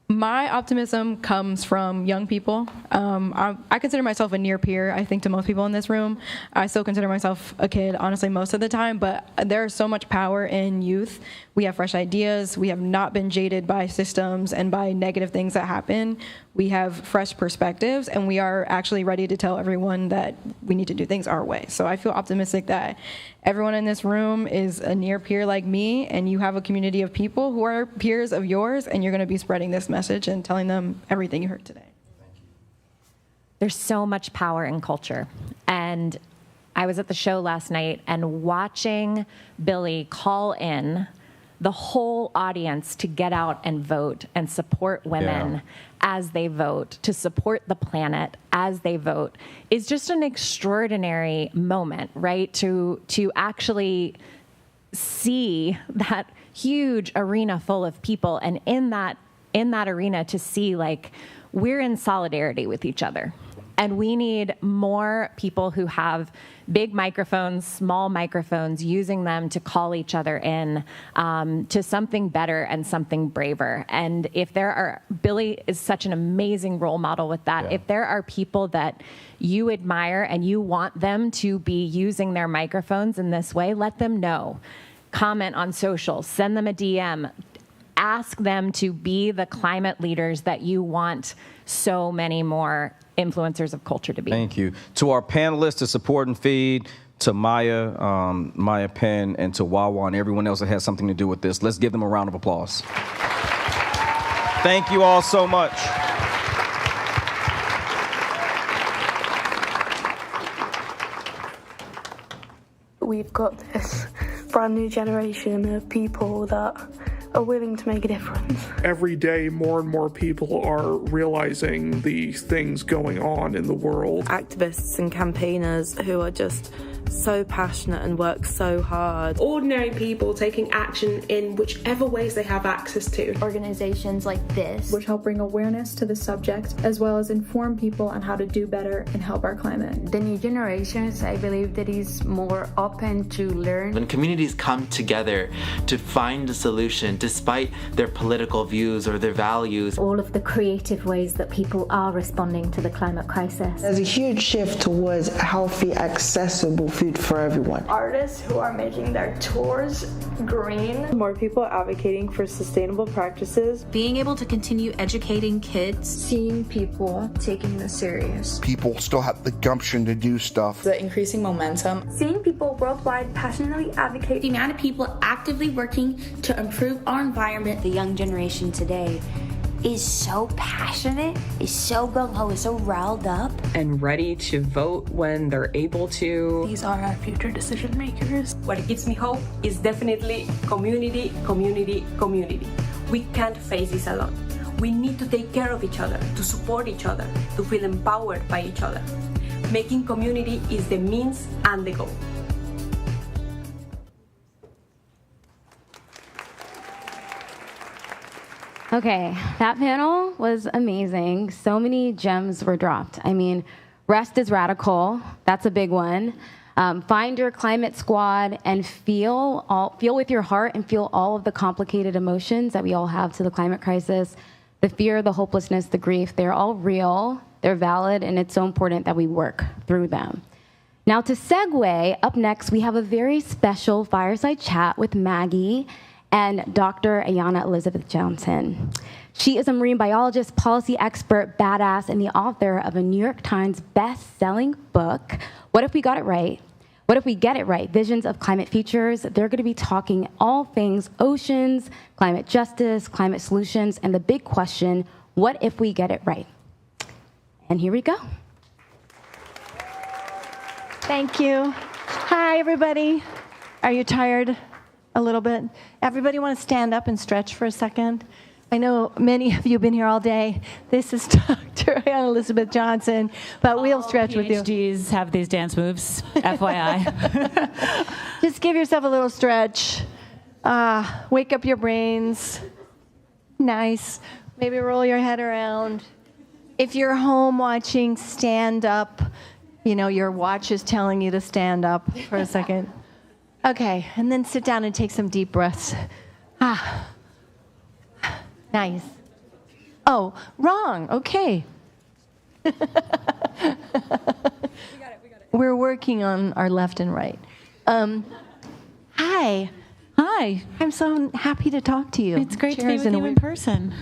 My optimism comes from young people. I consider myself a near peer, I think, to most people in this room. I still consider myself a kid, honestly, most of the time, but there is so much power in youth. We have fresh ideas. We have not been jaded by systems and by negative things that happen. We have fresh perspectives, and we are actually ready to tell everyone that we need to do things our way. So I feel optimistic that everyone in this room is a near peer like me, and you have a community of people who are peers of yours, and you're going to be spreading this message and telling them everything you heard today. There's so much power in culture. And I was at the show last night and watching Billie call in the whole audience to get out and vote and support women as they vote, to support the planet as they vote, is just an extraordinary moment, right? To actually see that huge arena full of people, and in that arena to see, like, we're in solidarity with each other. And we need more people who have big microphones, small microphones, using them to call each other in to something better and something braver. And if there are, Billie is such an amazing role model with that. If there are people that you admire and you want them to be using their microphones in this way, let them know. Comment on social, send them a DM. Ask them to be the climate leaders that you want so many more influencers of culture to be. Thank you. To our panelists, to Support and Feed, to Maya Penn, and to Wawa, and everyone else that has something to do with this, let's give them a round of applause. Thank you all so much. We've got this brand new generation of people that are willing to make a difference. Every day, more and more people are realizing the things going on in the world. Activists and campaigners who are just so passionate and work so hard. Ordinary people taking action in whichever ways they have access to. Organizations like this, which help bring awareness to the subject, as well as inform people on how to do better and help our climate. The new generations, I believe, that is more open to learn. When communities come together to find a solution, despite their political views or their values. All of the creative ways that people are responding to the climate crisis. There's a huge shift towards healthy, accessible food food for everyone. Artists who are making their tours green. More people advocating for sustainable practices. Being able to continue educating kids. Seeing people taking this serious. People still have the gumption to do stuff. The increasing momentum. Seeing people worldwide passionately advocate. The amount of people actively working to improve our environment. The young generation today is so passionate, is so gung-ho, is so riled up. And ready to vote when they're able to. These are our future decision makers. What gives me hope is definitely community, community, community. We can't face this alone. We need to take care of each other, to support each other, to feel empowered by each other. Making community is the means and the goal. Okay, that panel was amazing. So many gems were dropped. I mean, rest is radical. That's a big one. Find your climate squad and feel with your heart and feel all of the complicated emotions that we all have to the climate crisis. The fear, the hopelessness, the grief, they're all real, they're valid, and it's so important that we work through them. Now to segue, up next we have a very special fireside chat with Maggie and Dr. Ayana Elizabeth Johnson. She is a marine biologist, policy expert, badass, and the author of a New York Times best-selling book, What If We Got It Right? What If We Get It Right? Visions of Climate Futures. They're going to be talking all things oceans, climate justice, climate solutions, and the big question, what if we get it right? And here we go. Thank you. Hi, everybody. Are you tired a little bit? Everybody want to stand up and stretch for a second? I know many of you have been here all day. This is Dr. Ayana Elizabeth Johnson, but we'll stretch with you. PhDs have these dance moves, FYI. Just give yourself a little stretch. Wake up your brains. Nice. Maybe roll your head around. If you're home watching, stand up. You know, your watch is telling you to stand up for a second. Okay, and then sit down and take some deep breaths. Nice. Oh, wrong. Okay. We got it. We're working on our left and right. Hi. Hi. I'm so happy to talk to you. It's great to be with you in person.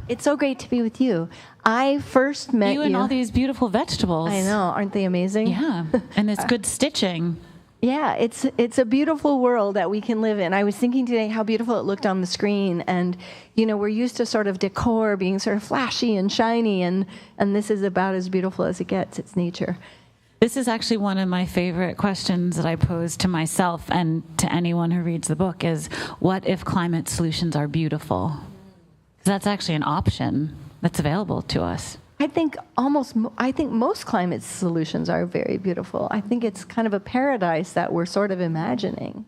It's so great to be with you. I first met you. You and all these beautiful vegetables. I know. Aren't they amazing? Yeah. And it's good stitching. Yeah, it's a beautiful world that we can live in. I was thinking today how beautiful it looked on the screen, and you know, we're used to sort of decor being sort of flashy and shiny, and this is about as beautiful as it gets. It's nature. This is actually one of my favorite questions that I pose to myself and to anyone who reads the book is, what if climate solutions are beautiful? 'Cause that's actually an option that's available to us. I think most climate solutions are very beautiful. I think it's kind of a paradise that we're sort of imagining.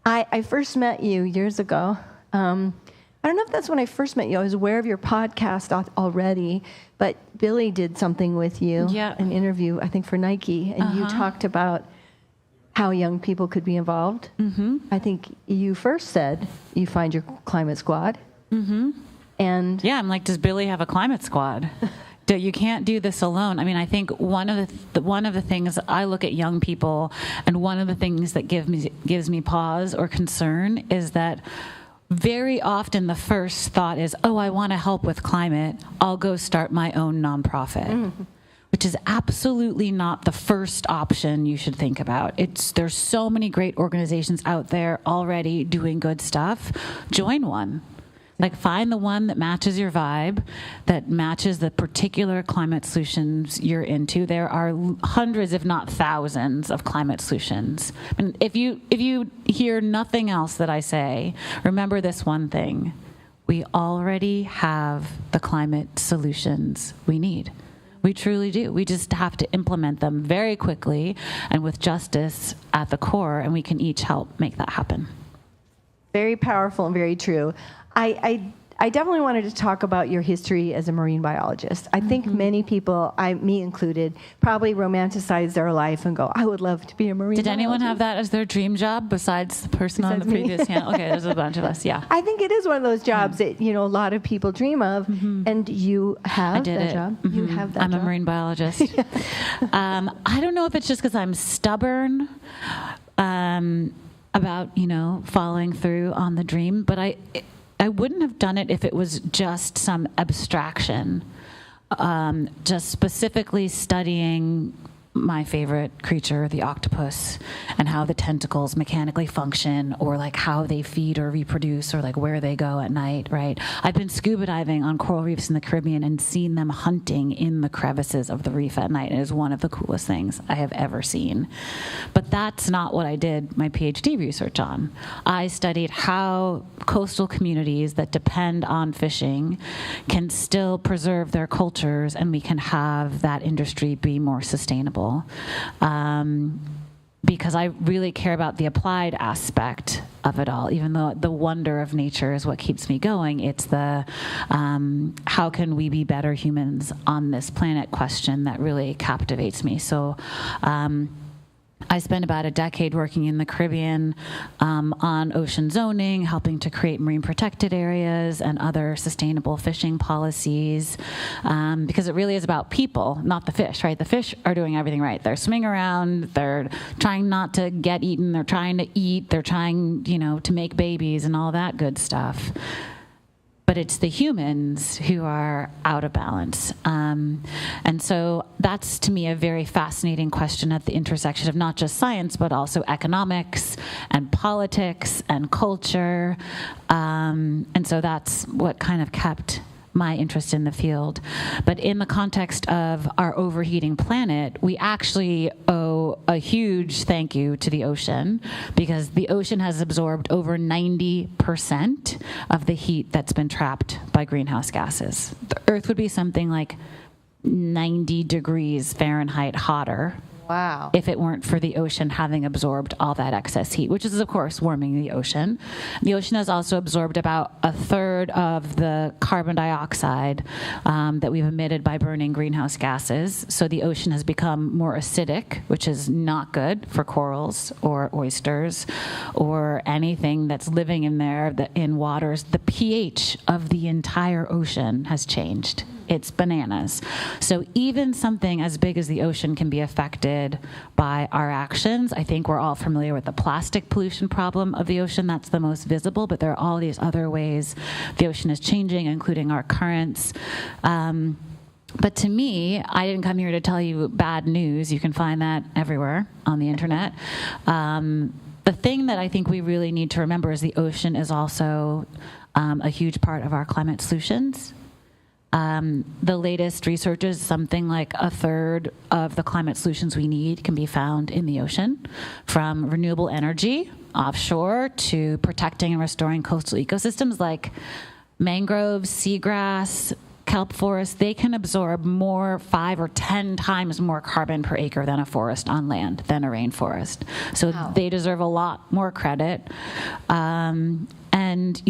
I first met you years ago. I don't know if that's when I first met you. I was aware of your podcast already, but Billie did something with you, an interview, I think, for Nike, and you talked about how young people could be involved. Mm-hmm. I think you first said you find your climate squad. Mm-hmm. And yeah, I'm like, does Billie have a climate squad? You can't do this alone. I mean, I think one of the things I look at young people, and one of the things that gives me pause or concern is that very often the first thought is, oh, I want to help with climate. I'll go start my own nonprofit. Mm-hmm. Which is absolutely not the first option you should think about. There's so many great organizations out there already doing good stuff. Join one. Like, find the one that matches your vibe, that matches the particular climate solutions you're into. There are hundreds, if not thousands, of climate solutions. And if you hear nothing else that I say, remember this one thing. We already have the climate solutions we need. We truly do. We just have to implement them very quickly and with justice at the core, and we can each help make that happen. Very powerful and very true. I I definitely wanted to talk about your history as a marine biologist. I think many people, me included, probably romanticize their life and go, I would love to be a marine biologist. Did anyone have that as their dream job besides the person on the previous panel? Okay, there's a bunch of us, yeah. I think it is one of those jobs that, a lot of people dream of, and you have that job. You have that I'm job. a marine biologist. I don't know if it's just because I'm stubborn about, following through on the dream, but I wouldn't have done it if it was just some abstraction, just specifically studying my favorite creature, the octopus, and how the tentacles mechanically function, or like how they feed or reproduce, or like where they go at night, right? I've been scuba diving on coral reefs in the Caribbean and seen them hunting in the crevices of the reef at night. It is one of the coolest things I have ever seen. But that's not what I did my PhD research on. I studied how coastal communities that depend on fishing can still preserve their cultures, and we can have that industry be more sustainable. Because I really care about the applied aspect of it all. Even though the wonder of nature is what keeps me going, it's the how can we be better humans on this planet question that really captivates me. So I spent about a decade working in the Caribbean on ocean zoning, helping to create marine protected areas and other sustainable fishing policies, because it really is about people, not the fish, right? The fish are doing everything right. They're swimming around, they're trying not to get eaten, they're trying to eat, they're trying, to make babies and all that good stuff. But it's the humans who are out of balance. And so that's, to me, a very fascinating question at the intersection of not just science, but also economics and politics and culture. And so that's what kind of kept my interest in the field. But in the context of our overheating planet, we actually owe a huge thank you to the ocean, because the ocean has absorbed over 90% of the heat that's been trapped by greenhouse gases. The Earth would be something like 90 degrees Fahrenheit hotter. Wow. If it weren't for the ocean having absorbed all that excess heat, which is, of course, warming the ocean. The ocean has also absorbed about a third of the carbon dioxide that we've emitted by burning greenhouse gases. So the ocean has become more acidic, which is not good for corals or oysters or anything that's living in there, in waters. The pH of the entire ocean has changed. It's bananas. So even something as big as the ocean can be affected by our actions. I think we're all familiar with the plastic pollution problem of the ocean. That's the most visible, but there are all these other ways the ocean is changing, including our currents. But to me, I didn't come here to tell you bad news. You can find that everywhere on the internet. The thing that I think we really need to remember is the ocean is also a huge part of our climate solutions. The latest research is something like a third of the climate solutions we need can be found in the ocean, from renewable energy offshore to protecting and restoring coastal ecosystems like mangroves, seagrass, kelp forests. They can absorb 5 or 10 times more carbon per acre than a forest on land, than a rainforest. So they deserve a lot more credit. And,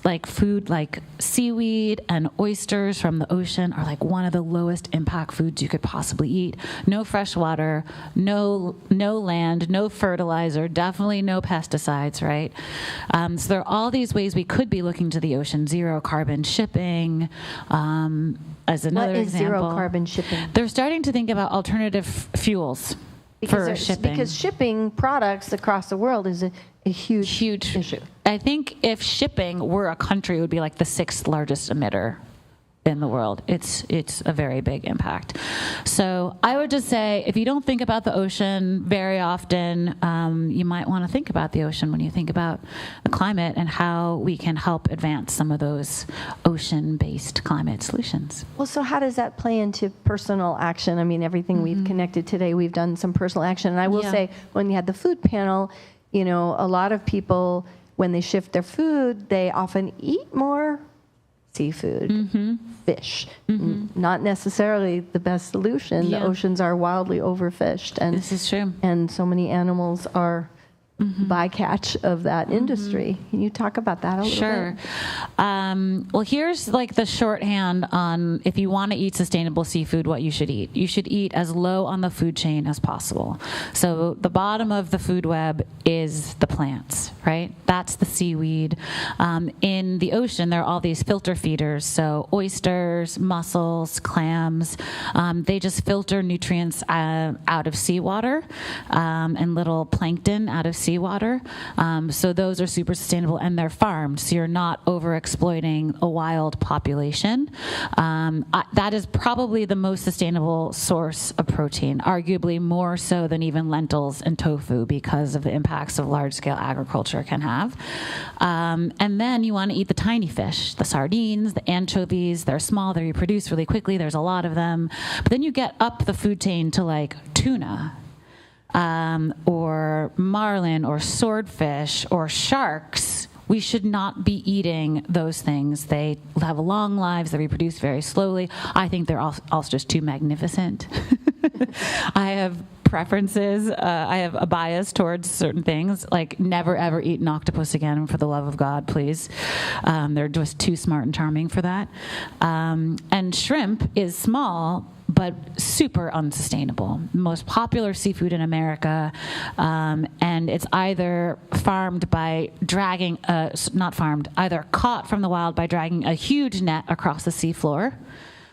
like food like seaweed and oysters from the ocean are like one of the lowest impact foods you could possibly eat. No fresh water, no land, no fertilizer, definitely no pesticides, right? So there are all these ways we could be looking to the ocean. Zero carbon shipping as another example. What is zero carbon shipping? They're starting to think about alternative fuels for shipping. Because shipping products across the world is a huge issue. I think if shipping were a country, it would be like the 6th largest emitter in the world. It's a very big impact. So I would just say, if you don't think about the ocean very often, you might want to think about the ocean when you think about the climate and how we can help advance some of those ocean-based climate solutions. Well, so how does that play into personal action? I mean, everything we've connected today, we've done some personal action. And I will say, when you had the food panel, a lot of people, when they shift their food, they often eat more seafood, fish. Not necessarily the best solution. The oceans are wildly overfished. And this is true. And so many animals are bycatch of that industry. Can you talk about that a little Sure. bit? Well, here's like the shorthand on if you want to eat sustainable seafood, what you should eat. You should eat as low on the food chain as possible. So the bottom of the food web is the plants, right? That's the seaweed. In the ocean, there are all these filter feeders. So oysters, mussels, clams, they just filter nutrients out of seawater and little plankton out of seawater. So those are super sustainable, and they're farmed, so you're not over-exploiting a wild population. That is probably the most sustainable source of protein, arguably more so than even lentils and tofu because of the impacts of large-scale agriculture can have. And then you want to eat the tiny fish, the sardines, the anchovies. They're small, they reproduce really quickly, there's a lot of them. But then you get up the food chain to like tuna, or marlin or swordfish or sharks. We should not be eating those things. They have long lives, they reproduce very slowly. I think they're also just too magnificent. I have preferences. I have a bias towards certain things, like never ever eat an octopus again, for the love of God, please. They're just too smart and charming for that. And shrimp is small, but super unsustainable. Most popular seafood in America, and it's either farmed by dragging, either caught from the wild by dragging a huge net across the seafloor,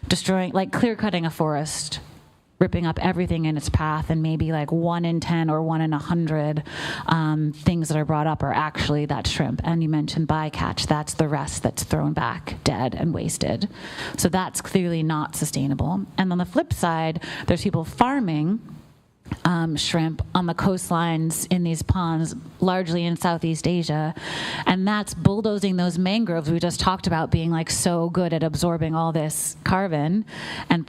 destroying, like clear-cutting a forest, ripping up everything in its path, and maybe like 1 in 10 or 1 in 100 things that are brought up are actually that shrimp. And you mentioned bycatch, that's the rest that's thrown back dead and wasted. So that's clearly not sustainable. And on the flip side, there's people farming shrimp on the coastlines in these ponds, largely in Southeast Asia, and that's bulldozing those mangroves we just talked about being like so good at absorbing all this carbon and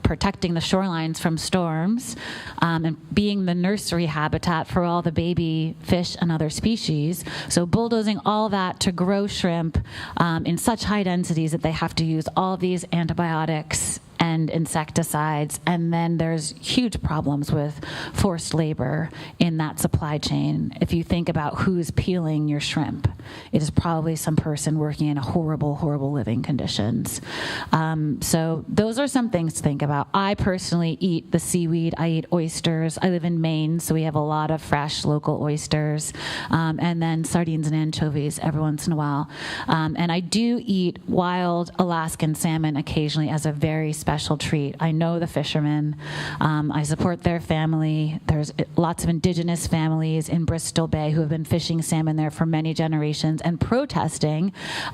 protecting the shorelines from storms, and being the nursery habitat for all the baby fish and other species. So bulldozing all that to grow shrimp in such high densities that they have to use all these antibiotics and insecticides, and then there's huge problems with forced labor in that supply chain. If you think about who's peeling your shrimp, it is probably some person working in horrible, horrible living conditions. So those are some things to think about. I personally eat the seaweed. I eat oysters. I live in Maine, so we have a lot of fresh local oysters, and then sardines and anchovies every once in a while. And I do eat wild Alaskan salmon occasionally as a very special treat. I know the fishermen. I support their family. There's lots of indigenous families in Bristol Bay who have been fishing salmon there for many generations and protesting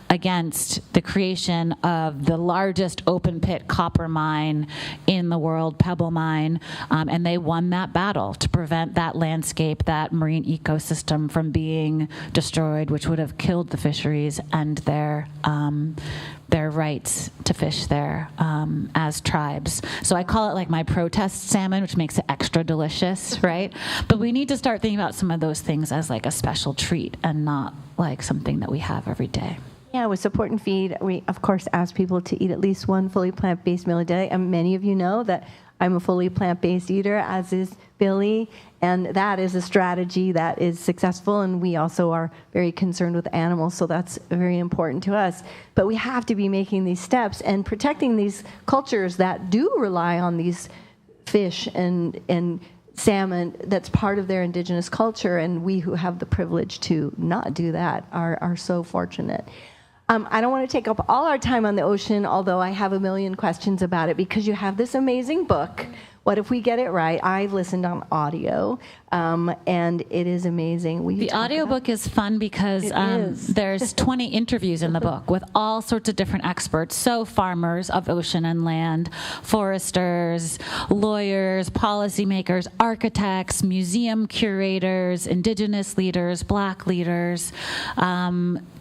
against the creation of the largest open pit copper mine in the world, Pebble Mine, and they won that battle to prevent that landscape, that marine ecosystem from being destroyed, which would have killed the fisheries and their rights to fish there as tribes. So I call it like my protest salmon, which makes it extra delicious, right? But we need to start thinking about some of those things as like a special treat and not like something that we have every day. Yeah, with Support and Feed, we, of course, ask people to eat at least one fully plant-based meal a day. And many of you know that I'm a fully plant-based eater, as is Billie, and that is a strategy that is successful, and we also are very concerned with animals, so that's very important to us. But we have to be making these steps and protecting these cultures that do rely on these fish and salmon that's part of their indigenous culture, and we who have the privilege to not do that are so fortunate. I don't want to take up all our time on the ocean, although I have a million questions about it, because you have this amazing book, What If We Get It Right? I've listened on audio, and it is amazing. The audiobook is fun because there's 20 interviews in the book with all sorts of different experts. So farmers of ocean and land, foresters, lawyers, policymakers, architects, museum curators, indigenous leaders, Black leaders,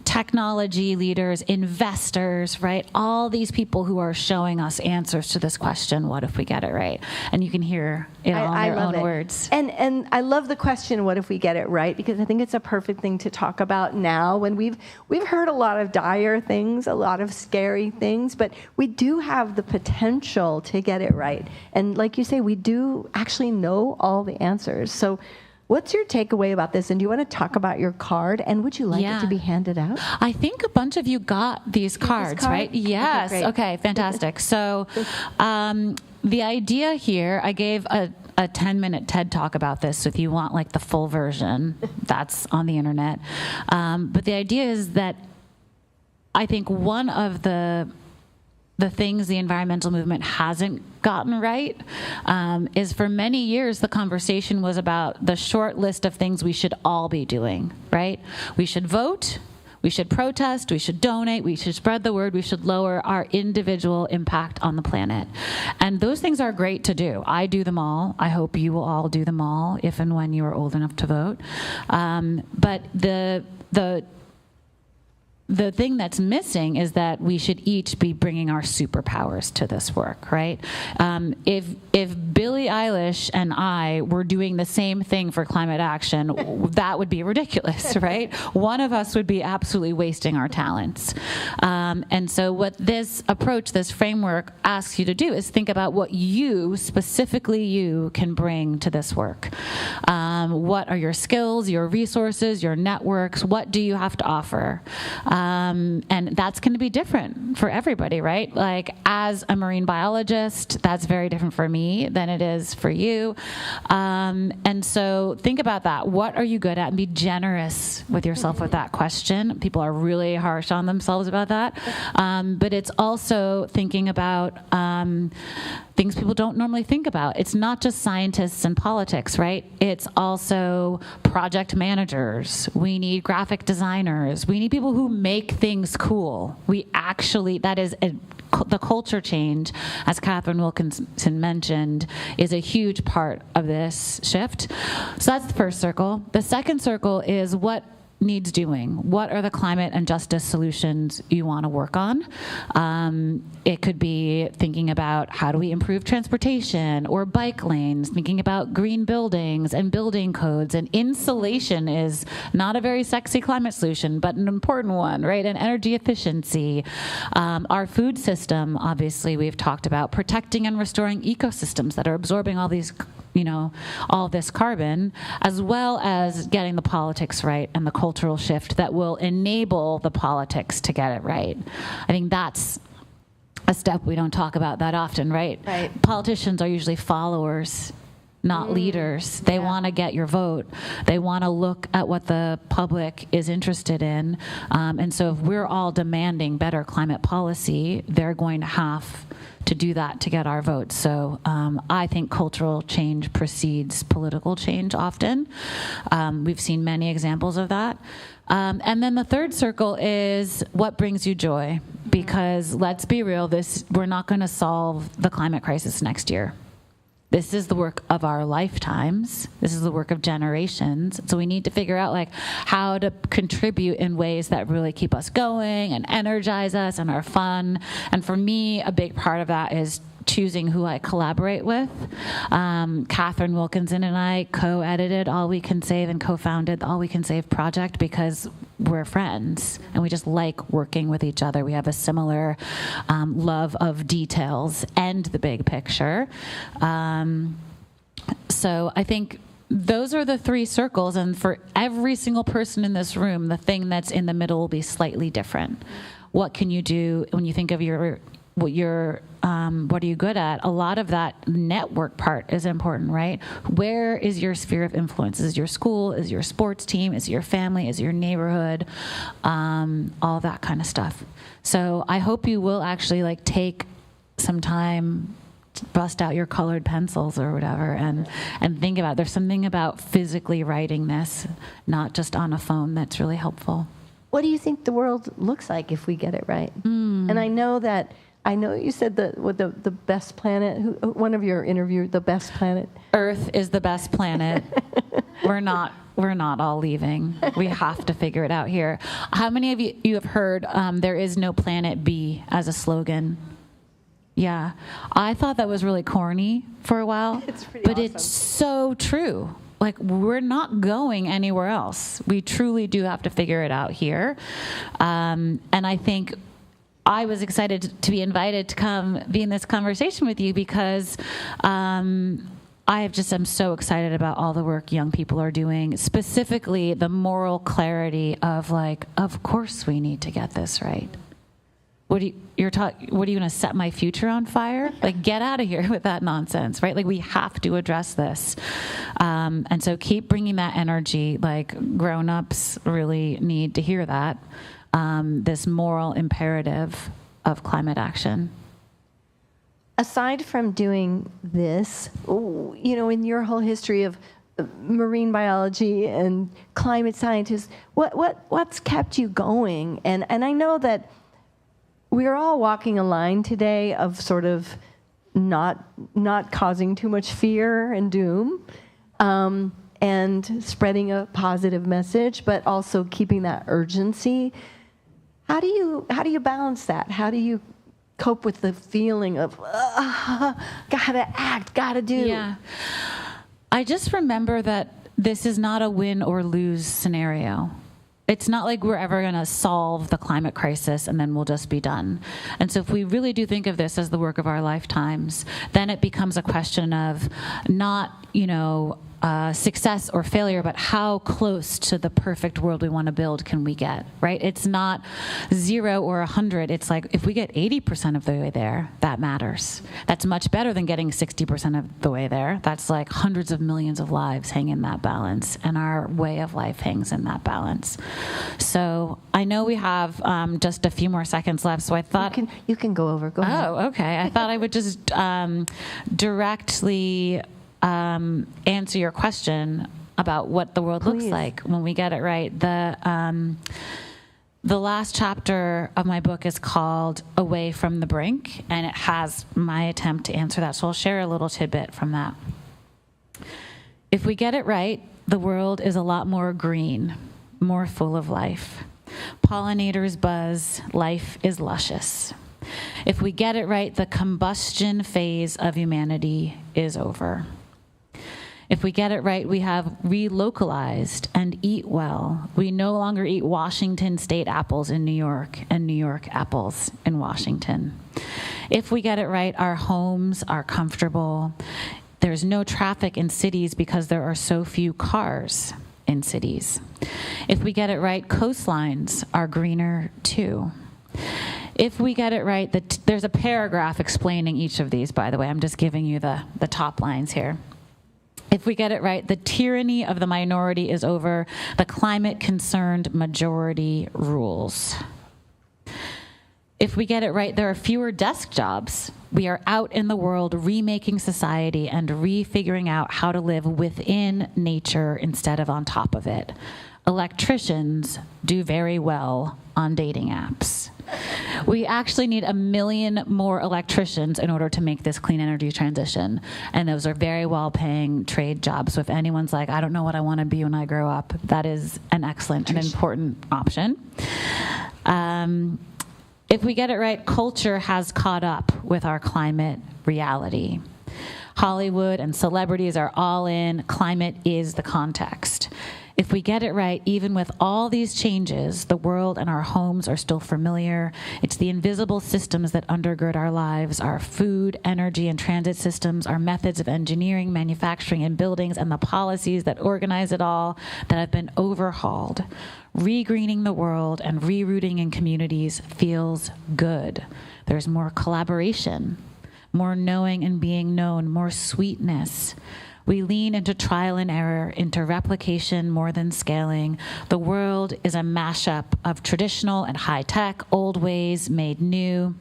technology leaders, investors, right? All these people who are showing us answers to this question, what if we get it right? And you can hear it all in their own words. And I love the question, what if we get it right? Because I think it's a perfect thing to talk about now when we've heard a lot of dire things, a lot of scary things, but we do have the potential to get it right. And like you say, we do actually know all the answers. So What's your takeaway about this? And do you want to talk about your card? And would you like it to be handed out? I think a bunch of you got these cards, right? Yes. Okay, fantastic. So the idea here, I gave a 10-minute TED Talk about this. So if you want like the full version, that's on the internet. But the idea is that I think one of the things the environmental movement hasn't gotten right is for many years the conversation was about the short list of things we should all be doing, right? We should vote, we should protest, we should donate, we should spread the word, we should lower our individual impact on the planet. And those things are great to do. I do them all. I hope you will all do them all if and when you are old enough to vote. But the thing that's missing is that we should each be bringing our superpowers to this work, right? If Billie Eilish and I were doing the same thing for climate action, that would be ridiculous, right? One of us would be absolutely wasting our talents. And so what this approach, this framework asks you to do is think about what you, specifically you, can bring to this work. What are your skills, your resources, your networks? What do you have to offer? And that's going to be different for everybody, right? Like, as a marine biologist, that's very different for me than it is for you. And so think about that. What are you good at? And be generous with yourself with that question. People are really harsh on themselves about that. But it's also thinking about things people don't normally think about. It's not just scientists and politics, right? It's also project managers. We need graphic designers. We need people who make things cool. We actually, that is the culture change, as Katharine Wilkinson mentioned, is a huge part of this shift. So that's the first circle. The second circle is what needs doing. What are the climate and justice solutions you want to work on? It could be thinking about how do we improve transportation or bike lanes, thinking about green buildings and building codes. And insulation is not a very sexy climate solution, but an important one, right? And energy efficiency. Our food system, obviously, we've talked about protecting and restoring ecosystems that are absorbing all these, all this carbon, as well as getting the politics right and the cultural shift that will enable the politics to get it right. I think that's a step we don't talk about that often, right? Right. Politicians are usually followers, not leaders. They want to get your vote. They want to look at what the public is interested in. And so if we're all demanding better climate policy, they're going to have to do that to get our votes. So I think cultural change precedes political change often. We've seen many examples of that. And then the third circle is what brings you joy. Because let's be real, we're not going to solve the climate crisis next year. This is the work of our lifetimes. This is the work of generations. So we need to figure out how to contribute in ways that really keep us going and energize us and are fun. And for me, a big part of that is choosing who I collaborate with. Katharine Wilkinson and I co-edited All We Can Save and co-founded the All We Can Save project because we're friends and we just like working with each other. We have a similar love of details and the big picture. So I think those are the three circles, and for every single person in this room, the thing that's in the middle will be slightly different. What can you do when you think of what are you good at? A lot of that network part is important, right? Where is your sphere of influence? Is it your school? Is it your sports team? Is it your family? Is it your neighborhood? All that kind of stuff. So I hope you will actually take some time, bust out your colored pencils or whatever, and think about it. There's something about physically writing this, not just on a phone, that's really helpful. What do you think the world looks like if we get it right? And I know you said the best planet. One of your interviews, the best planet. Earth is the best planet. We're not all leaving. We have to figure it out here. How many of you have heard there is no planet B as a slogan? Yeah. I thought that was really corny for a while. It's pretty awesome. It's so true. We're not going anywhere else. We truly do have to figure it out here. And I think I was excited to be invited to come be in this conversation with you because I'm so excited about all the work young people are doing, specifically the moral clarity of like, of course we need to get this right. What are you going to set my future on fire? Like, get out of here with that nonsense, right? Like, we have to address this. And so keep bringing that energy. Like, grown-ups really need to hear that, this moral imperative of climate action. Aside from doing this, you know, in your whole history of marine biology and climate scientists, what's kept you going? And I know that we're all walking a line today of sort of not causing too much fear and doom, and spreading a positive message, but also keeping that urgency. How do you balance that? How do you cope with the feeling of gotta act, gotta do? Yeah, I just remember that this is not a win or lose scenario. It's not like we're ever going to solve the climate crisis and then we'll just be done. And so if we really do think of this as the work of our lifetimes, then it becomes a question of not, success or failure, but how close to the perfect world we want to build can we get, right? It's not 0 or 100. It's like, if we get 80% of the way there, that matters. That's much better than getting 60% of the way there. That's like hundreds of millions of lives hang in that balance, and our way of life hangs in that balance. So I know we have just a few more seconds left, so I thought... You can go over. Go ahead. Oh, okay. I thought I would just directly... answer your question about what the world looks like when we get it right. The last chapter of my book is called Away from the Brink, and it has my attempt to answer that. So I'll share a little tidbit from that. If we get it right, the world is a lot more green, more full of life. Pollinators buzz, life is luscious. If we get it right, the combustion phase of humanity is over. If we get it right, we have relocalized and eat well. We no longer eat Washington State apples in New York and New York apples in Washington. If we get it right, our homes are comfortable. There's no traffic in cities because there are so few cars in cities. If we get it right, coastlines are greener too. If we get it right, there's a paragraph explaining each of these, by the way. I'm just giving you the top lines here. If we get it right, the tyranny of the minority is over. The climate-concerned majority rules. If we get it right, there are fewer desk jobs. We are out in the world remaking society and refiguring out how to live within nature instead of on top of it. Electricians do very well on dating apps. We actually need 1 million more electricians in order to make this clean energy transition. And those are very well-paying trade jobs. So if anyone's like, I don't know what I want to be when I grow up, that is an excellent and important option. If we get it right, culture has caught up with our climate reality. Hollywood and celebrities are all in. Climate is the context. If we get it right, even with all these changes, the world and our homes are still familiar. It's the invisible systems that undergird our lives, our food, energy, and transit systems, our methods of engineering, manufacturing, and buildings, and the policies that organize it all that have been overhauled. Regreening the world and rerouting in communities feels good. There's more collaboration, more knowing and being known, more sweetness. We lean into trial and error, into replication more than scaling. The world is a mashup of traditional and high-tech, old ways made new.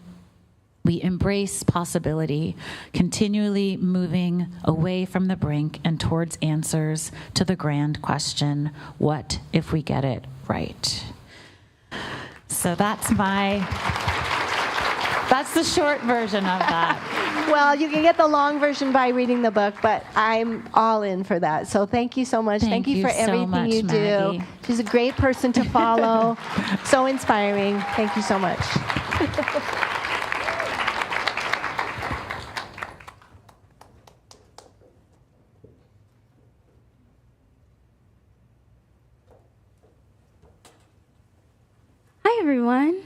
We embrace possibility, continually moving away from the brink and towards answers to the grand question, what if we get it right? So that's the short version of that. Well, you can get the long version by reading the book, but I'm all in for that. So thank you so much. Thank you for everything you do. She's a great person to follow. So inspiring. Thank you so much. Hi, everyone.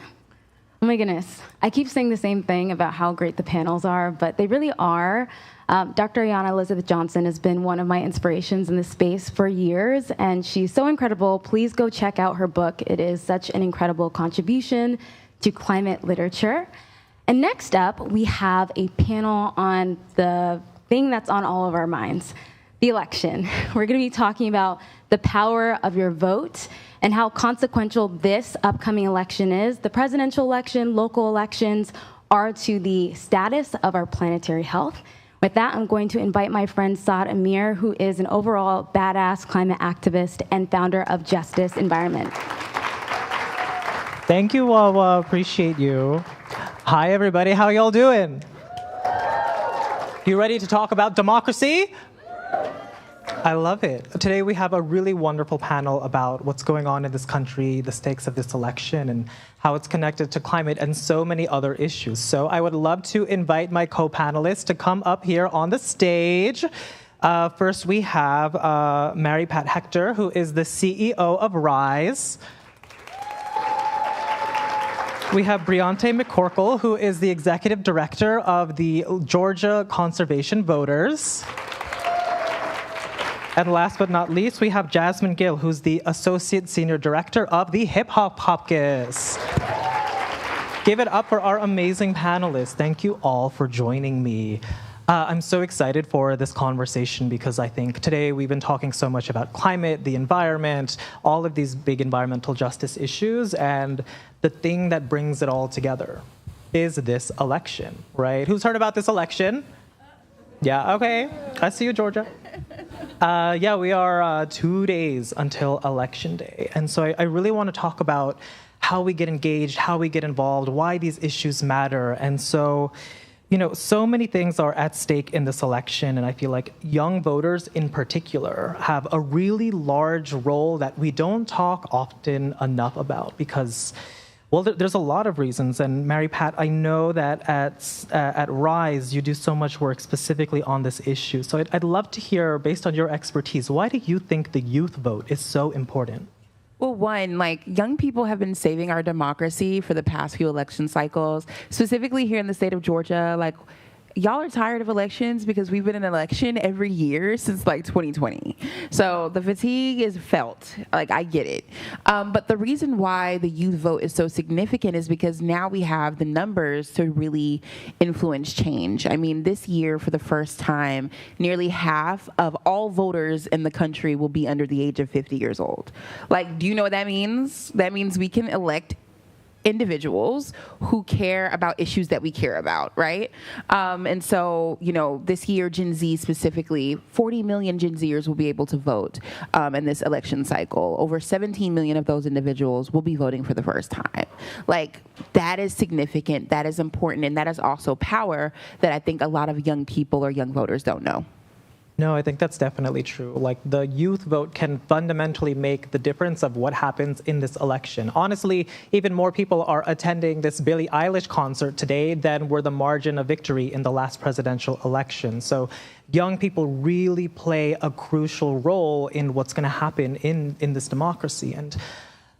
Oh my goodness. I keep saying the same thing about how great the panels are, but they really are. Dr. Ayana Elizabeth Johnson has been one of my inspirations in this space for years, and she's so incredible. Please go check out her book. It is such an incredible contribution to climate literature. And next up, we have a panel on the thing that's on all of our minds, the election. We're going to be talking about the power of your vote and how consequential this upcoming election is. The presidential election, local elections are to the status of our planetary health. With that, I'm going to invite my friend Saad Amir, who is an overall badass climate activist and founder of Justice Environment. Thank you, Wawa. Appreciate you. Hi, everybody. How y'all doing? You ready to talk about democracy? I love it. Today we have a really wonderful panel about what's going on in this country, the stakes of this election, and how it's connected to climate and so many other issues. So I would love to invite my co-panelists to come up here on the stage. First, we have Mary Pat Hector, who is the CEO of RISE. We have Brionté McCorckle, who is the executive director of the Georgia Conservation Voters. And last but not least, we have Jasmine Gill, who's the Associate Senior Director of the Hip Hop Caucus. Give it up for our amazing panelists. Thank you all for joining me. I'm so excited for this conversation because I think today we've been talking so much about climate, the environment, all of these big environmental justice issues, and the thing that brings it all together is this election, right? Who's heard about this election? Yeah, okay. I see you, Georgia. Yeah, we are 2 days until Election Day. And so I really want to talk about how we get engaged, how we get involved, why these issues matter. And so, you know, so many things are at stake in this election. And I feel like young voters in particular have a really large role that we don't talk often enough about because, well, there's a lot of reasons. And Mary Pat, I know that at RISE, you do so much work specifically on this issue. So I'd love to hear, based on your expertise, why do you think the youth vote is so important? Well, one, like, young people have been saving our democracy for the past few election cycles, specifically here in the state of Georgia. Like, y'all are tired of elections because we've been in an election every year since like 2020. So the fatigue is felt. Like, I get it. But the reason why the youth vote is so significant is because now we have the numbers to really influence change. I mean, this year, for the first time, nearly half of all voters in the country will be under the age of 50 years old. Like, do you know what that means? That means we can elect individuals who care about issues that we care about, right? And so, you know, this year, Gen Z specifically, 40 million Gen Zers will be able to vote in this election cycle. Over 17 million of those individuals will be voting for the first time. Like, that is significant, that is important, and that is also power that I think a lot of young people or young voters don't know. No, I think that's definitely true. Like, the youth vote can fundamentally make the difference of what happens in this election. Honestly, even more people are attending this Billie Eilish concert today than were the margin of victory in the last presidential election. So young people really play a crucial role in what's going to happen in this democracy. And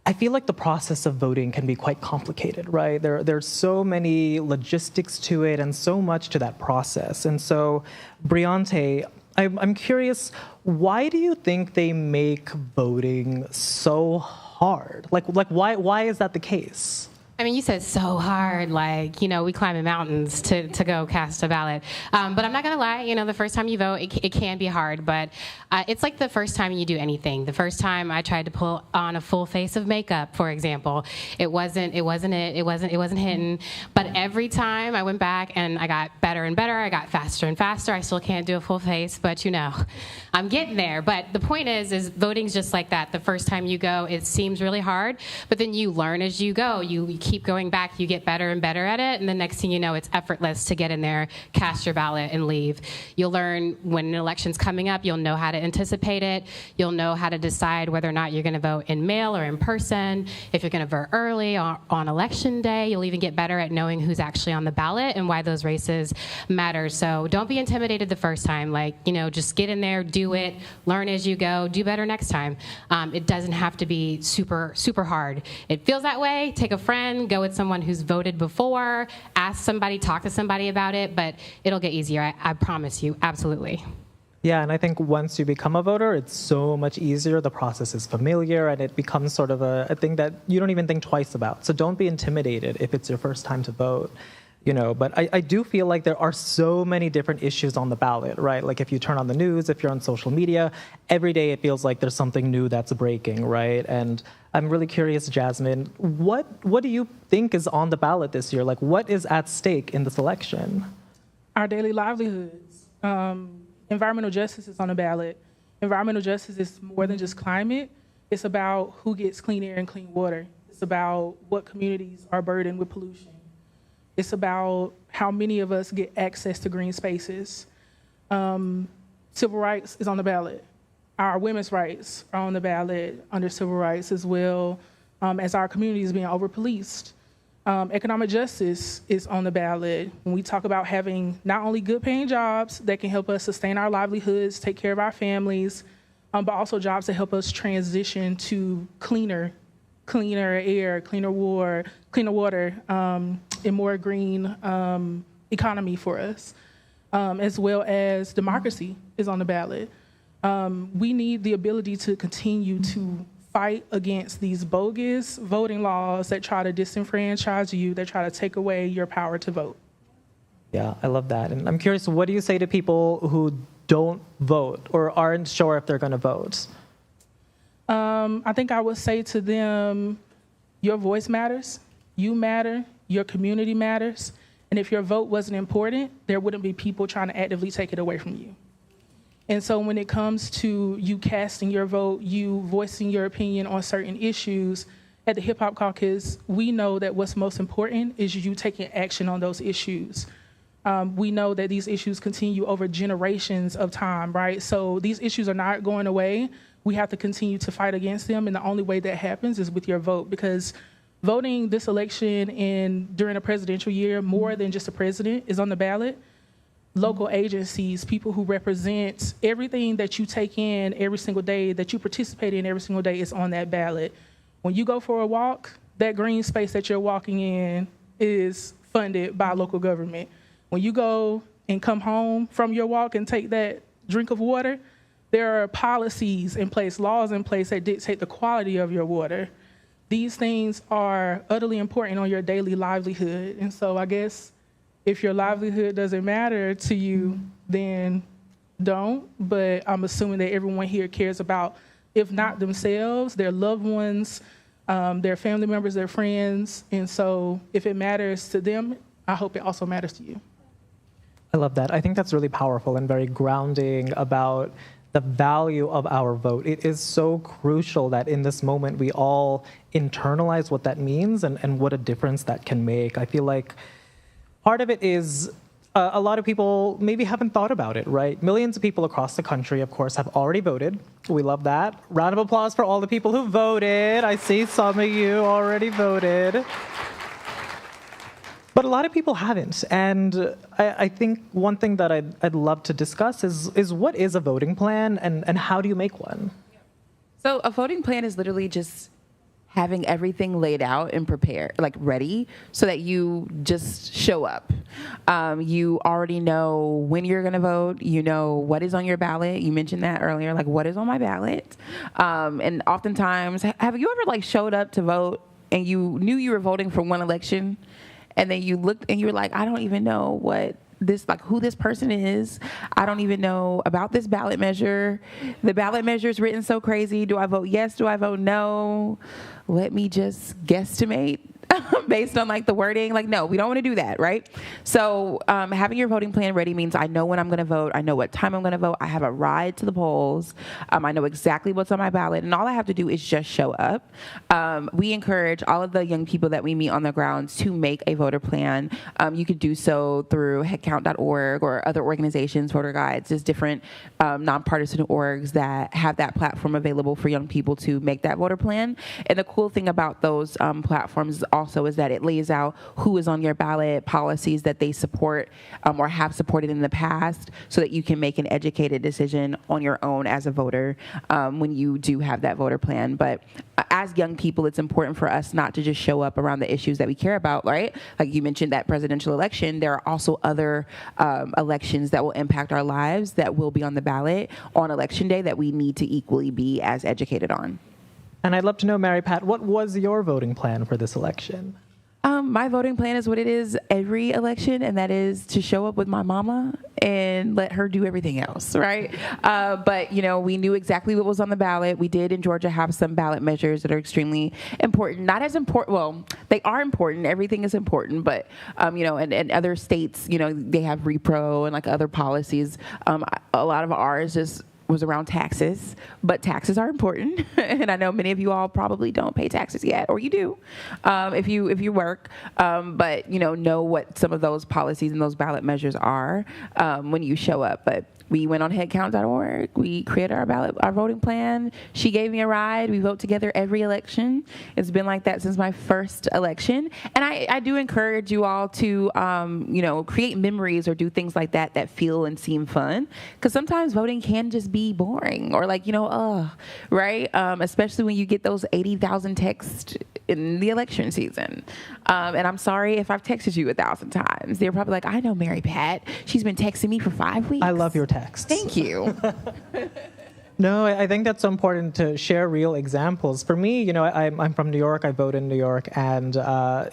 I feel like the process of voting can be quite complicated, right? There's so many logistics to it and so much to that process. And so, Brionté, I'm curious, why do you think they make voting so hard? Like why is that the case? I mean, you said so hard, like, you know, we climbing mountains to go cast a ballot. But I'm not going to lie, you know, the first time you vote, it can be hard. But it's like the first time you do anything. The first time I tried to pull on a full face of makeup, for example, it wasn't hitting. But every time I went back and I got better and better, I got faster and faster. I still can't do a full face, but, you know, I'm getting there. But the point is voting's just like that. The first time you go, it seems really hard, but then you learn as you go. You keep going back, you get better and better at it, and the next thing you know, it's effortless to get in there, cast your ballot, and leave. You'll learn when an election's coming up, you'll know how to anticipate it, you'll know how to decide whether or not you're going to vote in mail or in person, if you're going to vote early on election day. You'll even get better at knowing who's actually on the ballot and why those races matter. So don't be intimidated the first time. Like, you know, just get in there, do it, learn as you go, do better next time. It doesn't have to be super, super hard. It feels that way. Take a friend, again, go with someone who's voted before, ask somebody, talk to somebody about it, but it'll get easier, I promise you, absolutely. Yeah, and I think once you become a voter, it's so much easier. The process is familiar, and it becomes sort of a thing that you don't even think twice about. So don't be intimidated if it's your first time to vote. But I do feel like there are so many different issues on the ballot, right? Like if you turn on the news, if you're on social media, every day it feels like there's something new that's breaking, right? And I'm really curious, Jasmine, what do you think is on the ballot this year? Like what is at stake in this election? Our daily livelihoods. Environmental justice is on the ballot. Environmental justice is more than just climate. It's about who gets clean air and clean water. It's about what communities are burdened with pollution. It's about how many of us get access to green spaces. Civil rights is on the ballot. Our women's rights are on the ballot under civil rights as well as our communities being over-policed. Economic justice is on the ballot. When we talk about having not only good paying jobs that can help us sustain our livelihoods, take care of our families, but also jobs that help us transition to cleaner air, cleaner water, and more green economy for us, as well as democracy is on the ballot. We need the ability to continue to fight against these bogus voting laws that try to disenfranchise you, that try to take away your power to vote. Yeah, I love that. And I'm curious, what do you say to people who don't vote or aren't sure if they're going to vote? I think I would say to them, your voice matters, you matter, your community matters, and if your vote wasn't important, there wouldn't be people trying to actively take it away from you. And so when it comes to you casting your vote, you voicing your opinion on certain issues, at the Hip Hop Caucus, we know that what's most important is you taking action on those issues. We know that these issues continue over generations of time, right? So these issues are not going away. We have to continue to fight against them, and the only way that happens is with your vote, because voting this election and during a presidential year, more than just a president is on the ballot. Local agencies, people who represent everything that you take in every single day, that you participate in every single day is on that ballot. When you go for a walk, that green space that you're walking in is funded by local government. When you go and come home from your walk and take that drink of water, there are policies in place, laws in place that dictate the quality of your water. These things are utterly important on your daily livelihood. And so I guess if your livelihood doesn't matter to you, then don't. But I'm assuming that everyone here cares about, if not themselves, their loved ones, their family members, their friends. And so if it matters to them, I hope it also matters to you. I love that. I think that's really powerful and very grounding about the value of our vote. It is so crucial that in this moment we all internalize what that means and what a difference that can make. I feel like part of it is a lot of people maybe haven't thought about it, right? Millions of people across the country, of course, have already voted. We love that. Round of applause for all the people who voted. I see some of you already voted. But a lot of people haven't. And I think one thing that I'd love to discuss is what is a voting plan and how do you make one? So a voting plan is literally just having everything laid out and prepared, like ready, so that you just show up. You already know when you're going to vote. You know what is on your ballot. You mentioned that earlier, like what is on my ballot. And oftentimes, have you ever like showed up to vote and you knew you were voting for one election, and then you looked and you were like, I don't even know what this, like who this person is. I don't even know about this ballot measure. The ballot measure is written so crazy. Do I vote yes? Do I vote no? Let me just guesstimate based on like the wording. Like, no, we don't want to do that, right? So having your voting plan ready means I know when I'm going to vote. I know what time I'm going to vote. I have a ride to the polls. I know exactly what's on my ballot. And all I have to do is just show up. We encourage all of the young people that we meet on the grounds to make a voter plan. You could do so through headcount.org or other organizations, voter guides. There's different nonpartisan orgs that have that platform available for young people to make that voter plan. And the cool thing about those platforms is also is that it lays out who is on your ballot, policies that they support or have supported in the past, so that you can make an educated decision on your own as a voter when you do have that voter plan. But as young people, it's important for us not to just show up around the issues that we care about, right? Like you mentioned, that presidential election, there are also other elections that will impact our lives that will be on the ballot on election day that we need to equally be as educated on. And I'd love to know, Mary Pat, what was your voting plan for this election? My voting plan is what it is every election, and that is to show up with my mama and let her do everything else, right? But, we knew exactly what was on the ballot. We did in Georgia have some ballot measures that are extremely important. Not as important, well, they are important. Everything is important, but, and other states, they have repro and like other policies. A lot of ours just was around taxes, but taxes are important. And I know many of you all probably don't pay taxes yet, or you do if you work. But know what some of those policies and those ballot measures are when you show up. But we went on headcount.org. We created our voting plan. She gave me a ride. We vote together every election. It's been like that since my first election. And I do encourage you all to, create memories or do things like that feel and seem fun. Because sometimes voting can just be boring or right? Especially when you get those 80,000 texts in the election season. And I'm sorry if I've texted you 1,000 times. They're probably like, I know Mary Pat. She's been texting me for 5 weeks. I love your texts. Thank you. No, I think that's so important to share real examples. For me, I'm from New York. I vote in New York, and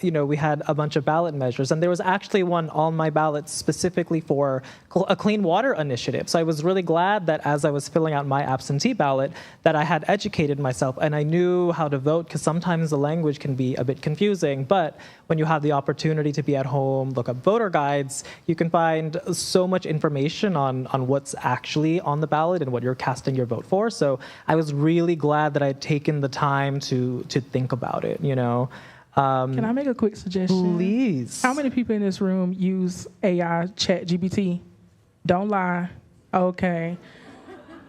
we had a bunch of ballot measures, and there was actually one on my ballot specifically for a clean water initiative. So I was really glad that as I was filling out my absentee ballot, that I had educated myself and I knew how to vote, because sometimes the language can be a bit confusing. But when you have the opportunity to be at home, look up voter guides, you can find so much information on what's actually on the ballot and what you're casting your vote for. So I was really glad that I'd taken the time to think about it, Can I make a quick suggestion? Please. How many people in this room use AI ChatGPT? Don't lie. Okay.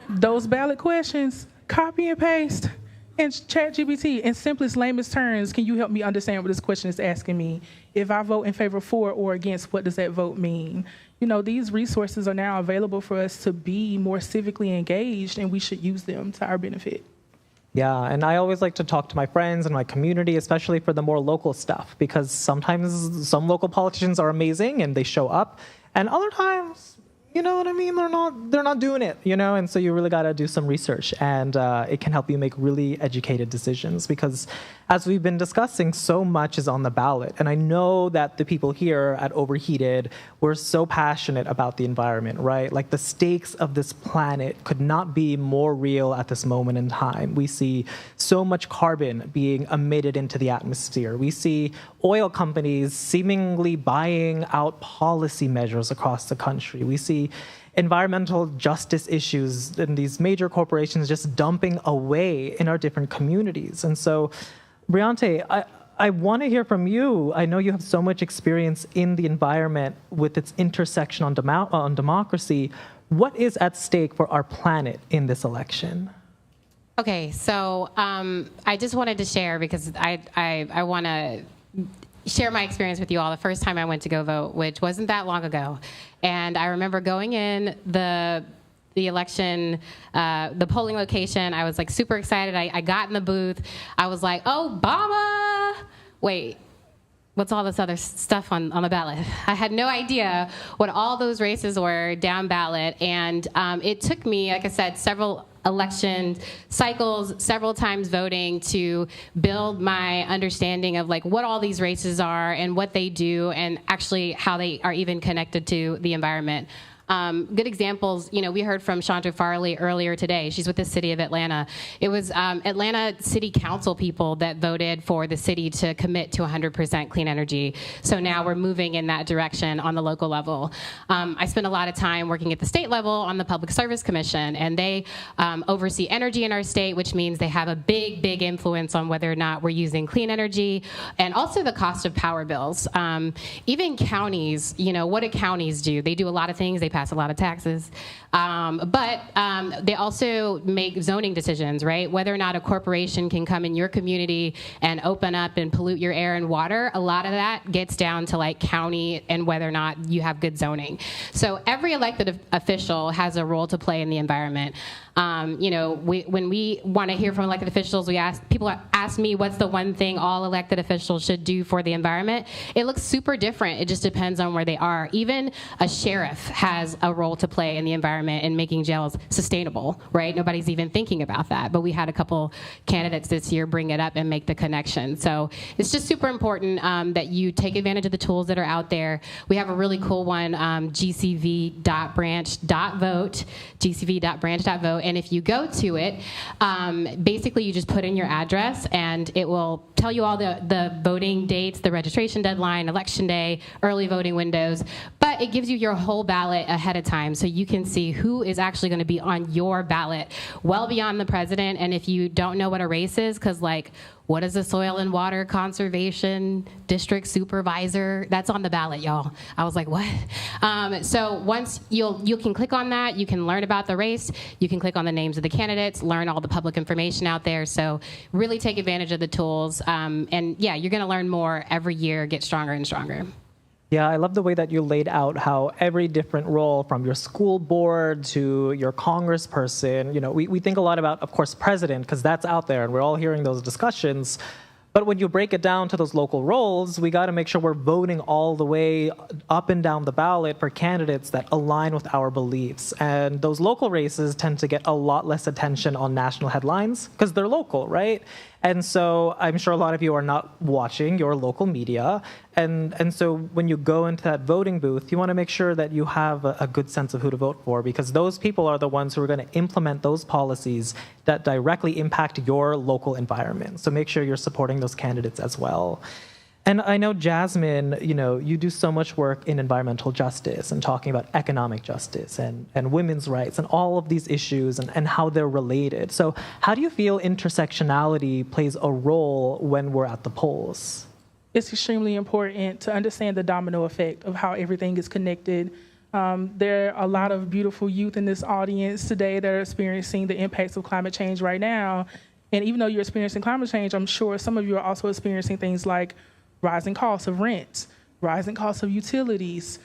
Those ballot questions, copy and paste in ChatGPT. In simplest, lamest terms, can you help me understand what this question is asking me? If I vote in favor for or against, what does that vote mean? These resources are now available for us to be more civically engaged, and we should use them to our benefit. Yeah, and I always like to talk to my friends and my community, especially for the more local stuff, because sometimes some local politicians are amazing and they show up, and other times, you know what I mean, they're not doing it, and so you really got to do some research, and it can help you make really educated decisions, because as we've been discussing, so much is on the ballot, and I know that the people here at Overheated were so passionate about the environment, right? Like, the stakes of this planet could not be more real at this moment in time. We see so much carbon being emitted into the atmosphere. We see oil companies seemingly buying out policy measures across the country. We see environmental justice issues and these major corporations just dumping away in our different communities. And so, Brionté, I want to hear from you. I know you have so much experience in the environment with its intersection on democracy. What is at stake for our planet in this election? Okay, so I just wanted to share, because I want to share my experience with you all. The first time I went to go vote, which wasn't that long ago, and I remember going in the election, the polling location. I was like super excited. I got in the booth. I was like, Obama! Wait, what's all this other stuff on the ballot? I had no idea what all those races were down ballot. And it took me, like I said, several election cycles, several times voting, to build my understanding of like what all these races are and what they do, and actually how they are even connected to the environment. Good examples, we heard from Chandra Farley earlier today. She's with the city of Atlanta. It was Atlanta City Council people that voted for the city to commit to 100% clean energy. So now we're moving in that direction on the local level. I spent a lot of time working at the state level on the Public Service Commission, and they oversee energy in our state, which means they have a big, big influence on whether or not we're using clean energy, and also the cost of power bills. Even counties, what do counties do? They do a lot of things. They pass pass a lot of taxes. But they also make zoning decisions, right? Whether or not a corporation can come in your community and open up and pollute your air and water, a lot of that gets down to like county and whether or not you have good zoning. So every elected official has a role to play in the environment. When we want to hear from elected officials, people ask me what's the one thing all elected officials should do for the environment. It looks super different. It just depends on where they are. Even a sheriff has a role to play in the environment and making jails sustainable, right? Nobody's even thinking about that, but we had a couple candidates this year bring it up and make the connection. So it's just super important that you take advantage of the tools that are out there. We have a really cool one, gcv.branch.vote, gcv.branch.vote. And if you go to it, basically you just put in your address and it will tell you all the voting dates, the registration deadline, election day, early voting windows. But it gives you your whole ballot ahead of time so you can see who is actually going to be on your ballot well beyond the president. And if you don't know what a race is, because like, what is a soil and water conservation district supervisor? That's on the ballot, y'all. I was like, what? So once you can click on that, you can learn about the race, you can click on the names of the candidates, learn all the public information out there. So really take advantage of the tools. And yeah, you're going to learn more every year, get stronger and stronger. Yeah, I love the way that you laid out how every different role, from your school board to your congressperson, we think a lot about, of course, president, because that's out there, and we're all hearing those discussions. But when you break it down to those local roles, we got to make sure we're voting all the way up and down the ballot for candidates that align with our beliefs. And those local races tend to get a lot less attention on national headlines because they're local, right? And so I'm sure a lot of you are not watching your local media. And so when you go into that voting booth, you want to make sure that you have a good sense of who to vote for, because those people are the ones who are going to implement those policies that directly impact your local environment. So make sure you're supporting those candidates as well. And I know, Jasmine, you do so much work in environmental justice and talking about economic justice and women's rights and all of these issues and how they're related. So how do you feel intersectionality plays a role when we're at the polls? It's extremely important to understand the domino effect of how everything is connected. There are a lot of beautiful youth in this audience today that are experiencing the impacts of climate change right now. And even though you're experiencing climate change, I'm sure some of you are also experiencing things like rising costs of rent, rising costs of utilities,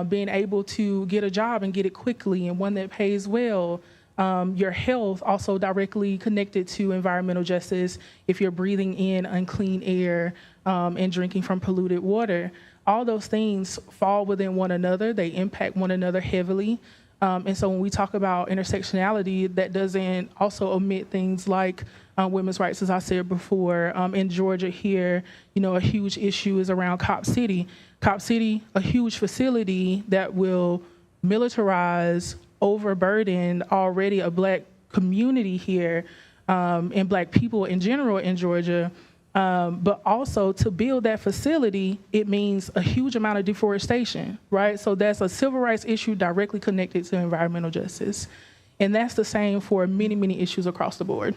being able to get a job and get it quickly and one that pays well. Your health also directly connected to environmental justice if you're breathing in unclean air and drinking from polluted water. All those things fall within one another. They impact one another heavily. And so when we talk about intersectionality, that doesn't also omit things like women's rights, as I said before. In Georgia here, a huge issue is around Cop City. Cop City, a huge facility that will militarize, overburden already a Black community here and Black people in general in Georgia. But also to build that facility, it means a huge amount of deforestation, right? So that's a civil rights issue directly connected to environmental justice. And that's the same for many, many issues across the board.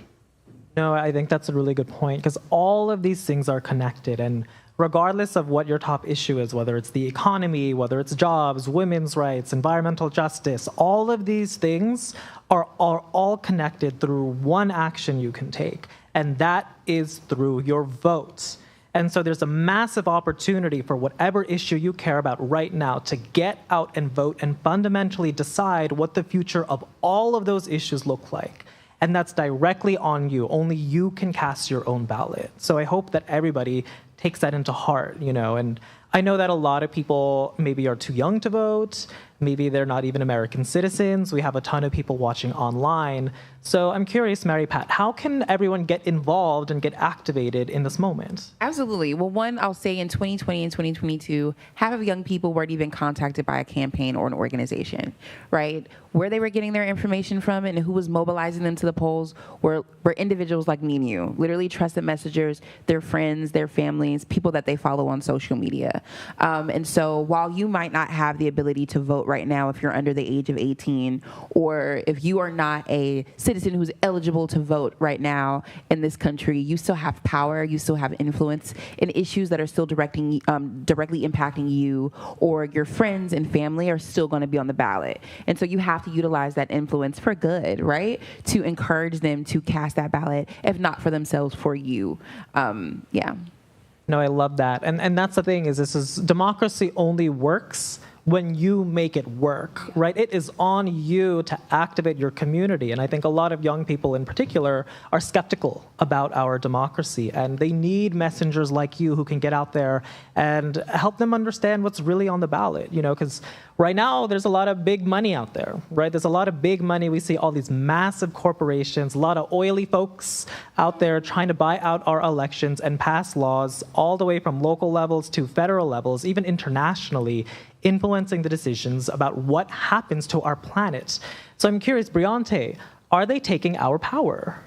No, I think that's a really good point, because all of these things are connected. And regardless of what your top issue is, whether it's the economy, whether it's jobs, women's rights, environmental justice, all of these things are all connected through one action you can take, and that is through your votes. And so there's a massive opportunity for whatever issue you care about right now to get out and vote and fundamentally decide what the future of all of those issues look like. And that's directly on you. Only you can cast your own ballot. So I hope that everybody takes that into heart, and I know that a lot of people maybe are too young to vote. Maybe they're not even American citizens. We have a ton of people watching online. So I'm curious, Mary Pat, how can everyone get involved and get activated in this moment? Absolutely. Well, one, I'll say in 2020 and 2022, half of young people weren't even contacted by a campaign or an organization, right? Where they were getting their information from and who was mobilizing them to the polls were individuals like me and you, literally trusted messengers, their friends, their families, people that they follow on social media. And so while you might not have the ability to vote right now if you're under the age of 18, or if you are not a citizen who's eligible to vote right now in this country, you still have power, you still have influence in issues that are still directly impacting you, or your friends and family are still going to be on the ballot. And so you have to utilize that influence for good, right? To encourage them to cast that ballot, if not for themselves, for you. No, I love that. And that's the thing is democracy only works when you make it work, right? It is on you to activate your community. And I think a lot of young people in particular are skeptical about our democracy, and they need messengers like you who can get out there and help them understand what's really on the ballot, because right now there's a lot of big money out there, right? There's a lot of big money. We see all these massive corporations, a lot of oily folks out there trying to buy out our elections and pass laws all the way from local levels to federal levels, even internationally, influencing the decisions about what happens to our planet. So I'm curious, Brionté, are they taking our power?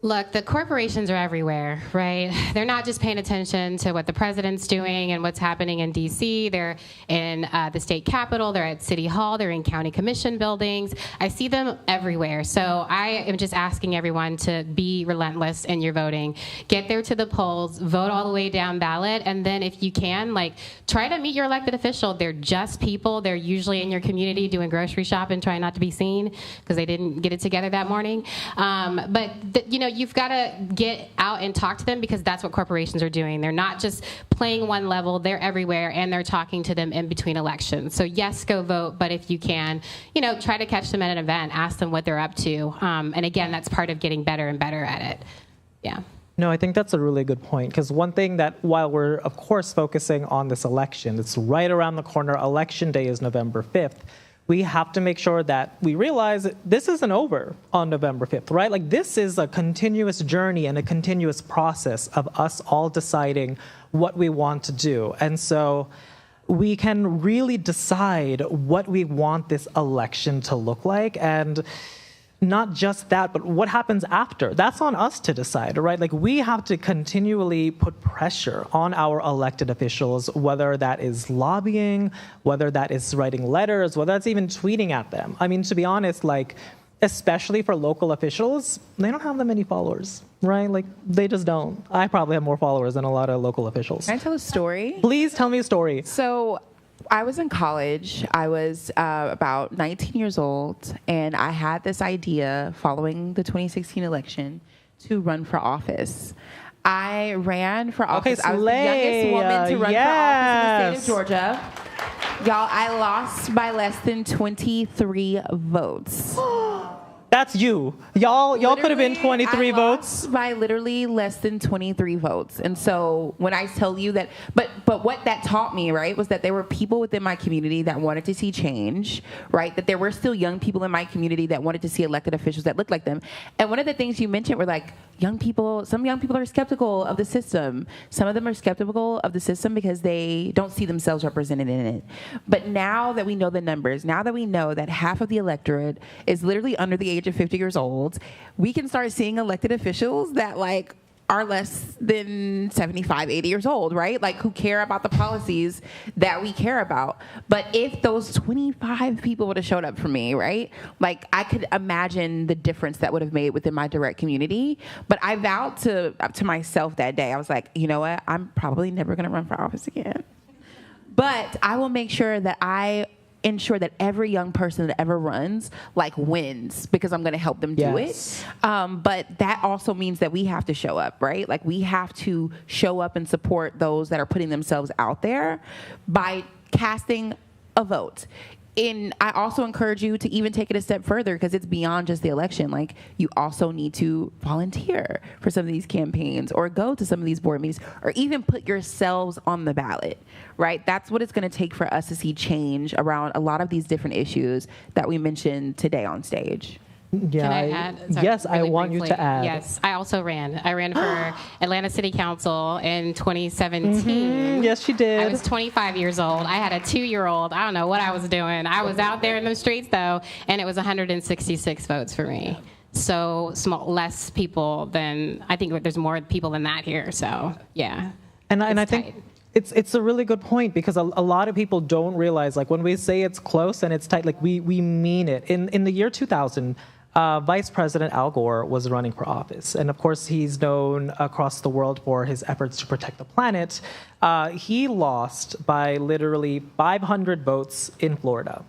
Look, the corporations are everywhere, right? They're not just paying attention to what the president's doing and what's happening in D.C. They're in the state capitol. They're at City Hall. They're in county commission buildings. I see them everywhere. So I am just asking everyone to be relentless in your voting. Get there to the polls. Vote all the way down ballot. And then if you can, try to meet your elected official. They're just people. They're usually in your community doing grocery shopping, trying not to be seen because they didn't get it together that morning. You've got to get out and talk to them, because that's what corporations are doing. They're not just playing one level. They're everywhere, and they're talking to them in between elections. So yes, go vote, but if you can, try to catch them at an event, ask them what they're up to. And again, that's part of getting better and better at it. Yeah. No, I think that's a really good point, because one thing that, while we're, of course, focusing on this election, it's right around the corner. Election day is November 5th. We have to make sure that we realize that this isn't over on November 5th, right? This is a continuous journey and a continuous process of us all deciding what we want to do. And so we can really decide what we want this election to look like. And not just that, but what happens after. That's on us to decide, right? We have to continually put pressure on our elected officials, whether that is lobbying, whether that is writing letters, whether that's even tweeting at them. I mean, to be honest, especially for local officials, they don't have that many followers, right? They just don't. I probably have more followers than a lot of local officials. Can I tell a story? Please tell me a story. So I was in college. I was about 19 years old, and I had this idea following the 2016 election to run for office. I ran for office. I was the youngest woman to run for office in the state of Georgia. Y'all, I lost by less than 23 votes. That's you. Y'all could have been 23 votes. By literally less than 23 votes. And so when I tell you that, but what that taught me, right, was that there were people within my community that wanted to see change, right? That there were still young people in my community that wanted to see elected officials that looked like them. And one of the things you mentioned were some young people are skeptical of the system. Some of them are skeptical of the system because they don't see themselves represented in it. But now that we know the numbers, now that we know that half of the electorate is literally under the age of 50 years old, we can start seeing elected officials that are less than 75, 80 years old, right? Who care about the policies that we care about. But if those 25 people would have showed up for me, right? I could imagine the difference that would have made within my direct community. But I vowed to myself that day, I was like, you know what? I'm probably never going to run for office again. But I will make sure that I ensure that every young person that ever runs wins, because I'm going to help them do it. But that also means that we have to show up, right? We have to show up and support those that are putting themselves out there by casting a vote. And I also encourage you to even take it a step further, because it's beyond just the election. You also need to volunteer for some of these campaigns, or go to some of these board meetings, or even put yourselves on the ballot, right? That's what it's going to take for us to see change around a lot of these different issues that we mentioned today on stage. Yeah, Can I add? Sorry, yes, really I want briefly. you to add. Yes, I also ran. I ran for Atlanta City Council in 2017. Mm-hmm. Yes, she did. I was 25 years old. I had a 2-year-old. I don't know what I was doing. I was out there in the streets, though, and it was 166 votes for me. So less people than, I think there's more people than that here. So, yeah. And I think It's a really good point, because a lot of people don't realize, like, when we say it's close and it's tight, like, we mean it. In the year 2000, Vice President Al Gore was running for office. And of course, he's known across the world for his efforts to protect the planet. He lost by literally 500 votes in Florida.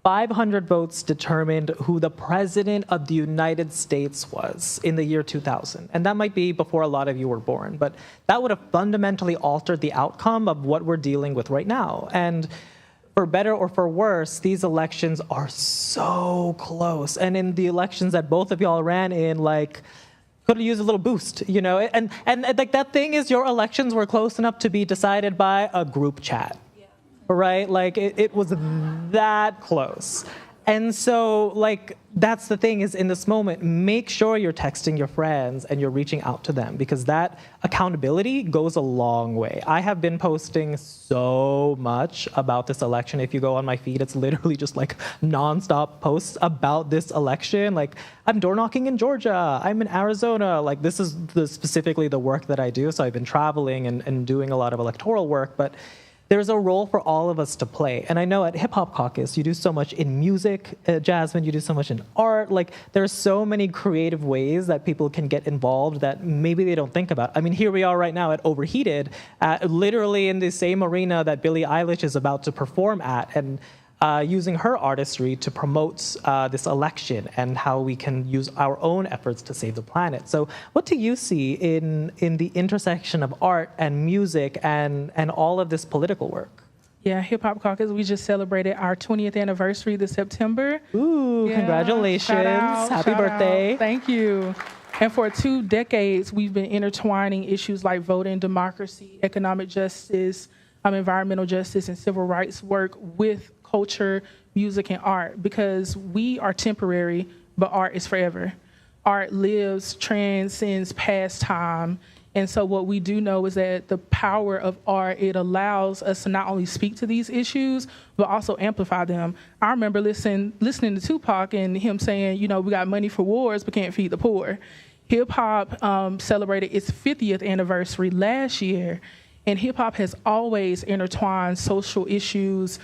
500 votes determined who the president of the United States was in the year 2000. And that might be before a lot of you were born, but that would have fundamentally altered the outcome of what we're dealing with right now. And for better or for worse, these elections are so close. And in the elections that both of y'all ran in, like, could have used a little boost, you know? And like, that thing is, your elections were close enough to be decided by a group chat. Right? Like, it was that close. And so, like, that's the thing, is in this moment, make sure you're texting your friends and you're reaching out to them, because that accountability goes a long way. I have been posting so much about this election. If you go on my feed, it's literally just like nonstop posts about this election. Like, I'm door knocking in Georgia. I'm in Arizona. Like, this is specifically the work that I do. So I've been traveling and doing a lot of electoral work. But there's a role for all of us to play. And I know at Hip Hop Caucus, you do so much in music, Jasmine, you do so much in art. Like, there are so many creative ways that people can get involved that maybe they don't think about. I mean, here we are right now at Overheated, literally in the same arena that Billie Eilish is about to perform at, and using her artistry to promote this election and how we can use our own efforts to save the planet. So what do you see in the intersection of art and music and all of this political work? Yeah, Hip Hop Caucus, we just celebrated our 20th anniversary this September. Ooh, yeah, congratulations. Happy birthday. Thank you. And for 2 decades, we've been intertwining issues like voting, democracy, economic justice, environmental justice, and civil rights work with culture, music, and art, because we are temporary, but art is forever. Art lives, transcends past time. And so what we do know is that the power of art, it allows us to not only speak to these issues, but also amplify them. I remember listening to Tupac and him saying, you know, we got money for wars, but can't feed the poor. Hip hop celebrated its 50th anniversary last year, and hip hop has always intertwined social issues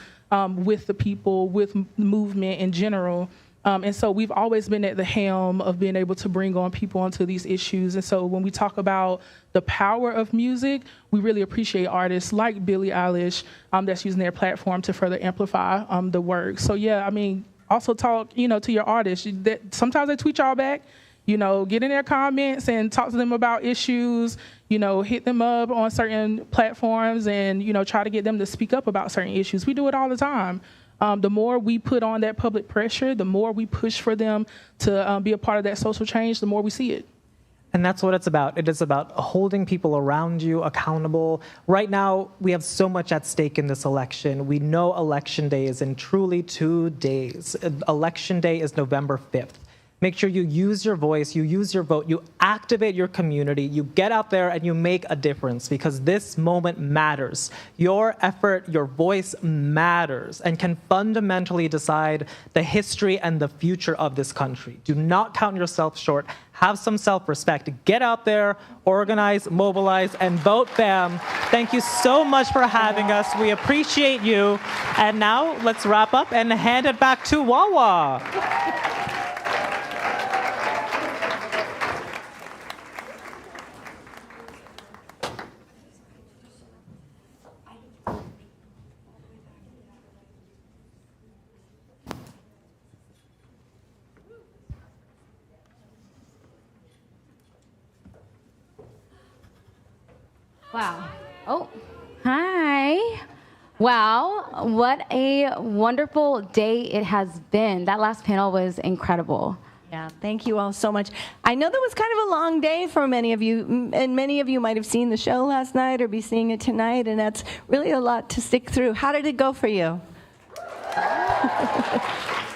with the people, with movement in general. And so we've always been at the helm of being able to bring on people onto these issues. And so when we talk about the power of music, we really appreciate artists like Billie Eilish that's using their platform to further amplify the work. So yeah, I mean, also talk, you know, to your artists. Sometimes they tweet y'all back. You know, get in their comments and talk to them about issues, you know, hit them up on certain platforms and, you know, try to get them to speak up about certain issues. We do it all the time. The more we put on that public pressure, the more we push for them to be a part of that social change, the more we see it. And that's what it's about. It is about holding people around you accountable. Right now, we have so much at stake in this election. We know Election Day is in truly 2 days. Election Day is November 5th. Make sure you use your voice, you use your vote, you activate your community, you get out there and you make a difference, because this moment matters. Your effort, your voice matters and can fundamentally decide the history and the future of this country. Do not count yourself short. Have some self-respect. Get out there, organize, mobilize, and vote, fam. Thank you so much for having us. We appreciate you. And now let's wrap up and hand it back to Wawa. Wow. Oh, hi. Wow, what a wonderful day it has been. That last panel was incredible. Yeah, thank you all so much. I know that was kind of a long day for many of you, and many of you might have seen the show last night or be seeing it tonight, and that's really a lot to stick through. How did it go for you?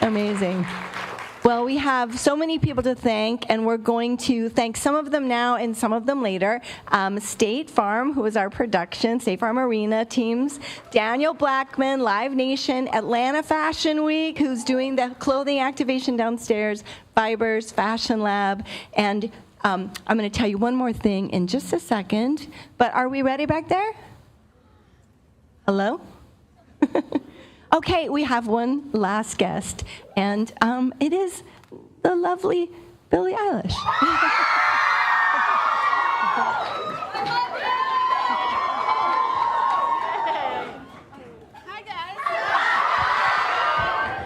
Amazing. Well, we have so many people to thank, and we're going to thank some of them now and some of them later. State Farm, who is our production, State Farm Arena teams. Daniel Blackman, Live Nation, Atlanta Fashion Week, who's doing the clothing activation downstairs, Fibers, Fashion Lab, and I'm going to tell you one more thing in just a second, but are we ready back there? Hello? Okay, we have one last guest, and it is the lovely Billie Eilish.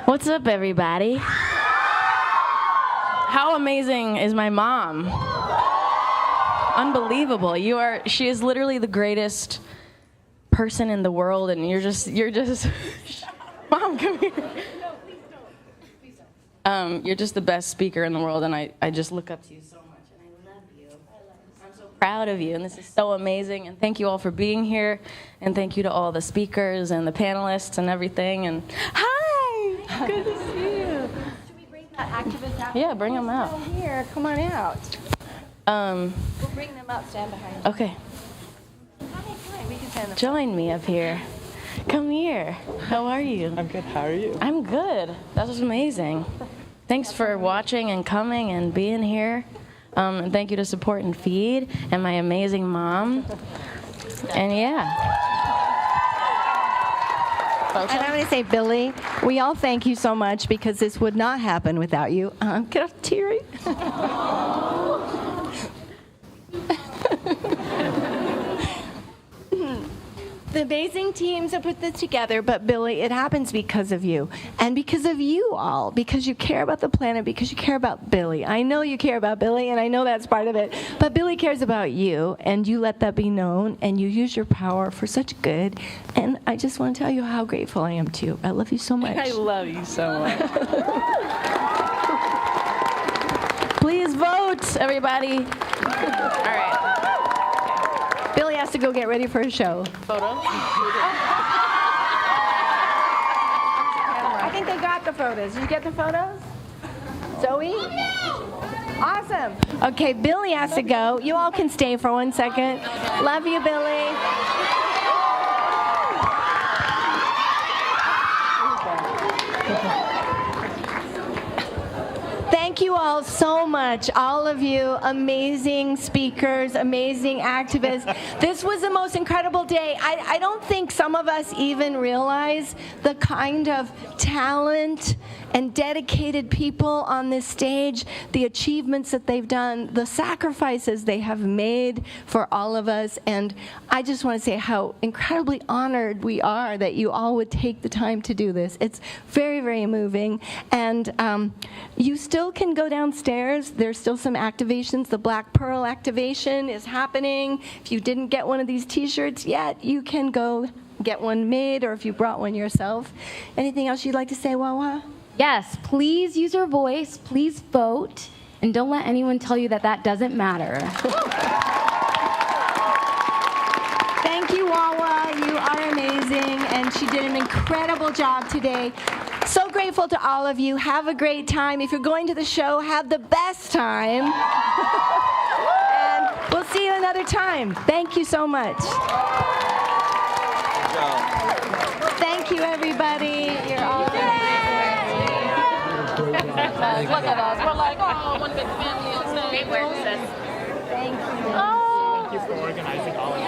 What's up, everybody? How amazing is my mom? Unbelievable. She is literally the greatest person in the world, and you're just Mom, come here. You're just the best speaker in the world, and I just look up to you so much, and I love you. I'm so proud of you, and this is so amazing, and thank you all for being here, and thank you to all the speakers and the panelists and everything, and hi! Good to see you. Should we bring that activist out? Yeah, bring them out. Here, come on out. We'll bring them out, stand behind you. Okay. We can stand up. Join me up here. Come here. How are you? I'm good. How are you? I'm good. That was amazing. Thanks for watching and coming and being here. And thank you to Support and Feed and my amazing mom. And yeah. And I'm going to say, Billie, we all thank you so much because this would not happen without you. Get off teary. The amazing teams that put this together, but Billie, it happens because of you. And because of you all, because you care about the planet, because you care about Billie. I know you care about Billie, and I know that's part of it. But Billie cares about you, and you let that be known, and you use your power for such good. And I just want to tell you how grateful I am to you. I love you so much. I love you so much. Please vote, everybody. All right. Billie has to go get ready for a show. Photo? I think they got the photos. Did you get the photos? Zoe? Awesome. Okay, Billie has to go. You all can stay for 1 second. Love you, Billie. Thank you all so much, all of you amazing speakers, amazing activists. This was the most incredible day. I don't think some of us even realize the kind of talent and dedicated people on this stage, the achievements that they've done, the sacrifices they have made for all of us. And I just want to say how incredibly honored we are that you all would take the time to do this. It's very, very moving. And you still can go downstairs. There's still some activations. The Black Pearl activation is happening. If you didn't get one of these t-shirts yet, you can go get one made, or if you brought one yourself. Anything else you'd like to say, Wawa? Yes, please use your voice, please vote, and don't let anyone tell you that that doesn't matter. Thank you, Wawa. You are amazing, and she did an incredible job today. So grateful to all of you. Have a great time. If you're going to the show, have the best time. And we'll see you another time. Thank you so much. Thank you, everybody. You're all Look at us. We're like, oh, one big family. Great work, sis. Thank you. Oh. Thank you for organizing all of this.